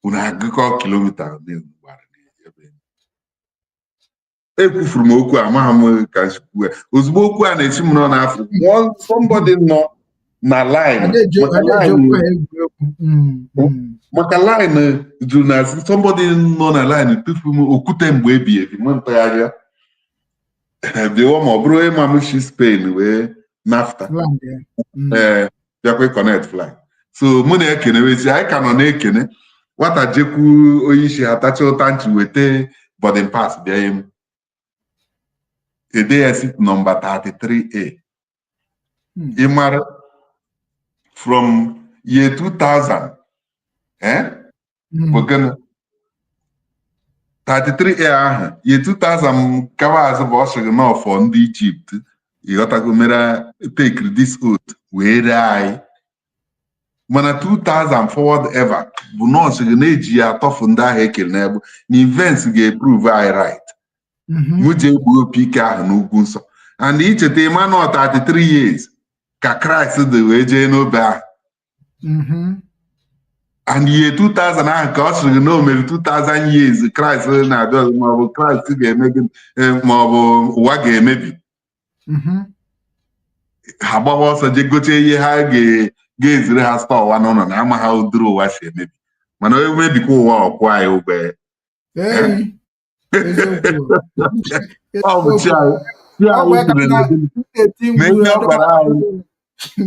Speaker 10: unu agụkọ kilomita ekwufuru m okwu amaghị m ka ozugbo okwu a na-esi m nọ n'afọ somebody nọ na line maka line jụrụ na somebody nọ na line tupu m okwute mgbe ebi ebi nwe mpaghara bịawa ma ọ bụrụ ịma m shi Spain wee nafta bịakwa connect fly so mụ na-ekenewezi anyị ka nọ na-ekene nwata jekwu onye isi ha tacha ụta nchi weta boarding pass bịa m ede ya sit nọmba 33A ịmara from year 2000 bụ gịnị 33A ahụ year 2000 kawa azụ bụ ọsịgị n'ọfọ ndị Egypt ịghọtago mere take this oath wee ree anyị mana 2000 forward ever bụ nọọsụ gị na-eji ya atọfụ ndị ahụ ekele n'egbu na events ga-eprove anyị right mụ ji egbu opi ike ahụ n'ugwu nsọ and icheta Emmanuel 33 years ka Kraịst dị wee jee n'obe ahụ and ihe 2000 ahụ ka ọ sịrị gị na o mere 2000 years Kraịst na-abịa ọzọ maọbụ Kraịst ga-eme gị maọbụ ụwa ga-emebi ha gbawa ọsọ jee gote ihe ha ga-eziri ha stọwa n'ụlọ na ama ha ụdịrị ụwa si emebi mana onye mebikwa ụwa ọkwụ anyị ụgbe ọ bụ chi anyị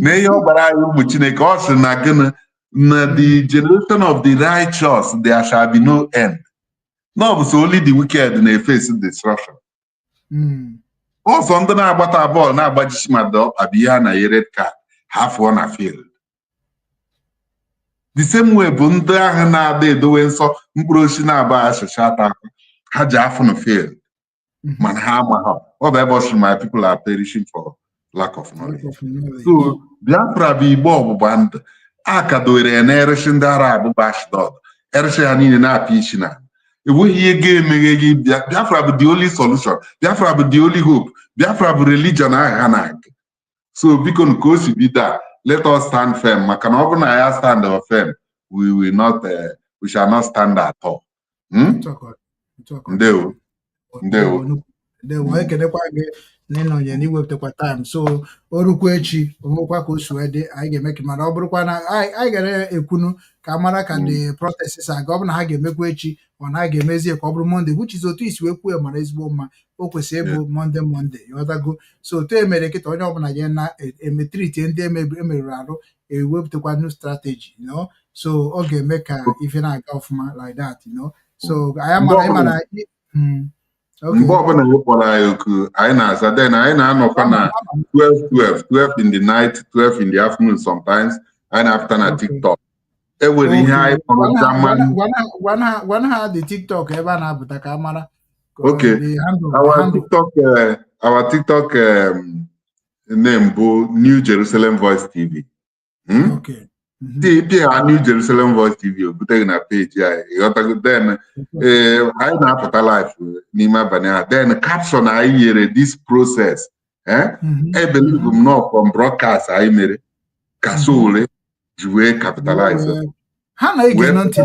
Speaker 10: na ihe ọ gbara anyị ụmụ Chineke ọ sị na gịnị na the generation of the righteous there shall be no end no bụ so only the wicked na-efesi destruction ọsọ ndị na-agbata bọọlụ na-agbajisi mmadụ ọkpa bụ ihe a na red card ha fụọ na field the same way bụ ndị ahụ na-ada edowe nsọ mkpụrụ osisi na-aba asịsha ata ha ji afụ na field mana ha amaghị ọ bụ ebe ọsị my people are perishing for lack of knowledge. So Biafra bụ Igbo ọgbụgba ndụ a kadowere ya na-erechi ndị Arab bụ Ashdod erechi ha niile na-apị isi na enweghị ihe ga-emeghe gị. Biafra bụ the only solution. Biafra bụ the only hope. Biafra bụ religion ahụ ha na-aga. So biko nke o si bido a let us stand firm maka na ọ bụrụ na ya stand firm we shall not stand at all. Ndewo
Speaker 7: ekenekwa gị n'ịnọnye na iwepụtakwa time so orukwa echi onwekwa ka o si wee dị anyị ga-eme ka mana ọ bụrụkwa na anyị gara ekwunu ka mara ka the processes aga ọ bụ na ha ga-emekwa echi ọ na ha ga-emezie ka ọ bụrụ Monday which is otu isi wee kwuo mara ezigbo mma o kwesịrị ịbụ Monday ịghọtago so otu emere kịta onye ọbụla ya na-emetriti ndị emerụrụ arụ ewepụtakwa new strategy so ọ ga-eme ka ife na-aga ọfụma like that so anyị mara ịmara mgbe
Speaker 10: ọbụla anyị kpọrọ anyị oku anyị na-aza then anyị na-anọkwa na 12 in the night 12 in the afternoon sometimes anyị na-apụta na TikTok enwere ihe anyị kpọrọ
Speaker 7: gwana ha dị TikTok ebe a na-apụta ka a mara
Speaker 10: our TikTok name bụ New Jerusalem Voice TV pịa ha New Jerusalem Voice TV o buteghị na peji anyị ịghọtago then anyị na-apụta live n'ime abalị ahụ then caption anyị nyere this process ebelieve m nọ from broadcast anyị mere ka Sowore ji wee capitalize
Speaker 7: ha na-ege ntị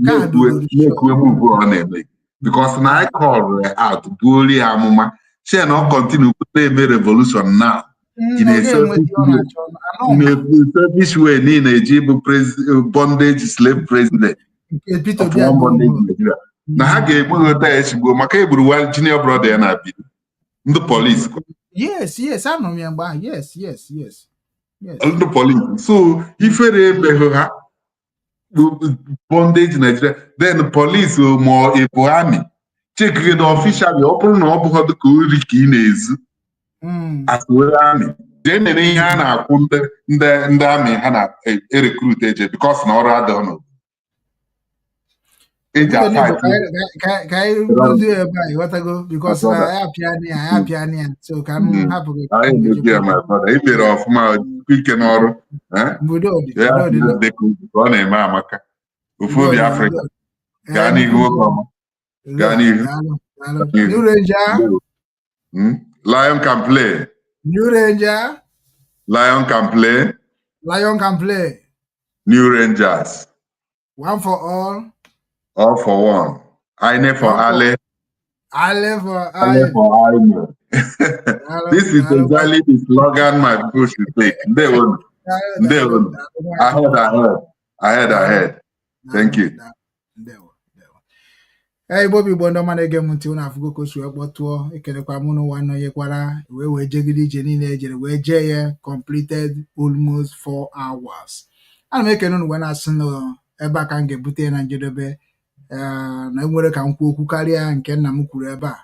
Speaker 10: na-ekwu ugbu ọ na-eme because na anyị call out buori ya amụma share na ọ continue na-eme revolution now in a selfish way na-eji bụ bondage slave president of one bondage Nigeria na ha ga-egbughota ya echigbo maka egburu wa junior brother ya na-abi ndị police
Speaker 7: anọ m ya mgbe ahụ yes
Speaker 10: ndị police so ifere ebeghị ha bondage Nigeria then police ma ebu army chekigide officially ọ bụrụ na ọ bụghị dịka ori ka ị na-ezu asụwere amị jee nere ihe a na-akwụ ndị amị ha na-erekrut eje bikos na ọrụ adịghị n'obodo eji
Speaker 7: ka anyị ruzie ebe a ịghọtago bikos na ya apịanị ya so ka m hapụ gị
Speaker 10: imere ọfụma ike n'ọrụ ọ na-eme amaka ofu obi Afrịka gaa n'ihu nwoke ọma gaa n'ihu Lion can play.
Speaker 7: New Ranger.
Speaker 10: Lion can play.
Speaker 7: Lion can play.
Speaker 10: New Rangers.
Speaker 7: One for all.
Speaker 10: All for one. Aine for Ale.
Speaker 7: Ale for
Speaker 10: Ale for Aine. This is exactly the slogan my people should take. Ahead. Thank you.
Speaker 7: Igbo bụ Igbo ndị ọma na-ege m ntị unu afụgo ka o si wee kpọtụọ ekelekwa mụ n'ụwa nọnyekwara wee jegide ije niile ejere wee jee ya completed almost 4 hours. Ana m ekene unu wee na-asị na ebe a ka m ga-ebute na njedebe na enwere ka m kwuo okwu karịa nke nna m kwuru ebe a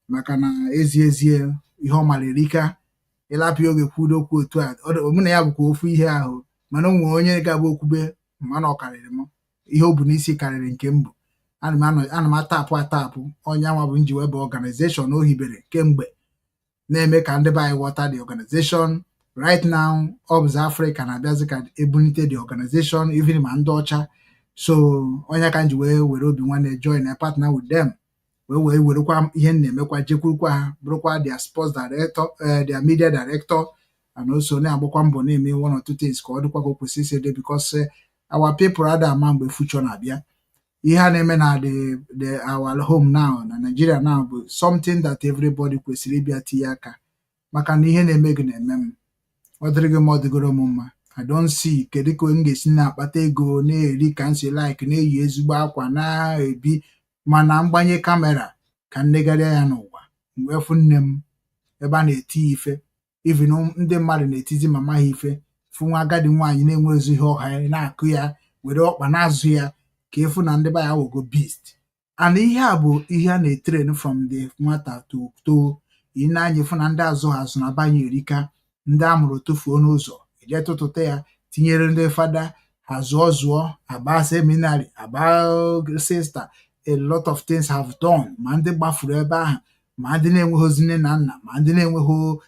Speaker 7: maka na ezie ihe ọ mara erika ịlapụ oge kwudo okwu otu a mụ na ya bụkwa ofu ihe ahụ mana o nwere onye ga-abụ okwube mana ọ karịrị m ihe o bu n'isi karịrị nke m bụ ana m atapụ onye anwa bụ nji webe organization o hibere kemgbe na-eme ka ndị be anyị ghọta the organization right now ọ bụzi Afrịka na-abịazi ka ebunite the organization even ma ndị ọcha so onye ka nji wee were Obinwannem join a partner with them wee werekwa ihe m na-emekwa jekwurukwa ha bụrụkwa their sports director their media director and also na-agbakwa mbọ na-eme one or two things ka ọ dịkwa ka o kwesịrị isi dị because our people ada ama mgbe future na-abịa ihe a na-eme na our home now na Nigeria now bụ something that everybody kwesịrị ịbịa tinye aka maka na ihe na-eme gị na-eme m ọ dịrị gị ma ọ dịgoro m mma I don't see kedu ka m ga-esi na-akpata ego na-eri ka nsi like na-eyi ezigbo akwa na-ebi mana mgbanye kamera ka nnegharịa ya n'ụwa mgbe fụ nne m ebe a na-eti ife even ndị mmadụ na-etizi mama ha ife fụ nwa agadi nwaanyị na-enwezi ihe ọha na-akụ ya were ọkpa na-azụ ya ka efu na ndị be ya wogo beast and ihe a bụ ihe a na-etrain from the nwata to too ị na-anya efu na ndị azụ azụ na banye erika ndị amụrụ tofuo n'ụzọ eje tụtụta ya tinyere ndị fada ha zụọ agba seminary agba sista a lot of things have done ma ndị gbafuru ebe ahụ ma ndị na-enweghịzi nne na nna ma ndị na-enweghị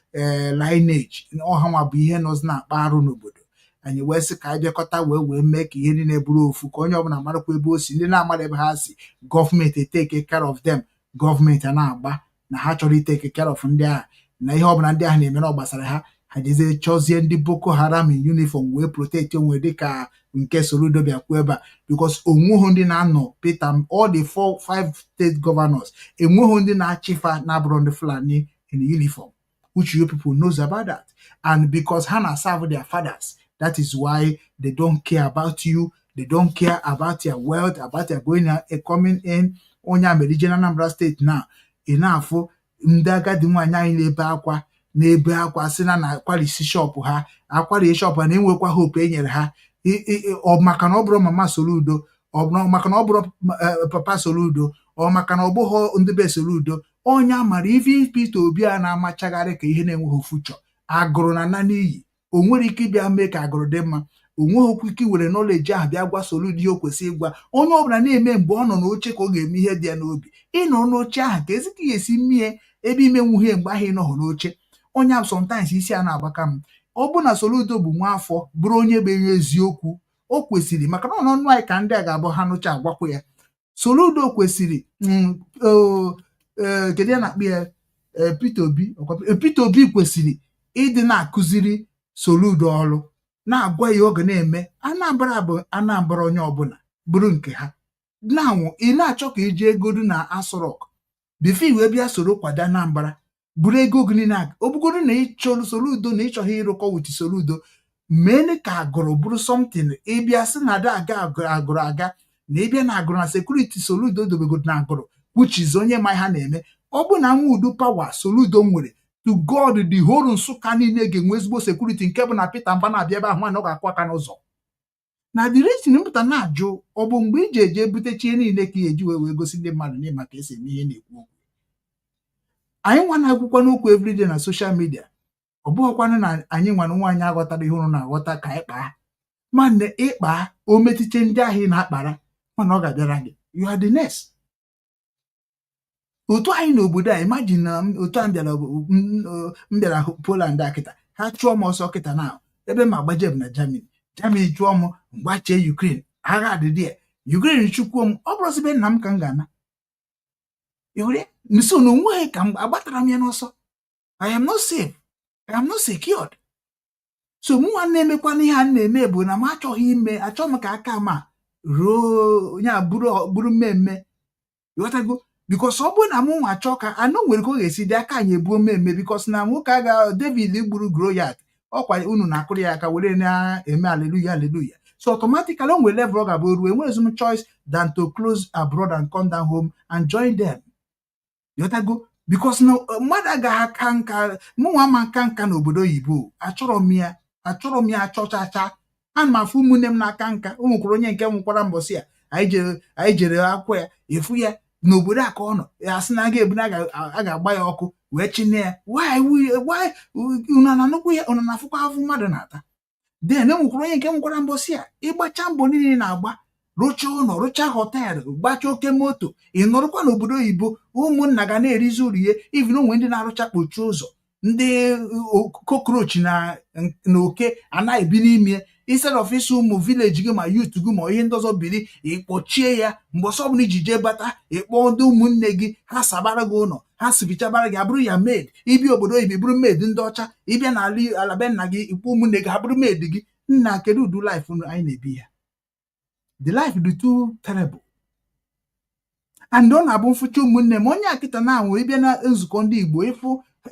Speaker 7: lineage ọha nwa bụ ihe nọzi na-akpa arụ n'obodo anyị wee sị ka anyị bịakọta wee mee ka ihe niile bụrụ ofu ka onye ọbụla marakwa ebe o si ndị na-amara ebe ha si gọọmenti take care of them gọọmenti a na-agba na ha chọrọ iteke care of ndị agha na ihe ọbụla ndị ahụ na-eme na ọ gbasara ha ha jezie chọzie ndị Boko Haram in uniform wee protect onwe dịka nke Soludo bịakwa ebe a because onweghị ndị na-anọ Peter all the 4-5 state governors enweghị ndị na-achịfa na-abụrụ ndị Fulani in uniform which you people knows about that and because ha na-serve their fathers that is why they don't care about you they don't care about your wealth about your going and coming in onye American Anambra State now ị na-afụ ndị agadi nwaanyị anyị na-ebe akwa sị na akwarisi shop ha akwari shop na enwekwa hope enyere ha ọ maka na ọ bụrụ mama Soludo ọ bụrụ maka na ọ bụrụ papa Soludo ọ maka na ọ bụghị ndị be Soludo onye amara ife Peter Obi a na-amachagharị ka ihe na-enweghị future agụrụ na nna n'iyi o nwere ike ịbịa mee ka agụrụ dị mma o nweghị okwu ike were knowledge ahụ bịa gwa Soludo ihe o kwesịrị ịgwa onye ọbụla na-eme mgbe ọ nọ n'oche ka ọ ga-eme ihe dị ya n'obi ịnọ n'oche ahụ ka ezi ka ya esi mie ebe ime nwuhie mgbe ahụ ịnọghị n'oche onye ahụ sometimes isi a na-agbaka m ọ bụ na Soludo bụ nwa afọ bụrụ onye bụ eziokwu o kwesịrị maka na ọnụnụ anyị ka ndị a ga-abụ ha nụcha agwakwa ya Soludo kwesịrị kedu ya na-akpị ya Peter Obi kwesịrị ịdị na-akụziri Soludo ọrụ na-agwa ya oge na-eme Anambra bụ Anambra onye ọbụla bụrụ nke ha na-anwụ ị na-achọ ka iji egodu na Aso Rock bifo iwe bịa soro kwado Anambra buru ego gị niile ọ bụgoro na ịchọrọ Soludo na ịchọghị ịrụkọ wit Soludo mee ka agụrụ bụrụ something ịbịa sị na ada agụrụ aga na ịbịa na agụrụ na sekuriti Soludo dobegoro na agụrụ kwuchizi onye ma ha na-eme ọ bụ na nwa udu pawa Soludo nwere to God the whole Nsukka niile ga-enwe ezigbo sekuriti nke bụ na Peter Mba na-abịa ebe ahụ nwaanyị ọ ga-akwụ aka n'ụzọ na the reason mpụta na-ajụ ọ bụ mgbe iji eje butechi niile ka eji wee gosi ndị mmadụ n'ime maka esi eme ihe na-ekwu okwu anyị nwa na-akwụkwọ n'okwu everyday na social media ọ bụghịkwanụ na anyị nwana nwaanyị aghọtara ihe ụnụ na-aghọta ka anyị kpaa mana ịkpa o metiche ndị ahụ ị na-akpara mana ọ ga-abịara gị you are the next otu anyị n'obodo a imagine na otu a mbịara Poland a kịta ha chụọ m ọsọ kịta na ebe ma gbajeb na Germany chụọ m mgbachie Ukraine agha adịdị ya Ukraine chụkwuo m ọ bụrụzibe nna m ka m ga-ana nso na onweghị ka m agbatara m ya n'ọsọ I am not safe I am not secured so mụ nwa na-emekwana ihe a na-eme bụ na m achọghị ime achọ m ka aka ma ruo onye bụrụ mmemme ịghọtago bikos ọ bụrụ na mụ nwa achọ ka anụ nwere ka ọ ga-esi dị aka anyị ebuo mmemme bikos na nwoke aga David gburu Goliath ọkwa unu na-akụrụ ya aka were na-eme aleluya aleluya. So automatically on will level ga bụ ruo enwe choice than to close abroad and come down home and join them. Yotago because no mmadụ agaghị aka nka mụnwa ma nka nka n'obodo oyibo achọrọ m ya achọchacha ana m afụ ụmụnne m n'aka nka ụmụkwara onye nke nwụkwara mbọsị a anyị jere akwụkwọ ya efu ya n'obodo a ka ọ nọ ya sị na a ga-ebu na a ga-agba ya ọkụ wee chine ya unu na-anụkwu ya unu na-afụkwa afụ mmadụ na-ata den enwekwara onye nke nwụkwara mbọsị a ịgbacha mbọ niile na-agba rụcha ụlọ rụcha họteelụ gbacha oke moto ị nọrọkwa n'obodo oyibo ụmụnna ga na-erizi uru ihe even onwe ndị na-arụcha kpochi ụzọ ndị kokrochi na oke anaghị ebi n'ime instead of isi ụmụ vileji gị ma yut gị ma ihe ndị ọzọ biri ịkpọchie ya mgbe ọsọ bụla iji jee bata ịkpọ ndị ụmụnne gị ha sabara gị ụlọ ha sibichabara gị abụrụ ya maid ibi obodo oyibo bụrụ maid ndị ọcha ịbịa n'ala be nna gị ikpọ ụmụnne gị ha bụrụ maid gị nna kedu udu life anyị na-ebi ya. The life dị too terrible. And ọ na-abụ mfụcha ụmụnne m onye akịta na-anwụ ịbịa na nzukọ ndị Igbo ịfụ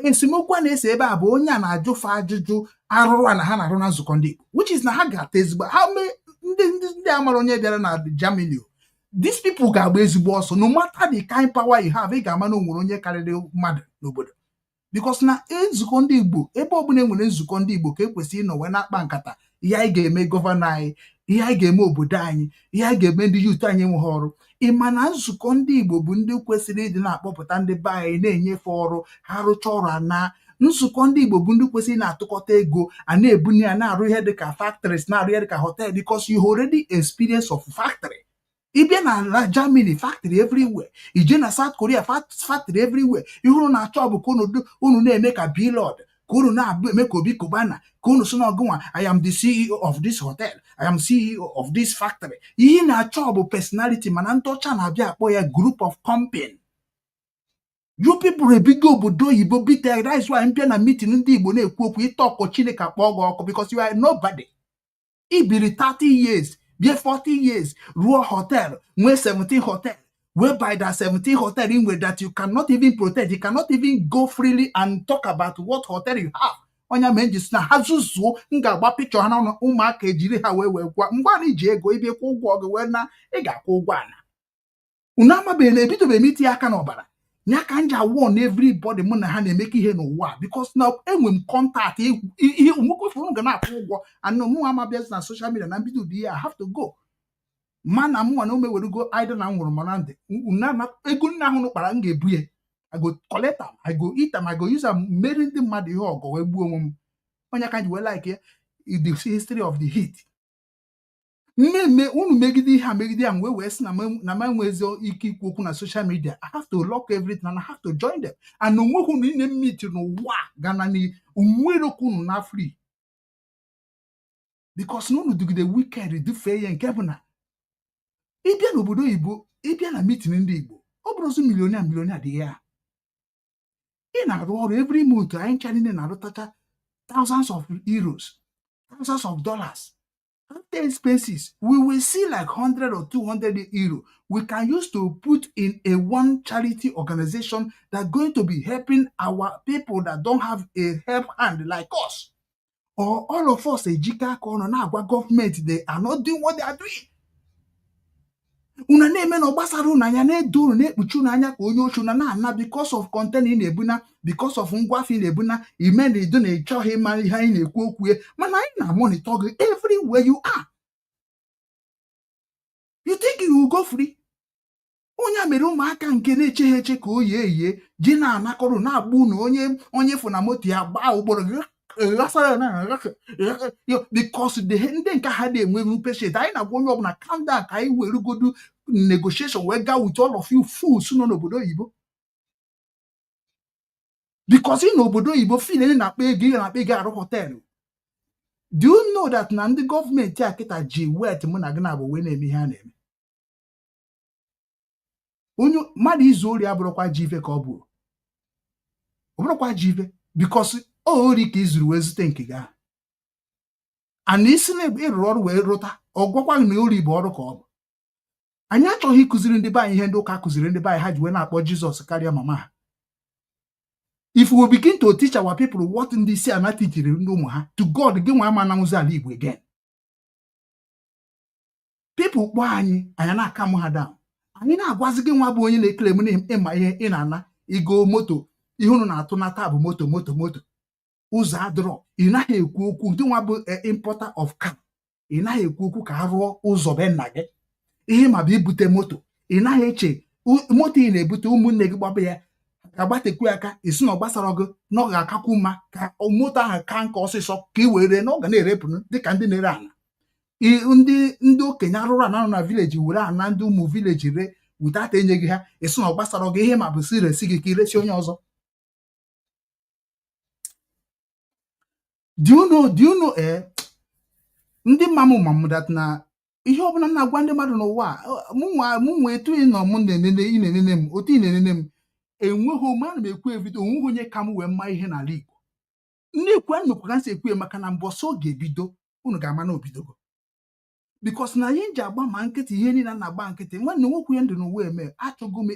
Speaker 7: esemokwu a na-ese ebe a bụ onye a na-ajụfe ajụjụ arụrụ a na ha na-arụ na nzukọ ndị Igbo which is na ha ga-ata ezigbo ha mee ndị amara onye bịara na Germany these people ga-agba ezigbo ọsọ no matter the kind power you have ị ga-ama na onwere onye karịrị mmadụ n'obodo because na nzukọ ndị Igbo ebe ọbụla enwere nzukọ ndị Igbo ka ekwesịrị ịnọ wee na-akpa nkata ihe anyị ga-eme gọvanọ anyị ihe anyị ga-eme obodo anyị ihe anyị ga-eme ndị yut anyị enweghị ọrụ ịma na nzukọ ndị Igbo bụ ndị kwesịrị ịdị na-akpọpụta ndị be anyị na-enyefe ọrụ ha rụcha ọrụ na nzukọ ndị Igbo bụ ndị kwesịrị na-atụkọta ego a na-ebunye ya na-arụ ihe dịka factories na-arụ ihe dịka hotel because you already experience of factory. Ịbịa na Germany factory everywhere ije na South Korea factory everywhere ihe unu na-achọ bụ ka unu na-eme ka Bilod ka unu na-eme ka Obi Kubana ka unu so n'ọgụnwa I am the CEO of this hotel I am CEO of this factory ihe na-achọ bụ personality mana ndị ọcha na-abịa akpọ ya group of company. You people ebigo obodo oyibo big that is why mpịa na meeting ndị Igbo na-ekwu okwu ịta ọkọ Chineke akpọ gị ọkụ because you are nobody. Ibiri 30 years bie 40 years ruo hotel nwee 17 hotel whereby that 17 hotel in way that you cannot even protect, you cannot even go freely and talk about what hotel you have. Onya menjis na hazuzo nga gba picture ha na ụmụaka ejiri ha wee gwa ngwa na iji ego ibe kwụ ụgwọ gị wee na ị ga-akwụ ụgwọ ana unu amabele ebidobe emiti aka n'ọbara nya ka nja warn everybody mụ na ha na-emeke ihe n'ụwa because na enwe m contact ihe ụmụkwefuru ga na-akwụ ụgwọ and mụ amabịazi na social media na mbido dị ya I have to go mana mụ na umewerugo idol na nwụrụ mana ndị ego nna ahụ kpara m ga-ebu ya I go collect am I go eat am I go use am mere ndị mmadụ ihe ọgọ wee gbuo onwe m onye ka ji wee like ya the history of the heat mmemme unu megide ihe a megide ya wee sị na ma nwezi ike ikwu okwu na social media I have to lock everything and I have to join them and onweghị unu ine mmiti n'ụwa gana ni onwere okwu unu na free because na unu dugide wicked dufee ya nke bụ na ịbịa n'obodo oyibo ịbịa na meeting ndị Igbo ọ bụrụ ozu milionia dị ya ị na-arụ ọrụ every month anyị ncha niile na-arụtacha thousands of euros thousands of dollars after expenses we will see like 100 or 200 euro we can use to put in a one charity organization that's going to be helping our people that don't have a help hand like us or all of us ejika aka ọnụ na-agwa government they are not doing what they are doing. Una na-eme na ọgbasara unu anya na-edo unu na-ekpuchi unu anya ka onye ochu na because of content ị na-ebuna because of ngwafi na-ebuna ime na edo na-echọghị ịma ihe anyị na-ekwu okwu ya mana anyị na-monitor gị everywhere you are. You think you will go free? Onye mere ụmụaka nke na-eche eche ka oyi eyiye ji na-anakọrọ na-agba unu onye fụ na moto ya gbaa ụgbọrọ gị because ndị nke ha na-enwe patient anyị na-agwa onye ọbụla calm down ka anyị were godu negotiation wee gaa with all of you fools nọ n'obodo oyibo because ị n'obodo oyibo feel na-akpa ego arụ họteelụ. Do you know that na ndị gọọmenti a kịta ji wet mụ na gị na-abụ wee na-eme ihe a na-eme onye mmadụ izu ori abụrụkwa ji ife ka ọ bụ ọ bụrụkwa ji ife because ori ka izuru wee zute nke gị ana isi na ịrụrụ ọrụ wee rụta ọgwakwa na ori bụ ọrụ ka ọ bụ. Anyị achọghị ịkụziri ndị be anyị ihe ndị ụka kụziri ndị be anyị ha ji wee na-akpọ Jizọs karịa mama ha If we begin to teach our people what in this year not teach to God again one man again. People why I na come her down. I mean I was again one boy in a claim in my in ana ego moto. You na to na tab moto. Uza draw. Ina he kuku do one importer of car. Ina he kuku karo uzo ben nage. Ihe ma bi bute moto. Ina he che moto in a bute umunne gbabe agbatekwu aka isi na ọgbasara ọgụ na ọ ga-akakwu mma ka moto ahụ ka nka ọsịsọ ka ị were na ọ ga na-erepụ dịka ndị na-ere ana ndị okenye arụrụ ana nọ na vileji were ana ndị ụmụ vileji re witata enyeghị ha isi na ọgbasara ọgụ ihe ma bụ si resi gị ka iresi onye ọzọ. Do you know ndị mma that na ihe ọbụla na-agwa ndị mmadụ n'ụwa mụ nwe etu ị nọ m na-enene m otu ị na-enene m enweghị ome ana m ekwu ebido onweghị onye ka m wee mma ihe n'ala Igbo ndị ekwu a mekwa ka nsị ekwu maka na mbọsọ oge ebido unu ga-ama na obidogo because na ihe nji agba ma nkịtị ihe niile na-agba nkịtị nwanne nwoke ndụ n'ụwa eme achọgo m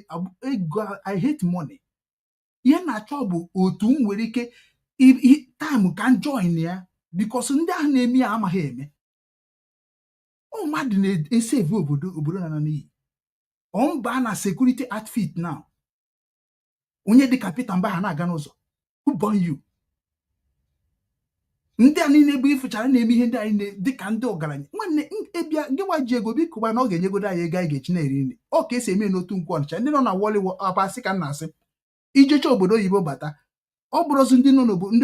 Speaker 7: ego I hate money ihe na-achọ bụ otu m nwere ike time ka m join ya because ndị ahụ na-eme ya amaghị eme mmadụ na-esave obodo na n'iyi mba na security outfit now onye dịka Peter Mba ha na-aga n'ụzọ who born you ndị a niile bụ ifuchara na-eme ihe ndị anyị dịka ndị ọgaranya nwanne ebịa gị nwa ji ego biko gba na ọ ga-enyegodo anyị ego anyị ga-echi na-eri nri ọ ka esi eme n'otu Nkwo Ọnịcha ndị nọ na Wọlịwọ abasị ka m na-asị ijecha obodo oyibo bata ọ bụrụzi ndị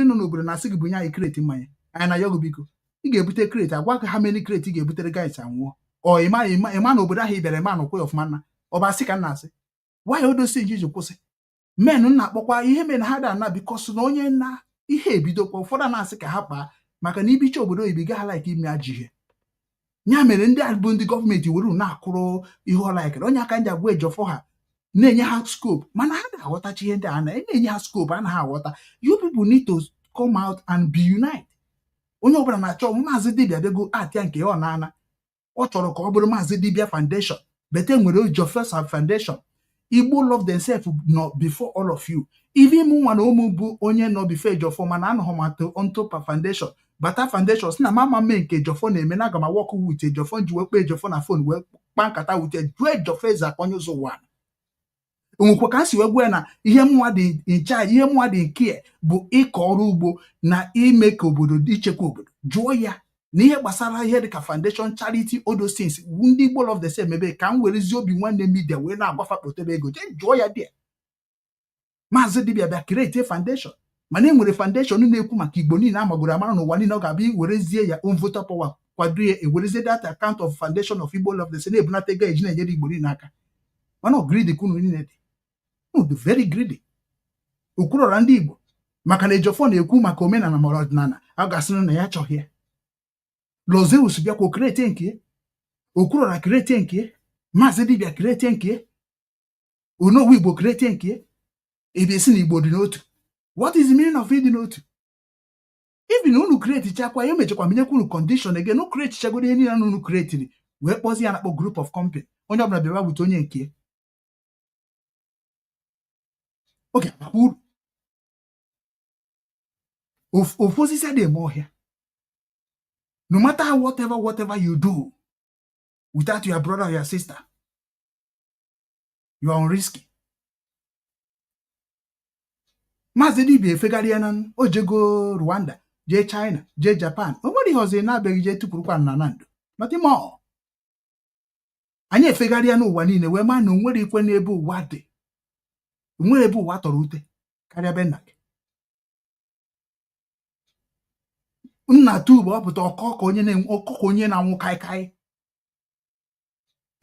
Speaker 7: nọ n'obodo na-asị gị bunye anyị kreti mmanya anyị na yogo biko ị ga-ebute kreti agwa ka ha meni kreti ị ga-ebutere gaịs anwụọ ọ ịma na obodo ahụ ibere ma na ụkwụ ọfụma na ọbasị ka m na-asị why odosi iji kwụsị men na-akpọkwa ihe mere ha da na bikos na onye na ihe ebidokwa ụfọdụ na-asị ka ha kpaa maka na ibicha obodo oyibo gaghị laik ime ajọ ihe ya mere ndị a bụ ndị gọọmenti were na-akụrụ ihe ọlaikere onye aka ndị abụọ ejọfọ ha na-enye ha scope mana ha na-aghọtachi ihe ndị a na-enye ha scope anaghị aghọta. You people need to come out and be united. Onye ọbụla na-achọ maazị dibịa bego atịa nke ọ na-ana ọ chọrọ ka ọ bụrụ maazị dibịa foundation bete nwere Jofesa foundation. Igbo love themselves not before all of you. Even mụ na ụmụ bụ onye nọ before Jofo mana anọghị m ontopa foundation bata foundation si na mama mee nke Jofo na-eme na aga m work with Jofo ji wee kpee Jofo na phone wee kpa nkata wute jue Jofo eze akpọnye ụzọ ụwa onwekwa ka si wee gwa na ihe mụnwa dị in charge ihe mụnwa dị nke bụ ịkọ ọrụ ugbo na ime ka obodo ichekwa obodo jụọ ya na ihe gbasara ihe dịka foundation charity odo things ndị Igbo love themselves mebe ka m werezi Obinwannem media wee na-agwafa kpotebe ego jee jụọ ya dị maazị dibịa bịa create foundation mana e nwere foundation na-ekwu maka Igbo niile amagoro amara n'ụwa niile ọ ga-abịa werezie ya own voter power kwado ya ewerezie data account of foundation of Igbo love themselves na-ebunata ego eji na-enyere Igbo niile aka mana greedy kunu niile dị very greedy okwurọra ndị Igbo maka na Ejofo na-ekwu maka omenala ma ọdịnala a ga-asị na ya chọghị ya Lozeus bịakwa krete nke okwurọra krete nke maazị dibịa krete nke onowu Igbo krete nke ebe esi na Igbo dị n'otu. What is the meaning of ịdị n'otu? Even unu kreti chakwa ya mechakwa menyekwa unu condition again no kreti chagoro ihe niile unu kretiri wee kpọzie ya na-akpọ group of company onye ọbụla bịara bute onye nke oge uru ofu osisi adịghị eme ọhịa. No matter whatever you do without your brother or your sister, you are on risky. Maazị dibịa efegharịa na o jego Rwanda jee China jee Japan o nwere ihe ọzọ na-abịaghị jee tụpụrụkwa na ndụ maka ime ọ anyị efegharịa n'ụwa niile wee maa na o nwere ikwe n'ebe ụwa dị nwere ebe ụwa tọrọ ute karịa be nna gị. Nna tubu ọpụta ọkọkọ onye na-anwụ kaikai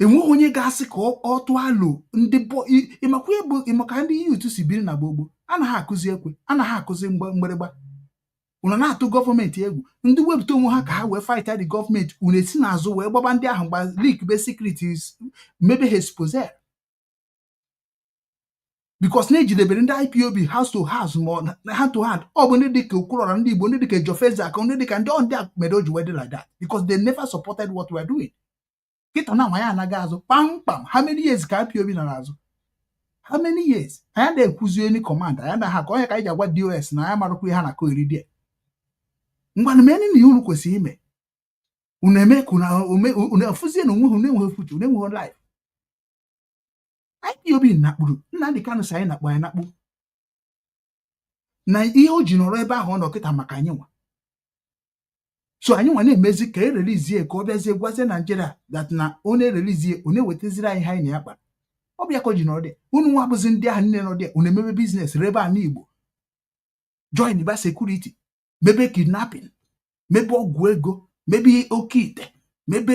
Speaker 7: enweghị onye ga-asị ka ọ tụọ alụ ndị ịmaka ndị yutu si biri na gbogbo anaghị akụzi ekwe anaghị akụzi mgbịrịgba unu na-atụ gọọmenti egwu ndị wepụta onwe ha ka ha wee fight the gọọmenti unu esi n'azụ wee gbaba ndị ahụ mgba leak be secrets mebe ha expose because na-ejidebere ndị IPOB house to house ma hand to hand ọ bụ ndị dịka okwurọra ndị Igbo ndị dịka Jofeza aka ndị dịka ndị ndị mere o ji wee dị like that because they never supported what we are doing. Kịta na nwa ya anaghị azụ kpamkpam how many years ka IPOB nọ n'azụ how many years? I had a any command. I had a hack. I got what DOS na amaru we hana ko iri ngwana meni ni unu kwesi ime uneme kuna unafuzie no nwe nwe futu nwe life IPOB nakpuru Nnamdi Kanu sai nakpo ya nakpu na ihe o ji nọrọ ebe ahụ nọ kịta maka anyị nwa so anyị nwa na-emezi ka release ka ọ bịazie gwazie Nigeria that na one release one wetaziri anyị ha na akpa ọ bịa ka o ji nọrọ dị unu nwa bụzi ndị ahụ nne nọ dị unu emebe business rebe ana Igbo join ba security maybe kidnapping, maybe ogwego, maybe okite, maybe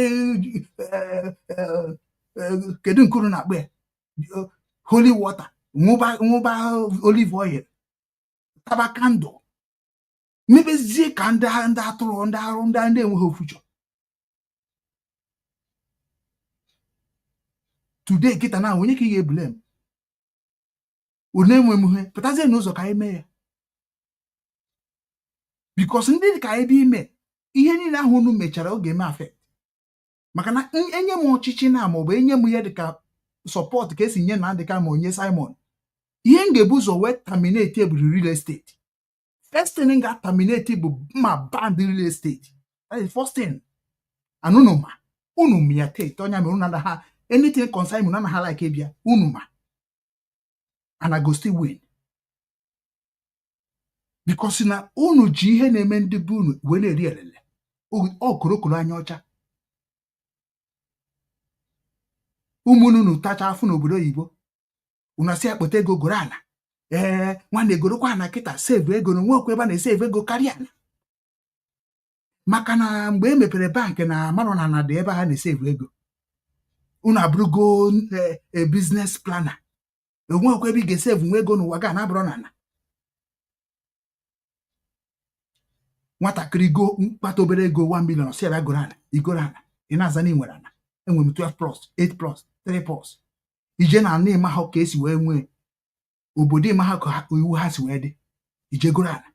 Speaker 7: kedu nkuru na akpe holy water, nguba olive oil, tabakando, maybe zie kanda nda atụrụ nda arụ nda ndị enweghị ofucho. Today kita na onye ka ihe blame. Une nwe muhe, petazie n'ụzọ ka ime ya. Because ndị ka ebe ime ihe niile ahụ unu mechara oge eme affect maka na enye m ọchịchị na ma ọ bụ enye m ihe dịka support ka esi nye na dịka ma onye Simon ihe m ga-ebu ụzọ wee terminate bụ real estate. First thing ga terminate bụ ma ban real estate. That is first thing. Unu ma unu mia take onya me unu na ha anything concern unu na ha like bia unu ma and I go still win. Because na unu ji ihe na-eme ndị bụ unu wele eri elele okorokoro anya ọcha ụmụnụ unu tacha afụ n'obodo oyibo unu asị akpọta ego goro ala nwanne egorokwa ana kịta save ego na nwekwe ebe a na-esave ego karịa ala maka na mgbe e mepere bankị na amarọ na dị ebe ha na-esave ego unu abụrụgo business planner enwekwe ebe ị ga-esave nwe ego n'ụwa ga na-abụrọ na ana nwatakịrị go mkpata obere ego 1 million si ebe goro ana igoro ana ị na-aza na nwere ana enwe m 12 plus 8 plus 3 plus ije na ana ịma ha ka esi wee nwee obodo ịma ha ka iwu ha si wee dị ije goro ana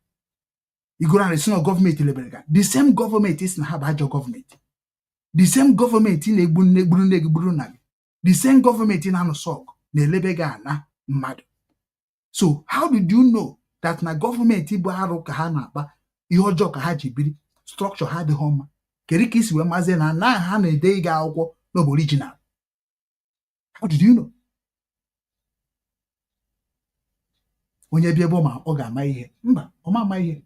Speaker 7: igoro ana si na gọọmenti lebere ga the same gọọmenti is na ha bụ ajọ gọọmenti the same gọọmenti na-egbu nne gị gburu nna gị the same gọọmenti na-anụ sọg na-elebe gị ana mmadụ. So how did you know that na gọọmenti bụ arụ ka ha na-akpa ihe ọjọọ ka ha ji biri structure ha adịghị mma kedu ka isi wee mazie na na ha na-ede ịga akwụkwọ n'obo original? How did you know? Onye bịa ebe ọ ga-ama ihe mba ọma ama ihe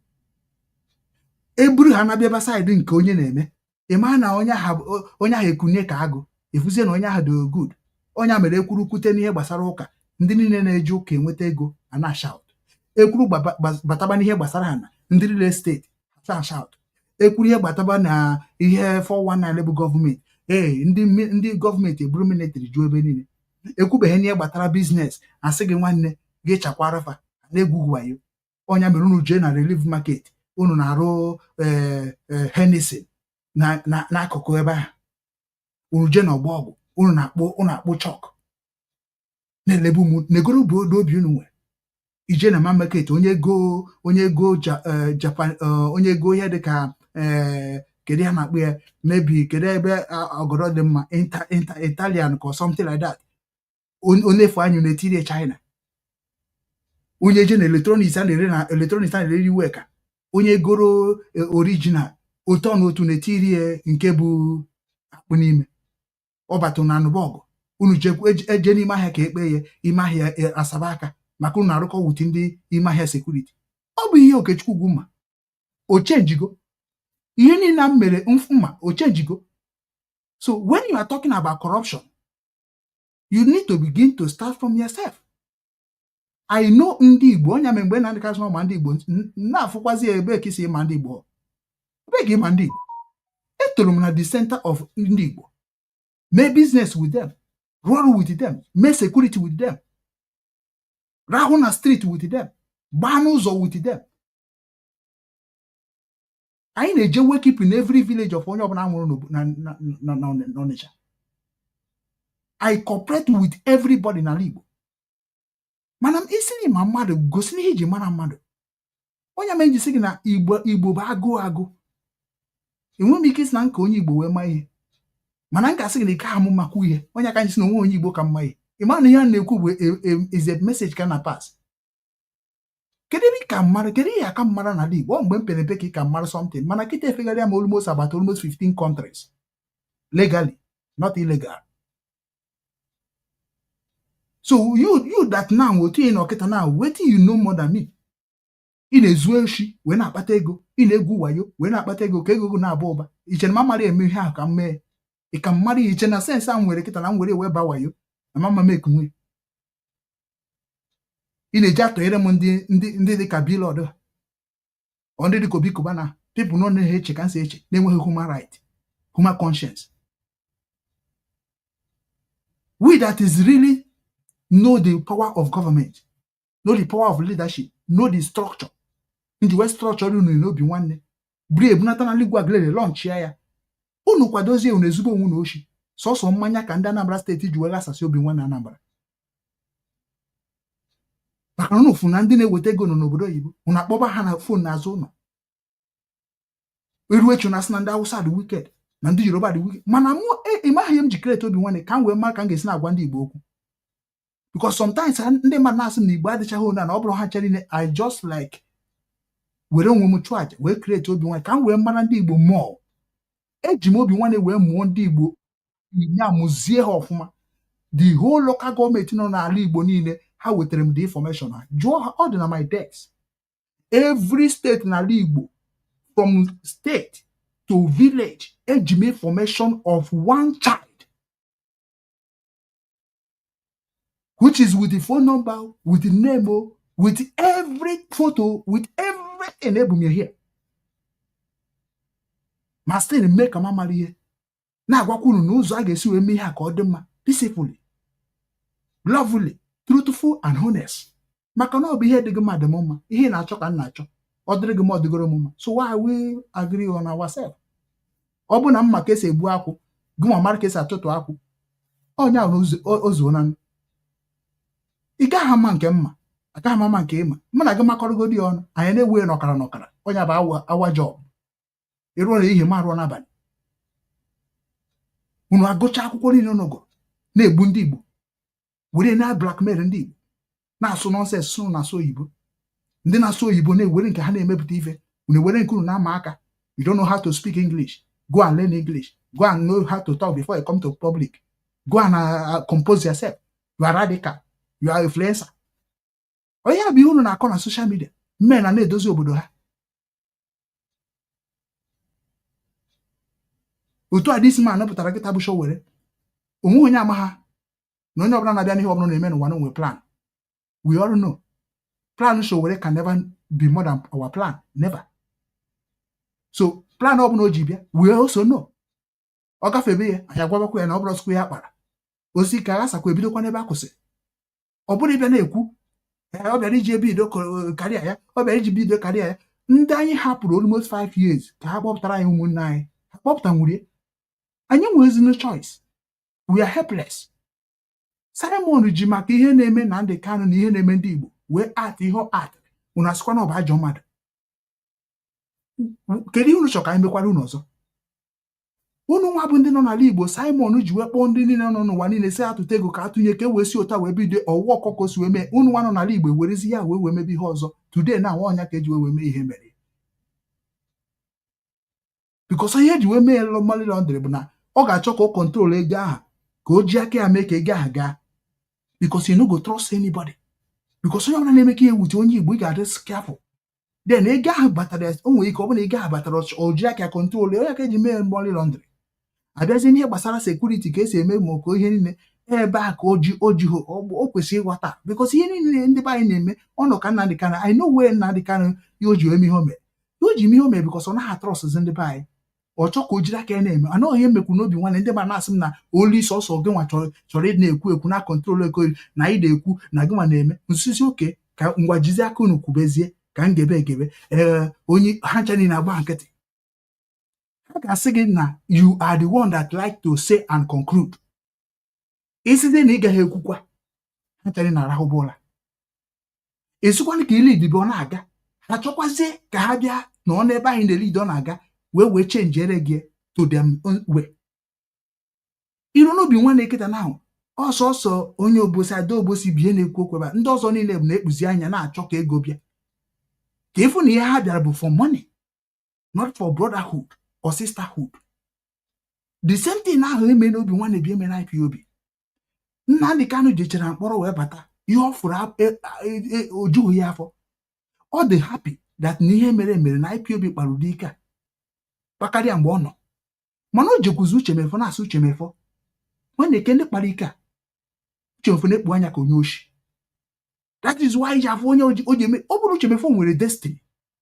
Speaker 7: eburu ha na bịaba saịdị nke onye na-eme ịma na onye ahụ ekunye ka agụ efuzie na onye ahụ dị good onye mere ekwurukwute n'ihe gbasara ụka ndị niile na-eje ụka enweta ego a na-shout ekwuru bataba n'ihe gbasara ha na ndị real estate shout ekwuru ihe gbataba na ihe 419 bụ gọọmenti ndị gọọmenti eburu military ju ebe niile ekwubeghị n'ihe gbatara biznes asị gị nwanne gị chakwara fa na-egwu wayo onye mere unu jee na relief market unu na-arụ Hennessy n'akụkụ ebe ahụ unu jee na ọgba ọgwụ unu na-akpụ chọk na-elebu m negoro obi unu nwere ije na market onye ego Japan onye ego ihe dịka kedu ya na-akpụ ya maybe kedu ebe ọgọdọ dị mma Italian or something like that onye efu anyị na-etiri China onye je na electronics a na-ere iwe ka onye goro original ụtọ na otu na-etiri nke bụ akpụ n'ime ọ batụ na anụbọgụ unu eje n'ime ahịa ka ekpe ya ime ahịa asaba aka maka unu na-arụkọ wuti ndị ime ahịa sekuriti. Ọ bụ ihe Okechukwu gwu mma o chenjigo ihe niile m mere mma o chenjigo. So when you are talking about corruption you need to begin to start from yourself. I know ndị Igbo onye ame mgbe na-adịka asọ ma ndị Igbo na-afụkwazi ebe ka isi ịma ndị Igbo ebe gị ma ndị Igbo etoro m na the center of ndị Igbo mee business with them run with them mee security with them rahụ na street with them gbaa n'ụzọ with them. Anyị na-eje wake up in every village of onye ọbụla nwụrụ n'Ọnịcha. I cooperate with everybody na Igbo. Mana m isi ma mmadụ gosi ihe iji mara mmadụ onye ma njisi gị na Igbo bụ agụ enwe m ike isi na nka onye Igbo wee ma ihe mana m ga-asị gị na ike amụ makwa ihe onye aka njisi na onwe onye Igbo ka mma ihe Imagine here na-ekwu is a message can pass. Kediri ka mara, kediri ya ka mara na Igbo mgbe mpenepe ka ka mara something. Mana kita efegari am almost 15 countries. Legally, not illegal. So you that now what you know kita now, what you know more than me. Ina-ezu eshi wee na-akpata ego, ina-egwu wayo wee na-akpata ego ka ego na-aba ụba. Iche na mamari eme ihe a ka mee. Ị ka mmari iche na sense a nwere kita na nwere wee ba wayo. Na mama make nwe. Ina-eji atọnyere m ndị dị ka Bilod. Ndị dị ka Obi Kubana. People no na-eche ka nsi eche na-enweghị human right, human conscience. We that is really know the power of government, know the power of leadership, know the structure. In the West structure, you know, Obinwannem. Brave, natanali guaglele launch ya. Unu kwadozie unu ezubo unu oshi. So mmanya ka ndị Anambra steeti ji wela asasi Obinwannem Anambra. Maka na ufu na ndị na-eweta ego n'obodo oyibo, unu akpọba ha na phone n'azụ ụlọ. Eruechu na ndị Hausa dị wicked, na ndị Yoruba dị wicked. Mana mụ ịmaghị m ji create Obinwannem ka m wee mara ka m ga-esi na-agwa ndị Igbo okwu. Because sometimes ndị mmadụ na-asị na Igbo adịchaghị one na ọ bụrụ ha chere niile, I just like were onwe m chụọ aja wee create Obinwannem ka m wee mara ndị Igbo mmụọ. Eji m Obinwannem wee mụọ ndị Igbo ya mụzie ha ọfụma. The whole local government nọ n'ala Igbo niile ha wetara m the information ha. Jụọ ha ọ dị na my desk. Every state n'ala Igbo from state to village eji m information of one child. Which is with the phone number, with the name, with every photo, with everything able me here. Master make a mama here. Now what could know so I guess you me ha peacefully, lovely, truthful, and honest. Makano be here the gama the mama, he na chok and nacho, or the gama the mama. So why we agree on ourselves? Obuna makese buaku, guma markes a toto aku. Oh now ozonan. Ị gaghị ama nke mma, agaghị ama nke ịma. Mụ na gị makọrọgodi ọnụ, anyị na-ewe n'ọkara. Onye bụ awa job. Ịrụọ na ihe ma arụọ n'abalị. Unu agụcha akwụkwọ niile n'ogo, na-egbu ndị Igbo. Were na blackmail ndị Igbo. Na-asụ nonsense sụ na-asụ oyibo. Ndị na-asụ oyibo na-ewere nke ha na-emepụta ife. Unu ewere nke unu na-ama aka. You don't know how to speak English. Go and learn English. Go and know how to talk before you come to public. Go and compose yourself. You are radical. You are influencer. Oya bi unu na-akọ na social media. Men na-edozi obodo ha. Otu a this man pụtara kịta bụ show were. Onwe onye ama ha. Na onye ọbụla na-abịa n'ihe ọbụla na-eme n'ụwa n'onwe plan. We all know. Plan show were can never be more than our plan. Never. So plan ọbụla o ji bịa, we also know. Ọ gafebe ya, anyị agwabakwa ya na ọ bụrụ skwe ya kpara. Osi ka gasakwa ebidokwa n'ebe akwụsị. Ọ bụrụ ibe na-ekwu ọ bịara iji ebido karịa ya, ọ bịara iji bido karịa ya. Ndị anyị hapụrụ almost 5 years ka ha kpọpụtara anyị ụmụnne anyị. Ha kpọpụta nwurie. Anyị nwezi no choice. We are helpless. Simon ji maka ihe na-eme na Nnamdi Kanu na ihe na-eme ndị Igbo wee at ihe at. Unu asịkwa na ọ bụ ajọ mmadụ. Kedu ihe unu chọrọ ka anyị mekwara unu ọzọ? Unu nwa bụ ndị nọ n'ala Igbo, Simon ji wee kpọọ ndị niile nọ n'ụwa niile si atụta ego ka atụnye ka wee si ụta wee bido ọwụ ọkọkọ si wee mee. Unu nwa nọ n'ala Igbo werezi ya wee mebe ihe ọzọ. Today na nwa ọnya ka eji wee mee ihe mere. Because ihe eji wee mee money laundering bụ na ọ ga-achọ ka ọ control ego ahụ ka o ji aka ya mee ka ego ahụ gaa. Because you no go trust anybody. Because onye ọbụla na-eme ka ihe wute onye Igbo ị ga-adị careful. Then ego ahụ batara o nwere ike ọ bụla ego ahụ batara o ji aka control onye ka eji mee money laundering. Abịazi n'ihe gbasara security ka esi eme ma ka ihe niile ebe a ka o kwesịrị ịghọta. Because ihe niile ndị be anyị na-eme ọnụ ka Nnamdi Kanu, I know where Nnamdi Kanu ya o ji eme ihe o mere. O ji eme ihe o mere because ọ naghị trust ndị be anyị. Ọ chọ ka o jiri aka ya na-eme. Anọ ihe mekwu n'obi nwanne ndị ma na-asị m na olu isi ọsọ gị nwa chọrọ ịdị na-ekwu na control ego na ị na-ekwu na gị nwa na-eme. Nsusi oke ka ngwa jizi aka unu kwubezie ka m gebe onye ha ncha niile agba nkịtị. I can say na you are the one that like to say and conclude. Isi dị na ị gaghị ekwukwa ha chere na arahụ bụla. Esukwana ka ile idibe ọ na-aga. Ha chọkwazie ka ha bịa na ọ n'ebe anyị na-ele ọ na-aga wee change ere gị to them way. Iru n'obi nwanne kịta now. ọsọsọ onye obosi ada obosi bie na-ekwu okwu ebe ndị ọzọ niile bụ na-ekpuzi anya na-achọ ka ego bịa ka ịfụ na ihe ha bịara bụ for money not for brotherhood or sisterhood. The same thing ahụ eme na Obinwannem bi eme na IPOB. Nnamdi Kanu jechara mkpọrọ wee bata ihe ọ fụrụ ojughị ya afọ. Ọ dị happy that na ihe mere na IPOB kpara ụdị ike a kpakarịa mgbe ọ nọ, mana o jekwuzi Uchemefo na-asụ Uchemefo nwanne eke ndị kpara ike a Uchemefo na-ekpu anya ka onye oshi. That is why ji afọ onye oji eme. Ọ bụrụ Uchemefo nwere destiny,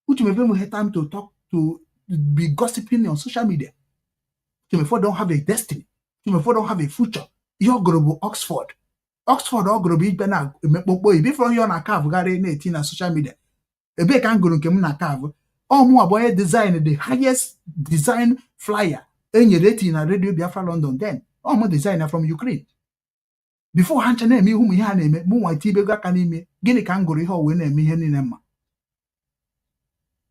Speaker 7: Uchemefo nwere time to talk to be gossiping on social media. Uchemefo don't have a destiny. Uchemefo don't have a future. Ihe ọ gụrụ bụ Oxford ọ gụrụ bụ ibe na emekpokpo ibe ifere ihe ọ na-aka avụgharị na-eti na social media. Ebe ka m gụrụ nke m na-aka avụ ọmụ abụ onye design the highest design flyer enyere eti na Radio Biafra London. Then ọmụ designer from Ukraine. Before ha ncha na-eme ihu ihe ha na-eme mụ nwa itibego aka n'ime gịnị ka m gụrụ ihe wee na-eme ihe niile mma.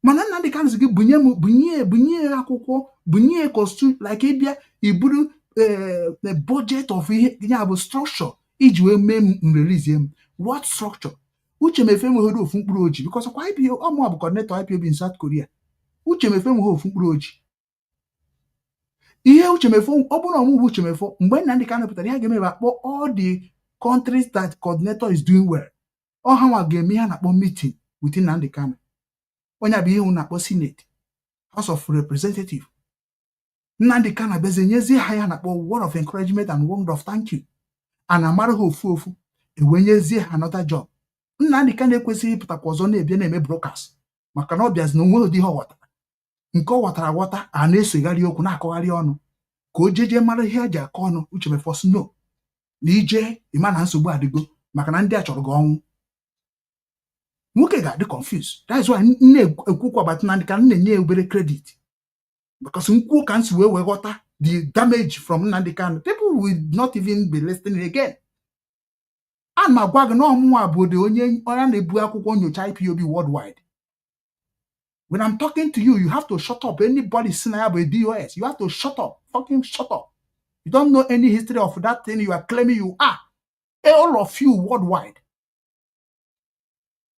Speaker 7: Mana Nnamdi Kanu gị bunye akwụkwọ bunye costume like ịbịa iburu the budget of ihe ya bụ structure iji wee mee release m. What structure? Uchemefo enweghị ofu mkpụrụ oji because kwa IPO ọmụ bụ coordinator IPOB in South Korea. Uchemefo enweghị ofu mkpụrụ oji. Ihe Uchemefo ọ bụrụ ọmụ bụ Uchemefo mgbe Nnamdi Kanu pụtara ihe ga-eme akpọ all the countries that coordinator is doing well. Ọ ha nwa ga-eme ihe na-akpọ meeting with Nnamdi Kanu. Onye bụ ihe na-akpọ Senate, House of Representatives. Nnamdi Kanu bezenyezie ha ya na-akpọ word of encouragement and word of thank you. And amara ha ofu ewenyezie ha another job. Nnamdi Kanu ekwesịghị ịpụtakwa ọzọ na-ebia na-eme broadcast maka na ọ bịazi na onwe ụdị ihe ọ ghọtara. Nke ọ ghọtara aghọta a na-esogharị okwu na-akọgharị ọnụ ka o jeje mara ihe eji akọ ọnụ. Uchemefo no na ije ịma na nsogbu adịgo maka na ndị a chọrọ gị ọnwụ. Nwoke ga-adị confused. That is why na-ekwukwa gbata Nnamdi Kanu na-enye obere credit because nkwuo ka nsi wee ghọta the damage from Nnamdi Kanu. People will not even be listening again. And ma gwa gị na ọmụnwa bụ onye na-ebu akwụkwọ nyocha IPOB worldwide. When I'm talking to you, you have to shut up. Anybody saying I have a DOS, you have to shut up. Fucking shut up. You don't know any history of that thing you are claiming you are. All of you worldwide.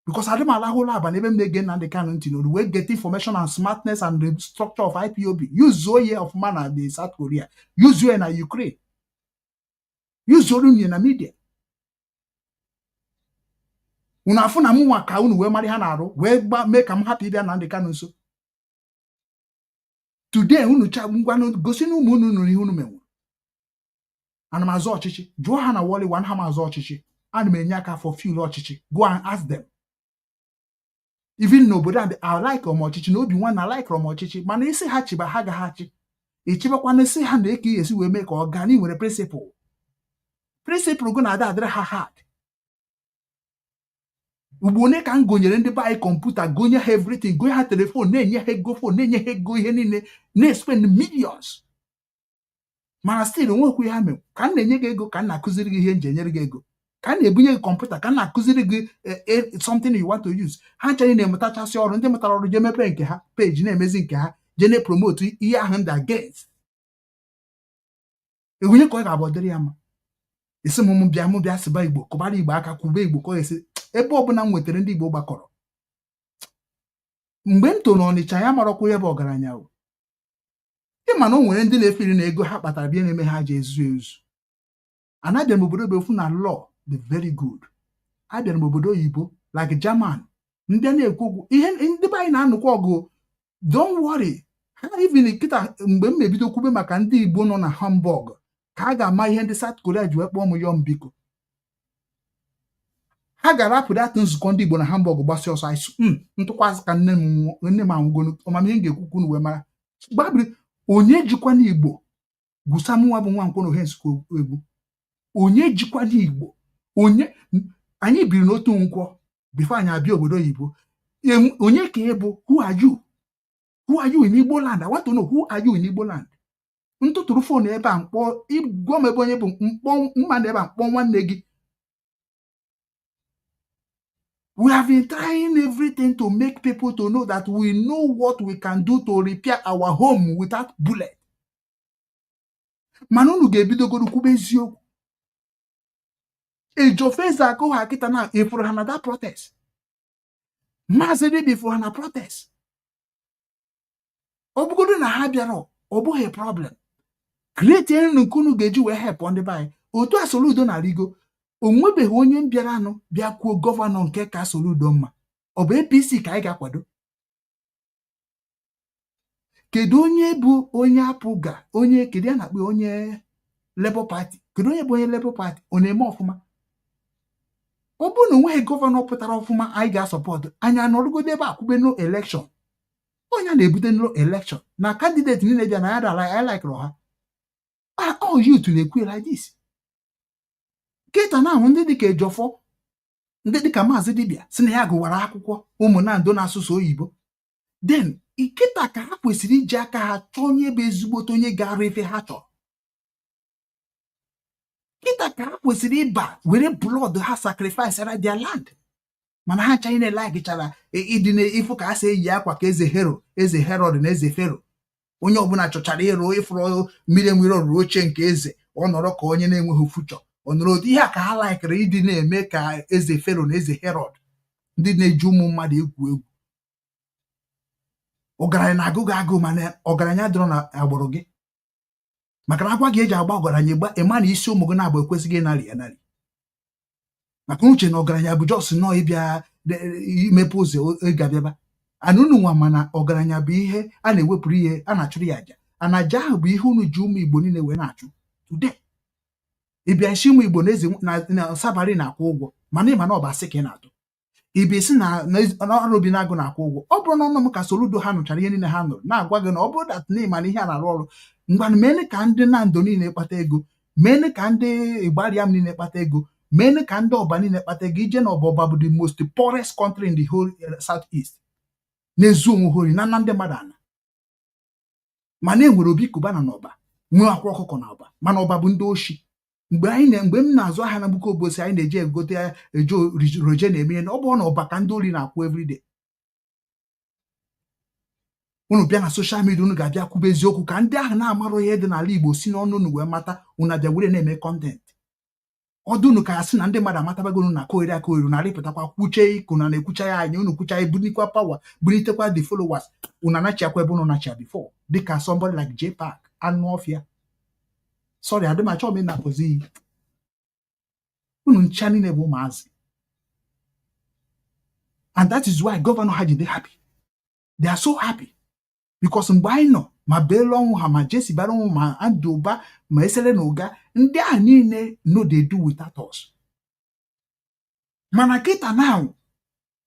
Speaker 7: Because I don't allow lab and even again and they can't the way get information and smartness and the structure of IPOB. Use Orie of Mana in South Korea. Use Orie in Ukraine. Use Orie in media. Unafuna mu waka unu we mari ha na arụ we make am happy bia Nnamdi Kanu nso. Today unu cha ngwanu gosi na ụmụ unu ihe unu menwu. Ana mazo ọchịchị jụọ ha na wọlị wan ha mazo ọchịchị. Ana m enye aka for fuel ọchịchị. Go and ask them. Even nobody and I like ọchịchị na Obinwannem I like ọchịchị mana isi ha chiba ha ga ha chi. Ichibakwa na isi ha na eke esi we make organi nwere principle. Principle go na adịrị ha hard. Ugbone ka m gonyere ndị be anyị kọmputa gonye ha everything gonye ha telefon na-enye ha ego phone na-enye ha ego ihe niile na-spend millions mana still onwekwu ya mee ka m na-enye gị ego ka m na-akụziri gị ihe nje enyere gị ego ka m na-ebunye gị kọmputa ka m na-akụziri gị something you want to use ha nchanye na-emụtachasị ọrụ ndị mụtara ọrụ jee mepee nke ha peji na-emezi nke ha jee na-promote ihe ahụ ndị against onye ka ọ ga-abụ dịrị ya mma isi m bịa sịba Igbo kụbara Igbo aka kwube Igbo ka ọ esi ebe ọbụla m nwetara ndị Igbo gbakọrọ mgbe m to n'Ọnịcha ya marọkwa ebe ọgaranya o ịma na o nwere ndị na-efiri na ego ha kpatara bịa na-eme ha ji ezu anabịa m obodo ofu na law the very good abịara m obodo oyibo like German ndị na-ekwu okwu ihe ndị be anyị na-anụkwa ọgụ don't worry ha even kịta mgbe m na-ebido kwube maka ndị Igbo nọ na Hamburg ka a ga-ama ihe ndị South Korea ji wee kpọọ m yọm biko ha ga-arapụ datụ nzukọ ndị Igbo na Hamburg gbasi ọsọ ntụkwasị ka nne m anwụgonu ọmamihe ga-ekwukwu n'uwe mara gbabiri onye jikwa n'Igbo gwusa mụnwa bụ Nwankwo na ohe nsukka egwu onye jikwa n'Igbo onye anyị biri n'otu Nkwo bifo anyị abịa obodo oyibo onye ka ị bụ who are you in Igbo land? I want to know who are you in Igbo land? Ntụtụrụ fon ebe a mkpọ ịgwa m ebe onye bụ mkpọ mmadụ ebe a mkpọ nwanne gị. We have been trying everything to make people to know that we know what we can do to repair our home without bullet. Mana unu ga-ebidogoro kwube eziokwu. ejofeza akụ ha kịta na ifuru ha na that protest Mazi bifuru ha na protest ọ bụgodo na ha bịara ọ bụghị problem create nkunu ga-eji wee help ndị be anyị otu a Soludo na Rigo onwebeghị onye bịara anụ bịa kwuo gọvanọ nke ka Soludo mma ọ bụ APC ka anyị ga-akwado kedu onye bụ onye apụga onye kedu ya na-akpọ onye Labour Party kedu onye bụ onye Labour Party ọ na-eme ọfụma ọ bụrụ na onweghị gọvanọ pụtara ọfụma anyị ga-asọpọtụ anyị anọrụgodo ebe akwụbe no elekshọn onye na-ebute no elekshọn na kandideti niile bịa na ya dara ya laikụrụ ha all youth na-ekwu like this kịta na ahụ ndị dịka Ejọfọ ndị dịka Maazị Dibịa si na ya gụwara akwụkwọ ụmụnando na-asụsụ oyibo then ikịta ka ha kwesịrị iji aka ha chọọ onye bụ ezigbote onye ga-arụ efe ha chọrọ kịta ka ha kwesịrị ịba were blood ha sacrifice ra their land mana ha nchaghị na-elaigichara ịdị n'ifụ ka ha si eyi akwa ka eze Herod na eze Fero onye ọbụla chọchara ịrụ ịfụrụ mmiri nwere ọrụ oche nke eze ọ nọrọ ka onye na-enweghị fuchọ ọ nọrọ otu ihe a ka ha laikiri ịdị na-eme ka eze Fero na eze Herod ndị na-eji ụmụ mmadụ egwu egwu ọgaranya na-agụ gị agụ mana ọgaranya dịrọ na agbụrụ gị maka na agwa gị eji agba ọgaranya gba ịma na isi ụmụ gị na-agba ekwesịghị ịnarị anarị maka uche na ọgaranya bụ jos nọọ ịbịa imepe ụzọ ịga bịaba anụnụ nwa mana ọgaranya bụ ihe a na-ewepụrụ ihe a na-achụrụ ya aja ana aja ahụ bụ ihe unu ji ụmụ Igbo niile wee na-achụ today ịbịa isi ụmụ Igbo na sabari na-akwụ ụgwọ mana ịma na ọ bụ asị ka ị na-atụ ịbịa isi na ọrụ obi na-agụ na-akwụ ụgwọ ọ bụrụ na ọnụ m ka Soludo ha nụchara ihe niile ha nụrụ na-agwa gị na ọ bụrụ dat na ịma na ihe a na-arụ ọrụ mgbanụ mene ka ndị Nando niile kpata ego mene ka ndị Igbariam niile kpata ego mene ka ndị ọba niile kpata ego ije na ọba bụ the most poorest country in the whole Southeast na-ezu onwe hori na ndị mmadụ ana mana enwere obi kubana na ọba nwee akwa ọkụkọ na ọba mana ọba bụ ndị oshi mgbe m na-azụ ahịa na Mbuko Obosi anyị na-eji egote roje na-eme na ọ bụ na ọba ka ndị ori na-akwụ everyday unu bịa na soshal midia unu ga-abịa kwube eziokwu ka ndị ahụ na-amarụ ihe dị n'ala Igbo si n'ọnụ unu wee mata unu abịa were na-eme kọntentị ọdụ unu ka ya sị na ndị mmadụ amatabagonu na koere akoere na-arịpụtakwa kwuche ike unu na-ekwucha ya anya unu kwucha ya bunikwa pawa bunitekwa the followers unu anachiakwa ebe unu nachia before dịka somebody like J Park anụ ọfịa sorry adịmacha ome na akụzi unu ncha niile bụ ụmụazị and that is why gọvanọ ha ji dị happy they are so happy because mgbe anyị nọ ma beelu ọnwụ ha ma jesi bara ọnwụ ma adị ụba ma esere na ụga ndị a niile no they do without us mana kịta now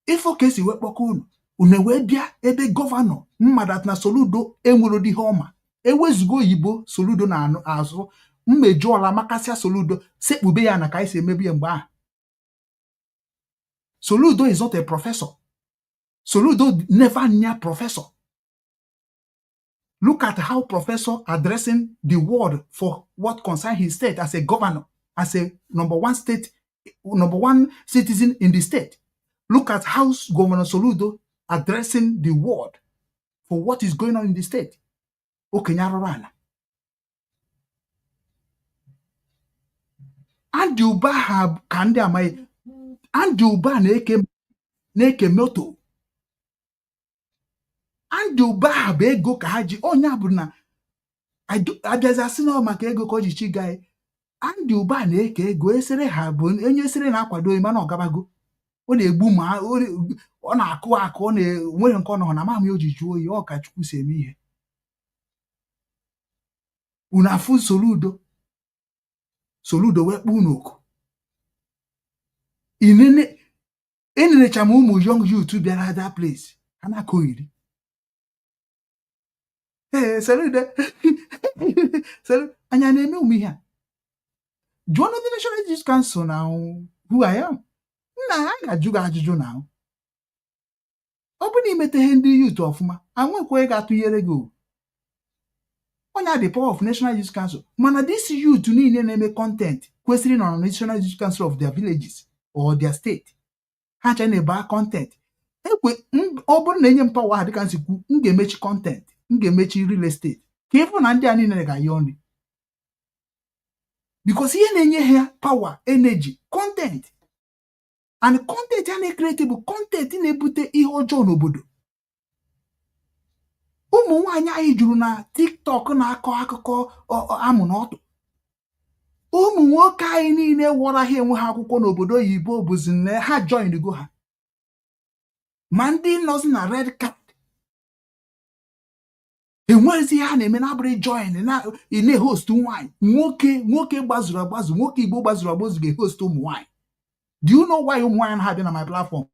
Speaker 7: ifo ka esi wee kpọkọ unu wee bịa ebe gọvanọ mmadụ na Soludo enwere ihe ọma ewezugo oyibo Soludo na azụ mmeju ọla makasịa Soludo sekpube ya na ka anyị si emebi ya mgbe ahụ Soludo is not a professor. Soludo never near professor. Look at how professor addressing the world for what concerns his state as a governor, as a number one citizen in the state. Look at how Governor Soludo addressing the world for what is going on in the state. Okenyarorana. And Uba have kande amai. And Uba neke moto. And Uba have ego kahaji. Oh nyabuna. Abịaza sị na maka ego ka o ji chi gaa andị ụba na-eke ego esere ha bụ onye esere na-akwado mana ọgabago ọ na-egbu ma ọ na-akụ akụ ọ na-enweghị nke ọ nọ na mamị o ji jụọ oyi Okechukwu si eme ihe unu afụ Soludo wee kpụ unu oku enenecha m ụmụ young youth bịara that place ha na-akụ iri Soludo anya na-eme ụmụ ihe a jụọ na the National Youth Council na who I am nna a ga-ajụ gị ajụjụ na ọ bụ na imeteghe ndị youth ọfụma anwekwe ga-atụnyere gị onye the power of National Youth Council mana this youth niile na-eme content kwesịrị nọ na National Youth Council of their villages or their state ha cha na-eba content ọ bụrụ na enye m power dịka nsikwu m ga-emechi content m ga-emechi real estate ka ịfụ na ndị a niile ga-ayọ nri because ihe na-enye ha power, energy, content. And content a na-ekreti bụ content na-ebute ihe ọjọọ n'obodo. Ụmụ nwaanyị anyị juru na TikTok na-akọ akụkọ amụ n'ọtụ. Ụmụ nwoke anyị niile wọra ha enwe ha akwụkwọ n'obodo oyibo bụzi na ha join go ha. Ma ndị nọzi na red card enwezi ha na-eme na abụrụ join na host nwaanyị. Nwoke gbazuru agbazu, nwoke Igbo gbazuru agbazu ga-host ụmụ nwaanyị. Do you know why ụmụ nwaanyị have been on my platform?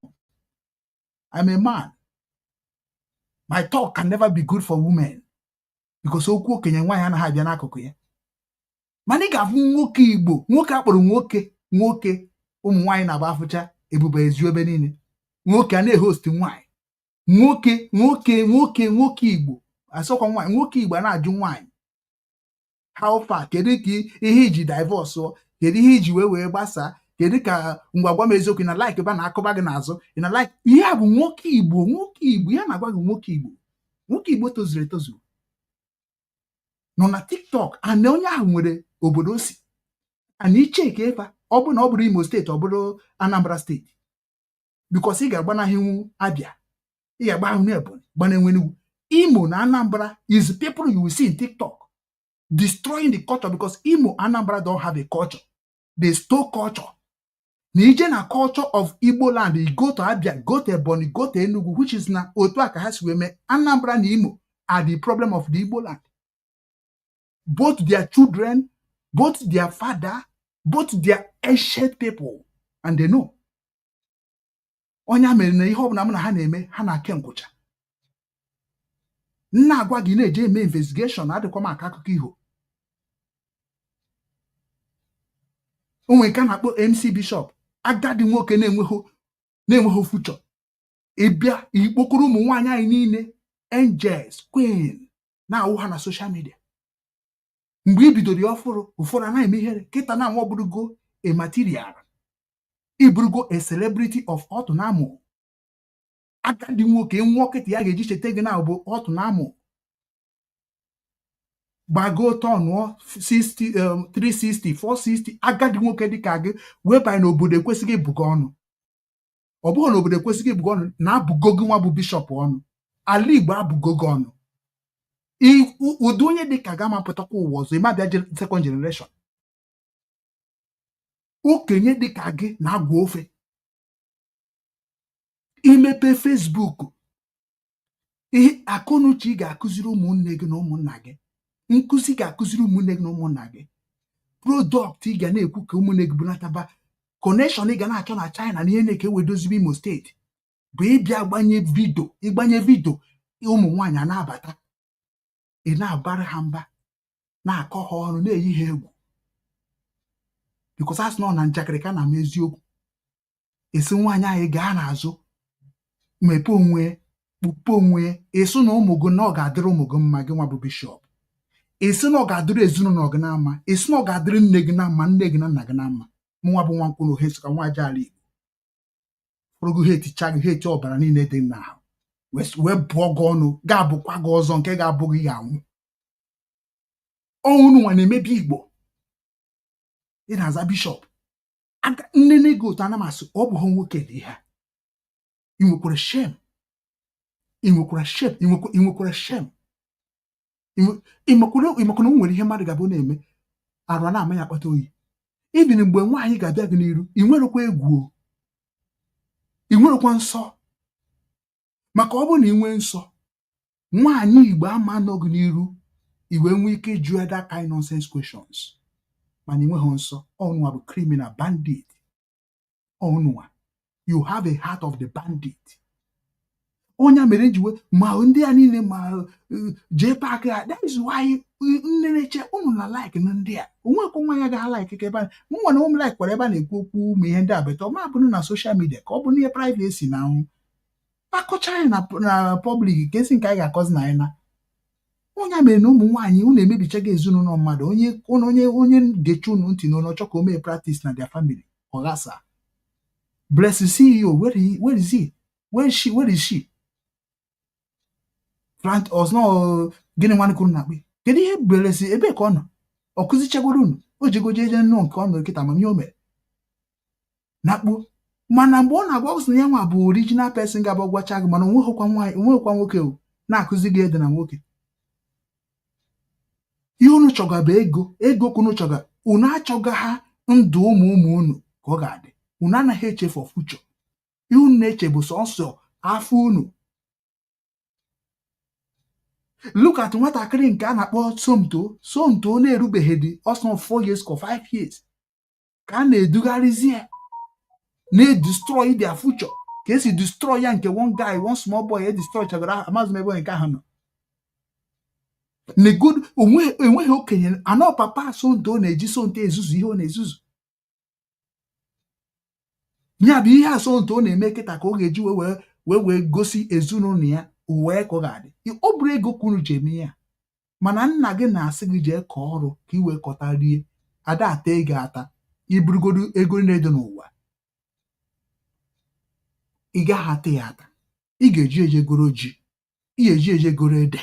Speaker 7: I'm a man. My talk can never be good for women because okwu okenye nwaanyị anaghị abịa n'akụkụ ya. Mana ị ga-afụ nwoke Igbo, nwoke akpọrọ nwoke ụmụ nwaanyị na-agba afụcha ebube ezu ebe niile. Nwoke a na-ehost nwaanyị. Nwoke Igbo asọkwa nwaanyị. Nwoke Igbo na-ajụ nwaanyị how far, kedu ka ihe iji divorce, kedu ihe iji wee gbasaa, kedu ka ngwagwa m eziokwu na like ba na-akọba gị n'azụ na like ihe a bụ nwoke Igbo ya na-agwa gị nwoke Igbo tozuru etozu nọ na TikTok. And onye ahụ nwere obodo si and icheke efa ọ bụ na ọ bụrụ Imo steeti, ọ bụrụ Anambra steeti, because ị ga-agbanaghị Abia, ị ga-agbahụ Ebonyi, gbanenwenugwu. Imo na Anambra is people you will see in TikTok destroying the culture because Imo, Anambra don't have a culture. They stole culture. Nigerian culture of Igbo land, you go to Abia, go to Ebonyi, go to Enugu, which is na Otuaka has women. Anambra and Imo are the problem of the Igbo land. Both their children, both their father, both their ancient people, and they know. Onya mere na ihe ọbụla m na ha na-eme ha na-ake nkwụcha. Nna agwa gị na-eje eme investigation adịkwa m aka akụkọ iho. Onwe nke a na-akpọ MC Bishop, agadi nwoke na-enweghị future. Ịbịa ikpokoro ụmụ nwaanyị anyị niile angels, queen na-awụ ha na social media. Mgbe ibidoro ya ụfọdụ anaghị eme ihere, kịta na nwa bụrụgo a material, iburugo a celebrity of ọtụ na amụ. Agadi nwoke nwokịta ya ga-eji cheta gị na bụ ọtụ na amụ. Gbago tọnụọ 360 460 agadi nwoke dịka gị wee banye n'obodo ekwesịghị ịbụgo ọnụ. Ọ bụghị na obodo ekwesịghị ịbụgo ọnụ na-abụgo gị nwa bụ bishọp ọnụ. Ala Igbo abụgo gị ọnụ. Ụdị onye dịka ga mapụtakwa ụwa ọzọ ịmabịa second generation. Okenye dịka gị na-agwa ofe. Imepe Facebook ihe akọnuche ị ga-akụziri ụmụnne gị na ụmụnna gị. Nkụzi ga-akụziri ụmụnne gị na ụmụnna gị. Product ị ga na-ekwu ka ụmụnne gị bunataba. Connection ị ga na-achọ na China na ihe na-eke wedozibe Imo steeti bụ ịbịa ịgbanye vidio ụmụ nwaanyị a na-abata. Ị na-abara ha mba, na-akọ ha ọnụ, na-eyi ha egwu. Because asị nọ na njakịrị ka na-ama eziokwu. Esi nwaanyị anyị gaa n'azụ mepe onwe, kpupe onwe, eso na ụmụ gị na ọ ga-adịrị ụmụ gị mma gị nwa bụ bishọp. Esi na ọ ga-adịrị ezinụlọ gị na mma, esi na ọ ga-adịrị nne gị na mma, nne gị na nna gị na mma. Mụnwa bụ Nwankwo na Ohesoka nwa aja ala Igbo. Fụrụ gị ha eticha gị, ha eti ọbara niile dị n'ahụ. Wee bụọ gị ọnụ, ga-abụkwa gị ọzọ nke ga-abụ gị ga-anwụ. Ọnwụ nwa na-emebi Igbo. Ị na-aza bishọp. Nne gị otu anamasị ọ bụ ha nwoke dị ha. Ị nwekwara shem. Ị nwekwara shem. Ịmakwara nwere ihe mmadụ ga-abụ na-eme arụ na-ama ya akpata oyi. Even mgbe nwaanyị ga-abịa gị n'iru, ị nwerekwa egwu, ị nwerekwa nsọ. Maka ọ bụ na ị nwee nsọ, nwaanyị Igbo ama nọ gị n'iru, i wee nwee ike jụọ that kind nonsense questions. Mana ị nweghị nsọ, ọnụnwa bụ criminal bandit. Ọnụnwa, you have a heart of the bandit. Onye mere njiwe ma ndị a niile ma jee paaki ha. That is why nne na-eche unu na like na ndị a. Onwekwa nwa ya ga like ka ebe a. Nwa na ụmụ like kwara ebe a na-ekwu okwu ma ihe ndị a beta. Ma bụrụ na social media ka ọ bụ n'ihe privacy na ahụ. Akọcha anyị na public ka esi nke anyị ga-akọzi na anyị na. Onye mere na ụmụ nwaanyị unu emebicha gị ezinụlọ mmadụ. Onye gechi unu ntị na ọchọ ka o mee practice na their family. Ọghasa. Bless the CEO. Where is he? Where is she? Plant ọzọ gịnị nwanne kwuru na akpị. Kedu ihe belesi ebe ka ọ nọ? Ọ kụzichagoro unu. o jigoje eje nnọọ nke ọ mere kịta amamihe o mere nakpuo mana mgbe ọ na-agwa ụsị na ya nwa bụ original person ga-abụ gwacha gị mana onweghịkwa nwaanyị onweghịkwa nwoke o na-akụzi gị ede na nwoke ihe unu chọga bụ ego ka unu chọga unu achọga ha ndụ ụmụ unu ka ọ ga-adị unu anaghị echefu future ihe unu na-eche bụ sọsọ afọ unu look at nwatakịrị nke a na-akpọ somto na-erubeghị dị ọsọ 4 years ka 5 years ka a na-edugharịzi ya na-edestroy their future ka esi destroy ya nke one guy one small boy edestroy chagara amazụ ebe nke ahụ nọ enweghị okenye anọ papa Somto na-eji Somto ezuzu ihe ọ na-ezuzu ya bụ ihe Somto na-eme kịta ka ọ ga-eji wee gosi ezinụlọ ya uwe ka ọ ga-adị ọ bụrụ ego ka unu ji eme ya mana nna gị na-asị gị jee kọọ ọrụ ka ị wee kọta rie ada ata ego ata iburugodo ego na-edo n'ụwa ị gaghị ata ya ata ị ga-eji ejegoro ji ị ga-eji ejegoro ede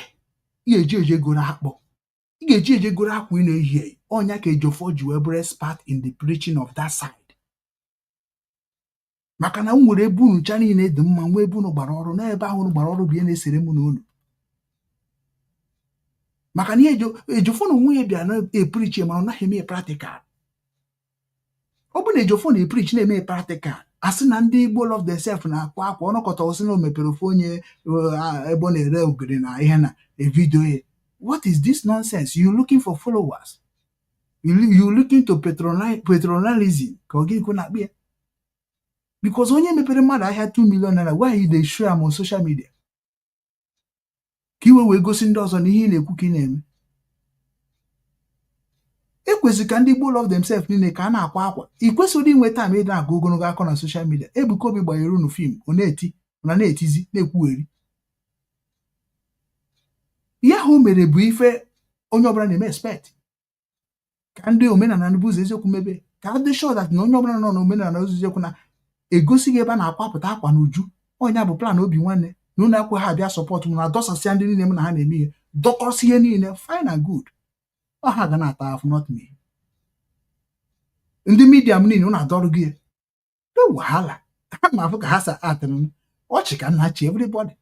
Speaker 7: ị ga-eji ejegoro akpụ ị ga-eji ejegoro akwa ị na-eyi ọnya ka Ejiofor ji wee bụrụ expert in the preaching of that side maka na m nwere ebe unu cha niile dị mma nwa ebe unu gbara ọrụ n'ebe ahụ unu gbara ọrụ bụ ihe na-esere m na unu maka na Ejiofor na onwe ya bịa na-eprichi mana ọ naghị eme practical ọ bụ na Ejiofor na-eprichi na-eme practical asị na ndị Igbo love themselves na-akwa akwa ọnọkọta osi na o mepere ofe onye ebe ọ na-ere ogiri na ihe na evidio ya what is this nonsense you looking for followers you looking to patronalism ka ọ ga-ekwu na akpị ya because onye mepere mmadụ ahịa 2 million naira why they show am on social media ka iwe wee gosi ndị ọzọ na ihe ị na-ekwu ka ị na-eme ekwesịrị ka ndị Igbo love themselves niile ka a na-akwa akwa ị kwesịrị inwe time ịdị na-agụ ogologo akọ na social media Ebuka Obi gbanyere unu fim ọ na-etizi na-ekwugheri ihe ahụ mere bụ ife onye ọbụla na-eme expect ka ndị omenala bụ ụzọ eziokwu mebe ka dị sure that na onye ọbụla nọ na omenala ụzọ eziokwu na-egosi gị ebe a na-akwapụta akwa n'uju onye bụ plan Obinwanne na ụlọ akwụkwọ ha bịa sọpọtụ m na dọsasịa ndị niile m na ha na-eme ihe dọkọsị ihe niile fine and good ha ga na-ata afụ not me ndị midia m niile na-adọrụ gị wahala ha na-afụ ka ha sa atịrị ọchị ka nna chi everybody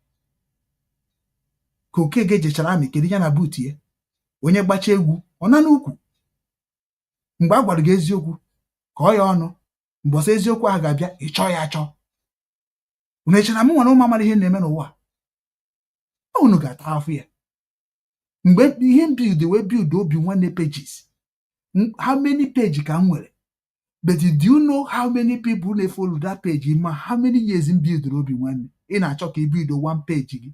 Speaker 7: ka Okeke jechara amị kedu ya na buutu ya onye gbacha egwu ọ na n'ukwu mgbe a gwara gị eziokwu ka ọ ya ọnụ mbọsị eziokwu ahụ ga-abịa ịchọ ya achọ unu echara m nwere ụmụ amara ihe na-eme n'ụwa unu ga-ata afụ ya mgbe ihe build wee build Obinwanne pages how many page ka m nwere but do you know how many people na follow that page ma how many years m build Obinwanne ị na-achọ ka i build one page gị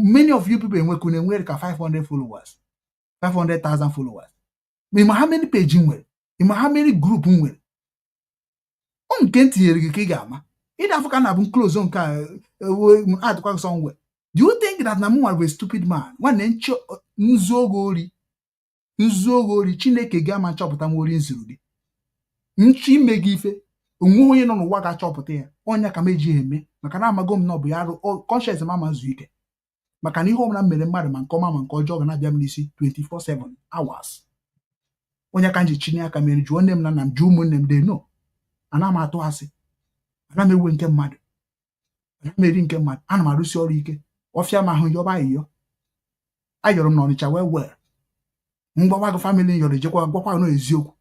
Speaker 7: many of you people enwere ka 500 followers 500,000 followers ma how many page nwere ma how many group nwere nke ntinyere gị ka ị ga-ama ịda afọ ka na-abụ close nke adịkwa somewhere do you think that na m nwere stupid man nwanne nzuogo ori Chineke ga-ama nchọpụta m ori nzuru gị nchi ime gị ife onwe onye nọ n'ụwa ga-achọpụta ya ọnya ka m ejighị eme maka na amago m na ọ bụ ya arụ conscience m amazu ike maka na ihe ọbụla mere mmadụ ma nke ọma ma nke ọjọọ ga na-abịa m n'isi 24/7 hours onye ka m ji chinye aka mere jụọ nne m na nna m jụọ ụmụnne m dị no ana m atụ asị ana m ewe nke mmadụ ana m eri nke mmadụ ana m arụsi ọrụ ike ọfịa m ahụ yọba ayịyọ ayọrọ m na Ọnịcha wee mgbawa gị famili yọrọ ejekwa gwakwa n'eziokwu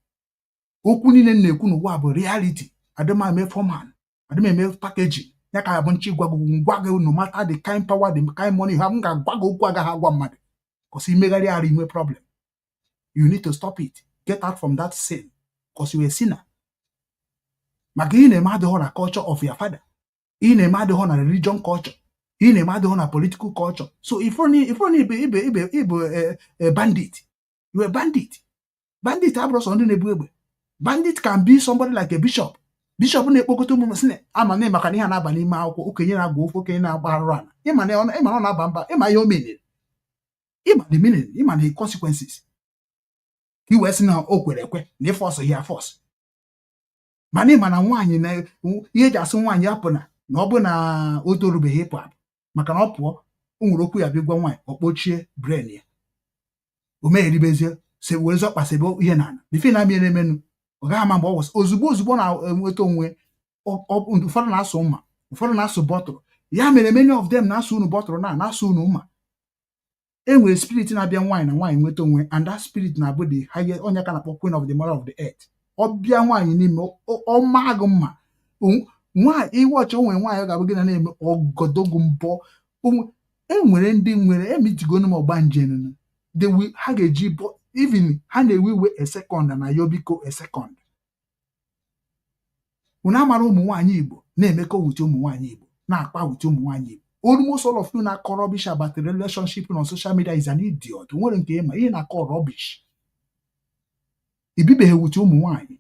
Speaker 7: okwu niile m na-ekwu n'ụwa bụ reality adịmame formal adịmeme packaging ya ka abụ nchi gwa gị no matter the kind power the kind money ha m ga-agwa gị okwu agaghị agwa mmadụ kọsi imegharị arụ inwe problem you need to stop it get out from that sin cause you a sinner maka ị na-eme adịghọ na culture of your father ị na-eme adịghọ na religion culture ị na-eme adịghọ na political culture so if only a bandit you a bandit abụrụ sọ ndị na-ebu egbe bandit can be somebody like a bishop na-ekpokọta ụmụ sị ama na maka ihe na-aba n'ime akwụkwọ okenye na-agba ofe okenye na-agba arụrụ ala ịma ọ na-aba mba ịma ihe o menere ịma the consequences ka i wee sị na o kwere ekwe na ịfọsụ ya fọsụ mana ịma na nwaanyị na ihe eji asị nwaanyị apụ na ọ bụ na o torubeghị ịpụ apụ maka na ọ pụọ o nwere okwu ya bịa gwa nwaanyị ọ kpochie bren ya o megheribezie se wee zọkpasịbe ihe na bife na mere emenu ọ gaghị ama mgbe ọ wụsị ozugbo na-enweta onwe ụfọdụ na-asụ mma ụfọdụ na-asụ bọtụrụ ya mere many of them na-asụ unu bọtụrụ na-asụ unu mma enwere spirit na-abịa nwaanyị na nwaanyị nweta onwe and that spirit na-abụ the highest onye ka na-akpọ queen of the mother of the earth ọbịa nwaanyị n'ime ọma agụ mma nwaanyị iwọchị onwe nwaanyị ọ ga-abụ gị na-eme ọgọdọgụ mbọ enwere ndị nwere emitigo m ọgba njem ha ga-eji even ha na-ewe iwe a second na yobiko a second unu amara ụmụ nwaanyị Igbo na-emekọ wute ụmụ nwaanyị Igbo na-akpa wute ụmụ nwaanyị Igbo almost all of you na-akọ rubbish about the relationship on social media is an idiot nwere nke ịma ihe na-akọ rubbish ibibeghị wute ụmụ nwaanyị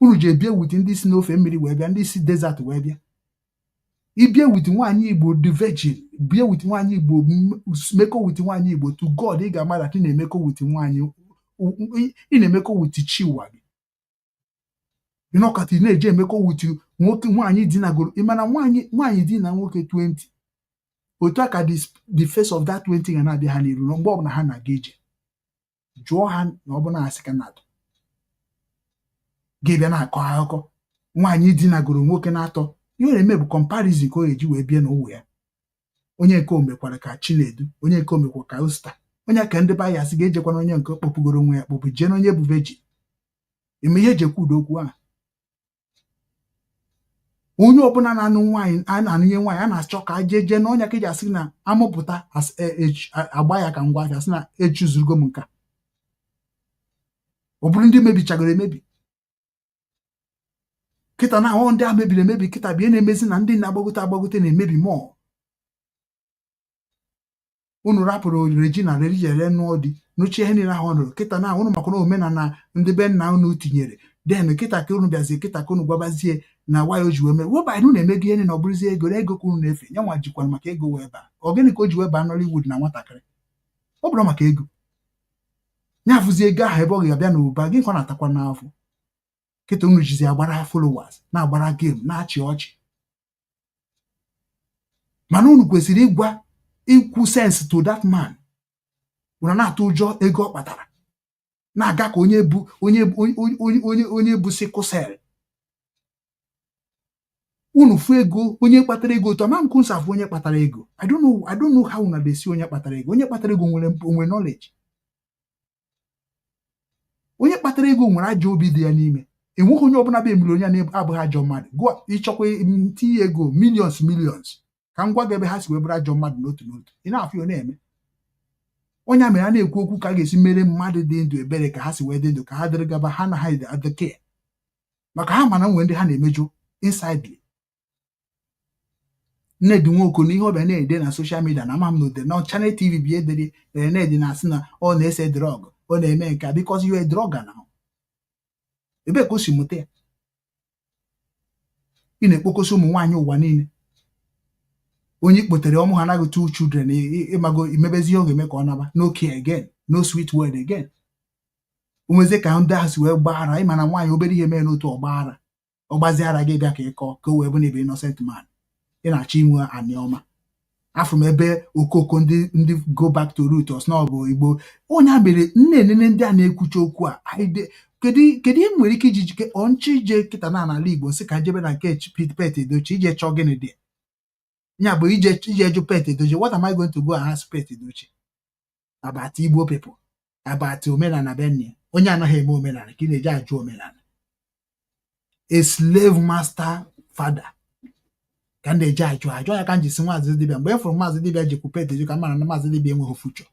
Speaker 7: unu ji ebie wute ndị si n'ofe mmiri wee bịa ndị si desert wee bịa ibie wute nwaanyị Igbo the virgin bie wute nwaanyị Igbo mekọ wute nwaanyị Igbo to God ị ga-ama that ị na-emekọ wute nwaanyị ị na-emekọ wute chiwa gị ịnọkọta ị na-eji emekọ wute nwoke nwaanyị dinagoro ịmana nwaanyị di na nwoke 20 otu a ka the face of that 20 ga na-abịa ha n'iru mgbe ọbụla ha na-aga ije jụọ ha na ọ bụ na asị ka na-atọ ga-ebịa na-akọ akụkọ nwaanyị dinagoro nwoke na-atọ ihe na-eme bụ comparison ka o eji wee bie n'ụwa ya onye nke o mekwara ka Chinedu onye nke o mekwa ka Usta onye ka ndị baya asị ga-ejekwana onye nke kpọpụgoro nwe ya kpọpụ jee na onye bụ veji eme ihe ejekwa udo okwu ahụ onye ọbụla na-anụ nwaanyị a na-anụnye nwaanyị a na-achọ ka jee na onye ka eji asị na amụpụta agba ya ka ngwa afịa sị na echuzugo m nka ọ bụrụ ndị mebichagoro emebi kịta na ahụ ndị a mebiri emebi kịta bie na-emezi na ndị na-agbagote na-emebi mmụọ unu rapụrụ Regina rejere nụọ dị n'uche ihe niile ahụ nụrụ kịta na unu makwana omenala ndị be nna unu tinyere den kịta ka unu bịazie kịta ka unu gwabazie na waya o ji wee mee weba unu na-emego ihe na ọ bụrụzie ego ka unu na-efe ya nwa jikwara maka ego wee baa ọ gịnị ka o ji wee baa Nollywood na nwatakịrị ọ bụrụ maka ego ya afụzie ego ahụ ebe ọ ga-abịa na ụba gị ka ọ na-atakwa n'afọ kịta unu jizi agbara followers na-agbara game na-achị ọchị mana unu kwesịrị ikwu sense to that man unu na-atụ ụjọ ego ọ kpatara na-aga ka onye bụ sikụsel unu fụ ego onye kpatara ego otu ama nkwu nsafụ onye kpatara ego I don't know how una desi onye kpatara ego nwere knowledge onye kpatara ego nwere ajọ obi dị ya n'ime enweghị onye ọbụla bụ emiri onye na-abụghị ajọ mmadụ gụọ ịchọkwa tinye ego millions ka m gwa gị ebe ha si wee bụrụ ajọ mmadụ n'otu n'otu ị na-afụ ya na-eme onye mere a na-ekwu okwu ka a ga-esi mere mmadụ dị ndụ ebere ka ha si wee dị ndụ ka ha dịrị gaba ha na ha adịke maka ha mana nwere ndị ha na-emejọ insidely Nnedi Nwoko na ihe ọbịa na-ede na soshal midia na ama m n'ode na Channel TV bi edere Nnedi na-asị na ọ na-ese drọg ọ na-eme nka because you a drugger now ebe ka o si mụta ya ị na-ekpokosi ụmụ nwaanyị ụwa niile onye ikpotere ọmụ ha anaghị 2 children ịmago imebezi ihe ọ ga-eme ka ọ naba no care again no sweet word again umeze ka ndị ahụ si wee gbaghara ịma na nwaanyị obere ihe mee n'otu ọgbaghara ọgbaziara gị bịa ka ịkọ ka o wee bụ na ebe innocent man ị na-achọ inwe anị ọma afọ m ebe okoko ndị go back to root os na ọ bụ Igbo onye a mere nne ndị a na-ekwucha okwu a kedu ihe nwere ike iji jike ọnchị ije kịta na n'ala Igbo nsị ka njebe na nke Pet Edochie ije chọọ gịnị dị ya bụ ije jụ Pet Edochie what am I going to go and ask Pet Edochie about Igbo people about omenala benye onye anaghị eme omenala ka ị na-eji ajụ omenala a slave master father ka ndị eji ajụ ya ka m ji si Maazị Dibia mgbe e fụrụ Maazị Dibia jekwu Pet Edochie ka mara na Maazị Dibia enweghị future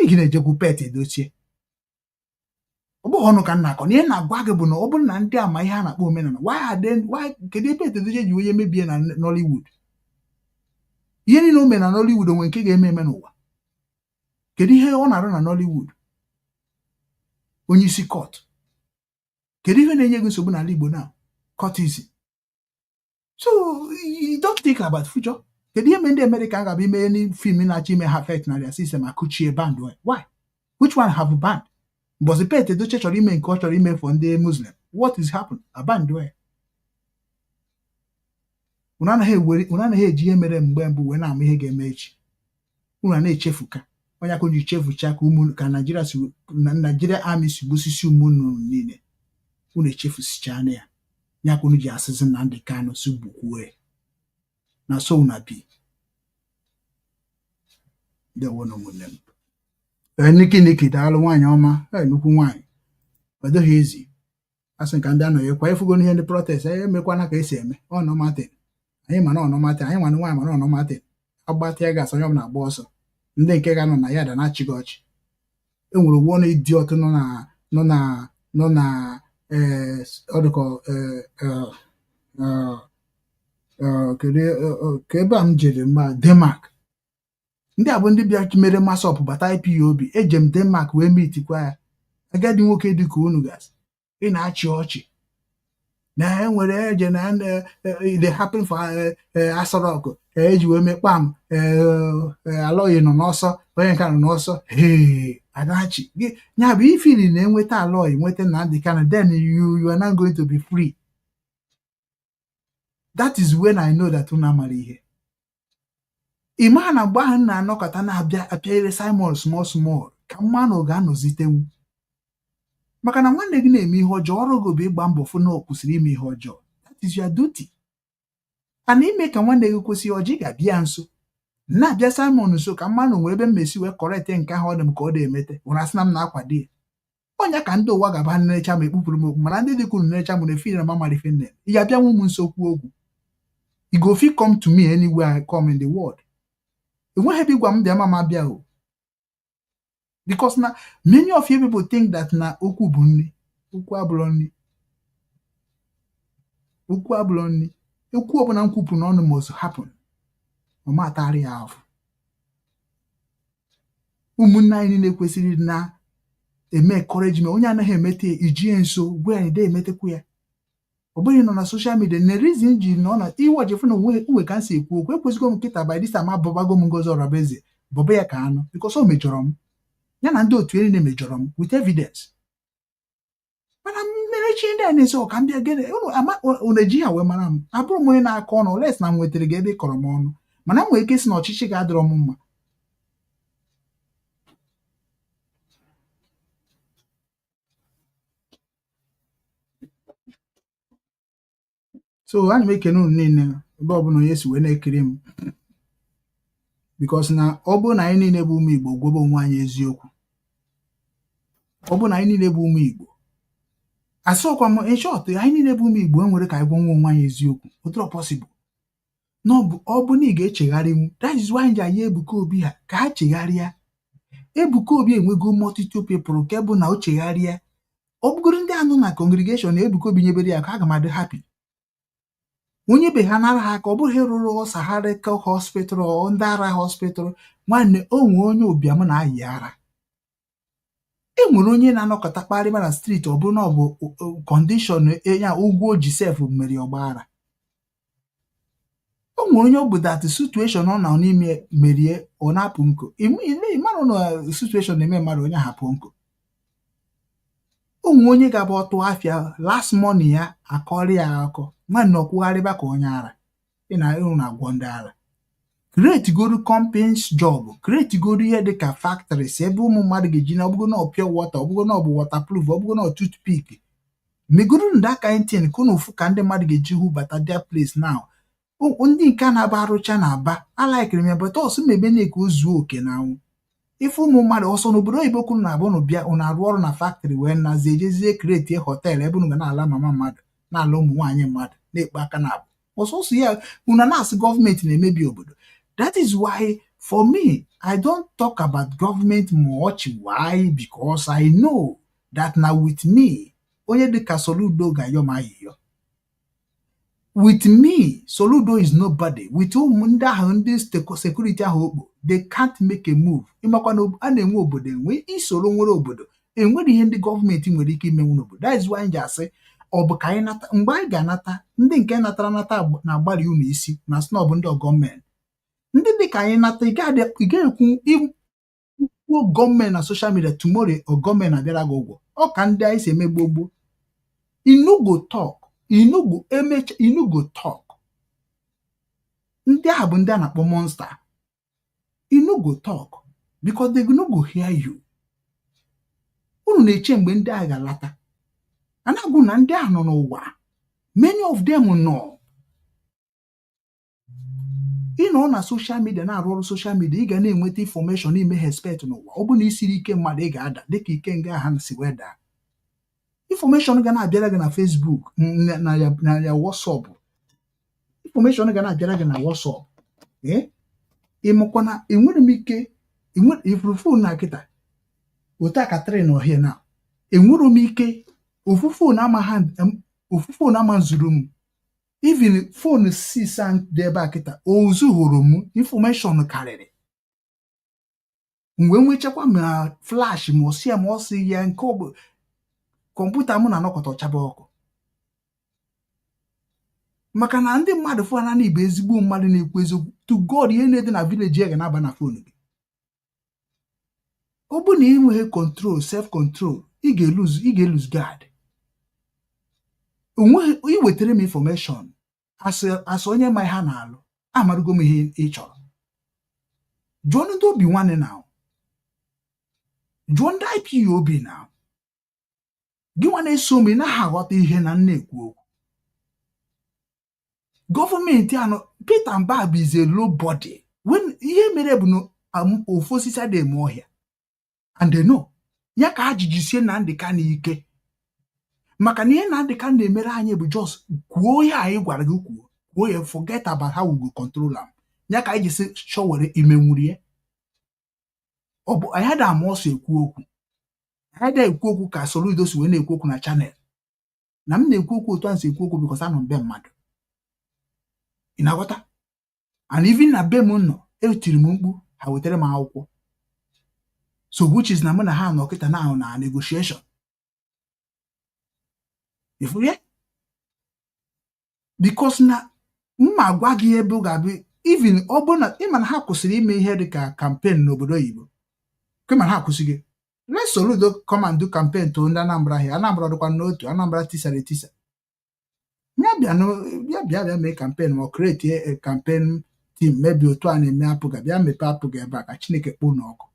Speaker 7: gị na-ejekwu Pet Edochie ọ bụghị ọnụ ka m na-akọ na ihe na-agwa gị bụ na ọ bụrụ na ndị ama ihe a na-akpọ omenala kedu ebe Pet Edochie ji onye mebie na Nollywood ihe niile o mere na Nollywood onwe nke ga-eme eme n'ụwa kedu ihe ọ na-arụ na Nollywood onye isi court kedu ihe na-enye gị nsogbu n'ala Igbo na courtism so you don't think about future kedu ihe ndị America ga-abịa ime any film na-achọ ime ha affect na their system akụchie band why which one have a band but Pet Edochie chọrọ ime nke ọ chọrọ ime for ndị Muslim what is happen a band unu anaghị eji ihe mere mgbe mbụ wee na-ama ihe ga-eme echi unu na-echefuka onye ka ji chefucha ka ụmụ ka Nigeria Army si gbusisi ụmụ nnụnụ niile unu echefusicha anya ya ka unu ji asịzi Nnamdi Kanu si gbukwue na so una bi ndị wono ụmụnne m niki daalụ nwaanyị ọma nnukwu nwaanyị ọ dịghị ezi asị ka ndị anọghị kwa ịfụgo n'ihe ndị protest emekwana ka esi eme ọnọmatin anyị mana ọnọmatin anyị nwana nwaanyị mana ọnọmatin agbatịa gas onye ọbụla agba ọsọ ndị nke ga-anọ na ya da na-achị gị ọchị enwere ụgbọ na ịdị ọtụ nọ na ọdụkọ ka ebe a m jere mgba Denmark ndị a bụ ndị bịa mere masọpụ bata IPOB eje m Denmark wee mitikwa ya agadi nwoke dị ka unu gasị ị na-achị ọchị na enwere eje na they happen for Aso Rock eji wee mekpa m alọghị nọ n'ọsọ onye nke nọ n'ọsọ adachi gị ya bụ ifili na-enweta alọghị nweta Nnamdi Kanu then you are not going to be free. That is when I know that unu amara ihe ịma na mgbe ahụ na-anọkọta na-abịa apịaire Simon small ka mmanụ ga-anọzitenwu maka na nwanne gị na-eme ihe ọjọọ ọrụ gị bụ ịgba mbọ fụ na ọ kwụsịrị ime ihe ọjọọ. That is your duty. Ana ime ka nwanne gị kwụsị ọjị ga-abịa nso na-abịa Simon nso ka mmanụ nwere ebe mmesi wee kọrete nke ahụ ọ dị m ka ọ dị-emete ụra asị na m na-akwado ya onye ka ndị ụwa gaba nnerecha ma ekpupụrụ m okwu mana ndị dị kwuru nnerecha m na-efiri na mamalife nne ị ga-abịa nwe m nso kwuo okwu you go fit come to me anywhere I come in the world. Enweghị ebe ịgwa m bịa mama bịa o because na many of you people think that na okwu bụ nri okwu abụrụ nri okwu abụrụ nri okwu ọbụla nkwupụ n'ọnụ must happen ọma atarị ya afọ ụmụnne anyị niile kwesịrị na eme encouragement onye anaghị emete ijie nso gwe anyị de emetekwu ya ọ bụghị nọ na social media na reason ji nọ na iwe jefu na uwe ka nsi ekwu okwu ekwesịgo m nkịta by this time abụbago m Ngozi Ọrabeze bọba ya ka anụ because o mejọrọ m ya na ndị otu niile mejọrọ m with evidence mana mmerechi ndị a na-esi ọka mbịa gene unu eji ha wee mara m abụrụ m onye na-akọ ọnụ les na m nwetara gị ebe ị kọrọ m ọnụ mana m nwere ike si na ọchịchị ga-adịrọ m mma so ana m ekene unu niile ebe ọbụla onye si wee na-ekiri m because na ọ bụrụ na anyị niile bụ ụmụ Igbo gwobe onwe anyị eziokwu ọ bụrụ na anyị niile bụ ụmụ Igbo asọkwa m in short anyị niile bụ ụmụ Igbo enwere ka anyị gwa onwe anyị eziokwu ụtụrụ possible na ọ bụ na ị ga-echegharịnwu that is why anyị Ebuka Obi ha ka ha chegharịa Ebuka Obi enwego multitude people nke bụ na o chegharịa ọ bụgoro ndị anụ na congregation na Ebuka Obi nyebere ya ka aga m adị happy onye be ha nara ha ka ọ bụghị rụrụ Sahara hospital ọ ndị ara hospital nwanne onwe onye ụbịam na-ayị ara enwere onye na-anọkọta kparịma na street ọ bụrụ na ọ bụ kọndishọn ya ụgwọ o ji sef mere ọgbaghara o nwere onye ọ bụ dat situation ọ nọ n'ime merie ọ na-apụ nko ịmarụ na situation na-eme mmadụ onye hapụ nko onwe onye ga-abụ ọtụ afịa last money ya akọrị ya akọ nwanne ọkwụgharịba ka onye ara ị na-ịrụ na agwọ ndị ara create goro companies job create goro ihe dịka factories ebe ụmụ mmadụ ga-eji na ọbụgo na pure water ọbụgo na ọ bụ waterproof ọbụgo na toothpick megoro ndị aka ntin ka ụnụ fụ ka ndị mmadụ ga-eji hụ bata their place now ndị nke na-aba arụcha na aba alaikiri m ya bata ọsọ mebe na-eke ozuo oke na anwụ ife ụmụ mmadụ ọsọ n'obodo oyibo kwuru na abụ bịa ụnụ arụ ọrụ na factory wee nazi ejezie create hotel ebe ụnụ ga na-ala mama mmadụ na-ala ụmụ nwaanyị mmadụ na-ekpe aka na abụ ọsọsọ ya ụnụ na-asị gọọmenti na-emebi obodo. That is why for me I don't talk about government much. Why? Because I know that now with me onye dịka Soludo ga-ayọ ma ayịyọ. With me Soludo is nobody. With ndị ahụ ndị security ahụ okpo they can't make a move. Ịmakwa na a na-enwe obodo enwe isoro nwere obodo enwere ihe ndị gọọmenti nwere ike imenwu n'obodo. That is why anyị ji asị ọ bụ ka anyị nata mgbe anyị ga-anata ndị nke natara nata na-agbalị unu isi na sị na ọ bụ ndị gọọmenti ndị dị ka anyị nata ị ga-ekwu ikwu gọọmenti na social media tomorrow ọ gọọmenti abịara gị ụgwọ ọ ka ndị anyị si eme gbogbo inugo talk inugo emecha inugo talk ndị ahụ bụ ndị a na-akpọ monster inugo talk because they no go hear you. Unu na-eche mgbe ndị a ga-alata. Anagụ na ndị a nọ n'ụwa. Many of them know. Ị nọ na social media na-arụ ọrụ social media, ị ga na-enweta information ime expect n'ụwa. Ọ bụ na isiri ike mmadụ ị ga-ada dịka ike nga ha si wee daa. Information ga na-abịara gị na Facebook na ya WhatsApp. Information ga na-abịara gị na WhatsApp. Ịmụkwana enwere m ike ifuru phone na kịta. Otu aka train ọhịa na. Enwere m ike ofu phone ama zuru m. Even phone 6 dị ebe a kịta ozu hụrụ m information karịrị. Mgbe nwechakwa ma flash ma osia ma osi ya nke ọ bụ kọmputa m na-anọkọta ọchaba ọkụ. Maka na ndị mmadụ fụ na ibe ezigbo mmadụ na-ekwu eziokwu to God ihe na-ede na village ya ga na-aba na phone gị. Ọ bụ na ị nweghị control, self control, ị ga-lose guard. Ị wetara m information as onye ma ha na-alụ amarugo m ihe ị chọrọ. Jụọ ndị Obinwannem na jụọ ndị IPOB na gị nwa na-eso m na ha aghọta ihe na na-ekwu okwu. Gọọmenti anọ Peter Mbab is a low body. When ihe mere bụ na ofu osisi adịghị eme ọhịa. And they know ya ka ha jijisie Nnamdi Kanu ike. Maka na ihe Nnamdi Kanu na-emere anyị bụ just kwuo ya anyị gwara gị kwuo ya, forget about how we go control am. Ya ka anyị jisi chọ were imenwuri ya. Ọ bụ anyị da ama ọsọ ekwu okwu. Anyị da ekwu okwu ka Soludo si wee na-ekwu okwu na channel. Na m na-ekwu okwu otu a nsi ekwu okwu because anọ mbe mmadụ. Ị na-aghọta? And even na be m nọ etiri m mkpu ha wetere m akwụkwọ. So which is na mụ na ha nọ kịta na negotiation. Ifu ya? Because na mma agwa gị ebe ọ ga-abụ even ọ bụ na ịma na ha kwụsịrị ime ihe dị ka campaign n'obodo Igbo. Kema ha kwụsịghị. Let's Soludo come and do campaign to ndị Anambra here. Anambra dịkwa n'otu, Anambra tisara etisa. Bịa mee campaign ma create a campaign team maybe otu a na-eme apụga bịa mepe apụga ebe a ka Chineke kpụ n'ọkụ.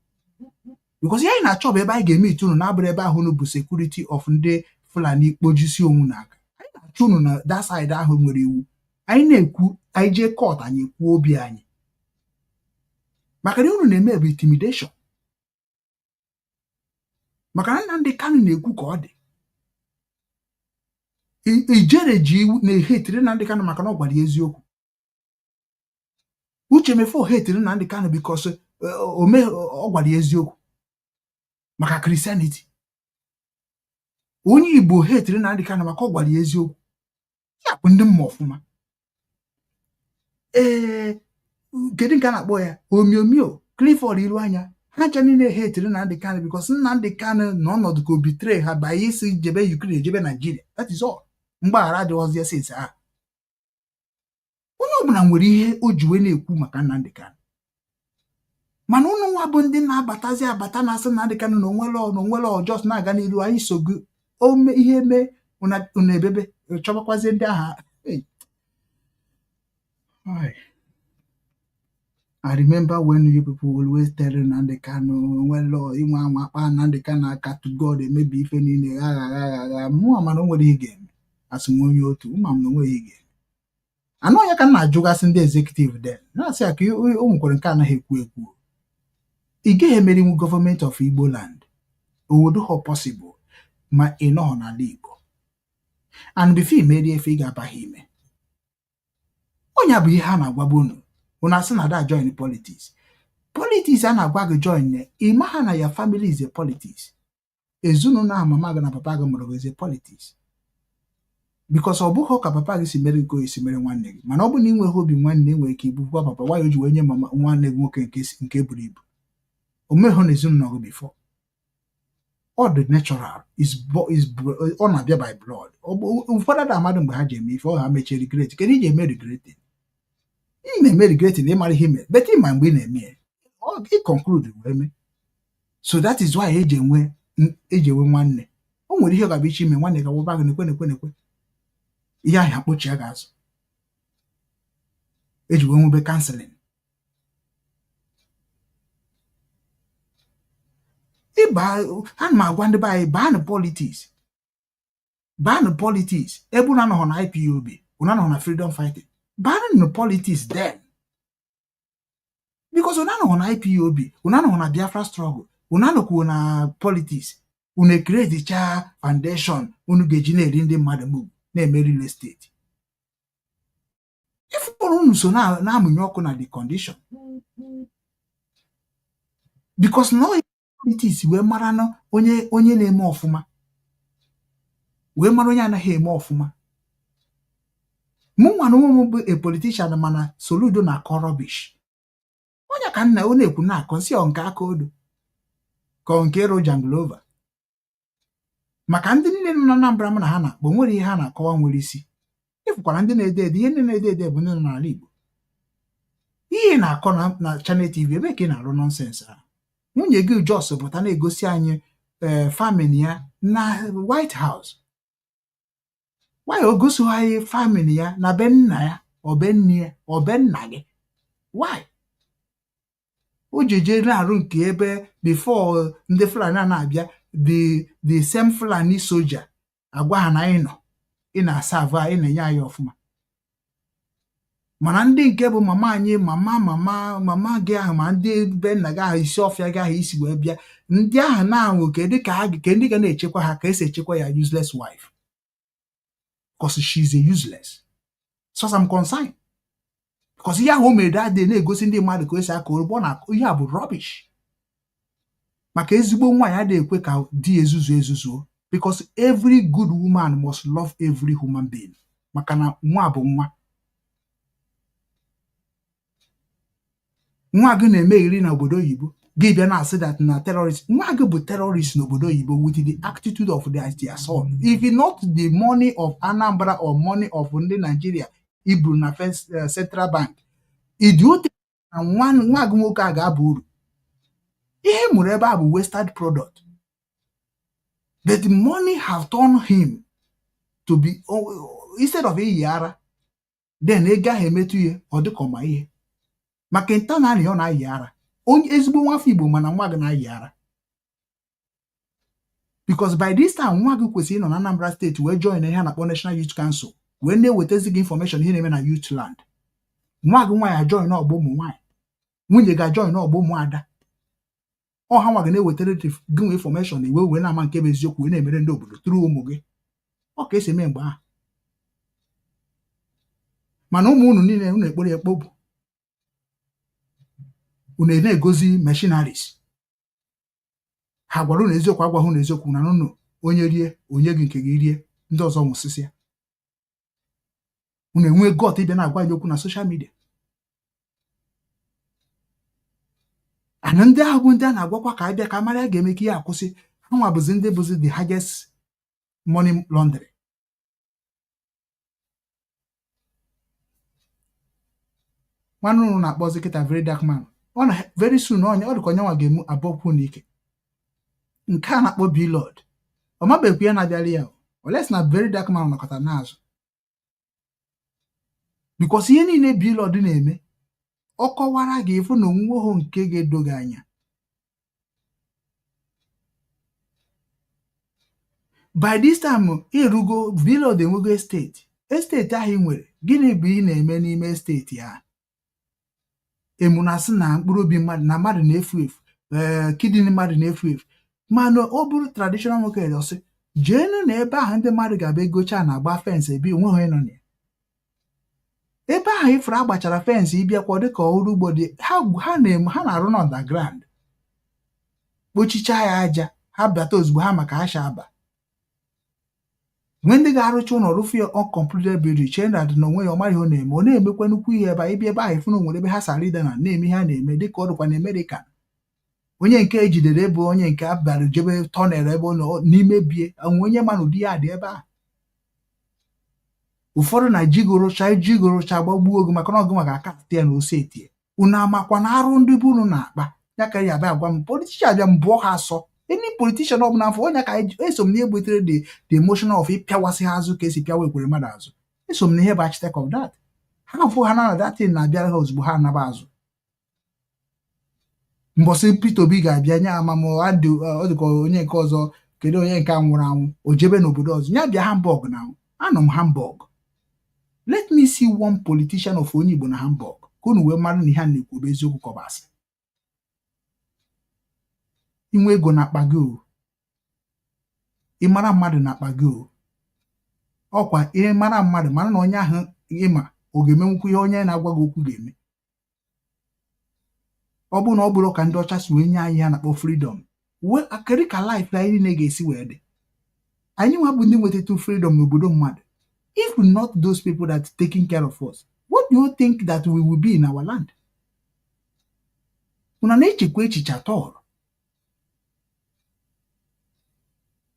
Speaker 7: Because ya anyị na-achọ bụ ebe anyị ga-eme itu unu na-abụrụ ebe ahụ unu bụ security of ndị Fulani kpojisi onwu n'aka. Anyị na-achọ unu na that side ahụ nwere iwu. Anyị na-ekwu anyị jee court anyị kwuo obi anyị. Maka na unu na-eme bụ intimidation. Maka na Nnamdi Kanu na-ekwu ka ọ dị. Ijere ji iwu na-ehetiri Nnamdi Kanu maka na ọ gwara eziokwu. Uche mefo hetiri Nnamdi Kanu because ọ gwara eziokwu. Maka Christianity. Onye Igbo hetiri Nnamdi Kanu maka ọ gwara eziokwu. Ya bụ ndị mma ọfụma. Kedu nke a na-akpọ ya? Omiomio, Clifford iru anya. Ha ncha niile hetiri Nnamdi Kanu because Nnamdi Kanu nọ ọnọdụ ka o betray ha by isi jebe Ukraine jebe Nigeria. That is all. Mgbaghara adịghịzi ya since ha. Onye ọbụla nwere ihe o ji wee na-ekwu maka Nnamdi Kanu. Mana ụnụ nwa bụ ndị na-abatazi abata na asị Nnamdi Kanu na onwelo just na-aga n'iru anyị sogo ome ihe mee una ebebe chọbakwazi ndị agha. I remember when you people always tell Nnamdi Kanu onwelo inwe anwa akpa Nnamdi Kanu aka to God emebi ife niile agha mụ amana onwere ihe ga-eme asị m onye otu ụma m na onweghị ihe ga-eme. Anọ ya ka m na-ajụgasị ndị executive den na-asị ya ka o nwekwere nke anaghị ekwu. Ị gaghị emerinwu gọọmenti of Igbo land. Owodo ho possible ma ị nọghọ n'ala Igbo. And before imeri efe ị ga-abaghị ime. Onye bụ ihe ha na-agwagbu unu. Unu asị na da join politics. Politics a na-agwa gị join ịma ha na ya family is a politics. Ezinụlọ ahụ mama gị na papa gị mụrụ gị politics. Because ọ bụghị ka papa gị si mere nke esi mere nwanne gị. Mana ọ bụ na ị nweghị obi nwanne nwere ike ibukwa papa why o ji wee nye mama nwanne gị nwoke nke buru ibu. O meghụ na ezinụlọ gị before. All the natural ọ na-abịa by blood. Ụfọdụ ada amadụ mgbe ha ji eme ife ọ ha mechie regret. Kedu iji eme regreting? Ị na-eme regreting ịmara ihe mere. Beta ịma mgbe ị na-eme ya. Ị conclude wee mee. So that is why eji enwe nwanne. O nwere ihe ọ ga-abụ iche ime nwanne ga wụba gị nekwe. Ihe ahụ akpọchie gị azụ. Eji wee nwebe counseling. ana m agwa ndị be anyị baa na politics ebe unu anọghọ na IPOB unu anọghọ na freedom fighting baa na politics then because unu anọghọ na IPOB unu anọghọ na Biafra struggle unu anọkwuo na politics unu ekredicha foundation unu ga-eji na-eri ndị mmadụ mugbu na-eme real estate ifụrụ unu so na-amụnye ọkụ na the condition because na politics wee mara na onye na-eme ọfụma wee mara onye anaghị eme ọfụma mụ nwa na ụmụ bụ a politician mana Soludo na-akọ rubbish onye ka nna ọ na-ekwu na-akọ nsị ọ nke aka odo ka ọ nke ro janglova maka ndị niile nọ na Anambra m na ha na-akpọ nwere ihe ha na-akọwa nwere isi ịfụkwara ndị na-ede ede ihe ndị na-ede ede bụ ndị nọ n'ala Igbo ihe na-akọ na Channel TV ebe ka ị na-arụ nọnsensị ha nwunye gị Jos pụta na-egosi anyị famili ya na White House why o gosighi anyị famili ya na be nna ya obe nne ya obe nna gị why o jeje na-arụ nke ebe before ndị Fulani na-abịa the same Fulani soja agwa ha na anyị nọ ị na-asa avụ ị na-enye anyị ọfụma mana ndị nke bụ mama anyị mama gị ahụ ma ndị be nna gị ahụ isi ọfịa gị ahụ isi wee bịa ndị ahụ na-anwụ kedu ka ndị ga na-echekwa ha ka esi echekwa ya useless wife because she's a useless so I'm concerned because ihe ahụ o mere that day na-egosi ndị mmadụ ka o si aka orugbo na ihe a bụ rubbish maka ezigbo nwaanyị adịghị ekwe ka di ezuzuo because every good woman must love every human being maka na nwa bụ nwa gị na-eme iri na obodo oyibo gị bịa na-asị that na terrorist nwa gị bụ terrorist n'obodo oyibo with the attitude of their son if not the money of Anambra or money of ndị Nigeria iburu na Central Bank idiot na nwa gị nwoke a ga-aba uru ihe mụrụ ebe a bụ wasted product but the money have turned him to be instead of iyi ara then ego ahụ emetụ ihe ọ dịka ọma ihe maka internally ọ na-ayi ara onye ezigbo nwafọ Igbo mana nwa gị na-ayi ara because by this time nwa gị kwesịrị ịnọ na Anambra steeti wee join ihe a na-akpọ National Youth Council wee na-ewetezi gị information ihe na-eme na youth land nwa gị nwaanyị ajoin n'ọgbọ ụmụ nwaanyị nwunye gị ajoin n'ọgbọ ụmụ ada ọha nwa gị na-ewetara gị nwe information iwe wee na-ama nke bụ eziokwu wee na-emere ndị obodo tụrụ ụmụ gị ọ ka esi eme mgbe ahụ mana ụmụ unu niile unu ekporo ekpogbu unu na-egozi machineries ha gwara unu eziokwu agwa unu eziokwu na unu onye rie onye gị nke gị rie ndị ọzọ nwụsịsị ya unu enwe got ịbịa na-agwa anyị okwu na social media ana ndị ahụ bụ ndị a na-agwakwa ka abịa ka mara ga-eme ka ihe akwụsị ha nwa bụzi ndị bụzi the highest money laundry nwanne unu na-akpọzi kịta very dark man ọ na very soon ọ dịka onye nwa ga-emu abọkwu n'ike nke a na-akpọ Blord ọ mabekwu ya na-abịara ya oles na very dark man nọkọta n'azụ because ihe niile Blord na-eme ọ kọwara gị ịfụ na onwe ohu nke ga-edoghị anya by this time irugo Blord enwego esteti ahụ ị nwere gịnị bụ ị na-eme n'ime esteti ya emunasị na mkpụrụ obi mmadụ na mmadụ na-efu efu kidney mmadụ na-efu efu mana ọ bụrụ traditional nwoke ọsị jeenu na ebe ahụ ndị mmadụ ga-abịa egocha na agba fensị ebe onwe ha nọ na ya ebe ahụ ifuru agbachara fensị ịbịakwa dịka ọrụ ugbo dị ha na-arụ na underground kpochicha ya aja ha bata ozugbo ha maka asha aba mgbe ndị ga-arụcha ụlọ rụfie uncompleted building chee na dị na onwe ya ọmara ihe ọ na-eme ọ na-emekwa nnukwu ihe ebe ịbịa ebe ahụ ifunu nwere ebe ha sara ide na na-eme ihe ha na-eme dịka ọ dịkwa na Amerịka onye nke ejidere ebe onye nke abịara jebe tọnel ebe ọ n'ime bie onwe onye ma na ụdị ya dị ebe ahụ ụfọdụ na jigorocha gbagbuo oge maka na ọgụ maka aka ya na ose etie unu amakwa na arụ ndị bụ unu na-akpa ya ka ya abịa agwa m politishan abịa mbụọ ha asọ any politician ọbụla afọ onye ka eso m na egbutere the emotion of ịpịawasị ha azụ ka esi pịawa ekwere mmadụ azụ eso m na ihe bụ architect of that ha afụ ha na datin na-abịara ha ozugbo ha anaba azụ mbọsị Peter Obi ga-abịa nye amam ọ dịka onye nke ọzọ kedu onye nke nwụrụ anwụ o jebe n'obodo ọzọ ya bịa Hamburg na anọ m Hamburg. Let me see one politician of onye Igbo na Hamburg ka unu wee mara na ihe a na-ekwu bụ eziokwu kọbasị. Inwe ego na akpa gị o, ịmara mmadụ na akpa gị o, ọkwa ihe mara mmadụ mana na onye ahụ ịma ọ ga-emenwukwu ihe onye na-agwa gị okwu ga-eme. Ọ bụ na ọ bụrụ ka ndị ọcha si wee nye anyị ha na-akpọ freedom wee akịrị ka life anyị niile ga-esi wee dị. Anyị nwa bụ ndị nwetatu freedom n'obodo mmadụ. If not those people that are taking care of us, what do you think that we will be in our land? Una na-echekwa echiche atọ.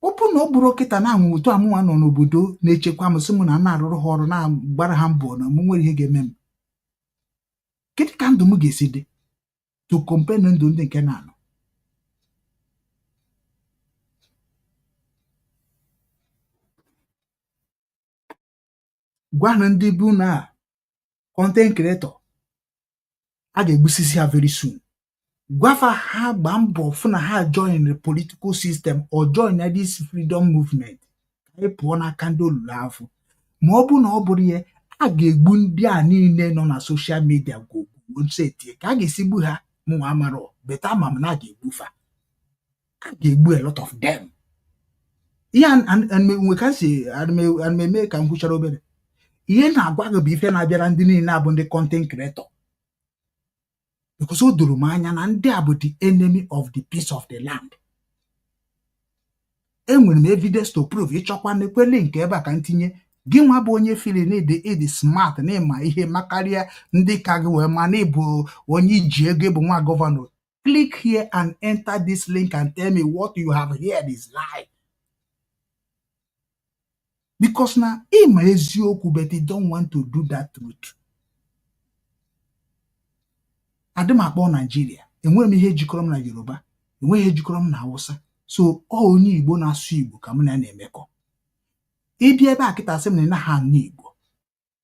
Speaker 7: Ọ bụ na ọ bụrụ kịta na anwụ otu amụnwa nọ n'obodo na-echekwa m sị m na na-arụrụ ha ọrụ na-gbara ha mbọ na m nwere ihe ga-eme m. Kedu ka ndụ m ga-esi dị to compare na ndụ ndị nke na-anọ? Gwa na ndị bụ na content creator a ga-egbusisi ha very soon. Gwafa ha gbaa mbọ fụ na ha join the political system or join this freedom movement ka anyị pụọ n'aka ndị olulu afọ. Ma ọ bụ na ọ bụrụ ya a ga-egbu ndị a niile nọ na social media gwogwuo ka a ga-esi gbu ha mụnwa amarọ beta ma m na a ga-egbufa. A ga-egbu a lot of them. Ihe nwe ka si eme ka m kwuchara obere. Ihe na-agwa gị bụ ife na-abịara ndị niile abụ ndị content creator. Because o doro m anya na ndị a bụ the enemy of the peace of the land. Enwere m evidence to prove ịchọkwa n'ekwele nke ebe a ka ntinye gị nwa bụ onye fili na ịdị smart na ịma ihe makarịa ndị ka gị wee ma na ịbụ onye iji ego ịbụ nwa gọvanọ. Click here and enter this link and tell me what you have heard is lie. Because na ịma eziokwu but they don't want to do that truth. Adị m akpọ Nigeria, enwere m ihe jikọrọ m na Yoruba, enweghị ihe jikọrọ m na Hausa. So onye Igbo na-asụ Igbo ka m na-emekọ. Ịbịa ebe a kịta sị m na ha nne Igbo.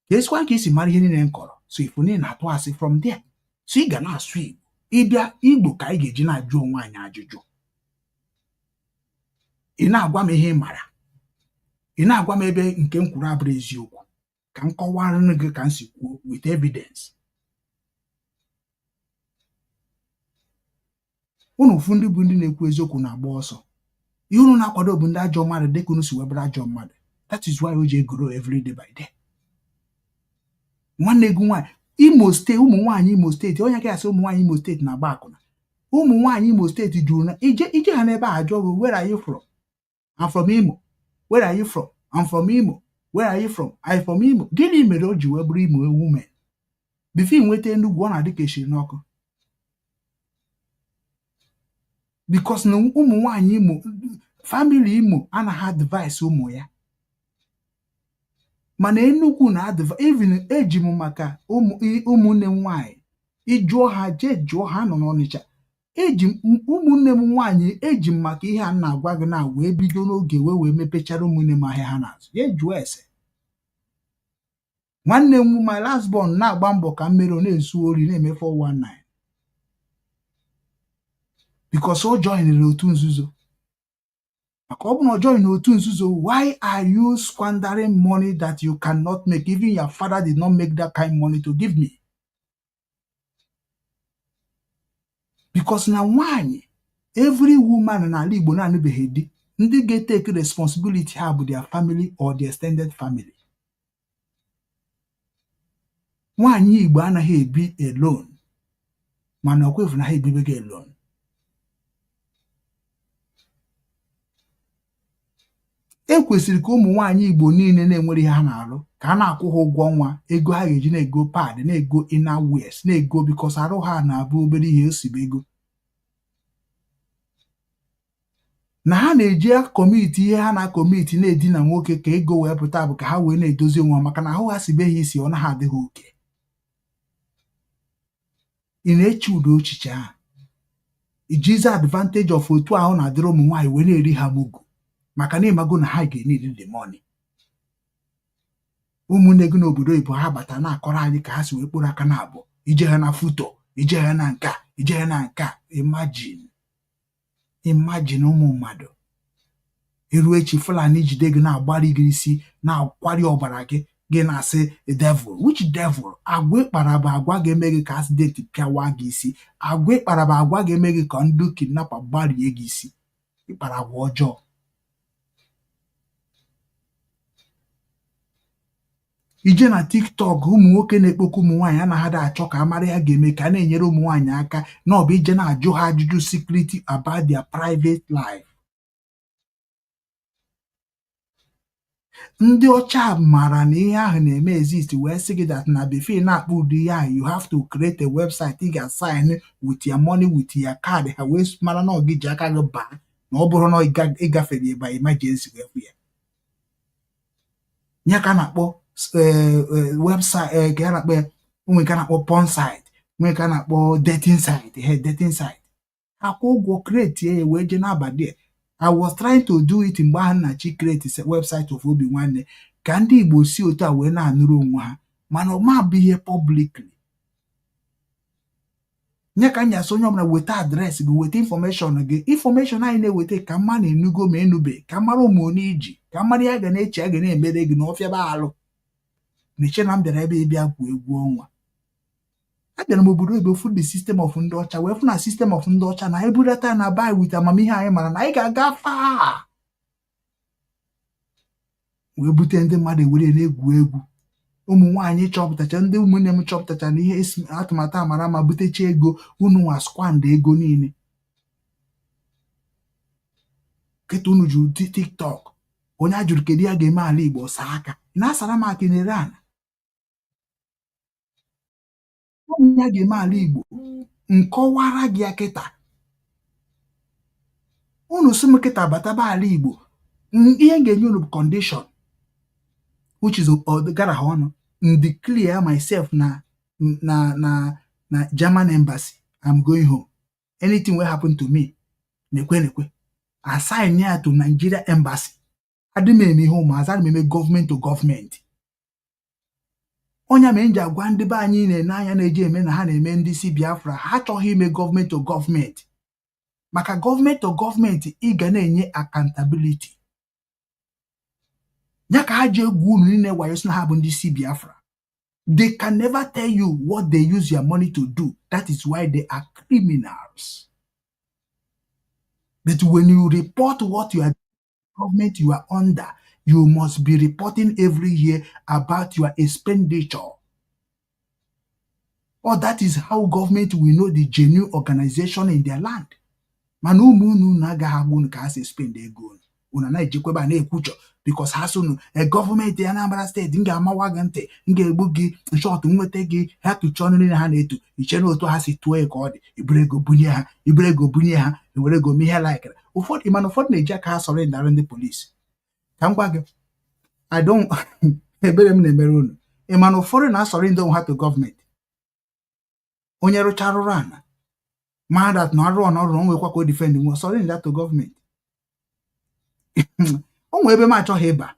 Speaker 7: Ka esikwa ka isi mara ihe niile nkọrọ. So ifu niile na-atụ asị from there. So ị ga na-asụ Igbo. Ịbịa Igbo ka anyị ga-eji na-ajụ onwe anyị ajụjụ. Ị na-agwa m ihe ị mara. Ị na-agwa m ebe nke m kwuru abụrụ eziokwu. Ka m kọwara gị ka m si kwuo with evidence. Unu ụfụ ndị bụ ndị na-ekwu eziokwu na-agba ọsọ. Ihe unu na-akwado bụ ndị ajọ mmadụ dịka unu si webara ajọ mmadụ. That is why we just grow every day by day. Nwanne gị nwaanyị Imo steeti, ụmụ nwaanyị Imo steeti, onye ka asị ụmụ nwaanyị Imo steeti na-agba akwụna. Ụmụ nwaanyị Imo steeti juru na ije ha n'ebe a ajọ bụ where are you from? I'm from Imo. Where are you from? I'm from Imo. Where are you from? I'm from Imo. Gịnị mere o ji wee bụrụ Imo women? Before nweta Enugu ọ na-adị ka eshiri n'ọkụ. Because na ụmụ nwaanyị Imo, family Imo anaghị advice ụmụ ya. Mana Enugu na advice, even eji m maka ụmụnne m nwaanyị ịjụọ ha jee jụọ ha nọ n'Ọnịcha. Ụmụnne m nwaanyị eji m maka ihe a na-agwa gị na wee bido n'oge wee mepechara ụmụnne m ahịa ha n'azụ. Ya jụọ ese. Nwanne m my last born na-agba mbọ ka mmeri na-ezu ori na-eme 419. Because o joined otu nzuzo. Maka ọ bụ na o join otu nzuzo, why are you squandering money that you cannot make? Even your father did not make that kind of money to give me. Because na nwaanyị, every woman na ala Igbo na-anụbeghị di, ndị ga-take responsibility ha bụ their family or the extended family. Nwaanyị Igbo anaghị ebi alone. Mana ọkwefu na ha ebibego alone. Ekwesịrị ka ụmụ nwaanyị Igbo niile na-enwere ihe ha na-arụ ka a na-akwụ ha ụgwọ ọnwa, ego ha ga-eji na-ego pad, na-ego inner wears, na-ego because arụ ha na-abụ obere ihe osibe ego. Na ha na-eji kọmiti ihe ha na-akọmiti na-edina nwoke ka ego wee pụta bụ ka ha wee na-edozi onwe maka na ahụ ha sibeghị isi ọ naghị adịghị oke. Ị na-eche udo ochiche ha. Ijizi advantage of otu ahụ na-adịrị ụmụ nwaanyị wee na-eri ha mugu. Maka na ịmago na ha ga-enidi the money. Ụmụnne gị n'obodo Igbo ha bata na-akọrọ anyị ka ha si wee kpụrụ aka na abụọ. Ije ha na foto, ije ha na nka, ije na nke a imagine ụmụ mmadụ iru echi Fulani jide gị na-agbari gị isi na-akwari ọbara gị na-asị devil. Which devil? Agwa ịkpara bụ agwa ga-eme gị ka accident pịawa gị isi. Agwa ịkpara bụ agwa ga-eme gị ka ndị kidnapper gbarie gị isi. Ịkpara agwa ọjọọ. ije na TikTok ụmụ nwoke na-ekpokọ ụmụ nwaanyị anaghị achọ ka amara ya ga-eme ka a na-enyere ụmụ nwaanyị aka na ọ bụ ije na-ajụ ha ajụjụ secret about their private life. Ndị ọcha mara na ihe ahụ na-eme exist wee sị gị that na before na-akpọ ụdị ihe ahụ you have to create a website ị ga-assign with your money with your card ha wee mara na ọ gị ji aka gị baa na ọ bụrụ na ịgafere by emergency wee kwụ ya. Nye ka na-akpọ website ka a na-akpọ ya nwe ka na-akpọ porn site nwe ka na-akpọ dating site akwụ ụgwọ create ya wee je n'abadi. I was trying to do it mgbe ahụ na chi create website of Obinwanne ka ndị Igbo si otu a wee na-anụrụ onwe ha mana ọ ma bụ ihe publicly. Nye ka nya so onye ọbụla weta adreesị gị weta information gị. Information anyị na-eweta ka mma na-enugo ma enube ka mara ụmụ onye iji ka mara ya ga na-eche a ga na-emere gị na ọfịa ba alụ na-eche na m bịara ebe ịbịa gwuo egwu ọnwa. Abịara m obodo ebe ofu the system of ndị ọcha wee fụ na system of ndị ọcha na ebudata na bai wit amamihe anyị mara na anyị ga-aga faa wee bute ndị mmadụ ewere na-egwu egwu. Ụmụ nwaanyị chọpụtacha ndị ụmụnne m chọpụtacha na ihe atụmatụ amara ma butecha ego unu nwa skwand ego niile. Kịta unu jụrụ TikTok onye a jụrụ kedu ya ga-eme ala Igbo saa aka na-asara m aka nere ana onye ya ga-eme ala Igbo nkọwara gị ya kịta unu sị m kịta bataba ala Igbo ihe ga-enye unu condition which is gara ha ọnụ declare myself na German embassy. I'm going home. Anything will happen to me nekwe assign ya to Nigeria embassy. Adịm eme ihe ụmụ azara eme government to government. Onye menje agwa ndị be anyị na-ene anya na-eji eme na ha na-eme ndị si Biafra ha achọghị ime government to government. Maka government to government ị ga na-enye accountability. Ya ka ha ji egwu unu niile wayo sị na ha bụ ndị si Biafra. They can never tell you what they use your money to do. That is why they are criminals. But when you report what you are government you are under, you must be reporting every year about your expenditure. Or that is how government will know the genuine organization in their land. Manu munu na gahabun ka se spend ego. Una na ejekweba na ekwucho because ha sunu a government ya Anambra state nga amawa gị ntị nga egbu gị short nweta gị ha tuchọ nri ha na-etu iche na otu ha si tuo ka ọ dị ibrego bunye ha were ego me ihe like ụfọdụ ịma na ụfọdụ na-eji aka ha sọrọ ndara ndị polisi ka m gwa gị I don't ebere m na-emere unu ịma na ụfọdụ na-asọrọ ndị onwe ha to gọọmenti onye rụchara rụrụ ana ma that na arụ ọnọrụ nwekwa ka o defend nwe sọrọ ndị to gọọmenti onwe ebe m achọghị ịba.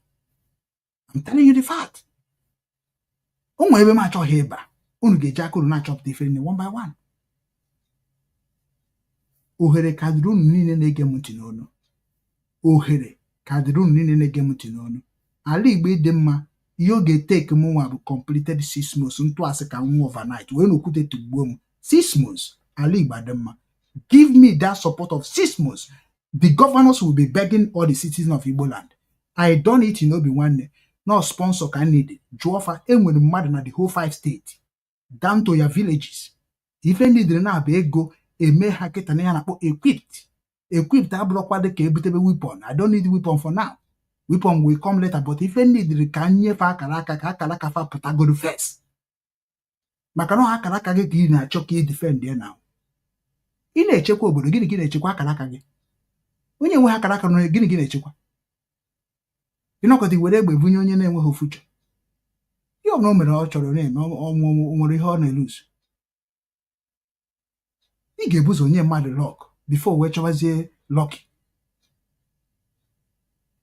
Speaker 7: I'm telling you the fact. Onwe ebe m achọghị ịba unu ga-eji aka unu na-achọpụta ife one by one. Ohere ka dịrị unu niile na-ege m ntị n'onu. Ohere ka dịrị unu niile na-ege m ntị n'onu. Ala Igbo dị mma ihe ọ ga-eteke m nwa bụ completed 6 months ntụasị ka nwa overnight wee n'okwute tugbuo m 6 months. Ala Igbo dị mma. Give me that support of 6 months. The governors will be begging all the citizens of Igbo land. I done it in Obinwanne. No sponsor can need it. Jofa enwere mmadụ na the whole 5 states. Down to your villages. If any need na be ego eme ha kịta na ya na-akpọ equipped. Equipped abụrụkwa dị ka ebutebe weapon. I don't need weapon for now. Weapon will come later, but if any need ka nyefe akara aka ka akara aka fa pụtagoro first. Maka na akara aka gị ka ị na-achọ ka ị defend ya now. Ị na-echekwa obodo gịnị na-echekwa akara aka gị? Onye nwe akara aka n'onye gịnị na-echekwa? Ịnọkọta were egbe bunye onye na-enweghị future. Ihe ọbụla o mere ọ chọrọ na-eme ọ nwere ihe ọ na-eluzu. Ị ga-ebuzo onye mmadụ lock before wee chọwazie lucky.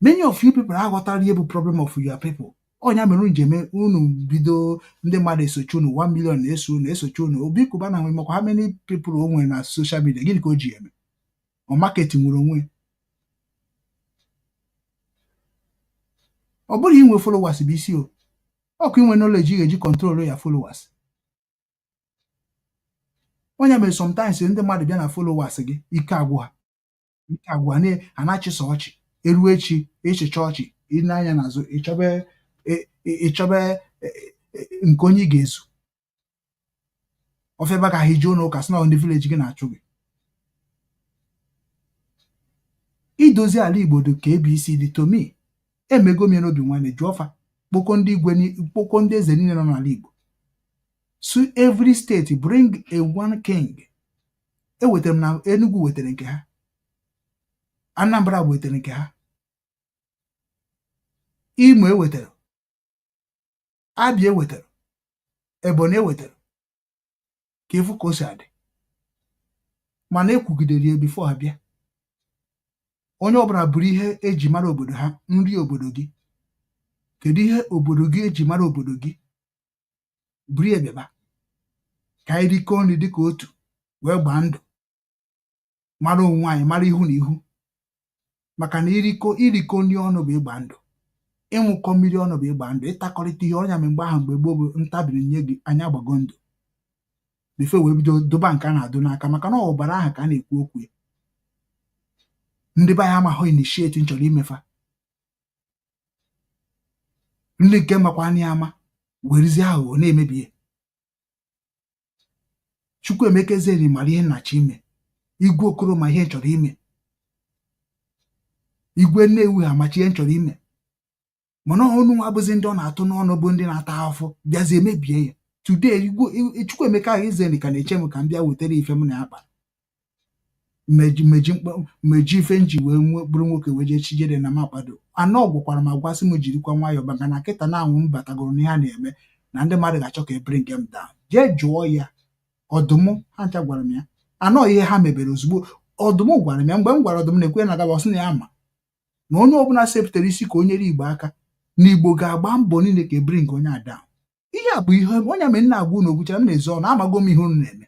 Speaker 7: Many of you people aghọtara ihe bụ problem of your people. Onya mere njem unu bido ndị mmadụ esochi unu 1 million na-eso unu esochi unu. Obi Kubana nwe makwa how many people o nwere na social media, gịnị ka o ji eme? O marketing nwere onwe. Ọ bụrụ inwe followers bụ isi o. Ọkụ inwe knowledge ga-eji control ya followers. Onya mere sometimes ndị mmadụ bịa na followers gị ike agwụ ha. Ike agwụ ha na-achịsa ọchị. Eruo echi echicha ọchị ịnanya n'azụ ịchọbe nke onye ị ga-ezu. Ofeba ka hije ụlọ ụka sị na ndị village gị na-achụ gị. Idozi ala Igbo dị ka ABCD to me. Emego m Obinwannem jụọ fa kpoko ndị igwe kpoko ndị eze niile nọ n'ala Igbo. So every state bring a one king. Ewetara m na Enugu wetara nke ha. Anambra wetara nke ha. Imo ewetara. Abia ewetara. Ebonyi ewetara. Ka ifu ka o si adị. Mana ekwugidere ya before ha bịa. Onye ọbụla buru ihe eji mara obodo ha, nri obodo gị. Kedu ihe obodo gị eji mara obodo gị? Buru ya bịaba. Ka anyị rikọọ nri dịka otu wee gbaa ndụ. Mara onwe anyị, mara ihu na ihu. Maka na irikọ nri ọnụ bụ ịgba ndụ. Ịṅụkọ mmiri ọnụ bụ ịgba ndụ. Ịtakọrịta ihe ọnya mgbe ahụ mgbe gboo bụ ntabiri nye gị anya agbago ndụ. Befe wee bido doba nke a na-adụ n'aka maka na ọbara ahụ ka a na-ekwu okwu ya. Ndị be anyị amaghị initiate nchọrọ imefa. Ndị nke makwa anya ama werezi aghụghọ na-emebi ya. Chukwuemeka Ezeri mara ihe nnachi ime. Igwe Okoro ma ihe nchọrọ ime. Igwe Nnewi amachi ihe nchọrọ ime. Mana ọnụ nwa abụzi ndị ọ na-atụ n'ọnụ bụ ndị na-ata afọ bịazi emebie ya. Today Chukwuemeka Ezeri ka na-eche m ka m bịa wetara ife m na-akpa. Meji ife nji wee bụrụ nwoke wee jee chijede na makpado. Anọ gwakwara m agwasị m jirikwa nwayọọ maka na kịta na-anwụ m batagoro n'ihe a na-eme na ndị mmadụ ga-achọ ka bring them down. Jee jụọ ya. Ọdụm ha ncha gwara m ya. Anọ ihe ha mebere ozugbo. Ọdụm gwara m ya mgbe m gwara ọdụm na-ekwe na agaba ọsị na ya ama na onye ọbụla sepụtara isi ka o nyere Igbo aka na Igbo ga-agba mbọ niile ka bring onye a down. Ihe a bụ ihe onye mere na-agwa unu okwuchara m na-ezo ọnụ amago m ihe unu na-eme.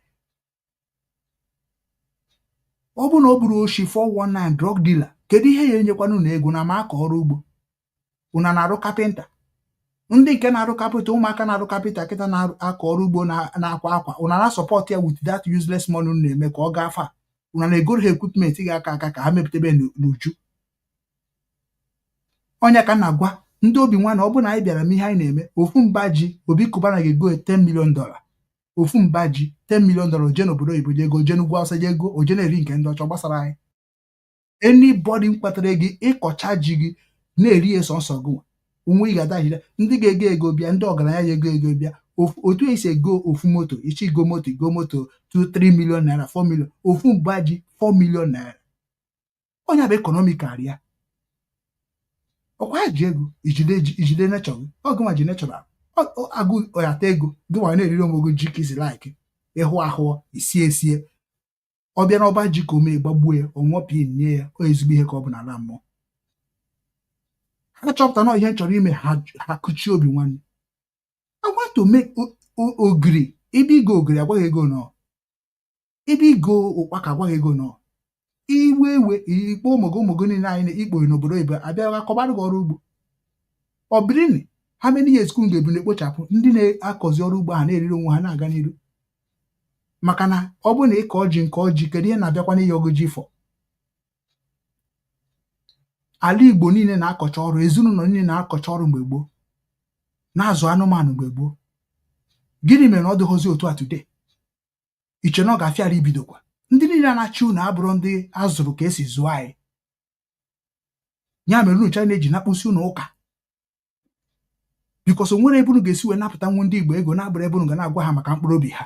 Speaker 7: Ọ bụ na ọ bụrụ oshi 419 drug dealer, kedu ihe ya enyekwana unu ego na ma aka ọrụ ugbo? Una na-arụ kapịnta. Ndị nke na-arụ kapịnta, ụmụaka na-arụ kapịnta kịta na-akọ ọrụ ugbo na-akwa akwa. Una na-support ya with that useless money unu na-eme ka ọ gaa fa. Una na-egoro ha equipment ga-aka aka ka ha mepụtabe n'uju. Onye ka na-agwa ndị Obinwannem ọ bụ na anyị bịara m ihe anyị na-eme. Ofu mba ji Obi Kubana ga-ego $10 million. Ofu mba ji $10 million oje n'obodo oyibo je ego, oje n'ugwu Awụsa je ego, oje na-eri nke ndị ọcha gbasara anyị. Anybody mkpatara gị ịkọcha ji gị na-eri ya sọnsọ gị onwe ị ga-adajide ndị ga-ego ego bịa, ndị ọgaranya ya ego bịa. Otu esi ego ofu moto, ichi go moto 2-3 million naira, 4 million. Ofu mba ji 4 million naira. Onye bụ economical ya. Ọkwa ji ego ijide nechọ gị. Ọgụ ma ji nechọra agụ ọyata ego gị nwa na-eriri onwe ji ka isi like ịhụ ahụ isie ọ bịa n'ọba ji ka ome gbagbuo ya ọnwụpịa nye ya o ezigbo ihe ka ọ bụ n'ala mmụọ. Ha chọpụta na ihe chọrọ ime ha kụchie Obinwannem. I want to make ogiri ibe igo ogiri agwaghị ego nọ, ibe igo ụkpaka agwaghị ego nọ, iwe ikpo ụmụgo niile anyị ikpo n'obodo oyibo abịa kọbara gị ọrụ ugbo. Ọ bịrịnị ha many years kum ga-ebu na-ekpochapụ ndị na-akọzi ọrụ ugbo ha na-eriri onwe ha na-aga n'iru. Maka na ọ bụ na ịkọ ọjị nke ọjị kedu ihe na-abịakwa n'ihe ọgụ ji fọ. Ala Igbo niile na-akọcha ọrụ, ezinụlọ niile na-akọcha ọrụ mgbe gboo, na-azụ anụmanụ mgbe gboo. Gịnị mere na ọ dịghọzi otu a today? Iche na ọ ga-afịara ibidokwa. Ndị niile na-achị unu abụrụ ndị azụrụ ka esi zụọ anyị. Ya mere unu China na-eji nakpụsi unu ụka. Bikọs onwere ebe unu ga-esi wee napụta nwa ndị Igbo ego na-abụrụ ebe unu ga na-agwa ha maka mkpụrụ obi ha.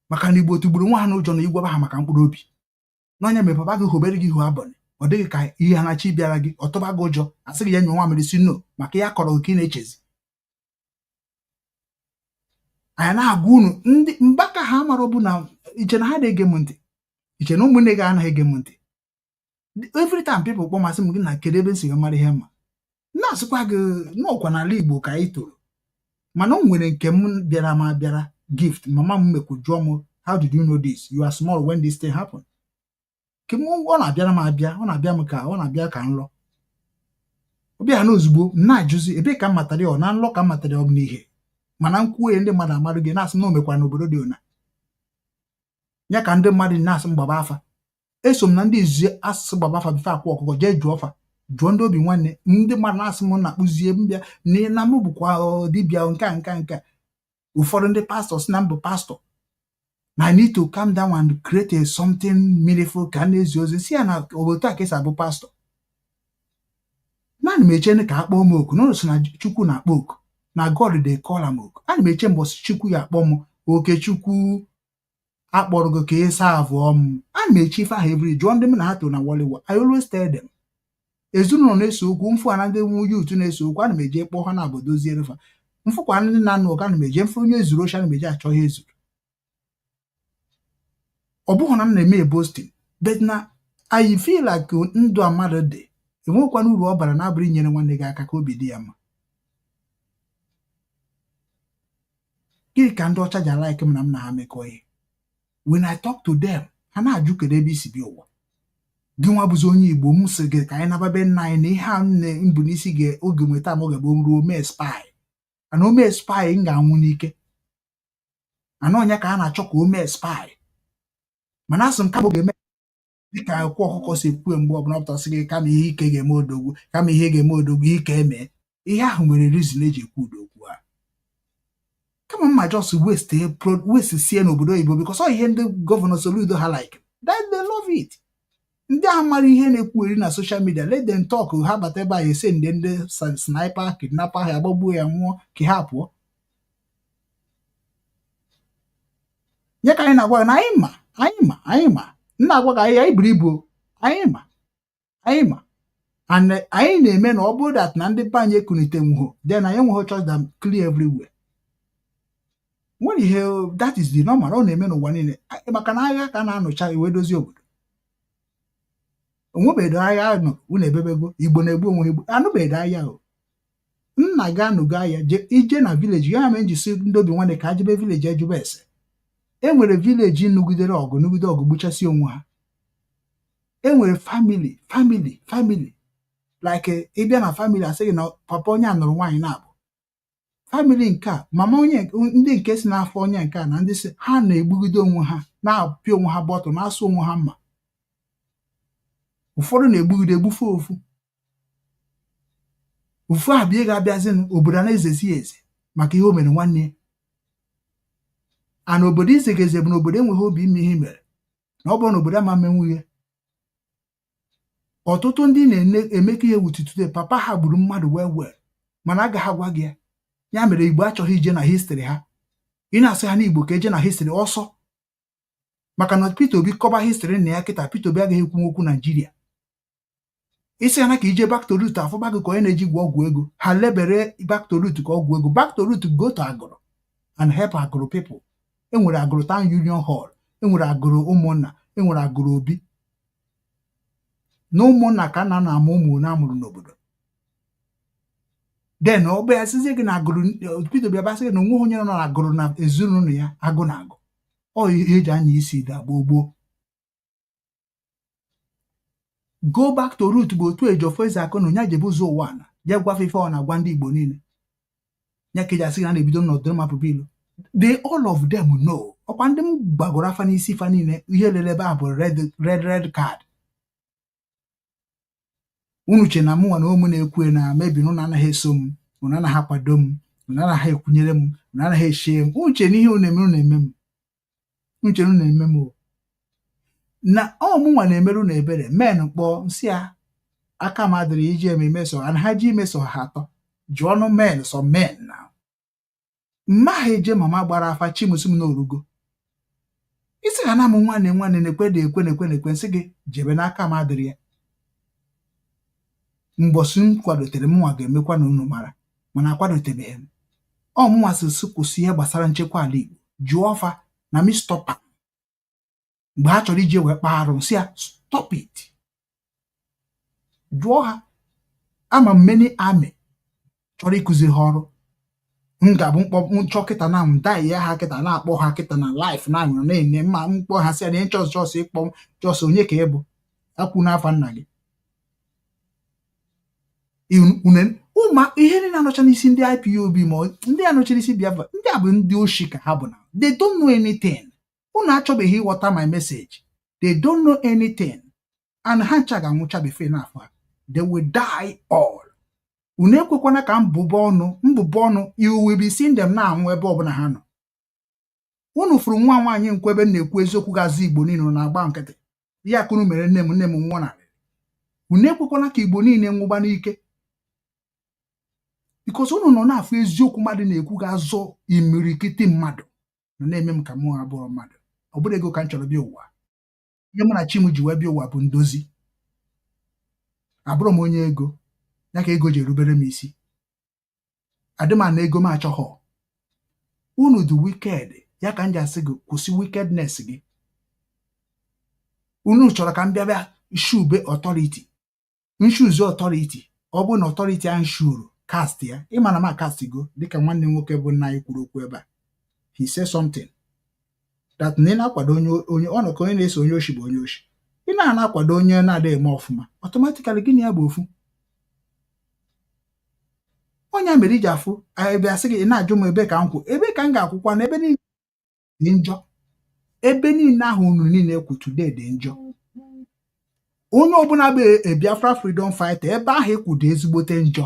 Speaker 7: Maka na Igbo tugburu nwa ha n'ụjọ na igwaba ha maka mkpụrụ obi. N'ọnya mere papa gị hobere gị ihu abọnị. Ọ dịghị ka ihe ha na-achị bịara gị ọtụba gị ụjọ asị gị ya nye nwa mere si no maka ya kọrọ gị ka ị na-echezi. Anyị na-agwa unu ndị mbaka ha mara bụ na iche na ha na-ege m ntị, iche na ụmụnne gị anaghị ege m ntị. Every time people kpọọ masị m gị na kedu ebe nsi ga mara ihe mma. Na na-asịkwa gị n'ọkwa n'ala Igbo ka anyị toro mana o nwere nke m bịara gift mama m mekwu jụọ m how did you know this you are small when this thing happened ke m ọ na-abịara m abịa ọ na-abịa ka nlọ ọbịa na ozugbo na-ajụzi ebe ka m matara ọ na nlọ ka m matara ọ n'ihe mana nkwuo ndị mmadụ amarụ gị na-asị na o mekwa n'obodo dị ona ya ka ndị mmadụ na-asị mgbaba afa eso m na ndị izuzi asụsụ gbaba afa bife akwa ọkụkọ jee jụọ ọfa jụọ ndị Obinwanne ndị mmadụ na-asị m na-akpụzie mbịa na m bụkwa dibịa nke ụfọdụ ndị pastọ si na mbụ pastọ na I need to calm down and create something meaningful ka na-ezi ozi si ya na obodo a ka esi abụ pastọ na ana m eche ka akpọọ m oku n'ụlọ so na Chukwu na-akpọ oku na God dey call am oku ana m eche mbọsị Chukwu ya akpọ m Okechukwu akpọrọ gị ka ịsa avụọ m ana m eche ife ahụ every jụọ ndị m na ha toro na Wọlịwa I always tell them ezinụlọ na-eso okwu mfụ na ndị nwunye utu na-eso okwu ana m eje kpọọ ha na obodo doziere fa mfụkwa ndị na-anụ ọga ana m eje mfe onye ezuru ochi ana m eje achọ ihe ezuru ọ bụghị na m na-eme boasting but na I feel like ndụ a mmadụ dị enwekwana uru ọ bara na-abụrụ inyere nwanne gị aka ka obi dị ya mma gịnị ka ndị ọcha ji alaiki m na m na ha mekọ ihe when I talk to them ha na-ajụ kedu ebe isi bịa ụwa gị nwa bụzi onye Igbo m sị gị ka anyị nababe nna anyị na ihe a mbụ n'isi gị oge nweta m oge bụ m ruo mee spy ana o mee spy m ga-anwụ n'ike ana ọnya ka a na-achọ ka o mee spy mana asị m ka m ga-eme dịka akwụkwọ ọkụkọ si kwue mgbe ọbụla pụtasị gị kama ihe ike ga-eme odogwu kama ihe ga-eme odogwu ike eme ihe ahụ nwere reason eji ekwu odogwu a kama mma just west sie n'obodo oyibo because ọ ihe ndị gọvanọ Soludo ha like that they love it ndị ahụ mara ihe na-ekwueri na social media let them talk ha bata ebe a ese ndị sniper kidnapper ha agbagbuo ya nwụọ ka ha pụọ nye ka anyị na-agwa na anyị ma nna agwa ka anyị buru ibu anyị ma and anyị na-eme na ọ bụrụ that na ndị be anyị ekunite nwụho then anyị enweghị church that clear everywhere nwere ihe that is the normal ọ na-eme n'ụwa niile maka na agha ka na-anụcha iwe dozie obodo onwebeghị agha nọ unu ebebego Igbo na-egbu onwe Igbo anụbeghị agha o nna gị anụgo agha ije na vileji ya mere njisi ndị Obinwanne ka ajebe vileji ejube ese enwere vileji nugidere ọgụ gbuchasị onwe ha enwere family like ịbịa na family asị gị na papa onye a nụrụ nwaanyị na-abụ family nke a mama onye ndị nke si n'afọ onye nke a na ndị si ha na-egbugide onwe ha na-apịa onwe ha bọtụ na-asụ onwe ha mma ụfọdụ na-egbugide egbufe ofu abịa ga-abịazinụ obodo na-ezezi eze maka ihe o mere nwanne ana obodo izegeze bụ na obodo enweghị obi ime ihe mere na ọ bụrụ na obodo ama menwu ihe ọtụtụ ndị na-emekọ ihe wutitude papa ha gburu mmadụ wee mana agaghị agwa gị ya mere Igbo achọghị ije na histrị ha ị na-asị ha n'Igbo ka eje na histrị ọsọ maka na Peter Obi kọba histrị na ya kịta Peter Obi agaghị ekwu okwu Naijiria isi ana ka ije back to root afọ gị ka onye na-eji gwa ọgwụ ego ha lebere back to root ka ọgwụ ego back to root go to agụrụ and help agụrụ people enwere agụrụ Town Union Hall enwere agụrụ ụmụnna enwere agụrụ Obi na ụmụnna ka nna na-amụ ụmụ na amụrụ n'obodo then ọ bụ ya sizie gị na agụrụ Peter Obi abasị gị na onwe onye nọ na agụrụ na ezinụlọ ya agụ na agụ ọ ihe eji anya isi da gboo go back to root bụ otu ejofo eze akụ na onye jebe ụzọ ụwa na ya gwafe ife ọ na-agwa ndị Igbo niile ya ka eji asị gị na na-ebido n'ọdụrụ mapụbụ ilu they all of them know ọkwa ndị m gbagoro afa n'isi ifa niile ihe lele ebe a bụ red card unu che na mụnwa na ụmụ na-ekwu na mebi unu anaghị eso m unu anaghị akwado m unu anaghị ekwunyere m unu anaghị eshie m uche na ihe unu na-eme m uche unu na-eme m na ọmụnwa na-emerụ na ebere men kpọọ nsị a aka m adịrị iji eme imeso ha na ha ji imeso ha atọ jụọ ọnụ men sọ men na mmaha eje mama gbara afa chimusim na orugo isi ha na m nwanne na-ekwe nsị gị jebe n'aka m adịrị ya mgbọsị m kwadotere m nwa ga-emekwa na unu mara mana akwadotebeghị m ọmụnwa sịsị kwụsị ihe gbasara nchekwa ala Igbo jụọ ọfa na m stọpa mgbe ha chọrọ ije wee kpagharụ nsị ya stop it jụọ ha ama m many army chọrọ ịkụzi ha ọrụ m ga-abụ nchọ kịta na m dai ya ha kịta na-akpọ ha kịta na laif na anyụrụ na-enye mma mkpọ ha si adịnye chọs ịkpọ chọs onye ka ị bụ akwụ n'afa nna gị ụma ihe niile anọcha n'isi ndị IPOB ma ndị anọchara isi Biafra ndị a bụ ndị oshi ka ha bụ na they don't know anything. Unu achọbeghị ịghọta my message. They don't know anything. And ha ncha ga-anwụcha befe n'afọ a. They will die all. Unu ekwekwana ka mbụbọ ọnụ you will be seeing them na-anwụ ebe ọbụla ha nọ. Unu fụrụ nwa nwaanyị Nkwo ebe na-ekwu eziokwu gazi Igbo niile na-agba nkịtị ya kunu mere nne m nwụọ narị. Unu ekwekwana ka Igbo niile nwụba n'ike because unu nọ na-afụ eziokwu mmadụ na-ekwu ga-azọ imirikiti mmadụ nọ na-eme m ka mụ abụọ mmadụ. Ọ bụrụ ego ka m chọrọ bịa ụwa. Ihe mụ na chi m ji wee bịa ụwa bụ ndozi. Abụrụ m onye ego ya ka ego ji erubere m isi. Adịma na ego m achọghọ. Unu dị wicked ya ka m ji asị gị kwụsị wickedness gị. Unu chọrọ ka m bịa shube authority. Nshuzu authority. Ọ bụ na authority ahụ shuru cast ya. Ịma na m cast go dịka nwanne nwoke bụ nna anyị kwuru okwu ebe a. He said something. That na ị na-akwado onye ọnọkọ onye na-eso onye oshi bụ onye oshi. Ị na-akwado onye na-adịghị eme ọfụma. Automatically gịnị ya bụ ofu. Onye mere iji afụ ebe asị gị na-ajụ m ebe ka m kwụ. Ebe ka m ga-akwụkwa na ebe niile dị njọ. Ebe niile ahụ unu niile ekwu today dị njọ. Onye ọbụla bụ Biafra freedom fighter ebe ahụ ekwudo ezigbote njọ.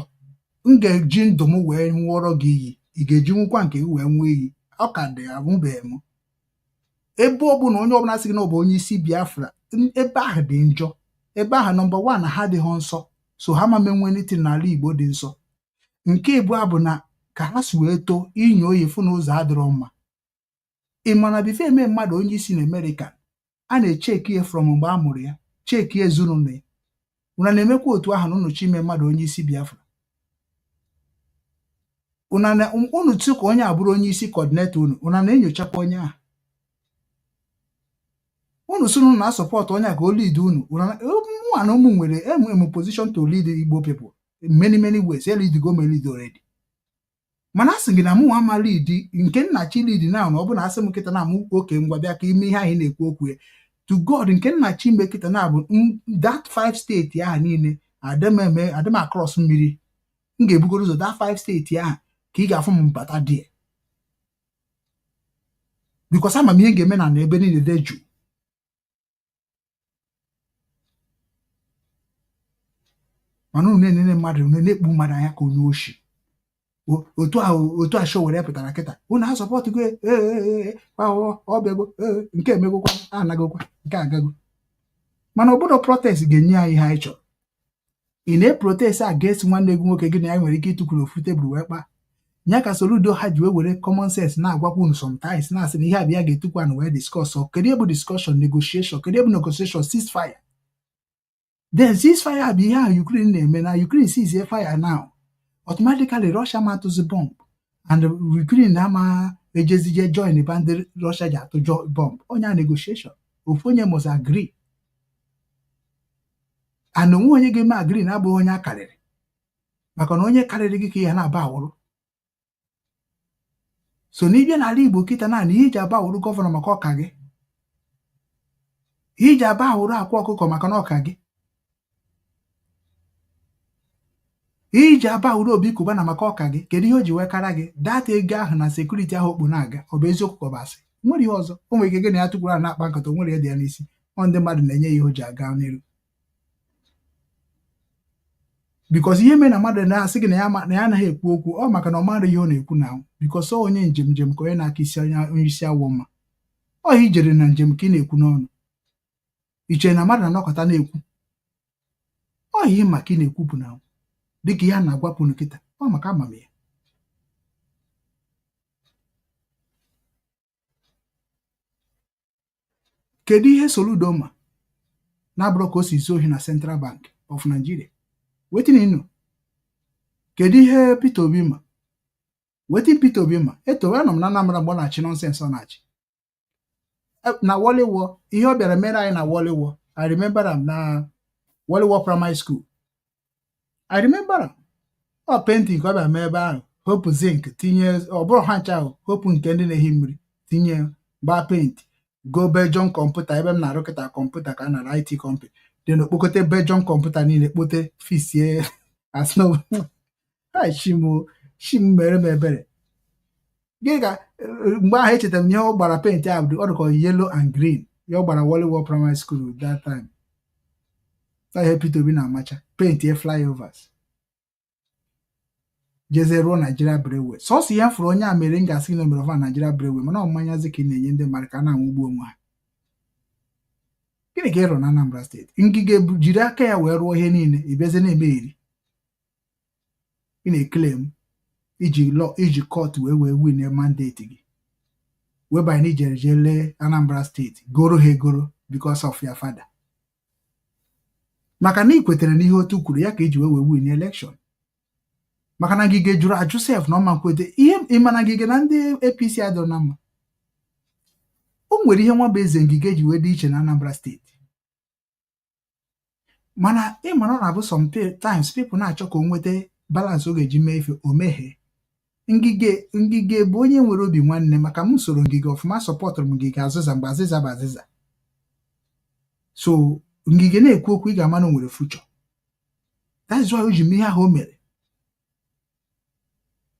Speaker 7: M ga-eji ndụ m wee nwụọrọ gị iyi. Ị ga-eji nwụkwa nke gị wee nwee iyi. Ọ ka dị amụbeghị m. Ebe ọ bụ na onye ọbụla sị gị na ọ bụ onye isi Biafra ebe ahụ dị njọ. Ebe ahụ nọmba 1 na ha dịghị nsọ. So ha ma menwe n'itin n'ala Igbo dị nsọ. Nke abụọ bụ na ka ha si wee too inyo oyi fụ n'ụzọ adịrọ mma. Ị ma na bife eme mmadụ onye isi na America a na-echeki ya from mgbe a mụrụ ya cheki ezinụlọ ya. Unu na-emekwa otu ahụ na unu ime mmadụ onye isi Biafra. Unu tụ ka onye abụrụ onye isi coordinator unu na-enyochakwa onye ahụ. Unu sunu na support onye ka o lead unu. Nwa na ụmụ nwere emu position to lead Igbo people in many ways. Lead go me lead already. Mana asị gị na mụ nwa ma lead nke nna chi lead na ọ bụ na asị m kịta na mụ oke ngwa bịa ka ime ihe anyị na-ekwu okwu ya. To God nke nna chi mbe kịta na bụ that 5 steeti ahụ niile adịm across mmiri. M ga-ebugoro ụzọ that 5 steeti ahụ ka ị ga-afụ m mbata dị. Because ama m ihe ga-eme na ebe niile dị jụụ. Mana unu na-enene mmadụ na-ekpu mmadụ anya ka onye oshi. Otu a show were pụtara kịta. Unu ha support go ọ bịago nke emegokwa anagokwa nke agago. Mana obodo protest ga-enye anyị ihe anyị chọrọ. Ị na-protest against nwanne gị nwoke gị na ya nwere ike ịtụkwuru ofu tebụl wee kpa. Nya ka Soludo ha ji were common sense na-agwakwa unu sometimes na-asị na ihe abịa ga-etukwa na wee discuss. Kedu ebe discussion, negotiation, kedu ebe negotiation, ceasefire. Then ceasefire bụ ihe ahụ Ukraine na-eme na Ukraine cease fire now. Automatically Russia matụzi bomb and Ukraine na-ama ejezije join ebe ndị Russia ji atụ bomb. Onye negotiation ofu onye must agree. And onwe onye ga-eme agree na-abụghị onye akarịrị. Maka na onye karịrị gị ka ihe na-aba awụrụ. So n'ibia n'ala Igbo kịta na ihe iji aba awụrụ gọvanọ maka ọka gị. Ihe iji aba awụrụ akwa ọkụkọ maka na ọka gị. Iji aba awụrụ Obi Kubana maka ọka gị. Kedu ihe o ji wee kara gị? Data ego ahụ na sekuriti ahụ okpu na-aga. Ọ bụ eziokwu ka ọ bụ asị? Nwere ihe ọzọ. O nwere ike gị na ya tụkwara na-akpa nkata nwere ya dị ya n'isi. Ọ ndị mmadụ na-enye ihe o ji aga n'iru. Because ihe mere na mmadụ na-asị gị na ya anaghị ekwu okwu ọ maka na ọ mara ihe ọ na-ekwu na because onye njem ka onye na-aka isi onye isi awọ mma. Ọ ijere na njem ka ị na-ekwu n'ọnụ. Iche na mmadụ na-anọkọta na-ekwu. Ọ ihe maka ị na-ekwu bụ na dịka ihe a na-agwapụ nkịta ọ maka amamihe. Kedu ihe Soludo ma na-abụrụ ka o si zuo ohi na Central Bank of Nigeria? Wetin inu? Kedu ihe Peter Obi ma? Wetin Peter Obi ma? Eto anọ m na Anambra mgbe ọ na-achị nonsense ọ na-achị. Na Wọlị Wọ ihe ọ bịara mere anyị na Wọlị Wọ. I remember am na Wọlị Wọ primary school. I remember am. ọ painting ka ọ bịa mee ebe ahụ hopu zinc tinye ọ bụrụ ha ncha ahụ hopu nke ndị na-ehi mmiri tinye gbaa paint go Belgium kọmputa ebe m na-arụkịta kọmputa ka a nara IT company dị na okpokọta Belgium kọmputa niile kpote fisie asno chim mere m ebere gị ka mgbe ahụ echetara m ihe ọ gbara paint ahụ ọ dịkọ yellow and green ya ọ gbara Wọlịwọ primary school that time ihe Peter Obi na-amacha paint flyovers jeze ruo Nigeria Brewery sọsọ ihe m fụrụ onye a mere m ga-asị na mere ọfa Nigeria Brewery mana ọ mmanyazi ka ị na-enye ndị mmadụ ka a na-anwụgbu onwe ha gịnị ka ị rụrụ na Anambra steeti ngige jiri aka ya wee rụọ ihe niile ibeze na-eme iri ị na-eklem iji kọt wee win mandate gị weba na ijere jee lee Anambra steeti goro ha egoro because of your father maka na ị kwetere n'ihe otu kwuru ya ka iji wee win election maka na ngige jụrụ ajụ sef na ọma nkwete ihe ịma na ngige na ndị APC adịrọ na mma o nwere ihe nwa bụ eze ngige ji wee dị iche na Anambra steeti mana ịmara ọ na-abụ sometimes people na-achọ ka o nweta balance oge ji mee ife o meghe ngige bụ onye nwere obi nwanne maka m soro ngige ọfụma sọpọtụrụ m ngige azịza mgbe azịza bụ azịza so ngige na-ekwu okwu ị ga-ama na o nwere future that's why o ji mee ihe ahụ o mere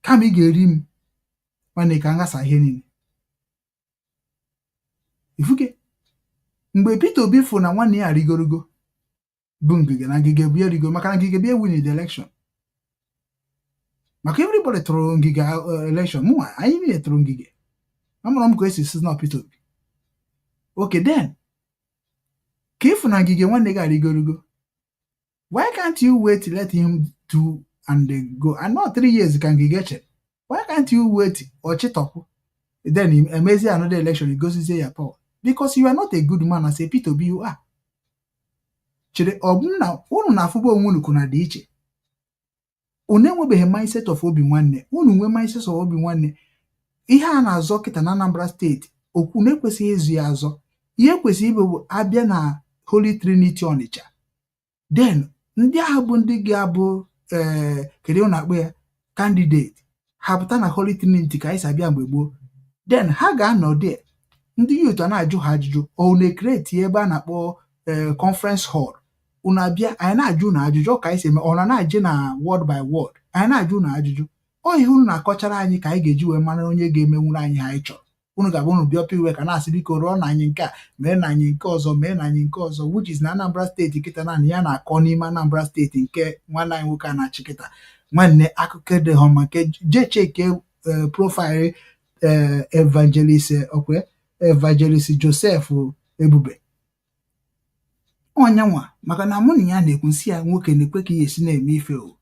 Speaker 7: kama ị ga-eri m nwanne ka ngasa ihe niile ifuke mgbe Peter Obi fụ na nwanne ya rigorogo bụ ngige na ngige bịa rigo maka na ngige bịa win the election maka everybody tụrụ ngige election mụnwa anyị niile tụrụ ngige amụrụ m ka esi si na Peter Obi okay then ka ịfụ na ngige nwanne gị arigorogo why can't you wait to let him do and they go and not 3 years ka ngige chere why can't you wait ọchịtọpụ then emezi another election he goes ya power because you are not a good man as a Peter Obi you are chere ọbụna unu na-afụba onwe unu kuna dị iche unu enwebeghị mindset of Obinwanne unu nwee mindset of Obinwanne ihe a na-azọ kịta na Anambra steeti okwu na-ekwesịghị ezu ya azọ ihe kwesịrị ibe abịa na Holy Trinity Ọnịcha then ndị ahụ bụ ndị ga-abụ kedu na-akpọ ya candidate ha pụta na Holy Trinity ka anyị si abịa mgbe gboo then ha ga-anọ there ndị youth a na-ajụ ha ajụjụ ọ na-ekreti ebe a na-akpọ conference hall unu abịa anyị na-ajụ na ajụjụ ka anyị si eme ọ na-ajụ na word by word anyị na-ajụ na ajụjụ ọ ihe unu na-akọchara anyị ka anyị ga-eji wee mara onye ga-emenwuru anyị ha anyị chọrọ unu ga-abụ unu bịa ọpụ iwe ka na-asị biko rụọ na anyị nke a mee na anyị nke ọzọ mee na anyị nke ọzọ which is na Anambra steeti kịta naanị ya na-akọ n'ime Anambra steeti nke nwanne anyị nwoke a na-achị kịta nwanne akụkọ dị ha maka jee cheke profile evangelist Joseph Ebube onyanwa maka na mụ na ya na-ekwusi ya nwoke na-ekwe ka ihe esi na-eme ife o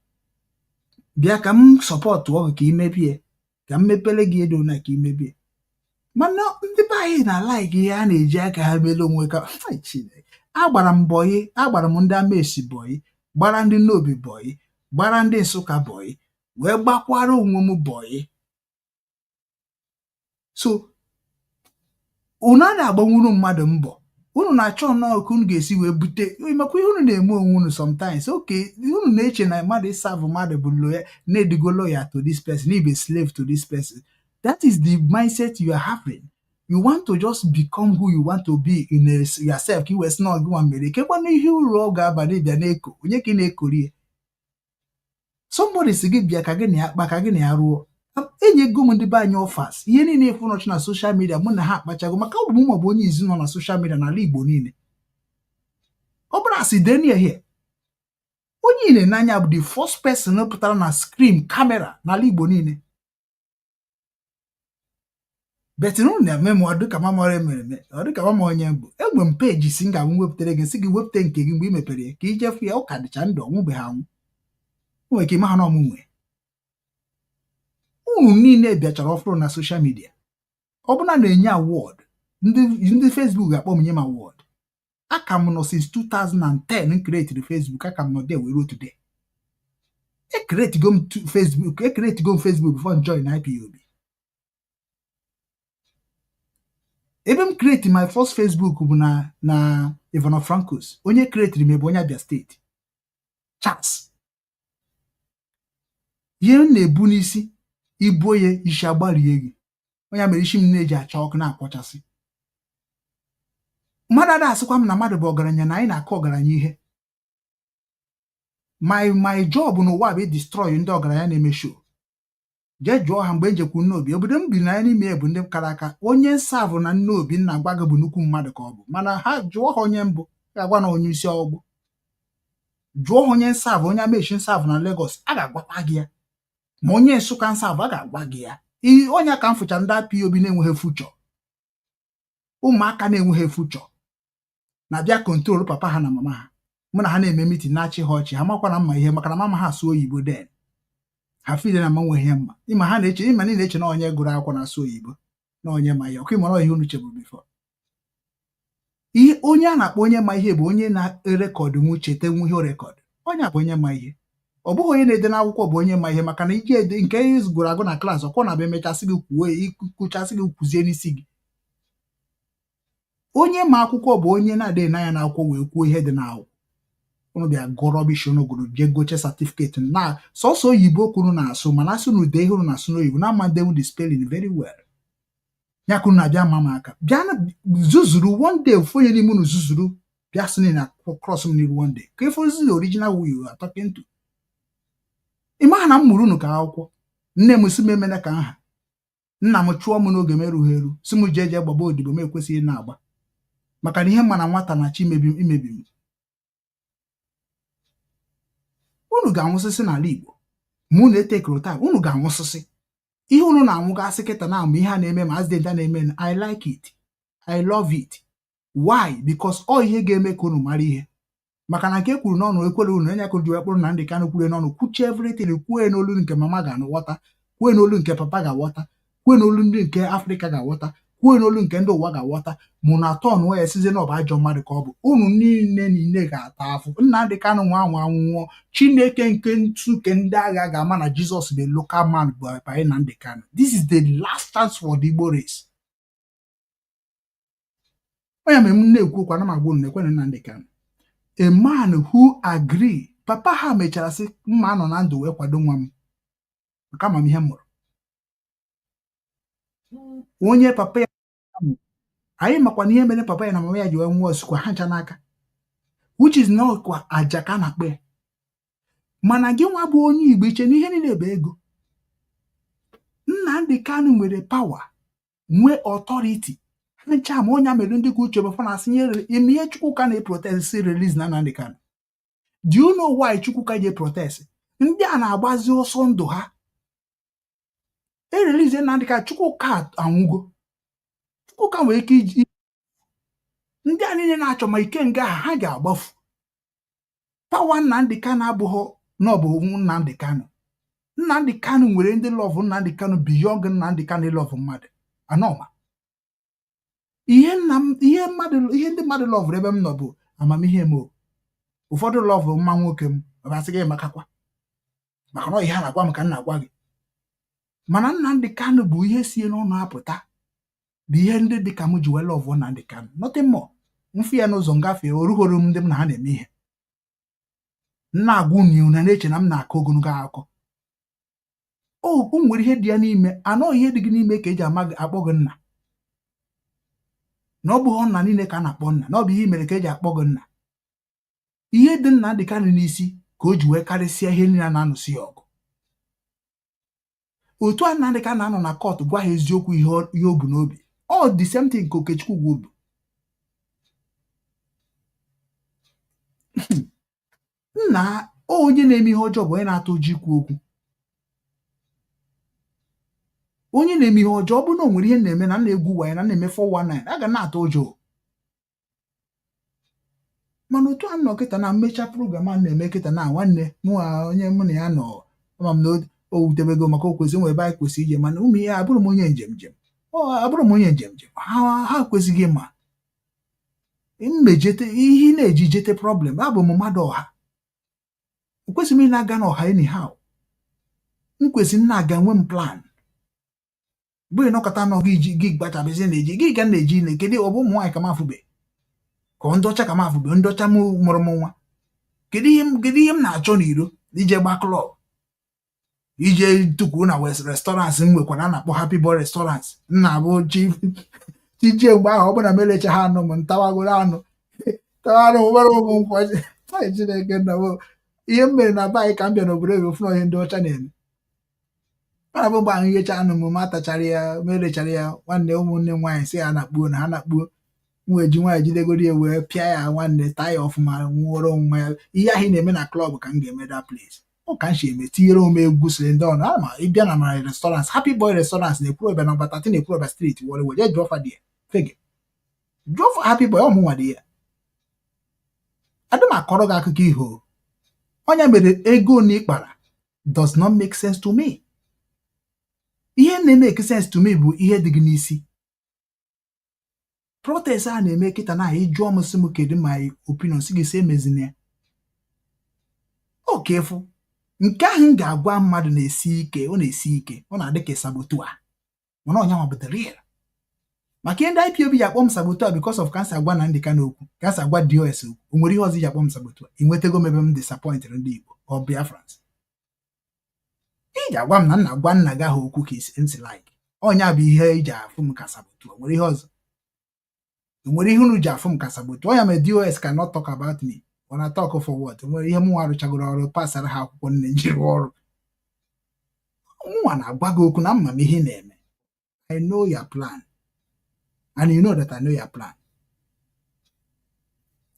Speaker 7: bịa ka m sọpọtụ ọgụ ka imebie ka m mepere gị edo na ka imebie mana ndị be anyị na-alaiki ihe a na-eji aka ha mere onwe ka Chineke agbara m bọyị agbara m ndị Amaesi bọyị gbara ndị Nnobi bọyị gbara ndị Nsukka bọyị wee gbakwara onwe m bọyị so unu a na-agbanwuru mmadụ mbọ unu na-achọ nnọọ ka unu ga-esi wee bute makwa ihe unu na-eme onwe unu sometimes okay unu na-eche na mmadụ ịsavụ mmadụ bụ na-edigo loyal to this person ibe slave to this person that is the mindset you are having you want to just become who you want to be in yourself ka iwesị na ọgụnwa mere kekwana ihe uru ọ ga-abalị bịa na-eko onye ka ị na-ekori somebody si gị bịa ka gị na ya akpa ka gị na ya rụọ enyego m ndị be anyị offers ihe niile efu nọchi na social media mụ na ha akpachago maka ọ bụ m maọbụ onye izi nọ na social media n'ala Igbo niile ọ bụrụ asị denie here onye ile n'anya bụ the first person pụtara na screen camera n'ala Igbo niile betinu na-eme m ọdụka mamara emere ọdụka mama onye bụ enwe m peji si nga m wepụtara gị si gị wepụta nke gị mgbe ị mepere ya ka ijefu ya ụka dịcha ndụ ọnwụbeghị anwụ nwere ka ime ha na ọmụnwe unu niile bịachara ọfụrụ na social media ọ bụla na-enye award ndị Facebook ga-akpọ m nye m award aka m nọ since 2010 create Facebook aka m nọ there were today ekretigo m Facebook before join IPOB ebe m create my first Facebook bụ na Ivano Francos onye create m ebe onye Abia steeti Charles ihe m na-ebu n'isi ibu ya isi agbarie gị onye mere isi m na-eji acha ọkụ na-akpọchasị mmadụ ada asịkwa m na mmadụ bụ ọgaranya na anyị na-akọ ọgaranya ihe my job n'ụwa bụ destroy ndị ọgaranya na-eme show jee jụọ ha mgbe njekwu nnobi obodo m biri na ya n'ime bụ ndị kara aka onye nsavụ na nnobi nna gwa gị bụ nnukwu mmadụ ka ọ bụ mana ha jụọ ha onye mbụ ga-agwa na onye isi ọgbụ jụọ ha onye nsavụ onye amechi nsavụ na Lagos a ga-agwakwa gị ya ma onye Nsukka nsavụ a ga-agwa gị ya onye ka m fụcha ndị POB na-enweghị fuchọ ụmụaka na-enweghị fuchọ na-abịa kontrol papa ha na mama ha mụ na ha na-eme mitin na-achị ha ọchị ha makwa na mma ihe maka na mama ha asụ oyibo den ha fide na mma nweghị mma ịma ha na-eche ịma niile eche na onye gụrụ akwụkwọ na-asụ oyibo na onye ma ihe ọkụ ịmara ihe unu chebụ bifo ihe onye a na-akpọ onye ma ihe bụ onye na-erekọdụ nwu cheta nwu ihe rekọdụ onye bụ onye ma ihe ọ bụghị onye na-ede n'akwụkwọ bụ onye ma ihe maka na iji ede nke ihe gụrụ agụ na klaasị ọkwọ na-abịa emechasị gị kwuo ịkụchasị gị kwuzie n'isi gị onye ma akwụkwọ bụ onye na-adịghị n'anya na akwụkwọ wee kwuo ihe dị n'akwụkwọ unu bịa gụọ bish unu gụrụ jee goche certificate na sọsọ oyibo kwuru na-asụ mana asụ na ude ihe unu na-asụ n'oyibo na ama ndenwu the spelling very well ya kwuru na-abịa ma m aka bịa na zuzuru one day ofu onye n'ime unu zuzuru bịa sị na cross m n'iru one day ka ife ozi original wu you are talking to ịma na m mụrụ unu ka akwụkwọ nne m si m emena ka nha nna m chụọ m n'oge m erughị eru si m jee gbaba odibo m ekwesịghị na-agba maka na ihe mma na nwata na chi imebi m unu ga-anwụsịsị n'ala Igbo mụ na-etekụrụ taa unu ga-anwụsịsị ihe unu na-anwụgasị kịta na ama ihe a na-eme ma azidenta na-eme I like it I love it why because ọ ihe ga-eme ka unu mara ihe maka na nke kwuru n'ọnụ ekwere unu enye ka ji wekpụrụ na ndị Kanu kwuru n'ọnụ kwuchie everything kwue n'olu nke mama ga-aghọta kwue n'olu nke papa ga-aghọta kwue n'olu ndị nke Afrịka ga-aghọta kwue n'olu nke ndị ụwa ga-aghọta mụ na atọ ọnụ ya esizie na ọ bụ ajọ mmadụ ka ọ bụ unu niile ga-ata afụ Nnamdi Kanu nwa anwụọ Chineke nke ntu nke ndị agha ga-ama na Jizọs bụ local man by Nnamdi Kanu. This is the last chance for the Igbo race. onye mere m na-ekwu okwu ana m agwa unu na-ekwe na Nnamdi Kanu a man who agree papa ha mechara sị mma anọ na ndụ wee kwado nwa m maka amamihe m mụrụ onye papa ya anyị makwa na ihe mere papa ya na mama ya ji wee nwụọ osikwa ha ncha n'aka which is not kwa aja ka na-akpa ya mana gị nwa bụ onye Igbo iche na ihe niile bụ ego Nnamdi Kanu nwere power nwee authority ncha ma onye mere ndị ka uche bụfọ na asị ihe Chukwuka na-eprotest si release na Nnamdi Kanu. Do you know why Chukwuka ji protest? Ndị a na-agbazi ọsọ ndụ ha release Nnamdi Kanu. Chukwuka anwụgo Chukwuka nwere ike iji ndị a niile na-achọ ma ike nga ha ga-agbafu pawa Nnamdi Kanu abụghị na ọ bụ Nnamdi Kanu. Nnamdi Kanu nwere ndị love Nnamdi Kanu beyond Nnamdi Kanu love mmadụ anọma ihe ndị mmadụ love ebe m nọ bụ amamihe m ụfọdụ love mma nwoke m ọbasị gị makakwa maka na ihe a na-agwa m ka m na-agwa gị mana Nnamdi Kanu bụ ihe sie n'ọnụ apụta bụ ihe ndị dị ka m ji wee love Nnamdi Kanu nothing more mfu ya n'ụzọ ngafe orughoro m ndị m na ha na-eme ihe na-agwa unu na na-eche na m na-akọ ogologo akụkọ o nwere ihe dị ya n'ime anọ ihe dị gị n'ime ka eji akpọ gị nna na ọ bụghị nna niile ka a na-akpọ nna na ọ bụ ihe mere ka eji akpọ gị nna ihe dị Nnamdi Kanu n'isi ka o ji wee karịsịa ihe niile na-anụsị ya ọgụ otu a Nnamdi Kanu na-anọ na kọtụ gwa ha eziokwu ihe o bu n'obi ọ the same thing ka Okechukwu bụ nna onye na-eme ihe ọjọọ bụ onye na-atụ ụjọ ikwu okwu onye na-eme ihe ọjọọ ọ bụ na o nwere ihe na-eme na na-egwu waya na na-eme 419 a ga na-atụ ụjọ mana otu a nọ kịta na mmecha program a na-eme kịta na nwanne mụ onye mụ na ya nọ ama m na o wutebego maka o kwesịrị nwe ebe anyị kwesịrị ije mana ụmụ ihe abụrụ m onye njem abụrụ m onye njem ha kwesịghị ma mmejete ihe na-eji jete problem abụ m mmadụ ọha kwesịrị m na-aga n'ọha anyhow m kwesịrị na-aga nwe m plan bụ ịnọkọta nọ gị gbachabezi na-eji gị ga na-eji na kedu ọ bụ ụmụ nwaanyị ka m afụbe ka ndị ọcha ka m afụbe ndị ọcha m mụrụ m nwa kedu ihe m na-achọ n'iro ije gba klọb ije tuku na West restaurants nwekwana na-akpọ Happy Boy restaurants nna bụ chije mgbe ahụ ọ bụla melecha ha anụ m ntawagoro anụ tawanụ nwere ụmụ nkwọji Chineke nna m ihe m mere na be anyị ka m bịa n'obodo oyibo fụna ihe ndị ọcha na-eme mana bụ mgbe ahụ ihecha anụ m ma tachara ya melechara ya nwanne ụmụnne m nwaanyị si ha na-akpuo na ha na-akpuo nweji nwaanyị jidegoro ya wee pịa ya nwanne taa ya ọfụma nwụọrọ onwe ya ihe ahụ ị na-eme na klọb ka m ga-eme that place ọ ka m si eme tinyere ome egwu siri ndị ọnụ ama ịbịa na mara restaurants Happy Boy restaurants na-ekwuru ọbịa na Batati na-ekwuru ọbịa street were weje jụọfa dị ya fege jụọfa Happy Boy ọmụnwa dị ya adị m akọrọ gị akụkọ iho onye mere ego na ịkpara does not make sense to me. Ihe na-make sense to me bụ ihe dị gị n'isi. Protest a na-eme kịta na ịjụọ m sị m kedu my opinion si gị si emezina ya oke fụ nke ahụ m ga-agwa mmadụ na-esi ike ọ na-esi ike ọ na-adị ka sabotua mana ọnya ma bụ real maka ndị IPOB ya akpọ m sabotua because of kansa agwa na ndị Kanu okwu kansa agwa DOS okwu o nwere ihe ọzọ ya akpọ m sabotua inwetego m ebe m disappointed ndị Igbo ọ Biafrans iji agwa m na nna gwa nna gị ahụ okwu ka isi like ọnya bụ ihe iji afụ m ka sabotua nwere ihe ọzọ nwere ihe unu ji afụ m ka sabotua ọnya ma DOS cannot talk about me when I talk for what nwere ihe mụnwa arụchagoro ọrụ pasara ha akwụkwọ nne njiri ọrụ mụnwa na-agwa gị okwu na mma m ihe na-eme I know your plan and you know that I know your plan.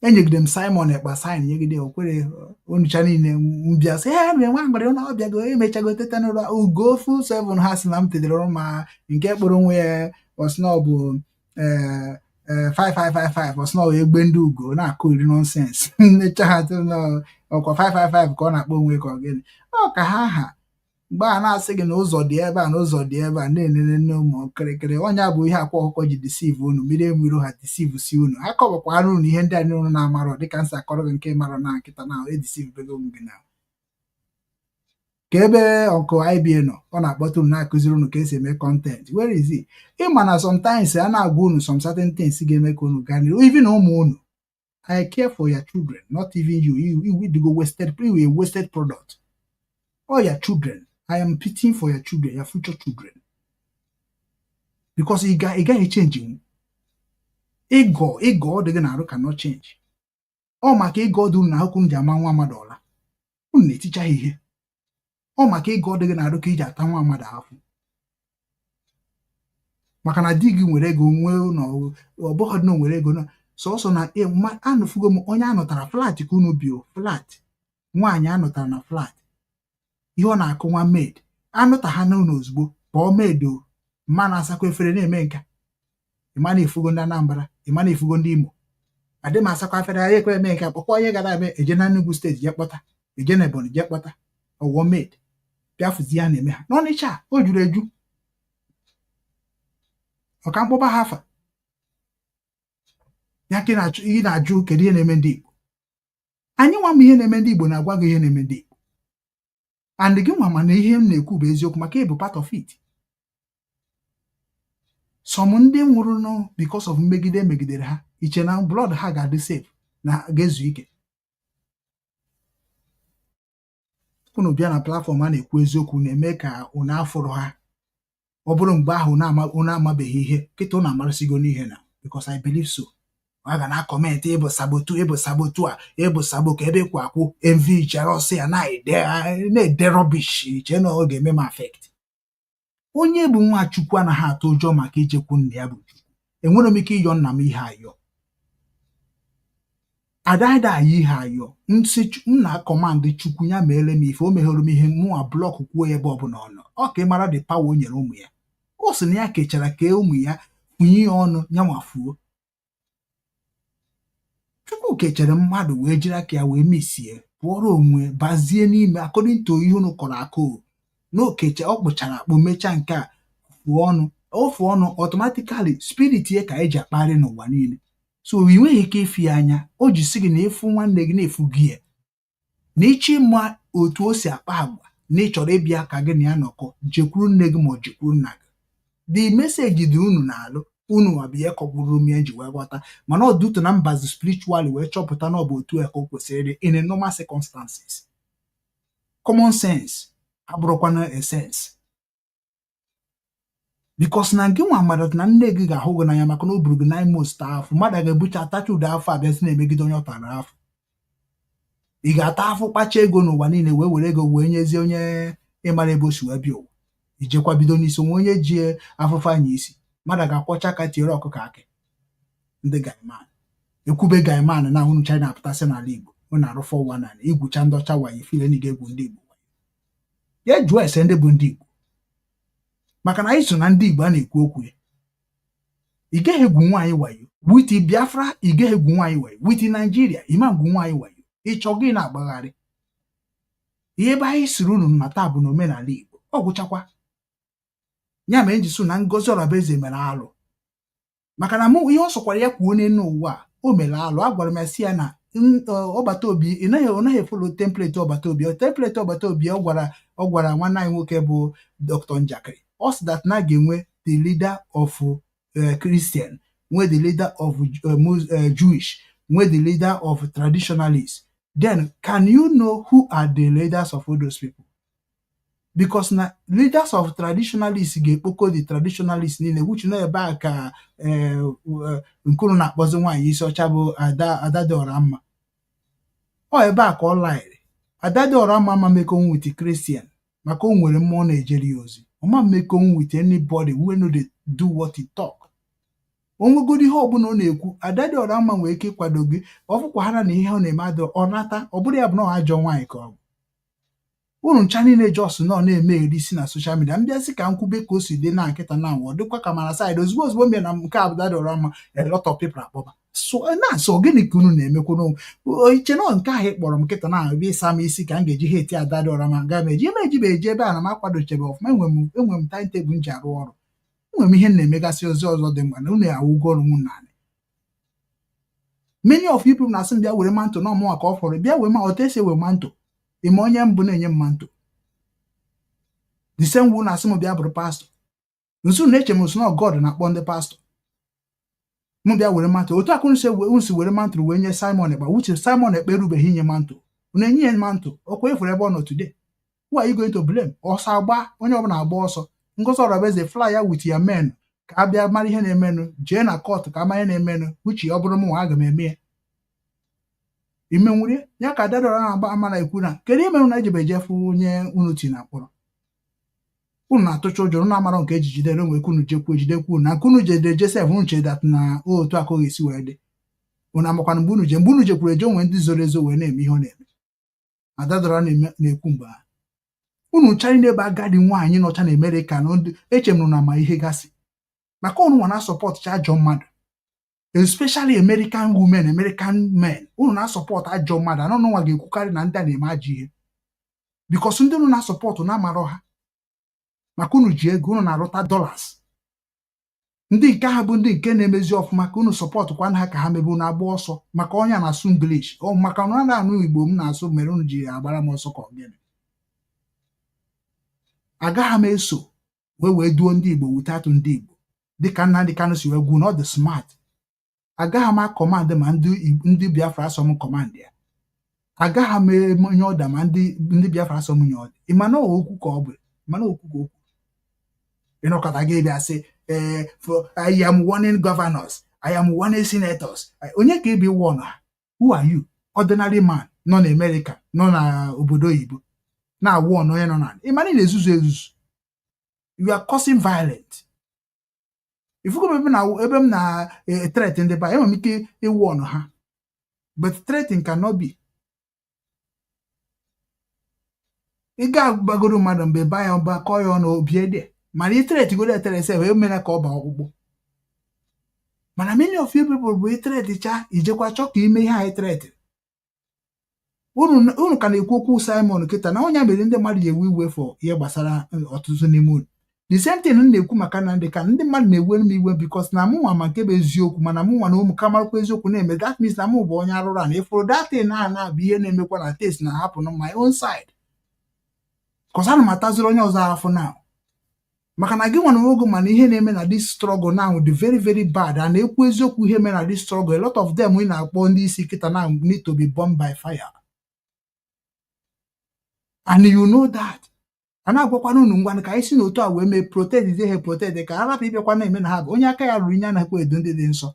Speaker 7: Enyegide m Simon ekpa sign nyegide okwere onucha niile mbịa sị nwa mgbere na ọbịago emechago teta n'ụlọ ugo full 7 ha si na m tedere ma nke kpụrụ onwe ya osno bụ 5555 osno egbe ndị ugo na-akụ iri nonsense nnecha ha ọkwa 555 ka ọ na-akpọ onwe ka ọ gịnị ọ ka ha mgbe a na-asị gị na ụzọ dị ebe a na ụzọ dị ebe a na-enene nne ụmụ kịrịkịrị onye bụ ihe akwa ọkụkọ ji deceive unu mmiri emiro ha deceive si unu ha kọwakwara unu ihe ndị anyị unu na-amarọ dịka nsị akọrọ gị nke mara na nkịta na edeceive bego gị na ka ebe ọkụ IBA nọ ọ na-akpọta unu na-akụziri unu ka esi eme content where is it ịma na sometimes a na-agwa unu some certain things ga-eme ka unu gaa n'ihu even ụmụ unu I care for your children not even you go wasted a wasted product all your children I am pitying for your children, your future children. Because you got changing. Ego, they're gonna cannot change. Oh, my ego do na hukum jama $1. Unne teacher here. Oh, my ego they're gonna look at $1. Makana digi nwere ego nwe no obohod no nwere ego no so na anufugo m onye anọtara flat ka unu bio flat nwaanyị anọtara na flat ihe ọ na-akụ nwa maid anụta ha n'ụlọ ozugbo kpọọ maid o mma na-asakwa efere na-eme nka ịma na-efugo ndị Anambra ịma na-efugo ndị Imo adị m asakwa efere ya ekwe eme nka kpọkwa onye gara ebe eje na Enugu steeti je kpọta eje na Ebonyi je kpọta ọwọ maid bịafụzi ya na-eme ha n'Ọnịcha o juru eju ọka mkpọba ha afa ya ka ị na-ajụ kedu ihe na-eme ndị Igbo anyị nwa m ihe na-eme ndị Igbo na-agwa gị ihe na-eme ndị Igbo and gị nwa mana ihe m na-ekwu bụ eziokwu maka ịbụ part of it. Some ndị nwụrụ nọ because of mmegide megidere ha iche na blood ha ga-adị safe na ga-ezu ike unu bịa na platform a na-ekwu eziokwu na-eme ka unu afụrụ ha ọ bụrụ mgbe ahụ unu amabeghị ihe kịta unu amarịsịgo n'ihe na because I believe so a ga na kọmentị ịbụ sabotu a ịbụ sabo ka ebe kwa akwụ MV chere ọsị ya na-ede rubbish iche na ọ ga-eme m affect onye bụ Nwachukwu anaghị atụ ụjọ maka ichekwu nna ya bụ Chukwu enwere m ike ịyọ nna m ihe ayọ adaghịda anyị ihe ayọ nsị nna kọmandị Chukwu ya meere m ife o meghere m ihe mụnwa blọk kwuo ebe ọbụla ọ nọ ọ ka ị mara the power o nyere ụmụ ya o sị na ya kechara ka ụmụ ya funye ya ọnụ ya nwafuo Chukwu kechere mmadụ wee jiri aka ya wee misie pụọrọ onwe bazie n'ime according to ihe unu kọrọ akụ n'okeche ọ kpụchara akpụ mechaa nke a ofu ọnụ automatically spirit ya ka eji akparị n'ụwa niile so ị nweghị ike ifi ya anya o ji sị gị na efu nwanne gị na-efu gị ya na ịchị mma otu o si akpa agwa na ị chọrọ ịbịa ka gị na ya nọkọ jekwuru nne gị ma ọ jekwuru nna gị the message dị unu na-alụ unu abịa kọgburu m ya ji wee ghọta mana ọ duto na mbazi spiritually wee chọpụta na ọ bụ otu eko kwesịrị in a normal circumstances common sense abụrụkwana essence because na gị nwa mmadụ na nne gị ga-ahụ gị n'anya maka na o buru gị 9 months taa afọ mmadụ ga-ebucha atacha ụdị afọ abịazi na-emegide onye ọ tara afọ ị ga-ata afọ kpacha ego n'ụwa niile wee were ego wee nyezie onye ịmara ebe o si wee bịa ụwa ijekwa bido n'isi onwe onye ji afụfa anya isi mmadụ ga-akwọcha aka tiere ọkụkọ akị ndị gaiman ekwube gaiman na ahụnụ China apụtasị n'ala Igbo ọ na-arụ 419 igwucha ndị ọcha wayo ifile na ga-egwu ndị Igbo ya jụọ ese ndị bụ ndị Igbo maka na anyị so na ndị Igbo a na-ekwu okwu ya ị gaghị egwu nwaanyị wayo witi Biafra ị gaghị egwu nwaanyị wayo witi Naijiria ịma ngwu nwaanyị wayo ịchọ gị na-agbagharị ihe ebe anyị siri unu na taa bụ na omenala Igbo ọ gwụchakwa ya mere nji so na Ngozi Orabaeze mere alụ maka na mụ ihe ọ sọkwara ya kwuo n'elu ụwa o mere alụ a gwara m ya si ya na ọgbata obi ị naghị efolo template ọgbata obi ọ gwara nwanne anyị nwoke bụ Dr. Njakịrị ọ sị that na ga-enwe the leader of Christian nwee the leader of Jewish nwee the leader of traditionalists. Then can you know who are the leaders of all those people? Because na leaders of traditionalists ga-ekpoko the traditionalists niile which na ebe a ka nkuru na-akpọzi nwaanyị isi ọcha bụ Ada dị ọra mma ọ ebe a ka ọ laịrị Ada dị ọra mma ma mekon with Christian maka o nwere mmụọ na-ejeri ya ozi ọma mekon with anybody wey no dey do what he talk onwegodi ihe ọbụla ọ na-ekwu Ada dị ọra mma nwere ike ịkwado gị ọfụkwahara na ihe ọ na-eme adị ọ nata ọ bụrụ ya bụ na ọ ajọ nwaanyị ka ọ bụ unu ncha niile jos nọ na-eme erisi na soshal midia mbịasị ka nkwube ka o si dị na nkịta na nwụọ dịkwa ka mara saịdị ozugbo mbịa na nke Ada dị ọra mma a lot of people akpọba so gịnị ka unu na-emekwu iche na nke ahụ kpọrọ m nkịta na ebe ịsa m isi ka m ga-eji ha eti Ada dị ọra mma ga meji emejibe eji ebe a na m akwadochebe ọfụma enwe m timetable m ji arụ ọrụ enwere m ihe na-emegasị ozi ọzọ dị mkpa na unu awụgo ọrụ m naanị many of you people na-asị m bịa were manto na ọmụnwa ka ọ fọrọ bịa wee ma otu esi ewe manto ime onye mbụ na-enye m manto the same wu na-asị m bịa bụrụ pastọ nso na-eche m nso na God na-akpọ ndị pastọ m bịa were manto otu akụ nsi were manto wee nye Simon Ekpa uche Simon Ekpa erubeghị inye manto na-enye ya manto ọkwa efere ebe ọ nọ today who are you going to blame? Ọsọ agba onye ọbụla agba ọsọ Ngozi Orabaeze fly ya with your men ka a bịa mara ihe na-emenụ jee na court ka ama ihe na-emenụ uche ọ bụrụ m nwa aga m eme ya imenwurie ya ka Ada dị ọra na-agba amara ekwu na kedu ihe mere na ejebe ejefu onye unu ti na mkpọrọ unu na-atụcha ụjọ unu amara nke eji jidere onwe unu jekwu ejidekwu na nke unu jedere Joseph unu chedat na otu akụghị esi wee dị unu amakwana mgbe unu jekwuru eje onwe ndị zoro ezo wee na-eme ihe ọ na-eme Ada dị ọra na-ekwu mgbe ha unu chari n'ebe agadi nwaanyị nọcha na Amerịka na echemrụ na ama ihe gasị maka unu nwa na-asọpọt cha ajọ mmadụ especially American women American men unu na-asọpọt ajọ mmadụ anọ nwa ga-ekwukarị na ndị a na-eme ajọ ihe bikos ndị unu na-asọpọtụ na-amarọ ha maka unu ji ego unu na-arụta dollars ndị nke ha bụ ndị nke na-emezi ọfụma ka unu sọpọtụkwa ha ka ha mebe unu agba ọsọ maka onye na-asụ English maka na na-anụ Igbo m na-asụ mere unu ji agbara m ọsọ ka ọgịnị agaghị m eso wee duo ndị Igbo wutatụ ndị Igbo dịka Nnamdi Kanu si wee gwu na ọ dị smart agaghị m akọmandị ma ndị Biafra asọ m kọmandị ya agaghị m eme onye ọda ma ndị Biafra asọ m nye ọda ịmana okwu ka ọ bụ mana okwu ka okwu ịnọkọta gị bịa sị I am warning governors I am warning senators onye ka ebe won ha who are you ordinary man nọ na America nọ na obodo oyibo na-awụ ọnụ onye nọ na ịmana ị na-ezuzu ezuzu you are causing violence ifugo ebe m na threat ndị ba enwere m ike ịwụ ọnụ ha but threatening cannot be ị ga-agbagoro mmadụ mgbe ba ya mba kọọ ya ọnụ obi ede mana threat goro eterese wee mere ka ọ baa ọkpụkpụ mana many of you people bụ threat cha ijekwa chọ ka ime ihe anyị threat unu ka na-ekwu okwu Simon kịta na onye mere ndị mmadụ ga-ewe iwe fọ ihe gbasara ọtụtụ n'ime unu the same thing na-ekwu maka Nnamdi Kanu ndị mmadụ na-ewe m iwe because na mụ nwa ma nke bụ eziokwu mana mụ nwa na ụmụ ka marakwa eziokwu na-eme that means na mụ bụ onye arụrụ a na ịfụrụ that thing na-abụ ihe na-emekwa na taste na hapụ na my own side because ana m ataziri onye ọzọ afọ na maka na gị nwa na ogo mana ihe na-eme na this struggle now dị very very bad a na-ekwu eziokwu ihe mere na this struggle a lot of them ị na-akpọ ndị isi kịta na need to be burned by fire and you know that a na-agwakwana unu ngwanụ ka anyị si n'otu a wee mee protest dị ha protest ka arapụ ịbịakwa na-eme na ha bụ onye aka ya ruru inye anaghịkwa edo ndị dị nsọ.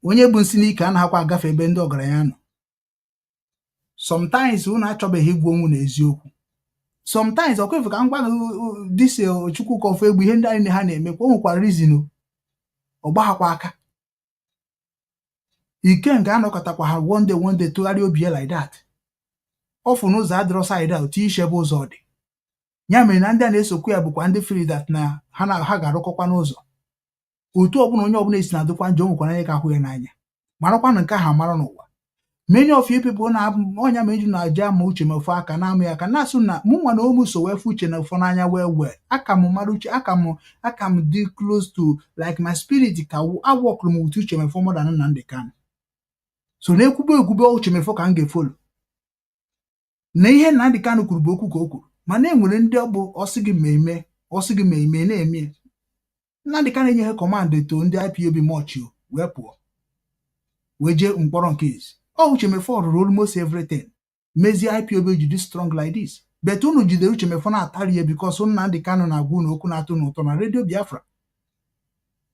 Speaker 7: Onye bụ nsị n'ike anaghịkwa agafe ebe ndị ọgaranya nọ. Sometimes unu achọbeghị ịgwa onwe n'eziokwu. Sometimes ọkwefu ka m gwa dịsi Chukwu ka ofu egwu ihe ndị anyị ha na-emekwa o nwekwara reason ọgbaghakwa aka. Ike nke anọkọtakwa ha one day tụgharịa obi ya like that. Ọfụ n'ụzọ adịrọ side out ishe bụ ụzọ dị. Ya mere na ndị a na-esokwu ya bụkwa ndị free that na ha ga-arụkọkwa n'ụzọ. Otu ọbụla onye ọbụla esi na-adịkwa njọ nwekwara onye ga-ahụ ya n'anya. Marakwanụ nke ha mara n'ụwa. Many of you people na onya meju na aja ma uche mefu aka na amụ ya ka na-asụ na mụ nwa na omu so wefu uche na ụfọ n'anya well. Aka m mara uche aka m dị close to like my spirit ka awọkụrụ m uche mefu more than Nnamdi Kanu. So na-ekwube uche mefu ka m ga-efolo. Na ihe Nnamdi Kanu kwuru bụ okwu ka o kwuru. Mana enwere ndị ọ bụ ọsị gị ma eme na-eme. Nnamdi Kanu enyeghị command to ndị IPOB mọchio wee pụọ. Wee jee mkpọrọ nke izi. Uchemefu rụrụ almost everything. Mezi IPOB ji dị strong like this. But unu jidere Uchemefu na-atari ya because Nnamdi Kanu na-agwa unu okwu na-atụ n'ụtọ na redio Biafra.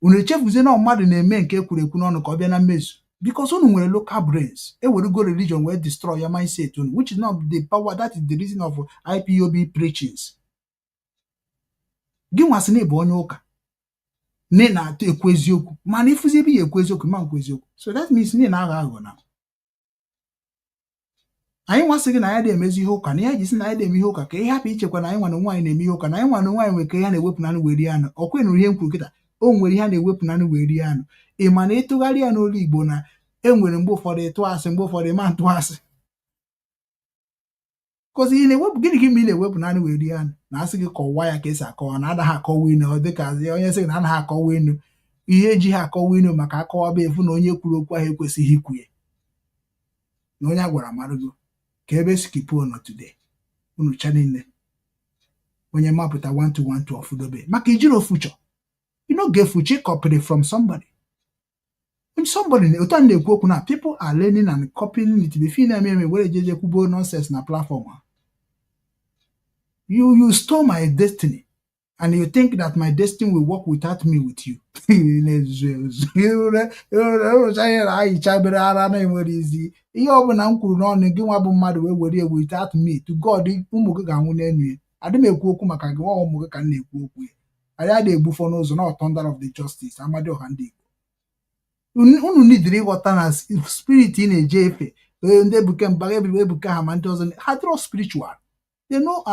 Speaker 7: Unu echefuzie na mmadụ na-eme nke ekwuru ekwu n'ọnụ ka ọ bịa na mmezu. Because unu nwere local brains. Go religion where destroy your mindset unu, which is not the power. That is the reason of IPOB preachings. Gị nwasị na ịbụ onye ụka. Ne na-atụ ekwu eziokwu. Mana ifuzi ebe ya ekwu eziokwu ma nkwu eziokwu. So that means ne na-agha aghụghọ na. Anyị nwasị gị na ya na-emezi ihe ụka na ya ji si na ya na-eme ihe ụka ka ihe hapụ ichekwa na anyị nwa na nwaanyị na-eme ihe ụka na anyị nwa na nwaanyị nwere ka ihe na-ewepụ nanụ wee rie anụ. Ọkwe nụrụ ihe m kwuru kịta o nwere ihe na-ewepụ nanụ wee rie anụ. Ị ma na ịtụgharị ya n'olu Igbo na enwere mgbe ụfọdụ ịtụ asị mgbe ụfọdụ ịma ntụ asị. Kozi ị na-ewepụ gịnị gị ma ị na-ewepụ nanụ wee rie anụ na asị gị kọwaa ya ka esi akọwa na adaghị akọwa inu ọ dịka onye sị na anaghị akọwa inu ihe eji ha akọwa inu maka akọwaba efu na onye kwuru okwu ahụ ekwesịghị ikwu ya na onye a gwara marụgo ka ebe skipu nọ today unu cha niile onye mapụta 1-2-1-2 ọfụdobe maka ijiri ofuchọ ga-efuchi copy from somebody otu a na-ekwu okwu na people are learning and copying it before na-eme were jeje kwubo nonsense na platform. You stole my destiny and you think that my destiny will work without me with you. Ihe ọ bụla m kwuru n'ọnụ gị nwa bụ mmadụ wee were without me to God ụmụ gị ga-anwụ n'enu ya. Adị m ekwu okwu maka gị nwa ụmụ gị ka m na-ekwu okwu ya. Anyị na-egbufọ n'ụzọ na thunder of the justice Amadioha Ndị Igbo. Unu nidiri ịghọta na spirit ị na-eje efe ndị ebuke mbaga ebuka ha ma ndị ọzọ ha dịrọ spiritual. They know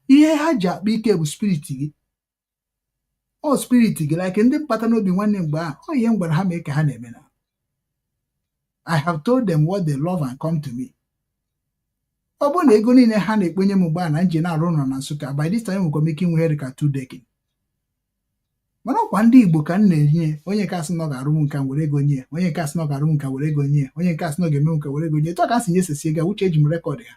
Speaker 7: ihe ha ji akpa ike bụ spirit gị. Ọ spirit gị like ndị mpata n'obi nwanne mgbe ahụ ọ ihe m gwara ha mee ka ha na-eme na. I have told them what they love and come to me. Ọ bụrụ na ego niile ha na-ekpenye m mgbe a na nji na-arụ ụlọ na Nsukka by this time nwekwa m ike inwe ihe ka 2 decades. Mana ọkwa ndị Igbo ka m na-enye onye nke asị na ọ ga-arụ m nka were ego nye onye nke asị na ọ ga-arụ m nka were ego nye onye nke asị na ọ ga-eme nka were ego nye tọ ka asị nye sesi ego uche eji m rekọd ya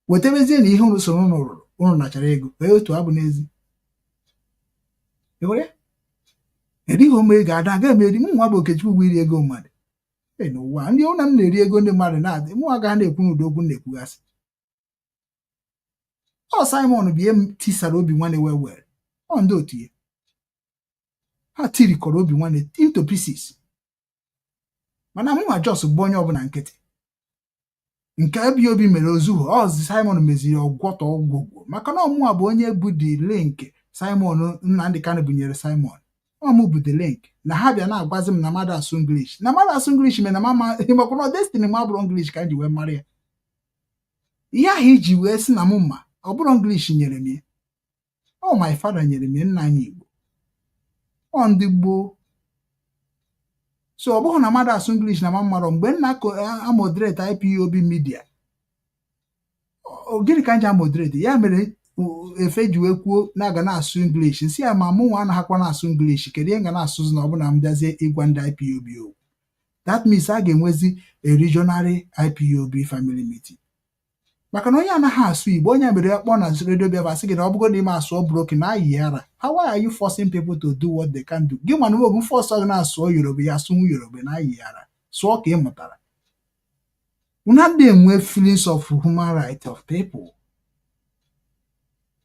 Speaker 7: wetebezie na ihe unu soro unu rụrụ unu nachara ego otu abụ n'ezi erighị ome ego ada aga emeri m nwa bụ Okechukwu bụ iri ego mmadụ n'ụwa ndị ụna m na-eri ego ndị mmadụ na-adị mụ agaghị na-ekwu n'ụdị okwu na-ekwugasị. Ọ Simon bụ ihe m tisara Obinwannem wee ọ ndị otu ya ha tirikọrọ Obinwannem into pieces. Mana mụ nwa Jos bụ onye ọbụla nkịtị nke obi mere ozuho ọzi Simon meziri ọgwọtọ ọgwụgwọ maka na ọmụnwa bụ onye bụ the link Simon Nnamdi Kanu bunyere Simon ọmụ bụ the link na ha bịa na-agwazi m na mmadụ asụ English mere na mama ịmakwana destiny m abụrụ English ka m ji wee mara ya ihe ahụ iji wee si na m mma ọ bụrụ English nyere m ya ọ my father nyere m nna anyị Igbo ọ ndị gboo. So ọ bụghị na mmadụ asụ English na mmarọ mgbe nna amoderate IPOB media gịnị ka nji amoderate ya mere efe ji wee kwuo na aga na-asụ English nsi ya ma mụ nwa anaghịkwa na-asụ English kedu ihe ga na-asụzi na ọbụla m bịazie ịgwa ndị IPOB okwu. That means a ga-enwezi a regional IPOB family meeting maka na onye anaghị asụ Igbo onye mere ya kpọọ na redio Biafra sị gị na ọ bụgo na ime asụ broken na ayi ara. How are you forcing people to do what they can do? Gị nwa na ogu fọsọ gị na-asụ Yoruba ya asụnwu Yoruba na ayi ara sụọ ka ị mụtara. Una dey enwe feelings of human rights of people.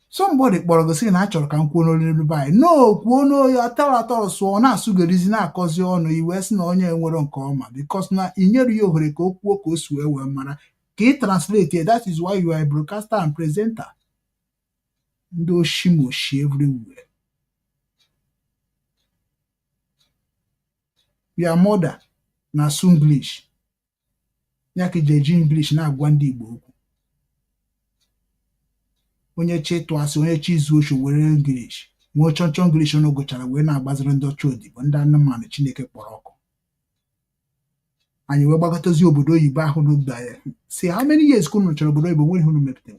Speaker 7: Somebody kpọrọ gị sị na achọrọ ka m kwuo n'olu anyị. No, kwuo n'oyi atọrọ sụọ na-asụgerizi na-akọzi ọnụ iwe sị na onye nwere nke ọma because na inyere ya ohere ka o kwuo ka o si wee mara ka ị translate. That is why you are a broadcaster and presenter. Ndị oshimoshi everywhere. Your mother na Sunglish. Ya ka eji English na-agwa ndị Igbo okwu. Onye chi tụ asị, onye chi zuo oshi were English. Nwe chọnchọ English ọ gụchara wee na-agbaziri ndị ọcha odibo ndị anụmanụ Chineke kpọrọ ọkụ. Anyị wee gbakọtazi obodo oyibo ahụ n'ụda ya. Si how many years ka unu chọrọ obodo oyibo nwere ihe unu mepụtara?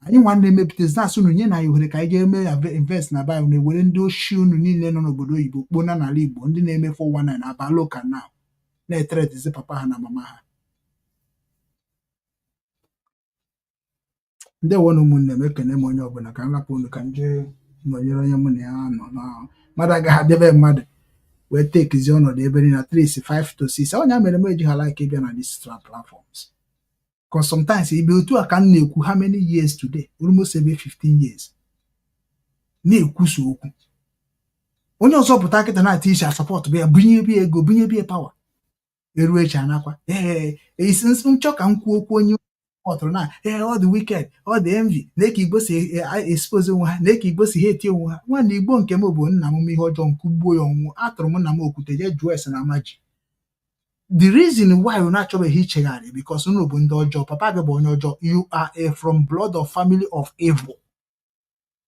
Speaker 7: Anyị nwanne mepụtazi na-asị unu nye na ya ohere ka anyị ga-eme invest na Bible na-ewere ndị oshi unu niile nọ n'obodo oyibo kpona n'ala Igbo ndị na-eme 419 abalị ụka now na-eteretizi papa ha na mama ha. Ndị wọnụ ụmụnne m ekene m onye ọbụla ka m rapụ unu ka nje nọnyere onye mụ na ya nọ na mmadụ agaghị abịabe mmadụ wee tekizi ọnọdụ ebe niile at least 5 to 6. Onye mere m eji ha like ịbịa na these platforms. Because sometimes ibe otu a ka m na-ekwu how many years today? Almost 15 years. Na-ekwusa okwu. Onye ọzọ pụta kịta na-ati isi asapọt bụ ya bunye bi ego bunye bi power. Eru echi anakwa. Isi nchọ ka m kwuo okwu onye ọtụrụ na all the wicked, all the envy, na-eke Igbo si expose onwe ha, na-eke Igbo si hate onwe ha. Nwanne Igbo nke m bụ nna m ihe ọjọọ nke ugbo ya ọnwụ atụrụ m nna m okwute je jụọ ese na amaji. The reason why you not trouble hichegari because unu bụ ndị ọjọọ. Papa gị bụ onye ọjọọ. You are from blood of family of evil.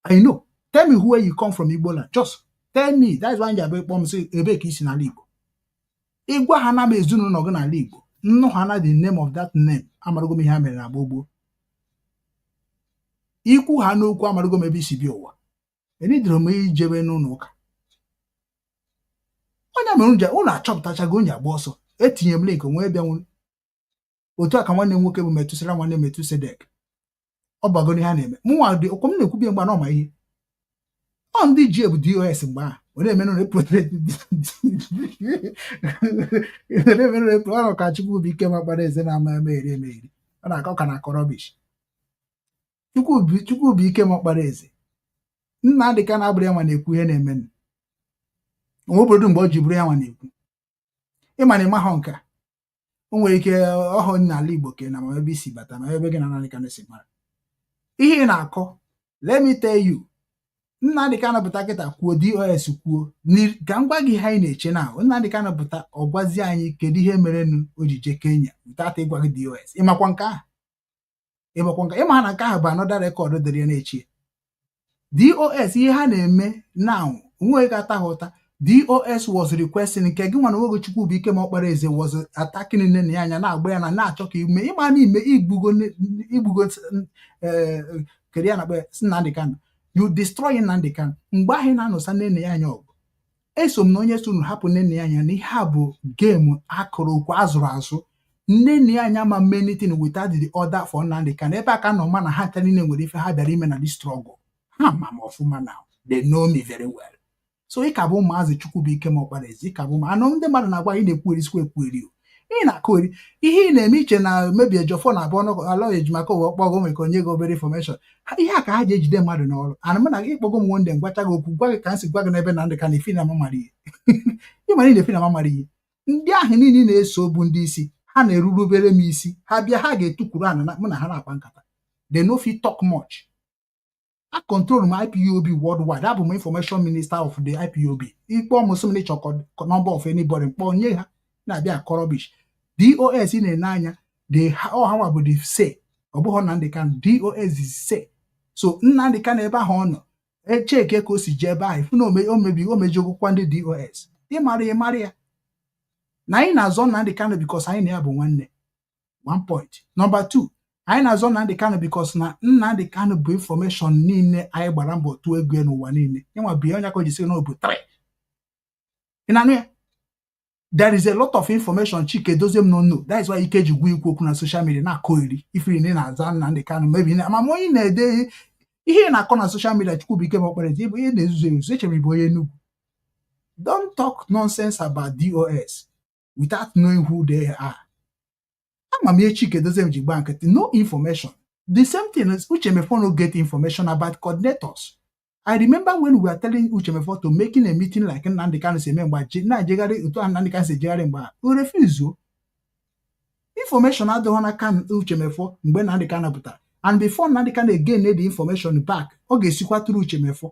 Speaker 7: I know. Tell me where you come from Igbo land. Just tell me. That's why you bomb say ebe ka isi n'ala Igbo. Igwa ha na m ezinụlọ gị n'ala Igbo. Nnụ ha na the name of that name. Amarugo m ihe ha mere na gbogbo. Ikwu ha n'okwu amarugo m ebe isi bi ụwa. Enidiro m ijebe n'ụlọ ụka. Onye mere nje ụlọ achọpụtachago onye agba ọsọ. Etinye m link onwe bịa nwụ. Otu aka nwanne nwoke bụ Metusela nwanne Metusedek. Ọ bago ihe ha na-eme. Mụnwa dị okwu m na-ekwubi mgba na ọma ihe. Ọ ndị ji ebu DOS mgbe ahụ. Onye emenụ reprotect. Onye emenụ reprotect. Ọ ka Chukwu bụ ike makpara eze na-ama emeri emeri. Ọ na-akọ ka na rubbish. Chukwu bụ ike makpara eze. Nna dị ka na-abụrụ ya nwa na-ekwu ihe na-emenụ. Onwe obodo mgbe ọ ji bụrụ ya nwa na-ekwu. Ịma na ịma ha nka. O nwere ike ọhụ n'ala Igbo ke na ma ebe isi bata ma ebe gị na Nnamdi Kanu si mara. Ihe ị na-akọ, let me tell you, Nnamdi Kanu pụta kịta kwuo DOS kwuo ka m gwa gị ihe anyị na-eche na Nnamdi Kanu pụta ọ gwazi anyị kedu ihe merenụ o ji je Kenya without ịgwa gị DOS. Ịmakwa nke ahụ. Ịma na nke ahụ bụ another record dịrị ya na-echi. DOS ihe ha na-eme now onwe ga-ata ha ụta. DOS was requesting nke gị nwa na Okechukwu bụ ike ma ọkpara eze was attacking nne na ya anya na-agba ya na-achọ ka ime ịma na ime igbugo kedu ya na-akpa Nnamdi Kanu. You destroy Nnamdi Kanu. Mgbe ahụ na-anọsa nne na ya anya ọgụ. Eso m na onye so hapụ nne na ya anya na ihe a bụ game akụrụ okwu azụrụ azụ. Nne na ya anya ma mee anything without the order for Nnamdi Kanu. Ebe aka nọ ma na ha ncha niile nwere ife ha bịara ime na this struggle. Ha ma m ọfụma now. They know me very well. So ị ka bụ Maazị Chukwu bụ ike ma ọkpara ezi ị ka bụ ma anọ ndị mmadụ na-agwa ị na-ekwueri sikwa ekwueri o. Ị na-akụri ihe ị na-eme iche na mebi ejofọ na abụọ ala ejimaka ụwa kpọgo nwere ka onye gị obere information. Ihe a ka ha ji ejide mmadụ n'ọrụ. Ana m na gị kpọgo m nwonde ngwacha gị okwu gwa gị ka m si gwa gị n'ebe Nnamdi Kanu ifi na mamara ihe. Ị mara ị na-efi na mamara ihe. Ndị ahụ niile na-eso bụ ndị isi ha na-erubere m isi ha bịa ha ga-etukwuru ana mụ na ha na-akpa nkata. They no fit talk much. I control my IPOB worldwide. I'm the information minister of the IPOB. If you want to number of anybody, na be a rubbish. DOS in a nanya, they how about the say. Obo Nnamdi Kanu DOS is say. So Nnamdi Kanu ebe hono. E check eko si jeba. If no maybe o mejogo kwande DOS. They marry ya. Na ị na-azọ Nnamdi Kanu because anyị na-abụ nwanne. 1 point. Number 2. Anyị na-azọ Nnamdi Kanu because na Nnamdi Kanu bụ information niile anyị gbara mbọ tụọ ego n'ụwa niile. Ịnwa bụ onye ka o ji sị na ọ bụ 3. Ị na-anụ ya? There is a lot of information Chike Doziem no know. That is why Ike ji gwa ikwu okwu na social media na-akọgheri ifiri na na-aza Nnamdi Kanu maybe na ama onye na-ede ihe na-akọ na social media Chukwu bụ ike ma ọkpara ezi ihe na-ezuzu ezuzu echere bụ onye Enugu. Don't talk nonsense about DOS without knowing who they are. No information. The same thing is Uchemefo no get information about coordinators. I remember when we were telling Uchemefo to making a meeting like Nnamdi Kanu say member, Nnamdi Kanu say member, we refuse. Information adọghọ kan Uchemefo mgbe Nnamdi Kanu pụtara, and before Nnamdi Kanu again need the information back, ọ ga-esikwa tụrụ Uchemefo.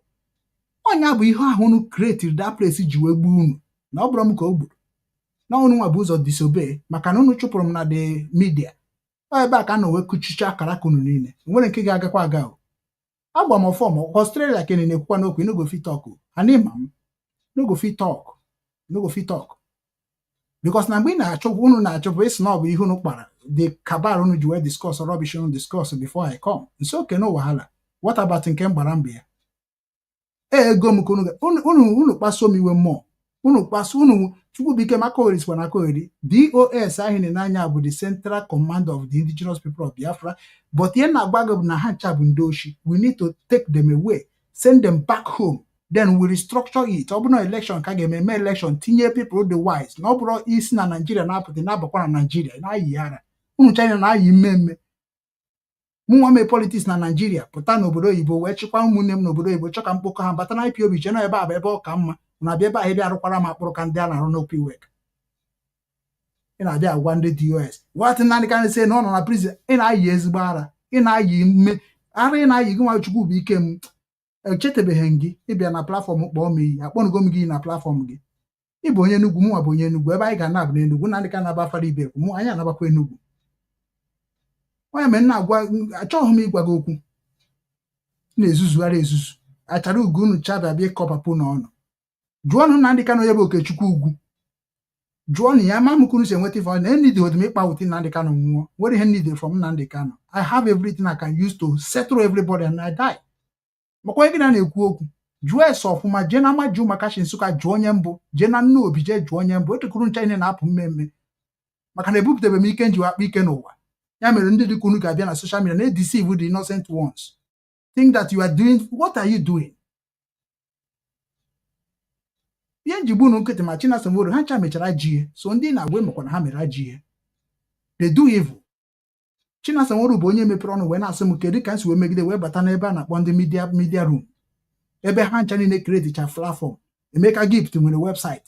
Speaker 7: Onya bụ ihe ahụ unu create that place ji wee gbuo unu na ọ bụrụ m ka o gburu na unu nwa bụ ụzọ disobey maka na unu chụpụrụ m na the media. Ebe a ka nọ wee kuchicha akara kunu niile nwere nke ga-agakwa aga o. Agba m ọfọm Australia ka na-ekwukwa n'okwu no go fit talk o. Anima m no go fit talk because na mgbe na-achọpụ unu na-achọpụ isi na ọ bụ ihe unu kpara the kabar unu ji wee discuss rubbish unu discuss before I come. Nso okay no wahala. What about nke mgbara mbụ ya? Ego m ka unu kpaso m iwe mmụọ. Unu Chukwubike Makori is Wanakori. DOS ahụ n'anya bụ the Central Command of the Indigenous People of Biafra. But yen na gbagab na hancha bụ ndoshi. We need to take them away, send them back home. Then we restructure it. Ọ bụ na election ka ga-eme election tinye people the wise. Na ọ bụrụ isi na Nigeria na-apụta na-abakwa na Nigeria na-ayi ara. Unu China na-ayi mmemme. Mụnwa mee politics na Nigeria pụta n'obodo oyibo wee chịkwa ụmụnne m n'obodo oyibo chọka mkpokọ ha bata na IPOB cheno ebe a bụ ebe ọ ka mma na abịa ebe ahụ ebe arụkwara m akpụrụ ka ndị a na-arụ n'opi wek. Ị na-abịa agwa ndị DOS wat Nnamdi Kanu sị na ọ nọ na prison. Ị na-ayi ezigbo ara, ị na-ayi mme ara, ị na-ayi gị nwa Chukwubike m echetebeghị gị ịbịa na platform kpọọ m iyi akpọnugo m gị na platform gị. Ị bụ onye Enugu, mụnwa bụ onye Enugu, ebe anyị ga-anabụ n'Enugu. Nnamdi Kanu na-abafara ibe mụ anyị anabakwa Enugu. Onye mere na-agwa achọghị m ịgwa gị okwu na-ezuzugharị ezuzu achara ugo unu chabịa bịa ịkọpapụ n'ọnụ. Jụọnụ Nnamdi Kanu onye bụ Okechukwu ugwu, jụọnụ ya ma m kwuru si enweta ife na enidi hodum ịkpa wuti Nnamdi Kanu nwụọ. What ihe needed from Nnamdi Kanu? I have everything I can use to settle everybody and I die. Makwa onye gị na-ekwu okwu jụọ ese ọfụma jee na amajụ maka Nsukka jụọ onye mbụ, jee na nna obi jee jụọ onye mbụ. Etekuru ncha ihe na-apụ mmemme maka na ebupụtebe m ike nji wakpa ike n'ụwa. Ya mere ndị dịka unu ga-abịa na social media na-deceive the innocent ones. Think that you are doing, what are you doing? Ihe njigbu unu nkịtị ma Chinasa Nwodo ha ncha mechara ji so ndị na-agwa emekwana ha mere ji. They do evil. Chinasa Nwodo bụ onye mepere ọnụ wee na-asị m kedu ka m si wee megide wee bata n'ebe a na-akpọ ndị media room ebe ha ncha niile kredicha platform. Emeka Gift nwere website,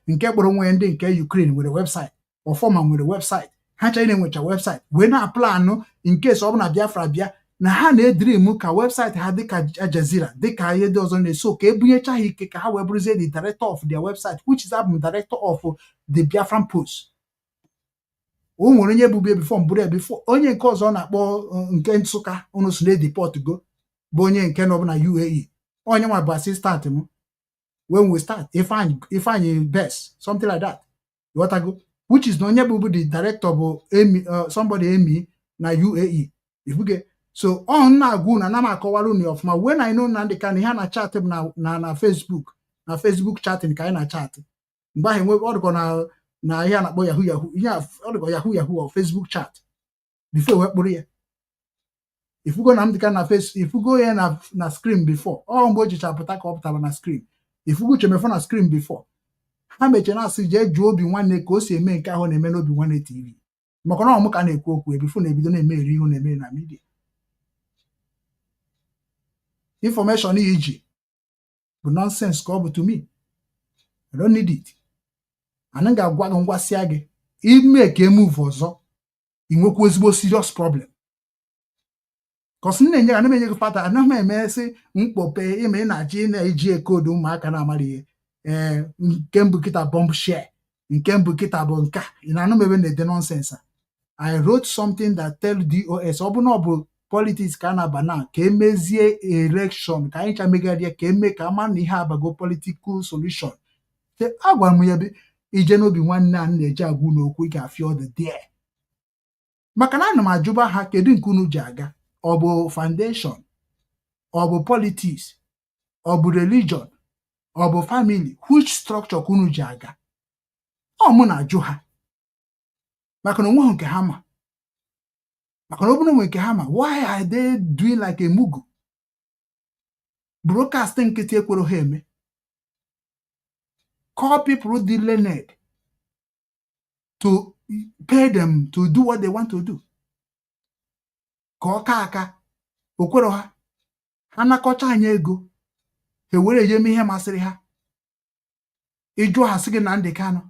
Speaker 7: nke kpọrọ nwe ndị nke Ukraine nwere website, Ọfọma nwere website. Ha ncha na-enwecha website wee na-aplanụ nke so ọ bụ na Biafra bịa na ha na-edream ka website ha dịka Al Jazeera dịka ihe dị ọzọ na-eso ka ebunyecha ha ike ka ha wee bụrụzie the director of their website, which is abụ director of the Biafran Post. O nwere onye bụbie before mbụrụ ya before onye nke ọzọ na-akpọ nke Nsukka unu so na-edeport go bụ onye nke nọ na UAE. Onye nwa bụ assistant m when we start Ifeanyi Best something like that. You want to go? Which is onye bụ the director bụ somebody Emi na UAE. If we get so on na-agwụ na m akọwara unu ọfụma when I know Nnamdi Kanu ihe na chat m na Facebook chatting ka anyị na chat mgbe ahụ enwe ọdụkọ na ihe a na-akpọ yahoo ihe ọdụkọ yahoo or Facebook chat before wee kpụrụ ya. Ifugo Nnamdi Kanu na Facebook ifugo ya na screen before ọ mgbe o jicha pụta ka ọ pụtara na screen. Ifugo Uchemefo na screen before ha mechara na-asị jee jụọ Obinwanne ka o si eme nke ahụ na-eme n'Obinwanne TV maka na ọmụ ka na-ekwu okwu ebifu na-ebido na-eme eri ihu na-eme na media. Information iji bụ nonsense ka ọ bụ to me. I don't need it. Ana ga-agwa gị ngwasịa gị ime ka move ọzọ inwekwa ezigbo serious problem. Kọs na-enye ga na-enye gị fata anaghị m emesi mkpope ime na-achị na-eji ekodu ụmụaka na-amara ihe nke mbụ kịta bomb share nke mbụ kịta bụ nka ị na-anụ m ebe na-ede nonsense. I wrote something that tell DOS ọ bụ na ọ bụ politics ka na-aba na ka emezie election ka anyị cha megadia ka eme ka ama na ihe abago political solution. Agwara m ya ije n'obi nwanne a na-eji agwụ n'okwu ị ga-afịa ọdụ there maka na ana m ajụba ha kedu nke unu ji aga. Ọ bụ foundation, ọ bụ politics, ọ bụ religion, ọ bụ family, which structure ka unu ji aga? Ọ mụ na-ajụ ha maka na onwe nke ha ma maka na ọ bụrụ nke ha ma why are they doing like a mugu? Broadcasting nkịtị ekwero ha eme. Call people the learned to pay them to do what they want to do. Ka ọ ka aka okwero ha nakọcha anyị ego ha were eme ihe masịrị ha. Ịjụ ha sị gị na Nnamdi Kanu,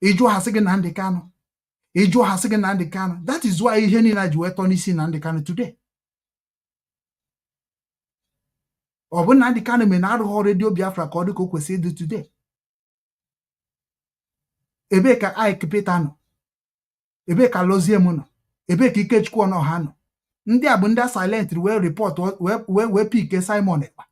Speaker 7: ịjụ ha sị gị na Nnamdi Kanu, ịjụ ha sị gị na Nnamdi Kanu. That is why ihe niile ji wee tọ n'isi na Nnamdi Kanu today. Ọ bụ Nnamdi Kanu mere na arụghị redio Biafra ka ọ dị ka o kwesịrị ịdị today. Ebe ka Ike Peter nọ, ebe ka Loziem nọ, ebe ka Ikechukwu ọha nọ. Ndị a bụ ndị silent wee report wee pick Simon Ekpa,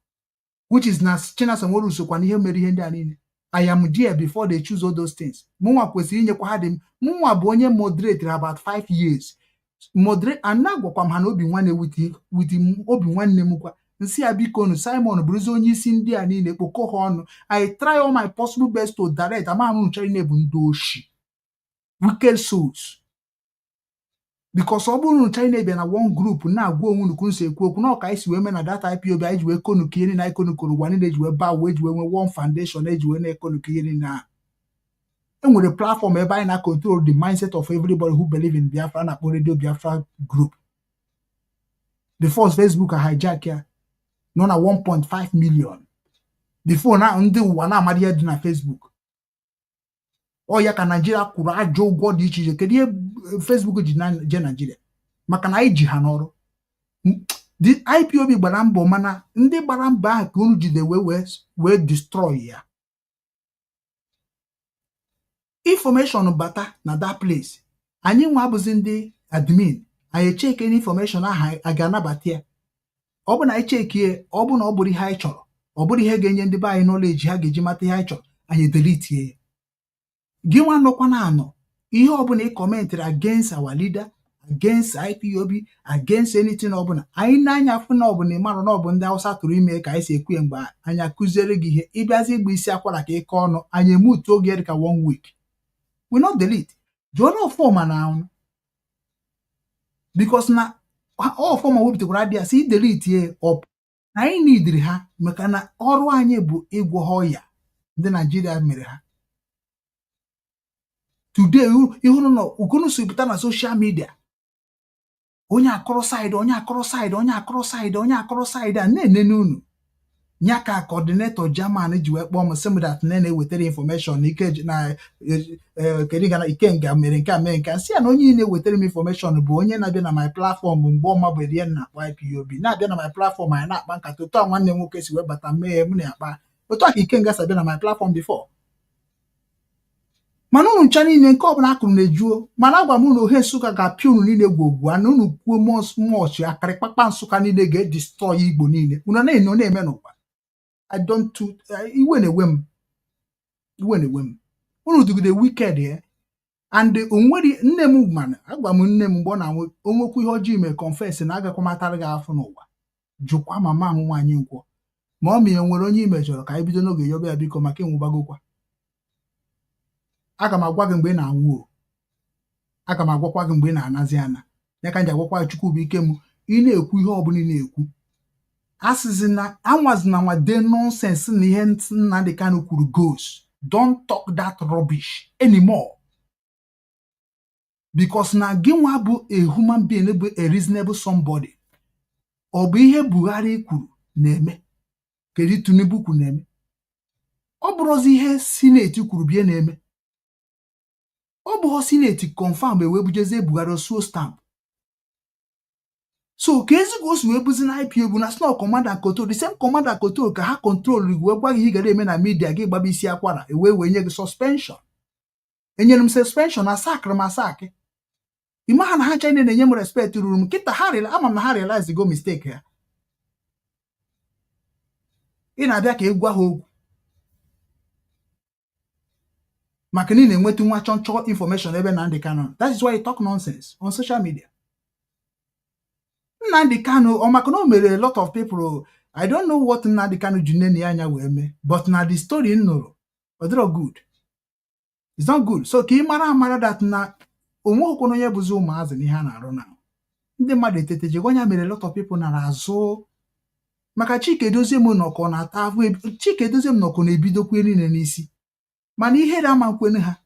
Speaker 7: which is na Chinasa Nworu sokwa n'ihe mere ihe ndị a niile. I am there before they choose all those things. Mụnwa kwesịrị inyekwa ha dị. Mụnwa bụ onye moderate about 5 years. Moderate and na-agwakwa m ha na Obinwanne with Obinwanne m kwa. Nsi ya biko nu Simon bụrụzi onye isi ndị a niile kpokọ ha ọnụ. I try all my possible best to direct. Ama m nchọrọ na-ebu ndị oshi, wicked souls. Because ọ bụrụ na China bịa na one group na-agwa onwe unu nso ekwu okwu na ọka isi wee mee na data IPOB anyị ji wee konuka ihe na ikonukoro ụwa niile eji wee baa wee ji wee nwee one foundation eji wee na-ekonuka ihe na enwere platform ebe anyị na-control the mindset of everybody who believe in Biafra na-akpọ Radio Biafra group. The first Facebook hijack ya nọ na 1.5 million. Before na ndị ụwa na-amadị ihe dị na Facebook. Ọ ya ka Nigeria kwuru ajọ ụgwọ dị iche iche. Kedu ihe Facebook ji je Nigeria? Maka na anyị ji ha n'ọrụ. The IPOB gbara mbọ mana ndị gbara mbọ ahụ ka unu jide wee destroy ya. Information bata na that place. Anyị nwa abụzi ndị admin. Anyị echeke information ahụ a ga-anabata ya. Ọ bụ na anyị cheke ọ bụ na ọ bụrụ ihe anyị chọrọ. Ọ bụrụ ihe ga-enye ndị be anyị knowledge ha ga-eji mata ihe anyị chọrọ. Anyị delete ya. Gị nwa nọkwa na anọ ihe ọbụla ị kọmentịrị against our leader, against IPOB, against anything ọbụla anyị na-anya afụ na ọbụla ịmarụ na ọbụ ndị Hausa tụrụ ime ka anyị si ekwu mgbe anyị akụziere gị ihe ịbịazi igba isi akwara ka ịkọ ọnụ anyị emutu oge dị ka 1 week. We not delete jụọ na ọfọma na ahụ because na ọfọma wepụtakwara dị ya si delete ya ọpụ na anyị nidiri ha maka na ọrụ anyị bụ ịgwọ ha ọya ndị Nigeria mere ha. Today, you know, ukunu supita na social media. Onye akọrọ side, onye akọrọ side, onye akọrọ side, onye akọrọ side, na unu. Nyaka coordinator German ji wee kpọọ m sị that na wetara information ike na kedi gana ikenga mere nke ame nke si na onye na-ewetara m information bụ onye na-abịa na my platform mgbe ọma bụ rie na akpa IPOB na-abịa na my platform anyị na-akpa nkata otu a nwanne nwoke si wee bata mee m na-akpa otu a ka ikenga si abịa na my platform before. Mana unu ncha niile nke ọbụla akụrụ na-ejuo mana agwa m na ohe Nsukka ga-apịa unu niile gwogwu na unu kwuo mọchị akịrịkpakpa Nsukka niile ga-edestroy Igbo niile unu na-eno na-eme n'ụwa. Iwe na-ewe m unu dugide wicked ya and onwere nne m mana agwa m nne m mgbe ọ na-anwụ onwekwu ihe ọjọọ ime confess na agakwa matara gị afọ n'ụwa. Jụkwa mama m nwaanyị Nkwo ma ọ ma nwere onye imejọrọ ka anyị bido n'oge yobe ya biko maka ịnwụbagokwa. Aga m agwa gị mgbe ị na-anwụ aga m agwakwa gị mgbe ị na-anazi ana ya ka nji agwakwa Chukwu bụ ike m ị na-ekwu ihe ọbụla ị na-ekwu asịzina anwazina nwa de nonsense na ihe Nnamdi Kanu kwuru goes. Don't talk that rubbish anymore because na gị nwa bụ a human being bụ a reasonable somebody. Ọ bụ ihe Buhari kwuru na-eme kedu Tinubu kwuru na-eme ọ bụrụzi ihe Senate kwuru bịa na-eme. Ọ bụ Senate confirm wee bujezie Buhari osuo stamp. So ka ezigbo osu wee buzi na IPOB na snow commander control the same commander control ka ha control wee gwa gị gara eme na media gị gbaba isi akwara wee nye gị suspension. Enyere m suspension na sakra ma sak. Ịma na ha China na-enye m respect ruru m kịta ha ama m na ha realize go mistake ya. Ị na-abịa ka egwa ha okwu maka na ị na-enweta nwa chọnchọ information ebe Nnamdi Kanu. That is why you talk nonsense on social media. Nnamdi Kanu or maka na o mere a lot of people. I don't know what Nnamdi Kanu ji nene anya wee mee but na the story nụrụ odiro good. It's not good. So ka ị mara that na onweghịkwana onye bụzi ụmụazị n'ihe a na-arụ na ndị mmadụ etetejego onye mere a lot of people nara azụ maka Chikedoziem nọkọ na-ata afụ Chikedoziem nọkọ na-ebidokwa niile n'isi mana ihere ama nkwene ha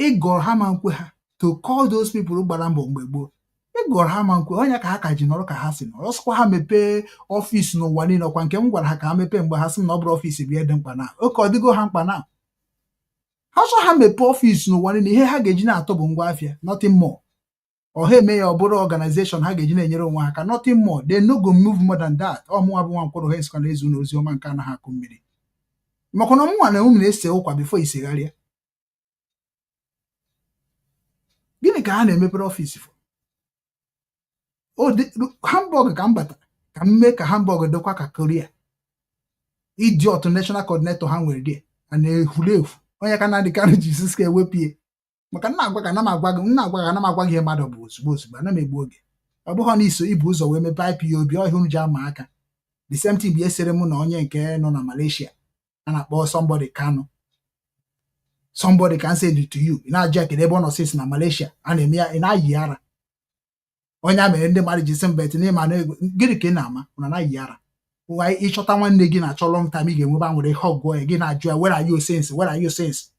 Speaker 7: ịgọrọ ha ma nkwe ha to call those people gbara mbọ mgbe gboo ịgọrọ ha ma nkwe onye ka ha ka ji nọrọ ka ha si nọrọ ọsọkwa ha mepee ọfịs n'ụwa niile ọkwa nke m gwara ha ka ha mepee mgbe ha sị na ọ bụrụ ọfịs bụ ihe dị mkpa na oke ọ dịgo ha mkpa na ha chọ ha mepee ọfịs n'ụwa niile ihe ha ga-eji na-atọ bụ ngwa afịa nothing more ọha eme ya ọ bụrụ organization ha ga-eji na-enyere onwe ha ka nothing more they no go move more than that ọmụnwa bụ Nwankwo ha esikwa na ezu na ozi ọma nke anaghị akụ mmiri maka na ọmụnwa na ụmụ na-ese ụkwa bifo isegharịa gịnị ka ha na-emepere ọfịs Hamburg ka m batara ka m mee ka Hamburg dịkwa ka Korea idiot national coordinator ha nwere dị a na-efuru efu onye ka na-adị karị ji Nsukka ewepụe maka nna agwa ka na m agwa gị ihe mmadụ bụ ozugbo ana m egbu oge ọ bụghị na iso ibu ụzọ wee mepee IPOB ọhịa unu ji ama aka the same thing bụ esere mụ na onye nke nọ na Malaysia a na-akpọ somebody Kanu somebody can say it to you ị na-ajụ ekele ebe ọ nọ sisi na Malaysia a na-eme ya ị na-ayị ara onye a mere ndị mmadụ ji sị mbet n'ịma na ego gịnị ka ị na-ama na na-ayị ara ịchọta nwanne gị na-achọ long time ị ga-enwebe nwere ihe ọgụọ ya gị na-ajụ ya where are you since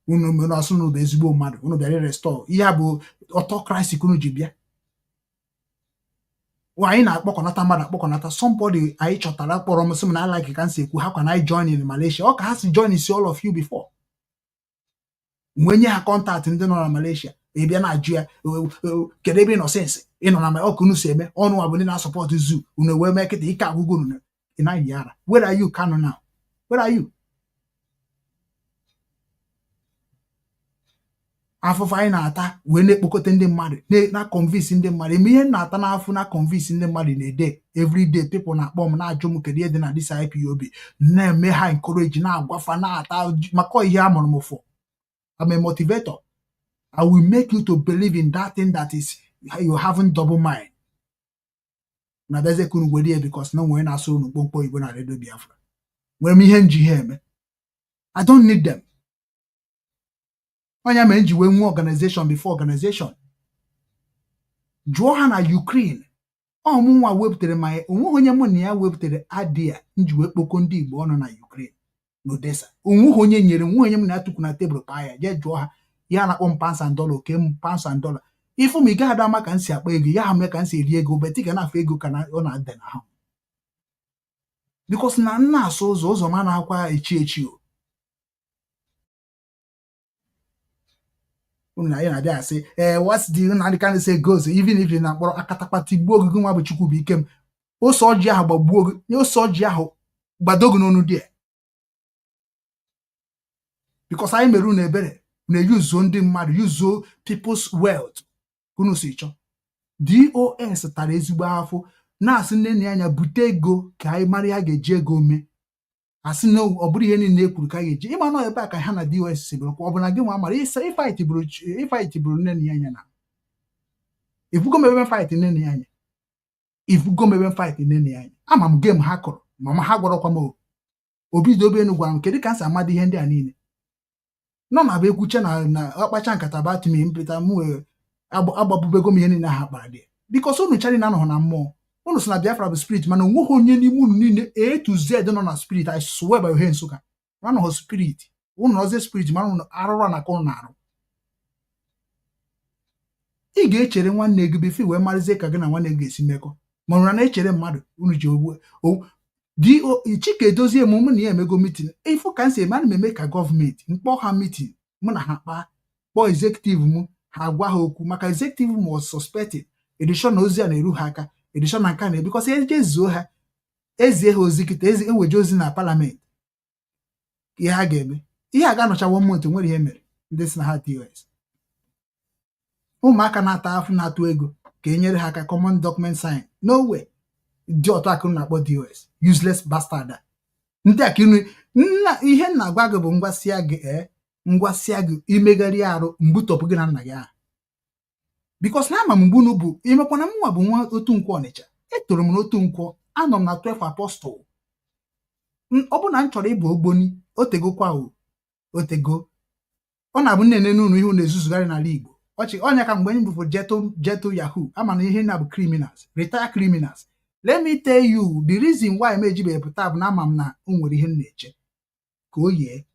Speaker 7: unu mere ọsụ unu bụ ezigbo mmadụ unu bịara restore ihe a bụ autocracy unu ji bịa anyị na-akpọkọnata mmadụ akpọkọnata somebody anyị chọtara kpọrọ m sị m na alaiki ka m si ekwu ha kwa na anyị join in Malaysia ọ ka ha si join si all of you before mgbe nye ha kọntaktị ndị nọ na Malaysia ị bịa na-ajụ ya kedu ebe ị nọ sensị ị nọ na ọkụ unu si eme ọnụ wa bụ ndị na-asọpọtụ zoo unu wee mee kịta ike agwụgwụ unu ị naghị ara where are you Kanu now where are you afụfụ anyị na-ata wee na-ekpokọta ndị mmadụ na convince ndị mmadụ eme ihe na-ata n'afọ na convince ndị mmadụ na-ede everyday people na-akpọ m na-ajụ m kedu ihe dị na dis IPOB na-eme ha encourage na-agwafa na-ata maka ihe a mụrụ m fọ I'm a motivator. I will make you to believe in that thing that is you haven't double mind na beze kunu gwedi ya because no nwere na-asụ unu kpomkpo Igbo na redio Biafra nwere m ihe nji ihe eme I don't need them. Onye mere nji wee nwee organization before organization jụọ ha na Ukraine ọmụnwa wepụtara ma onwe onye mụ na ya wepụtara adịa nji wee kpoko ndị Igbo ọnụ na Ukraine n'Odessa onwe onye nyere nwe onye mụ na ya tukwu na tebụl pa ya jee jụọ ha ya na-akpọ m $1 oke m $1 ifu m ị gaghị ada ama ka m si akpa ego ya ha mee ka m si eri ego beti ga na-afụ ego ka ọ na-ada na ha because na nna asụ ụzọ ma na-akwa echi o na ya na-abịa asị what's the Nnamdi Kanu say goes even if na akpọrọ akatakpati gbuo ogogo nwa bụ Chukwu bụ ike m ose ọjị ahụ gbagbuo ogo ose ọjị ahụ gbadogo n'onu dị because anyị mere unu ebere na-eyuzuo ndị mmadụ yuzuo people's wealth unu si chọ DOS tara ezigbo afọ na-asị nne na anya bute ego ka anyị mara ya ga-eji ego mee asị na ọ bụrụ ihe niile ekwuru ka ga-eji ịma nọ ebe a ka ha na DOS si bụrụ kwa ọ bụ na gị nwa mara ịfight bụrụ nne na anya na ifugo mebe fight nne na anya ifugo mebe fight nne na anya ama m game ha kụrụ mama ha gwọrọkwa m Obidobe enu gwara m kedu ka m si amadi ihe ndị a niile nọ na bụ ekwuche na ọkpacha nkata batumi mpụta m agbabubego m ihe niile ha kpara dị because unu chari na anọghị na mmụọ unu si na Biafra bụ spirit mana onweghị onye n'ime unu niile A to Z nọ na spirit I swear by ihe Nsukka anọghị spirit unu ọzọ spirit mana unu arụrụ na akụ na-arụ ị ga-echere nwanne gị befe wee marịzie ka gị na nwanne gị ga-esi mekọ ma unu na-echere mmadụ unu ji ogbu Chike edozie emume na ya emego meeting ifu ka nsi eme ana m eme ka gọọmenti mkpọ ha meeting mụ na ha kpọọ executive m ha gwa ha okwu maka executive m was suspected edishon na ozi a na-eru ha aka edishon na nka na bikọs ejezuo ha ezie ha ozi kịta eweje ozi na parliament ihe ha ga-eme ihe a ga-anọcha 1 month nwere ihe mere ndị si na ha TOS ụmụaka na-ata afụ na-atụ ego ka e nyere ha aka common document sign no way dị ọtọ akụ na-akpọ DOS useless bastard ndị akịrị nna ihe nna gwa gị bụ ngwasịa gị imegharị arụ mbutọpụ gị na nna gị ahụ bikos na ama m mgbe unu bụ imekwana mụnwa bụ nwa otu Nkwo Ọnịcha etoro m n'otu Nkwo anọ m na 12 apostol ọ bụ na m chọrọ ịbụ ogboni otegokwa otego ọ na-abụ nne n'unu ihe na-ezuzugharị n'ala Igbo ọchị ọnya ka mgbe anyị bụfụ jeto yahoo ama na ihe na bụ criminals retire criminals. Let me tell you the reason why m ejibeghị pụta bụ na ama m na o nwere ihe m na-eche ka o yie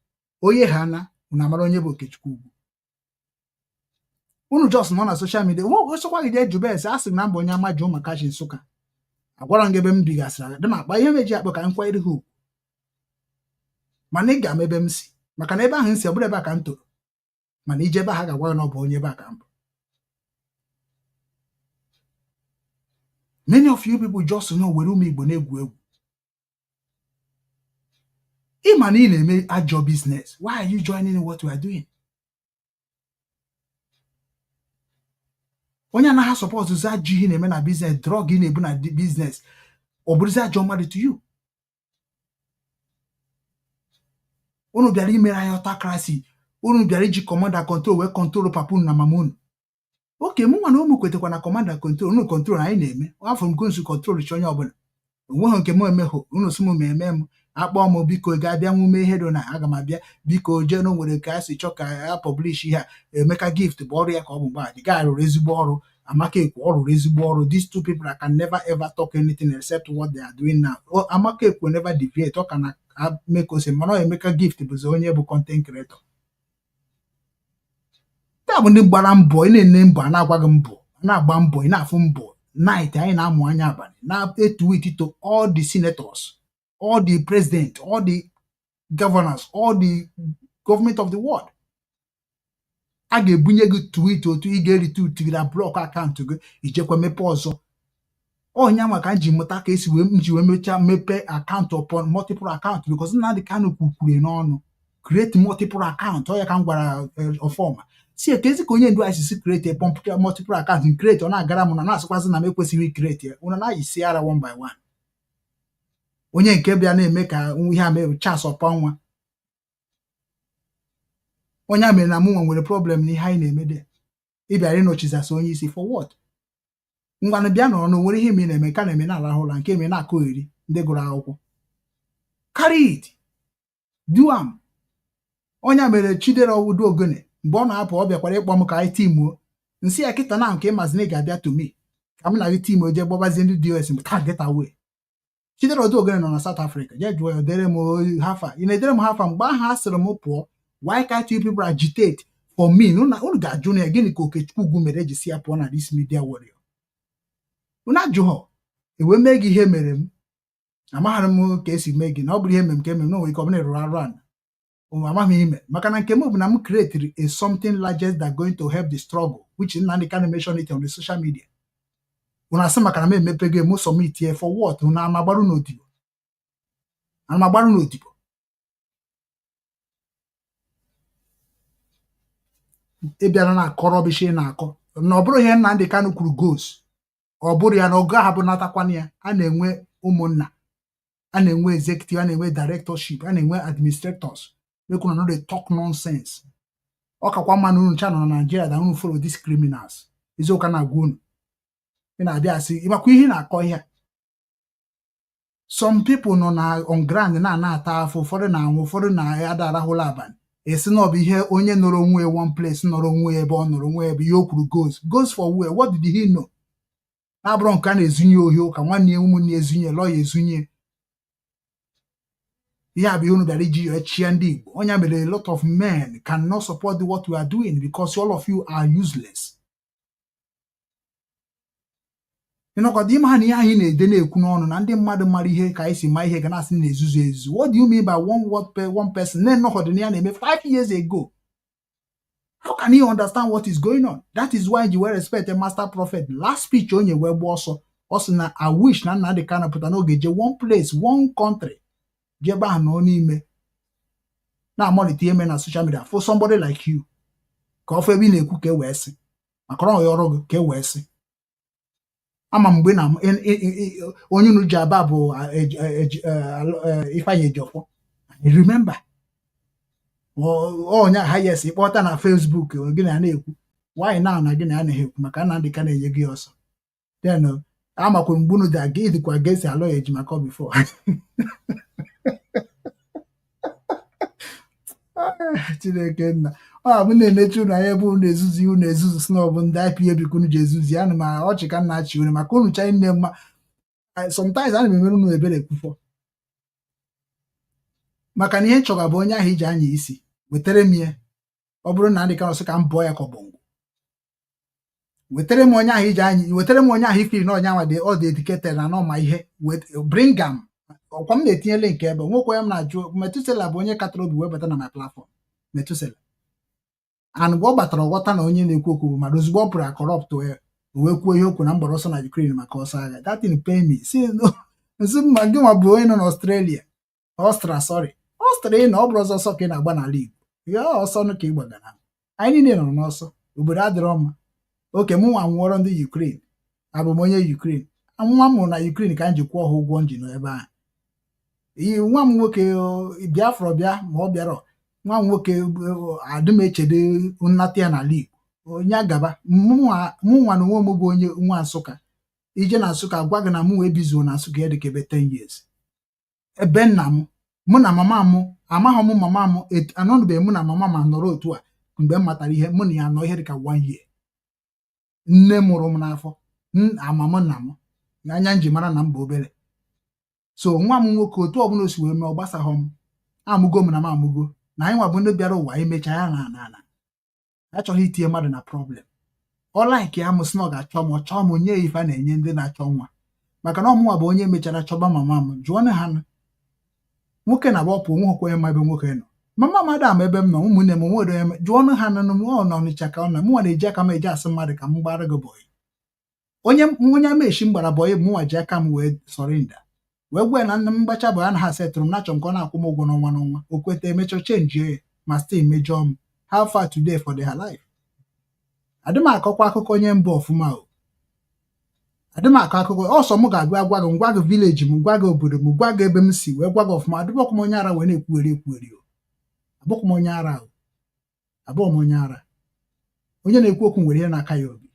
Speaker 7: onye ha na unu amara onye bụ Okechukwu Ugwu. Unu just nọ na social media osokwa gị jee jube ese asị na mbụ onye ama jụụ maka chi Nsukka. Agwara m gị ebe m bigasịrị dị m akpa ihe meji akpọ ka m kwanyere ha ugwu, mana ị ga-ama ebe m si maka na ebe ahụ m si ọ bụrụ ebe a ka m toro, mana ije ebe ha ga-agwa na ọ bụ onye ebe a ka m bụ. Many of you people just know were ụmụ Igbo na-egwu egwu. Ịma na ị na-eme ajọ business, why are you joining in what we are doing? Onye anaghị support ụzọ ajọ ihe na-eme na business, drug ị na-ebu na business, ọ bụrụzi ajọ mmadụ to you. Unu bịara imere anyị autocracy, unu bịara iji command and control wee control papa unu na mama unu. Okay, mụ nwa na ụmụ kwetekwa na command and control, unu control anyị na-eme. Afọ m gonsu control chi onye ọbụla. Onweghị nke m emehụ, unu sị m eme m, akpọ m biko ga-abịa nwume ihe do na aga m abịa, biko jee na nwere ka si chọ ka a publish ihe a, Emeka gift bụ ọrụ ya ka ọ bụ mgbe ga arụrụ ezigbo ọrụ, Amaka Ekwe ọ rụrụ ezigbo ọrụ. These two people can never ever talk anything except what they are doing now. Amaka Ekwe never deviate, ọ ka na make us mana Emeka gift bụzi onye bụ content creator. Taa bụ ndị gbara mbọ, ị na-ene mbọ, a na-agwa gị mbọ, na-agba mbọ, ị na-afụ mbọ. Night anyị na-amụ anya abalị na-etu it to all the senators, all the president, all the governors, all the government of the world. A ga-ebunye gị tweet otu ị ga-erite utu na blọk akaụntụ gị ijekwa mepe ọzọ. Onye maka nji mụta ka esi wee mechaa mepe akaụntụ upon multiple account because Nnamdi Kanu kwukwure n'ọnụ create multiple account. Ọ ya ka m gwara ọfọma si ekezi ka onye ndu ICC create multiple account create ọ na-agara m na asịkwazị na m ekwesịghị create ya. Unu na-ayisi ara one by one. Onye nke bịa na-eme ka ihe a mere chance ọpa nwa. Onye a mere na mụ nwere problem n'ihe anyị na-eme de. Ị bịara ịnọchizasị onye isi for what? Ngwanụ bịa n'ọnụ nwere ihe ime na-eme ka na-eme na-arahụ ụra nke eme na-akụ eri ndị gụrụ akwụkwọ. Carry it. Do am. Onye a mere Chidera Udo Ogene mgbe ọ na-apụ ọ bịakwara ịkpọ m ka anyị timuo. Nsị ya kịta na nke Mazi Nnamdi ga-abịa to me ka m na gị timuo jee gbọbazie ndị DOS m ka get away. Chidera Udo Ogene nọ na South Africa. Jee jụọ ya dere m hafa. Ị na-edere m hafa mgbe ahụ a sịrị m pụọ. Why can't you people agitate for me? Unu ga-ajụ na ya gịnị ka Okechukwu Ugwu mere eji si ya pụọ na this media warrior. Unu ajụghọ ewe mee gị ihe mere m. Amaghara m ka esi mee gị na ọ bụrụ ihe mere m ka emere na onwe ike ọ bụla rụrụ arụ ana. Amaghị ime maka na nke m bụ na m created a something larger that going to help the struggle which Nnamdi Kanu mention it on the social media. Unu asị maka na m emepe gị m submit here for what? Unu amagbarụ n'odibo. Amagbarụ n'odibo. Ị bịara na akọrọ bishi na-akọ na ọ bụrụ ihe Nnamdi Kanu kwuru goes. Ọ bụrụ ya na ọ gaghị abụ natakwana ya. A na-enwe ụmụnna, a na-enwe executive, a na-enwe directorship, a na-enwe administrators. Mekuna no dey talk nonsense. Ọ kakwa mma na unu cha nọ na Nigeria da unu follow these criminals. Eziokwu na-agwa unu. Ị na-abịa asị ịmakwa ihe na-akọ ihe. Some people nọ na on ground na-ata afọ, ụfọdụ na-anwụ, ụfọdụ na-ada arahụla abalị. Esi na ọ bụ ihe onye nọrọ onwe one place nọrọ onwe ebe ọ nọrọ onwe ebe ihe o kwuru goes for where? What did he know? Na-abụrụ nke a na-ezunye ohi ụka nwanne ya ụmụnne ezunye lọya ezunye. Ihe a bụ ihe unu bịara iji echie ndị Igbo. Onye mere a lot of men cannot support what we are doing because all of you are useless. Ịnọkọta ime ha na ihe anyị na-ede na-ekwu n'ọnụ na ndị mmadụ mara ihe ka anyị si ma ihe ga na-asị na-ezuzu ezuzu. What do you mean by one person? Na-enọkọdị na ya na-eme 5 years ago. How can you understand what is going on? That is why you will respect a master prophet. Last speech onye wee gba ọsọ. Ọ sị na I wish na Nnamdi Kanu pụta n'oge je one place, one country. Jebe ahụ nọ n'ime. Na-amalite eme na social media for somebody like you. Ka ọ fụ ebe ị na-ekwu ka e wee sị. Maka ọ ya ọrụ gị ka e wee sị. Ama mgbe na onye unu ji aba bụ Ifeanyi Ejiofor. Remember. Onye ha yes ịkpọta na Facebook gị na-ekwu. Why now na gị na-anaghị ekwu maka Nnamdi Kanu enye gị ọsọ. Then amakwa mgbe unu dị aga ịdịkwa against alọ ejimaka before. Chineke nna. Ọ bụ na-enechi unu anya ebe unu ezuzu si na ọ bụ ndị IPOB unu ji ezuzi ya na ma ọchị ka nna chi unu maka unu cha nne mma. Sometimes ana m emere unu ebere ekwufọ. Maka na ihe nchọga bụ onye ahụ iji anya isi. wetere m ya ọ bụrụ na ndị ka ọsọ ka m bụọ ya ka ọ bụ wetere m onye ahụ iji anyị wetere m onye ahụ ikiri na onye anwa dị ọ dị ediketed na n'ọma ihe bring am ọkwa m na-etinyele nke ebe nwekwa ya m na-ajụ Metusela bụ onye katara obi wee bata na my platform Metusela and mgbe ọ batara ọghọta na onye na-ekwu okwu bụ mmadụ ozugbo ọ pụrụ akọrọpt wee kwuo ihe okwu na mgbara ọsọ na Ukraine maka ọsọ agha that thing pay me si nso mma gị nwa bụ onye nọ n'Australia Ọstra ị na ọ bụrụ ọsọ ka ị na-agba n'ala Igbo ya ọsọ nụ ka ị gbagara anyị niile nọ n'ọsọ obodo adịrọ mma oke mụ nwa nwụọrọ ndị Ukraine abụ m onye Ukraine nwa m mụrụ na Ukraine ka m ji kwụọ ha ụgwọ nji nọ ebe ahụ iyi nwa m nwoke Biafra bịa ma ọ bịara nwa m nwoke adịm echede nnata ya n'ala Igbo onye agaba mụ nwa na onwe m bụ onye nwa Nsukka ije na Nsukka gwa gị na mụ wee bizuo na Nsukka ya dịka ebe 10 years ebe nna m mụ na mama m amaghị m mama m anọnụbeghị mụ na mama m nọrọ otu a mgbe m matara ihe mụ na ya nọ ihe dịka 1 year nne mụrụ m n'afọ amama nna m anya nji mara na m bụ obere so nwa m nwoke otu ọbụla o si wee mee ọ gbasaghọ m amụgo m na m amụgo na anyị nwa bụ ndị bịara ụwa imecha ya na achọghị itinye mmadụ na problem ọ laiki ya m sị na ọ ga-achọ m ọ chọọ m nye ya ife a na-enye ndị na-achọ nwa maka na ọmụnwa bụ onye mechara chọba mama m jụọ na ha nwoke na agbapụ nwoke onye ma ebe nwoke nọ mama mmadụ ama ebe m nọ ụmụnne m nwere onye jụọ na ha nọ ọ nọ n'Ọnịcha ka ọ nọ mụnwa na-eji aka m eji asị mmadụ ka m gbara gị bọyị onye mechi m gbara bọyị mụnwa ji aka m wee sọrịnda wee gwa na nna m mgbacha bụ ya na ha setụrụ m nachọ m ka ọ na-akwụ m ụgwọ n'ọnwa o kweta emechọ chenji ya ma still mejọọ m how far today for their life adị m akọkwa akụkọ onye mba ọfụma o adị m akọ akụkọ ọsọ m ga-abịa gwa gị ngwa gị vileji m gwa gị obodo m gwa gị ebe m si wee gwa gị ọfụma adịbọkwa m onye ara wee na-ekwugheri o abụkwa m onye ara o abụọ m onye ara onye na-ekwu okwu nwere ihe n'aka ya obi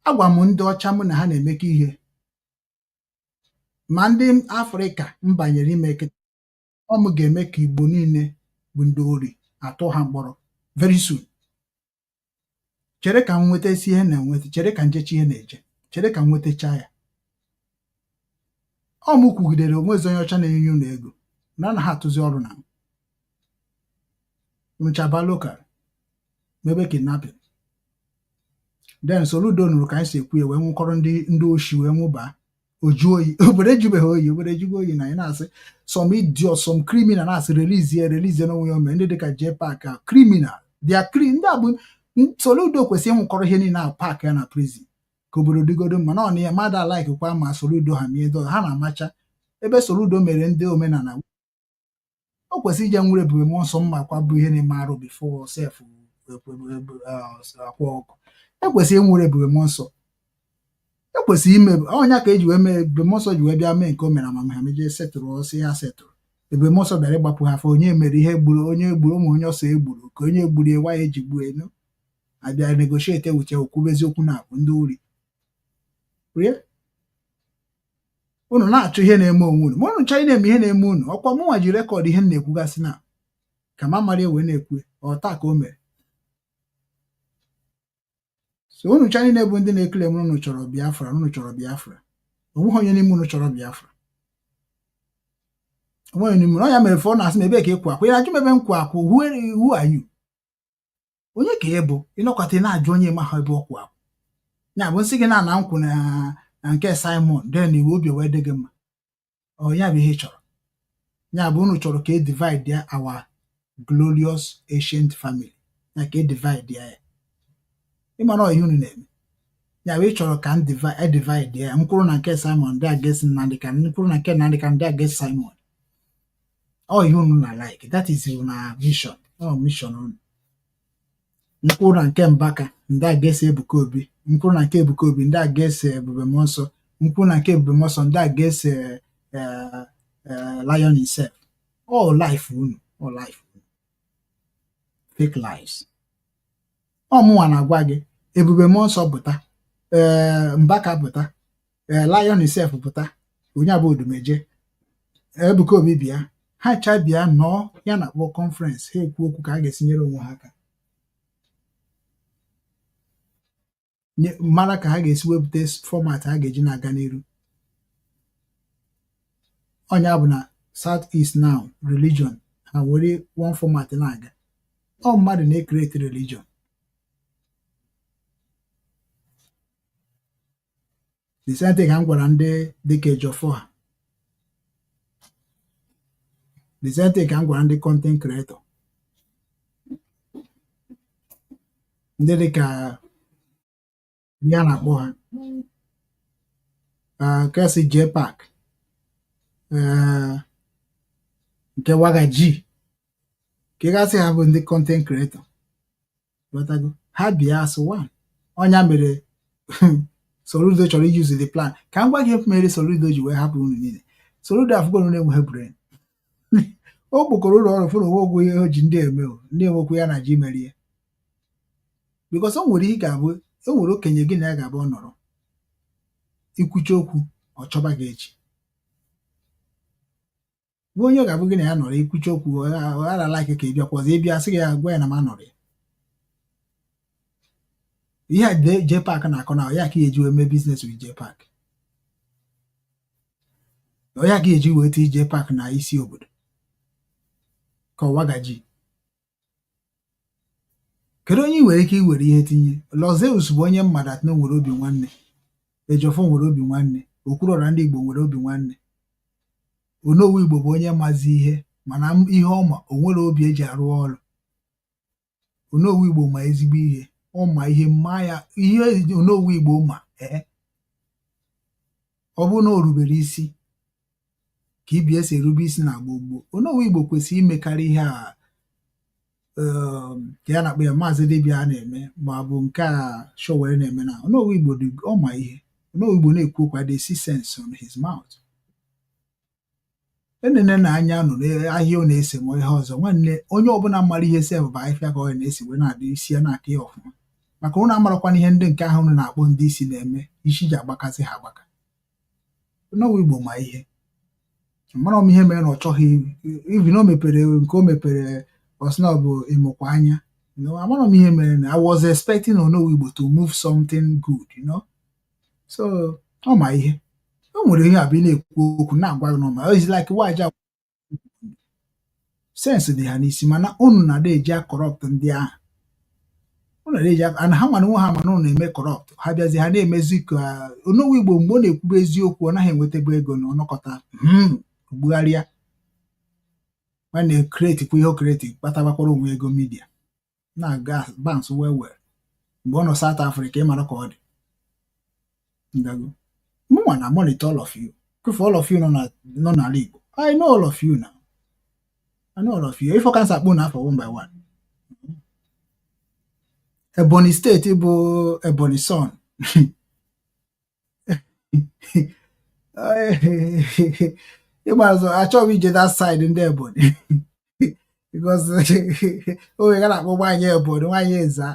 Speaker 7: agwa m ndị ọcha mụ na ha na-emekọ ihe ma ndị Afrịka m banyere ime kịta ọ m ga-eme ka Igbo niile bụ ndị ori atụ ha mkpọrọ very soon chere ka m nweta isi ihe na-enweta chere ka njechi ihe na-eje chere ka m nwetacha ya ọ m kwugidere onwezi onye ọcha na-enye unu ego na ha atụzi ọrụ na nchaba lokal mebe kidnapping then Soludo nụrụ ka anyị si ekwu ya wee nwụkọrọ ndị oshi wee nwụba oju oyi obodo ejubeghị oyi obodo ejugo oyi na anyị na-asị some idiot some criminal na-asị relizie n'onwe ya ome ndị dịka JPAC criminal ndị a bụ Soludo kwesịrị ịnwụkọrọ ihe niile a paak ya na prison ka obodo dịgodo mma na ọ na ya mmadụ alaikikwa ma Soludo ha miedo ha na-amacha ebe Soludo mere ndị omenala o kwesịrị ije nwere ebube mmụọ nsọ mma kwa bụ ihe na-eme arụ bifo sef akwa ọkụ ekwesịrị nwere ebube mmụọ nsọ ekwesịrị ime ọnya ka eji wee mee ebube mmụọ nsọ ji wee bịa mee nke o mere amama ha meje setụrụ ọsị ha setụrụ ebube mmụọ nsọ bịara ịgbapụ ha afọ onye mere ihe gburu onye gburu ụmụ onye ọsọ egburu ka onye gburu ewa ya eji gbuo enu abịa negotiate wuche okwube eziokwu na-abụ ndị ori rie unu na-achọ ihe na-eme onwe unu ma unu chọọ na-eme ihe na-eme unu ọkwa mụnwa ji rekọdụ ihe m na-ekwugasị na ka ma mara wee na-ekwu ọta ka o mere so unu chọọ na-ebu ndị na-ekele m unu chọrọ Biafra onweghị onye n'ime unu chọrọ Biafra onweghị n'ime ọ ya mere fọ na-asị m ebe ka ịkwa akwa ị na-ajụ m ebe m kwa akwa who are you onye ka ị bụ ịnọkọta na-ajụ onye ma ha ebe ọkwa akwụ ya bụ nsị gị na nkwụ na nke Simon den iwe obi wee dị gị mma ọ ya bụ ihe ị chọrọ ya bụ unu chọrọ ka e divide ya our glorious ancient family ya ka e divide ya ịmara ihe unu na-eme ya bụ ị chọrọ ka divide ya mkpụrụ na nke Simon ndị against Nnamdi Kanu mkpụrụ na nke Nnamdi Kanu ndị against Simon ọ ihe unu na like that is na vision mission unu mkpụrụ na nke Mbaka ndị against Ebuka Obi mkpụrụ na nke Ebuka Obi ndị against Ebube Mmụọ Nsọ mkpụrụ na nke Ebube Mmụọ Nsọ ndị against Lion himself all life unu fake lives ọmụnwa na-agwa gị Ebube Mmụọ Nsọ pụta Mbaka pụta Lion himself pụta onye abụ Odumeje Ebuka Obi bịa ha cha bịa nọọ ya na akpọ conference ha ekwu okwu ka a ga-esinyere onwe ha aka mara ka ha ga-esi wepụta fọmat ha ga-eji na-aga n'iru ọnya bụ na South East now religion ha were one format na-aga ọ mmadụ na-ekreti religion. The same thing ka m gwara ndị dịka Ejiofor ha. The same thing ka m gwara ndị content creator. Ndị dịka ya na-akpọ ha kasi JPAC nke Wagaji ka ị gasị ha bụ ndị content creator. Ha bịa as one. Ọnya mere Soludo chọrọ use the plan. Ka m gwa gị mere Soludo ji wee hapụ unu niile. Soludo afụgo unu enweghị brain. O kpokọrọ ụlọ ọrụ fụrụ onwe ogwu ihe o ji ndị eme ndị enwekwu ya na ji merie. Because o nwere ihe ga-abụ e nwere okenye gị na ya ga-abụ ọ nọrọ ikwuchi okwu ọ chọba gị echi. Bụ onye ga-abụ gị na ya nọrọ ikwuchi okwu ọ ala ike ka ị bịakwazi ịbịa sị gị ya gwa ya na m anọrọ ya. Ihe a JPAC na-akọ na ya ka eji wee mee business with JPAC. Ya ka eji wee tinye JPAC na isi obodo ka Wagaji. Kedu onye nwere ike iwere ihe tinye? Lozeus bụ onye mmadụ atọ nwere obi nwanne. Ejiofor nwere obi nwanne. Okwuruọra ndị Igbo nwere obi nwanne. Onowu Igbo bụ onye mazi ihe mana ihe ọma o nwere obi eji arụ ọrụ. Onowu Igbo ma ezigbo ihe. Ọ ma ihe mma ya ihe Onowu Igbo ma ọ bụ na o rubere isi ka ibie si erube isi na gbogbo. Onowu Igbo kwesịrị imekarị ihe a ka ya na-akpọ ya Maazị Dibia na-eme ma bụ nke a Showere na-eme na Onowu Igbo dị ọ ma ihe. Onowu Igbo na-ekwu okwu dey see sense on his mouth. Enene na anya nọ n'ahịa ọ na-ese ma ihe ọzọ nwanne onye ọbụla mara ihe sef bụ ahịfịa ka ọ na-esi wee na-adị isi ya na-aka ya ọfụma maka ụnụ amarakwana ihe ndị nke ahụ ụnụ na-akpọ ndị isi na-eme isi ji agbakasị ha agbaka. Onowu Igbo ma ihe mara m ihe mere na ọ chọghị ibi na o mepere nke o mepere ọsịna bụ ịmụkwa anya. Amara m ihe mere na I was expecting Onowu Igbo to move something good, so ọ ma ihe. O nwere ihe abịa na-ekwu okwu na-agwa gị n'ọma it's like waja sense dị ha n'isi mana unu na-ada eji corrupt ndị ahụ. Unu na-eji ana ha mana nwe ha mana unu na-eme corrupt ha bịazi ha na-emezi ka Onowu Igbo mgbe ọ na-ekwube eziokwu ọ naghị enwetebe ego na ọnọkọta ogbugharịa ma na-ekreti kwa ihe o kreti kpatabakwara onwe ego midia na-aga banks well mgbe ọ nọ South Africa ịmara ka ọ dị. Ndago mụnwa na monitor all of you. If all of you nọ n'ala Igbo, I know all of you now. I know all of you. If I can sakpu na for one by one. Ebonyi State bụ Ebonyi Son. Ịgbazụ achọghị ije that side ndị Ebonyi. Because o ga na-akpọ nwaanyị Ebonyi nwaanyị Eza.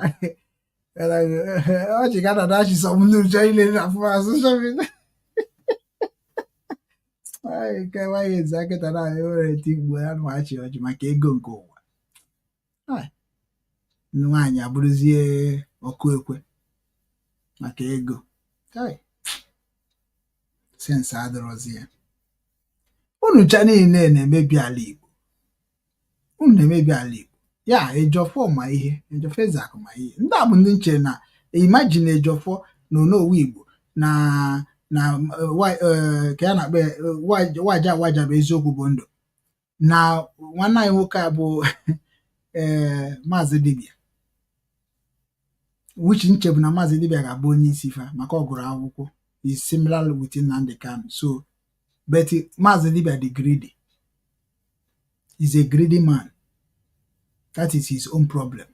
Speaker 7: Ọ ji ga na dachi sọmụnụ je ile na afọ social Ai ka nwaanyị Eza kịta na nwere eti Igbo ya na achị ọjị maka ego nke ụwa. Nwaanyị abụrụzie ọkụ ekwe maka ego. Sense adịrọzi ya. Unu cha niile na-emebi ala Igbo. Unu na-emebi ala Igbo. Ya Ejiofor ma ihe, Ejiofor Ezakụ ma ihe. Ndị a bụ ndị nche na imagine Ejiofor na Onowu Igbo na ka ya na-akpọ waja bụ eziokwu bụ ndụ na nwanne anyị nwoke a bụ Maazị Dibia, which nche bụ na Maazị Dibia ga-abụ onye isi fa maka ọ gụrụ akwụkwọ is similar with Nnamdi Kanu. So but Maazị Dibia dị greedy. He's a greedy man. That is his own problem.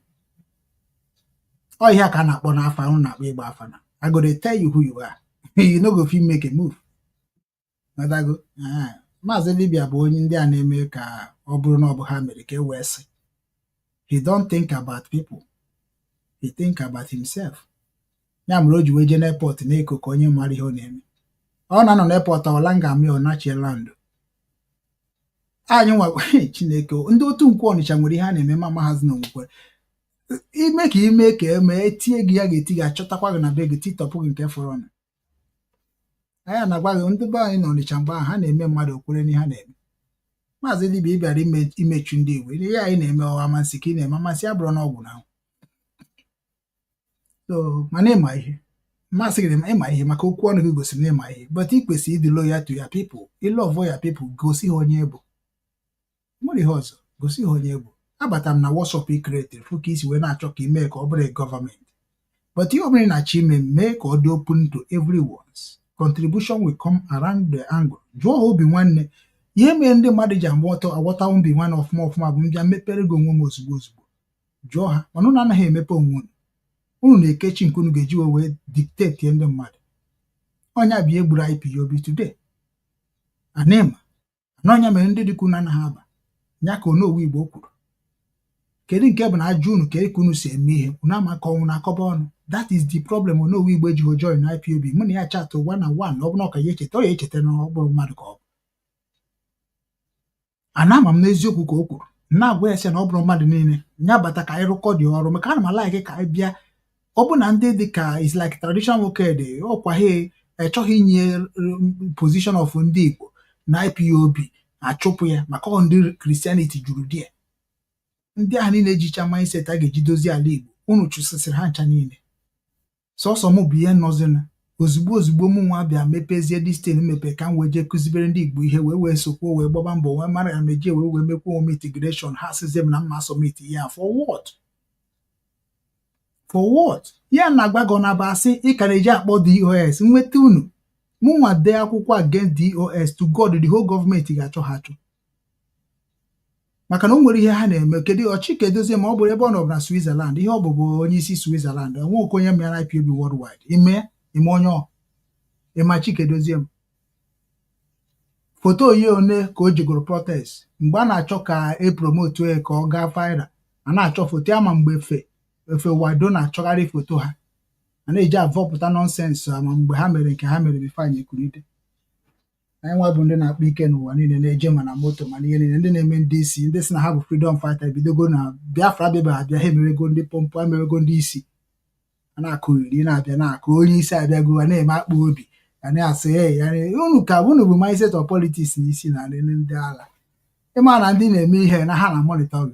Speaker 7: Oh yeah, can I na afa unu na-akpọ ịgba afa na. I go to tell you who you are. You no go fit make a move. Nadago. Maazị Dibia bụ onye ndị a na-eme ka ọ bụrụ na ọ bụ ha mere ka e wee sị. He don't think about people. He think about himself. Ya mere o ji wee jee n'airport na-eko ka onye mara ihe ọ na-eme. Ọ na-anọ n'airport ọlanga mi ọ nachie land. Anyị nwa Chineke ndị otu Nkwo Ọnịcha nwere ihe a na-eme ma hazi na onwekwe. Ime ka ime ka eme etie gị ya ga-eti gị achọtakwa gị na be gị titọpụ gị nke fọrọ ọnụ. Anyị na-agwa gị ndị be anyị n'Ọnịcha mgbe ha na-eme mmadụ okwere n'ihe ha na-eme. Maazị Dibia ịbịara imechu ndị Igbo ihe anyị na-eme ọha amasị ka ị na-eme amasị abụrụ na ọgwụ na so mana ịma ihe mmasị gị ịma ihe maka okwu ọnụ gị gosiri na ịma ihe but ị kwesịrị ịdị loyal to your people ịlọvọ ya people gosi ha onye bụ nwere ihe ọzọ gosi ha onye bụ abatara m na WhatsApp ị kretere fụ ka isi wee na-achọ ka ime ka ọ bụrụ gọọmenti but ihe ọbụla na-achọ ime mee ka ọ dị open to everyone's contribution will come around the angle jụọ ha Obinwanne ihe mere ndị mmadụ ji aghọta Obinwanne ọfụma bụ mbịa mepere gị onwe m ozugbo jụọ ha mana unu anaghị emepe onwe unu na-ekechi nke unu ga-eji wee dictate ndị mmadụ ọnya bụ ihe gburu IPOB today anịma n'ọnya mere ndị dịka unu anaghị aba nya ka Onowu Igbo kwuru kedu nke bụ na ajụ unu kedu ka unu si eme ihe unu amaka ọnwụ na-akọba ọnụ that is the problem Onowu Igbo ejighị join IPOB mụ na ya chatụ 1-on-1 ọ bụ na ọ ka ya echeta ọ ya echeta na ọ bụrụ mmadụ ka ọ bụ ama m n'eziokwu ka o kwuru na-agwa ya sị na ọ bụrụ mmadụ niile nya bata ka anyị rụkọ dị ọrụ maka ana m alaiki ka anyị bịa ọ bụ na ndị dị ka is like traditional nwoke dị ọkwa ha echọghị inye position of ndị Igbo na IPOB achụpụ ya maka ọ ndị Christianity juru di ya ndị ahụ niile ejicha mindset a ga-eji dozie ala Igbo unu chụsịsịrị ha ncha niile sọsọ m bụ ihe nọzinụ ozugbo m nwa bịa mepezie distin mepe ka m wee jee kụzibere ndị Igbo ihe wee sokwa wee gbaba mbọ wee mara ya meji wee mekwa ome integration ha sizie m na mma submit ya for what ya na-agba gị na aba asị ị ka na-eji akpọ DOS nweta unu mụnwa dee akwụkwọ against DOS to God the whole gọọmenti ga-achọ ha achọ maka na o nwere ihe ha na-eme kedu Chike Edozie ma ọ bụrụ ebe ọ nọ na Switzerland ihe ọ bụbụ onye isi Switzerland onwe okonye mere IPOB worldwide ime onye ịma Chike Edozie m foto oyi one ka o jigoro protest mgbe a na-achọ ka promote ka ọ gaa viral a na-achọ foto ama mgbe efe wado na-achọgharị foto ha a na-eji avọpụta nọnsensị ama mgbe ha mere nke ha mere bifo anyị ekwurite anyị nwa bụ ndị na-akpa ike n'ụwa niile na-eje mana moto mana ihe niile ndị na-eme ndị isi ndị si na ha bụ freedom fighter ebidogo na Biafra bịaba abịa ha emewego ndị pọmpụ emewego ndị isi a na-akụriri na-abịa na-akụ onye isi abịago a na-eme akpa obi a na-asị unu ka unu bụ mindset of politics na isi na ndị agha ịma na ndị na-eme ihe na ha na monitor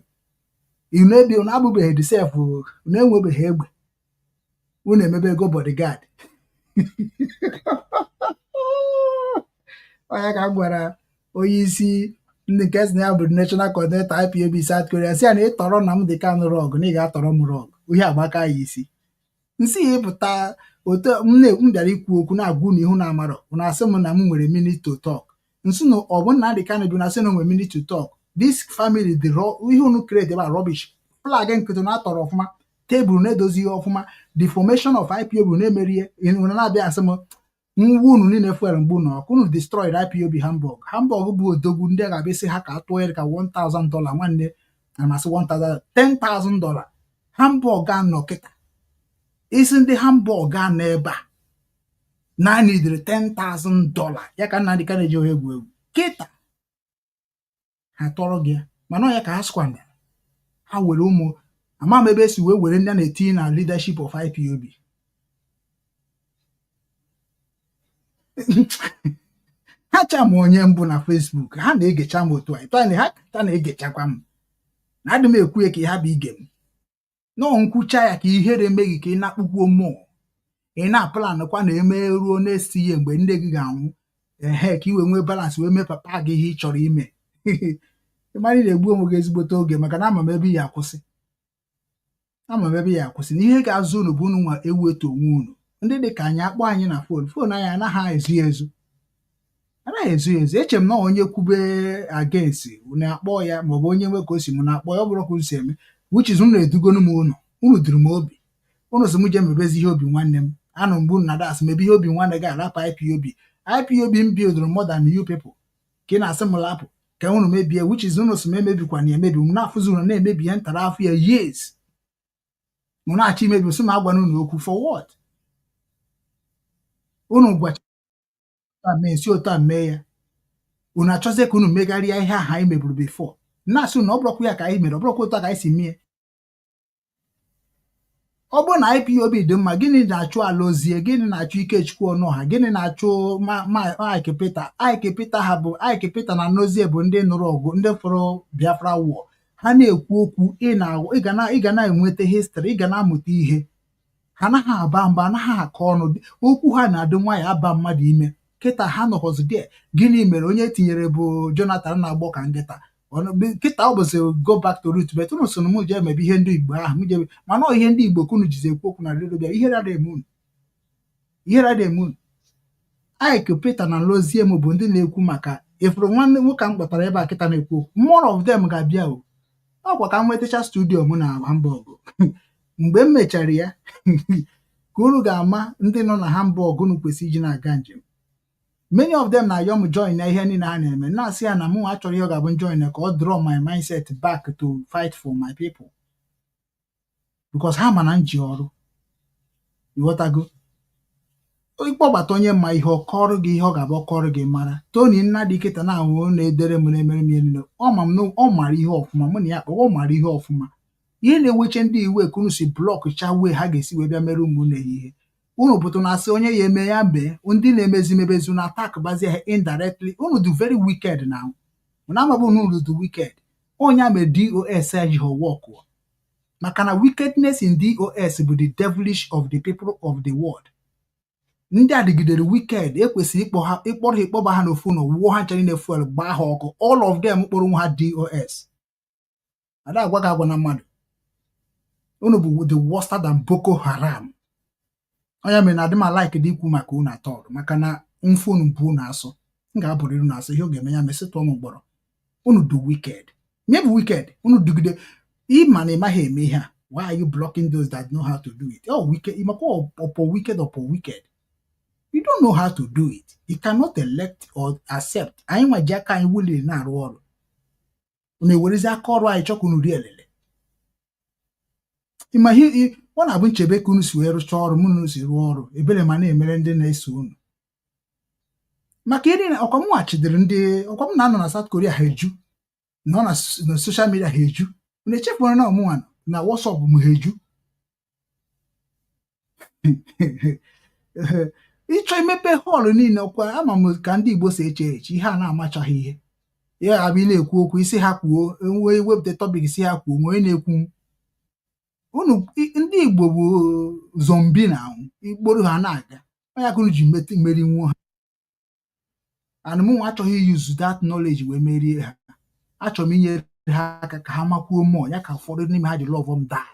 Speaker 7: unu ebi unu abụbeghị disef unu enwebeghị egbe unu emebego bodyguard onye ka m gwara onye isi ndị nke si na ya bụ national coordinator IPOB South Korea si ya na ịtọrọ Nnamdi Kanu rọgụ na ị ga-atọrọ m rọgụ ihe agbaka ya isi nsị ịpụta otu m bịara ikwu okwu na-agwa unu ihu na amarọ unu asị m na m nwere minute to talk nsị na ọ bụ Nnamdi Kanu bụ na asị na nwere minute to talk this family dị ihe unu create ebe rubbish flag nkịtị na-atọrọ ọfụma tebụl na-edozi ihe ọfụma the formation of IPOB na-emeri ihe na-abịa asị m nwa unu niile fuel mgbu na ọkụ unu destroyed IPOB Hamburg bụ odogwu ndị ga-abịasị ha ka atụọ ya ka $1,000 nwanne na masị $10,000 Hamburg anọ kịta isi ndị Hamburg anọ ebe a naanị idere $10,000 ya ka Nnamdi Kanu eji egwu kịta ha tọrọ gị mana ya ka ha skwandara ha were ụmụ ama m ebe esi wee were ndị a na-etinye na leadership of IPOB ha chama onye mbụ na Facebook ha na-egecha m otu anyị ha na-egechakwa m na adị m ekwu ya ka ha bụ ige m nọọ nkwucha ya ka ihere emeghị ka ị na-akpụkwuo mmụọ ị na-aplanụkwa na eme ruo na-esi ihe mgbe ndị gị ga-anwụ ka iwe nwee balansị wee mee papa gị ihe ị chọrọ ime ịmara ị na-egbu onwe gị ezigbote oge maka na ama m ebe ya akwụsị na ihe ga-azụ unu bụ unu nwa ewu etu onwe unu ndị dị ka anyị akpọ anyị na fon anyị anaghị ezu ezu eche m na onye kwube agensi na-akpọ ya maọbụ onye nwe ka o si m na-akpọ ya ọ bụrụ ka si eme which is unu edugonu m unu duru m obi unu si m je mebezi ihe Obinwanne m anụ mgbu na das mebe ihe Obinwanne ga-alapụ IPOB m bildụrụ more than you people ka ị na-asị m lapụ ka unu mebie which is unu si m emebikwa na emebi m na-afụzi unu na-emebi ihe ntara afọ ya years mụ na-achọ imebi sị m agwana unu okwu for what unu gwacha si otu a mee ya unu achọzie ka unu megharịa ihe aha anyị meburu before na-asị unu ọ bụrụkwa ya ka anyị mere ọ bụrụkwa otu a ka anyị si mee ọ bụrụ na IPOB dị mma gịnị na-achụ Alozie gịnị na-achụ Ikechukwu Ọnụha gịnị na-achụ Ike Peter ha bụ Ike Peter na Nozie bụ ndị nụrụ ọgụ ndị fụrụ Biafra war ha na-ekwu okwu ị ga na-enweta history ị ga na-amụta ihe ha anaghị aba mba anaghị akọ ọnụ okwu ha na-adị nwayọ aba mmadụ ime kịta ha nọkọzi dị gịnị mere onye tinyere bụ Jonathan na-agbọ ka nkịta kịta ọ bụzi go back to root bet unu so na m je emebe ihe ndị Igbo ahụ m jebe mana ihe ndị Igbo kunu jizi ekwu okwu na redio bịa ihe rada emun Ike Peter na Lozie m bụ ndị na-ekwu maka ifuru nwanne nwoke m kpọtara ebe a kịta na-ekwu more of them ga-abịa o ọkwa ka m nwetacha studio m na Hamburg mgbe m mechara ya ka unu ga-ama ndị nọ na Hamburg unu kwesịrị iji na-aga njem many of them na-ayọ m join na ihe niile ha na-eme na-asị ya na mụ achọrọ ihe ọ ga-abụ join ka ọ draw my mindset back to fight for my people because ha mana nji ọrụ ịghọtago ịkpọbata onye mma ihe ọkọrọ gị ihe ọ ga-abụ ọkọrọ gị mara Tony Nnadi kịta na-ahụ na-edere m na-emere m ihe niile ọ mara ihe ọfụma mụ na ya kpọọ ọ mara ihe ọfụma ihe na-eweche ndị iwu ekunu si blọk chawee ha ga-esi wee bịa mere ụmụnne ya ihe unu pụtụ na-asị onye ya eme ya mbe ndị na-emezi mebezi na attack bazie ha indirectly unu do very wicked now na amabụ unu do wicked onye ame DOS ejighị work maka na wickedness in DOS bụ the devilish of the people of the world ndị adịgidere wicked ekwesịrị ịkpọrọ ha ịkpọba ha n'ofu na wuo ha nchara na fuel gbaa ha ọkụ all of them kpọrọ nwa ha DOS ada agwa gị agwa na mmadụ unu bụ the worst than Boko Haram onye mere na adị m like dị ikwu maka unu atọ maka na mfonu bụ unu asụ m ga-abụrịrị unu asụ ihe ọ ga-eme ya mesịtụ ụmụ mgbọrọ unu do wicked nye bụ wicked unu dugide ịma na ịmaghị eme ihe a why are you blocking those that know how to do it wicked ịmakwa ọpọ wicked you don't know how to do it you cannot elect or accept anyị nwa ji aka anyị wuliri na-arụ ọrụ unu ewerezi aka ọrụ anyị chọka unu rie elele ịma ihe ọ na-abụ nchebe ka unu si wee rụchaa ọrụ mụ unu si rụọ ọrụ ebere ma na-emere ndị na-eso unu maka iri na ọkwa m nwachidere ndị ọkwa m na-anọ na South Korea ha eju nọ na social media ha eju unu echefuru na ọmụnwa na WhatsApp m ha eju ịchọ imepe họọlụ niile ọkwa ama m ka ndị Igbo si eche ihe a na-amachaghị ihe ya abụ ị na-ekwu okwu isi ha kwuo wee wepụta tọpik isi ha kwuo onye na-ekwu unu ndị Igbo bụ zombi na anwụ ikporo ha na-aga onye akụrụ ji meri nwa ha anụmụnwa achọghị iyuzu that knowledge wee merie ha achọrọ m inyere ha aka ka ha makwuo mmụọ ya ka ụfọdụ n'ime ha ji love m die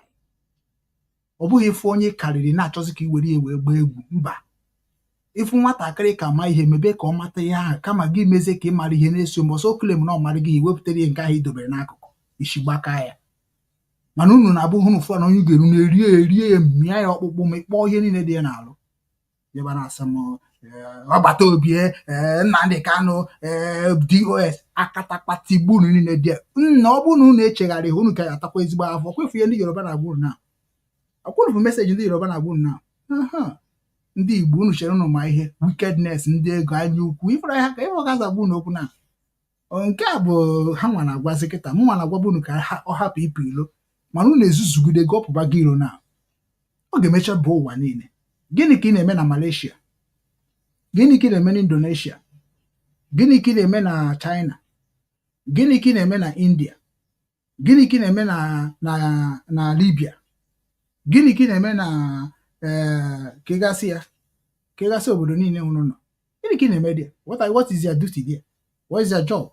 Speaker 7: ọ bụghị ịfụ onye karịrị na-achọzi ka i were wee gbaa egwu mba ịfụ nwatakịrị ka ma ihe mebe ka ọ mata ihe ahụ kama gị mezie ka ị mara ihe na-eso mgbe ọsọ klem na ọ mara gị iwepụtara ihe nke ahụ i dobere n'akụkụ isi gbaka ya mana unu na-abụghị unu fụ na onye ga-eru na-erie ya mmịa ya ọkpụkpụ ma ịkpọọ ihe niile dị ya n'alụ yaba na asị m ọgbata obi Nnamdi Kanu DOS akatakpatigbunu niile dị nna ọ bụrụ na unu echegharị unu ka ya atakwa ezigbo afọ kwefu ihe ndị Yoruba na-agwa unu na akwụrụ meseji ndị Yoruba na-agwa unu na ndị Igbo unu chere unu ma ihe wickedness ndị ego anya ukwu ifere ha ka ịfọ gaza gbu unu okwu na nke a bụ ha nwa na-agwazi kịta mụ nwa na-agwaba unu ka ọ hapụ ịpụ ilo mana unu ezuzugide gọpụba gị iro na ọ ga-emecha bụ ụwa niile gịnị ka ị na-eme na Malaysia gịnị ka ị na-eme na Indonesia gịnị ka ị na-eme na China gịnị ka ị na-eme na India gịnị ka ị na-eme na Libya gịnị ka ị na-eme na kegasị obodo niile unu nọ gịnị ka ị na-eme there what is your duty there what is your job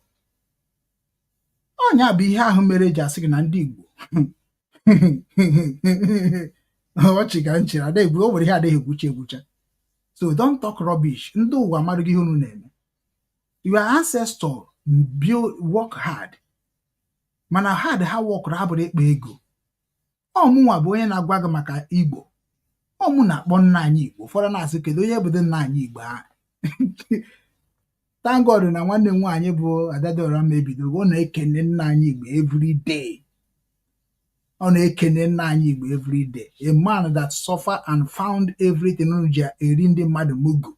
Speaker 7: ọnya bụ ihe ahụ mere eji asị gị na ndị Igbo ọchị ka nchịrị ada egwu o nwere ihe adịghị egwucha so don't talk rubbish ndị ụwa amaghị ihe unu na-eme your ancestor work hard mana hard ha wọkụrụ ha bụrụ ekpe ego ọmụnwa bụ onye na-agwa gị maka Igbo ọmụ na-akpọ nna anyị Igbo ụfọdụ na-asị kedu onye bụ nna anyị Igbo ahụ thank God na nwanne m nwaanyị bụ Adadora mebido ọ na-ekene nna anyị Igbo every day ọ na-ekene nna anyị Igbo every day a man that suffer and found everything unu ji eri ndị mmadụ mugu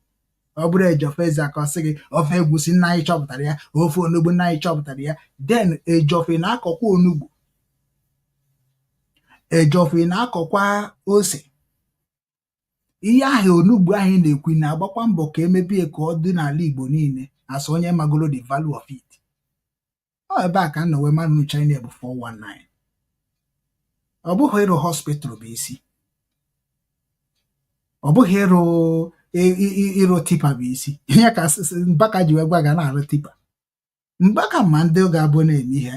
Speaker 7: ọ bụrụ ejofe eze aka ọsị gị ofe egwusi nna anyị chọpụtara ya ofe onugbu nna anyị chọpụtara ya then ejofe na akọkwa onugbu ejofe na-akọkwa ose ihe ahụ onugbu anyị na-ekwu na-agbakwa mbọ ka emebie ka ọ dị n'ala Igbo niile asọ onye magolo the value of it. Ọ ebe a ka nọ wee mmanụ China bụ 419. Ọ bụghị ịrụ hospital bụ isi, ọ bụghị ịrụ tipa bụ isi. Ihe ka Mbaka ji wee gwa ga na-arụ tipa. Mbaka ma ndị ga-abụ na-eme ihe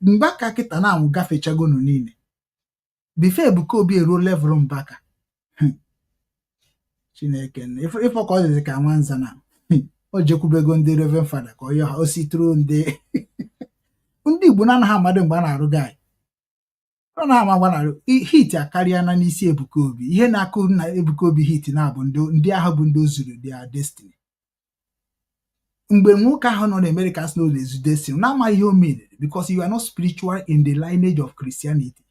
Speaker 7: Mbaka kịta na-anwụ gafechagonu niile bife Ebuka Obi eruo level Mbaka. Chineke ịfọ ka ọ dịzị ka nwanza na o jekwubego ndị Reverend Fada ka ọ o situru ndị Igbo na-anaghị amadụ mgbe a na-arụ gaị ọ na-ama mgbe a na-arụ hit akarịa na n'isi Ebuka Obi. Ihe na-akụ na Ebuka Obi hit na-abụ ndị ahụ bụ ndị o zuru their destiny. Mgbe nwoke ahụ nọ na America sị na ọ na-ezu destiny na-amaghị ihe o mere because you are not spiritual in the lineage of Christianity.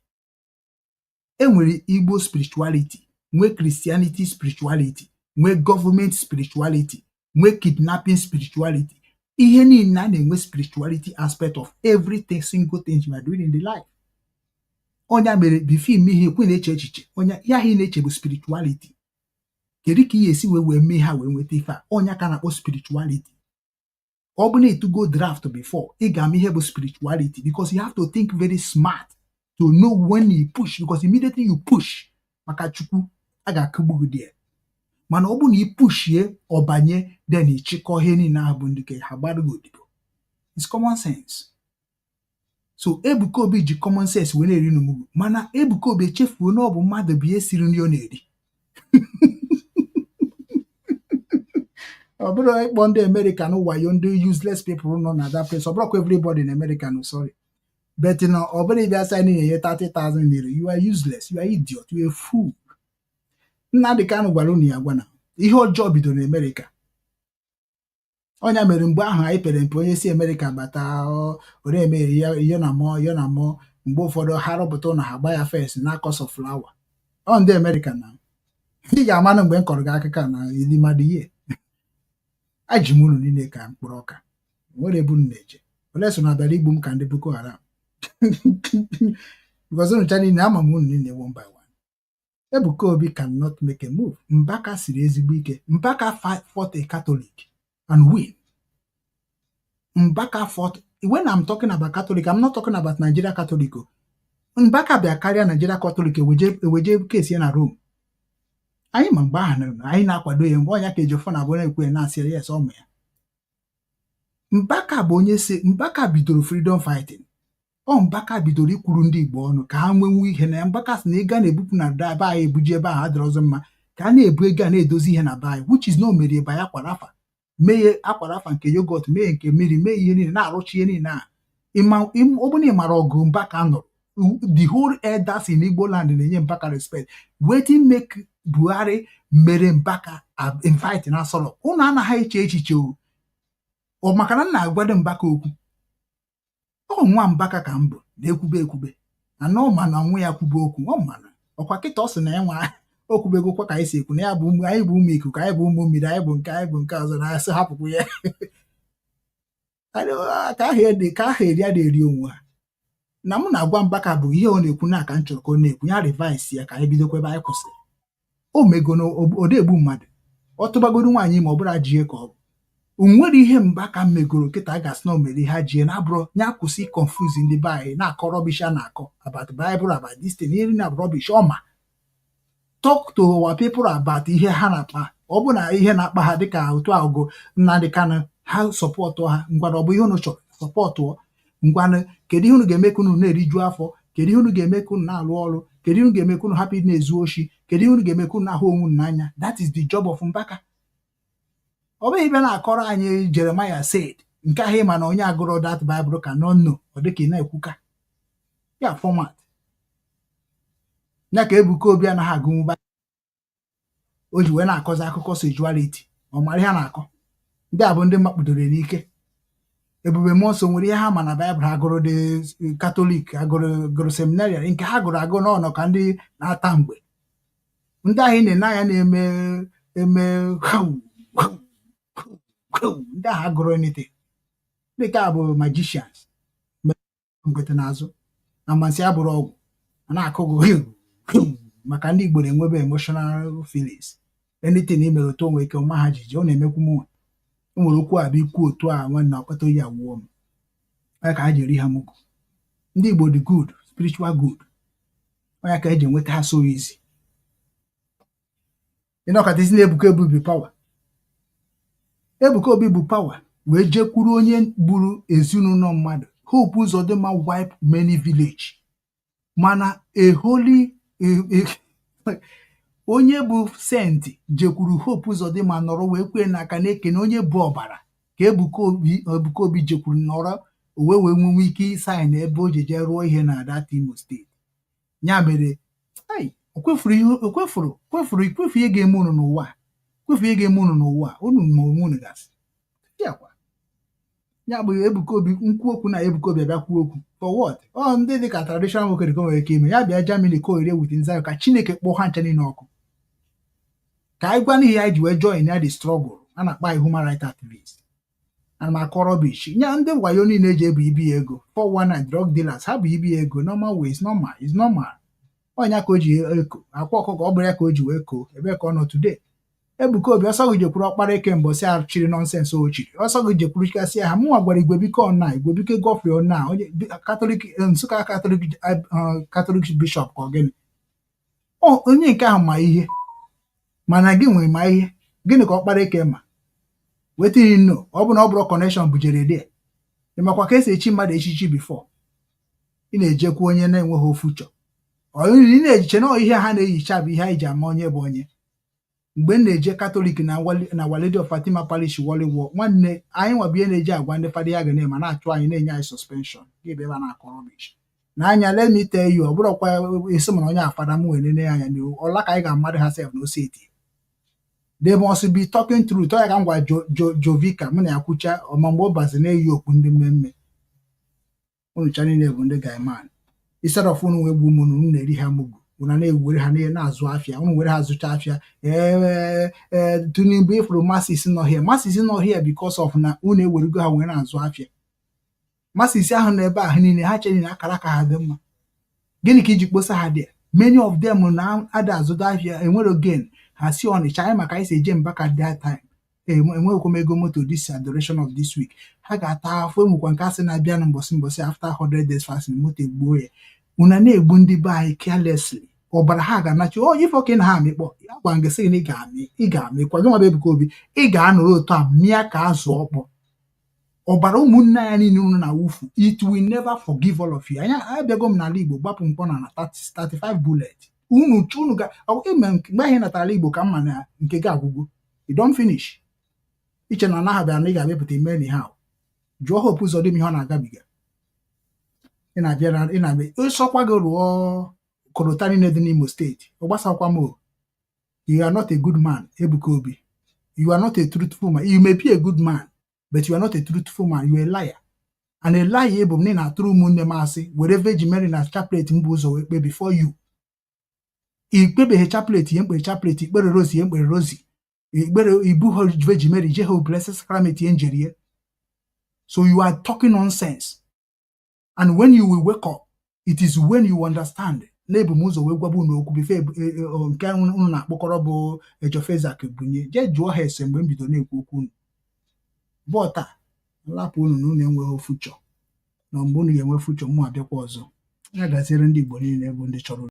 Speaker 7: Enwere Igbo spirituality, nwee Christianity spirituality, nwee government spirituality, nwee kidnapping spirituality. Ihe niile a na-enwe spirituality aspect of everything single thing you are doing in the life. Onye mere bifo ime ihe ekwe na-eche echiche onye ya ihe na-eche bụ spirituality. Kedu ka ihe esi wee mee ha wee nweta ife a onye ka na-akpọ spirituality. Ọ bụ na etugo draft before ị ga-ama ihe bụ spirituality because you have to think very smart to know when you push because immediately you push maka Chukwu a ga-akụgbu gị there. Mana ọ bụ na ị pushie ọbanye then ịchịkọ ihe niile ahụ bụ ndị ka ha gbara gị odibo. It's common sense. So Ebuka Obi ji common sense wee na-eri n'umugbu mana Ebuka Obi echefuo na ọ bụ mmadụ bụ ihe siri nri ọ na-eri. Ọ bụrụ ịkpọ ndị American wayo ndị useless people nọ na that place. Ọ bụrụkwa everybody in America no sorry. But no, ọ bụrụ ịbịa sign in 30,000 naira, you are useless, you are idiot, you are a fool. Nnamdi Kanu gwara unu ya gwa na ihe ọjọọ bidoro na America. Onye mere mgbe ahụ anyị pere mpe onye si America bata ọ na-eme ya na mọ mgbe ụfọdụ ha rụpụta ụlọ ha gba ya fes na cost of flower. Ọ ndị America na ị ga-amanụ mgbe m kọrọ gị akụkọ na ilimadi ihe aji m unu niile ka mkpụrụ ọka nwere ebu m na-eje ole so na abịara igbu m ka ndị Boko Haram because unu niile ama m unu niile one by one. Ebuka Obi cannot make a move. Mbaka siri ezigbo ike. Mbaka fought a Catholic and win. Mbaka fought. When I'm talking about Catholic, I'm not talking about Nigeria Catholic. Mbaka bịa karịa Nigeria Catholic eweje kesi ya na Rome. Anyị ma mgbe ahụ anyị na-akwado ya mgbe ọnya ka ejofọ na abụọ na-ekwe na-asị yes ọmụ ya. Mbaka bụ onye si Mbaka bidoro freedom fighting. Mbaka bidoro ikwuru ndị Igbo ọnụ ka ha nwenwu ihe na Mbaka sị na ego a na-ebupụ na be anyị ebuji ebe ahụ adịrị ọzọ mma ka a na-ebu ego a na-edozi ihe na be anyị which is na o mere ebe anyị akwara afa mee akwara afa nke yogurt mee nke mmiri mee ihe niile na-arụchi ihe niile a ọ bụ na ị mara ọgụ Mbaka nọrọ the whole elders in Igbo land na-enye Mbaka respect. Wetin make Buhari mere Mbaka in fight na sọrọ ụnụ anaghị eche echiche o maka na na-agwado Mbaka okwu nwa Mbaka ka mbụ na-ekwube anọ ma na nwa ya kwube okwu ọ mana ọkwa kịta ọ sị na ya nwa okwubego kwa ka anyị si ekwu na ya bụ anyị bụ ụmụ ikuku anyị bụ ụmụ mmiri anyị bụ nke ọzọ na asị hapụkwu ya ka ahụ eri a na-eri onwe ha na mụ na-agwa Mbaka bụ ihe ọ na-ekwu na aka m chọrọ ka ọ na-ekwu ya revise ya ka anyị bidokwa ebe anyị kwụsịrị. O megono odegbu mmadụ ọ tụbagoro nwaanyị ma ọ bụla jie ka ọ bụ onwere ihe Mbaka megoro kịta a ga-asị na o mere ha jie na abụrụ ya kwụsị confuse ndị be anyị na-akọ rubbish a na-akọ about Bible about this thing iri na rubbish ọma talk to our people about ihe ha na-akpa ọ bụ na ihe na-akpa ha dịka otu agụgụ Nnamdi Kanu ha sọpọtụ ha ngwana ọ bụ ihe unu chọrọ sọpọtụ ngwanụ kedu ihe unu ga-eme ka unu na-eriju afọ kedu ihe unu ga-eme ka unu na-alụ ọrụ kedu ihe unu ga-eme ka unu hapụ na-ezu oshi kedu ihe unu ga-eme ka unu na-ahụ onwe unu n'anya. That is the job of Mbaka. Ọ bụghị ibe na-akọrọ anyị Jeremiah said nke ahụ ịma na onye agụrụ that Bible ka nọ ọ dịka ị na-ekwuka ya format ya ka Ebuka Obi anaghị agụnwu o ji wee na-akọzi akụkọ sexuality ọ mara ihe a na-akọ ndị a bụ ndị makpudoro n'ike. Ebube Mmụọ Nsọ nwere ihe ha ma na Bible ha gụrụ dị Katọlik agụrụ seminarị nke ha gụrụ agụ n'ọnọ ka ndị na-ata mgbe ndị ahụ na-ene anya na-eme ndị ahụ agụrụ anything dịka bụ magicians mgbete n'azụ na mmasị abụrụ ọgwụ na-akụgụ maka ndị Igbo na-enwebe emotional feelings anything imere otu onwe ike ọma ha jiji ọ na-emekwu m o nwere okwu abịa ikwu otu a nwanne ọkpata oyi awụọ m ya ka ha ji eri ha mugu ndị Igbo dị good spiritual good onye ka eji enweta ha so easy ịnọkọtazi na Ebuka Obi bụ power Ebuka Obi bụ power wee jekwuru onye gburu ezinụlọ mmadụ Hope Uzodimma wipe many village mana onye bụ senti jekwuru Hope Uzodimma nọrọ wee kwee n'aka na-ekene onye bụ ọbara ka Ebuka Obi jekwuru nọrọ wee nwenwe ike ịsaịn ebe o jeje rụọ ihe na Ada Imo steeti ya mere kwefuru ihe ga-eme unu n'ụwa unu ma unu gasị ya bụ Ebuka Obi nkwu okwu na Ebuka Obi abịakwuo okwu for what ndị dịka traditional nwoke nwere ike ime ya bịa Germany ka Orie wit Nzayo ka Chineke kpọọ ha ncha niile ọkụ ka anyị gwa n'ihi anyị ji wee join ya the struggle a na-akpa anyị human rights activist ana m akọrọ bish nya ndị wayo niile eji ebu ibi ego 419 drug dealers ha bụ ibi ego normal way is normal ọnya ka o ji eko akwa ọkụkọ ọ bụrụ ya ka o ji wee koo ebe ka ọ nọ today Ebuka Obi ọsọ gị jekwuru ọkpara eke mbọsị a chiri nọnsensị o chiri ọsọ gị jekwuru kasị ha mụnwa gwara Igwebike ọna Igwebike Godfrey ọna onye Katọlik Nsukka Katọlik bishọp ka ọ gịnị onye nke ahụ ma ihe mana gị nwere ma ihe gịnị ka ọkpara eke ma wetin nno ọ bụ na ọ bụrụ connection bujere dị ịmakwa ka esi echi mmadụ echichi bifo ị na-ejekwa onye na-enweghị ofuchọ ị na-ejiche na ihe ha na-ehicha bụ ihe anyị ji ama onye bụ onye mgbe m na-eje Katọlik na Walidi of Fatima Parish Wọliwo nwanne anyị nwabụ ihe na-eji agwa ndị fada ya ga na-ema na-achụ anyị na-enye anyị suspension ga-ebe ebe a na-akọrọ bish na anya let me tell you ọ bụrụkwa esi mana onye afada m wee nene anya n'ihu ọla ka anyị ga-amadụ ha sef na oseti they must be talking truth ya ka m gwa Jovika m na ya kwucha ọma mgbe ọ bazi na-eyi okpu ndị mmemme ụnụcha niile bụ ndị gaiman instead of unu wee gbu ụmụnụ unu na-eri ha mugu unu na-ewere ha na-azụ afịa unu were ha zụcha afịa Tinubu ifuru masis nọhịa because of na unu ewerego ha wee na-azụ afịa masis ahụ na ebe ahụ niile ha chere na akara ka ha dị mma gịnị ka iji kposa ha dị many of them na-ada azụta afịa enwere gain ha si Ọnịcha anyị maka anyị si eje Mbaka that time enweghịkwa m ego moto this adoration of this week ha ga-ata afọ enwekwa nke asị na-abịa na mbọsị after 100 days fasting moto egbuo ya unu na-egbu ndị be anyị carelessly ọbara ha ga-anachi ife oke na ha amịkpọ ya gwa nga sị na ị ga-amị kwa gị nwa bụ Ebuka Obi ị ga-anọrọ otu a mịa ka azụ ọkpọ ọbara ụmụnne ya niile unu na wufu it will never forgive all of you anya abịago m n'ala Igbo gbapụ mkpọ na 35 bullet unu ga mgbe anyị natara Igbo ka mma na nke gị agwụgwụ you don't finish iche na anaghị abịa na ị ga-abịapụta ime anyhow jụọ Hope Uzodimma ihe ọ na-agabiga ị na-abịa ịsọkwa gị rụọ korota niile dị n'Imo steeti ọ gbasakwa m you are not a good man Ebuka Obi you are not a truthful man you may be a good man but you are not a truthful man you are a liar and a liar bụ m na-atụrụ ụmụnne m asị were Virgin Mary na chaplet mbụ ụzọ wee kpe before you ikpebeghị chaplet ihe mkpere chaplet ikpere rozi ihe mkpere rozi ikpere ibu Virgin Mary je ha blessed sacrament ihe njerie so you are talking nonsense and when you will wake up it is when you understand na ebu m ụzọ wee gwabu n'okwu bife nke unu na-akpọkọrọ bụ Ejofezak bunye jee jụọ ha ese mgbe m bido na-ekwu okwu unu bọta lapụ unu na unu enweghị fuchọ na mgbe unu ga-enwe fuchọ mụ abịakwa ọzọ ya gaziere ndị Igbo niile bụ ndị chọrọ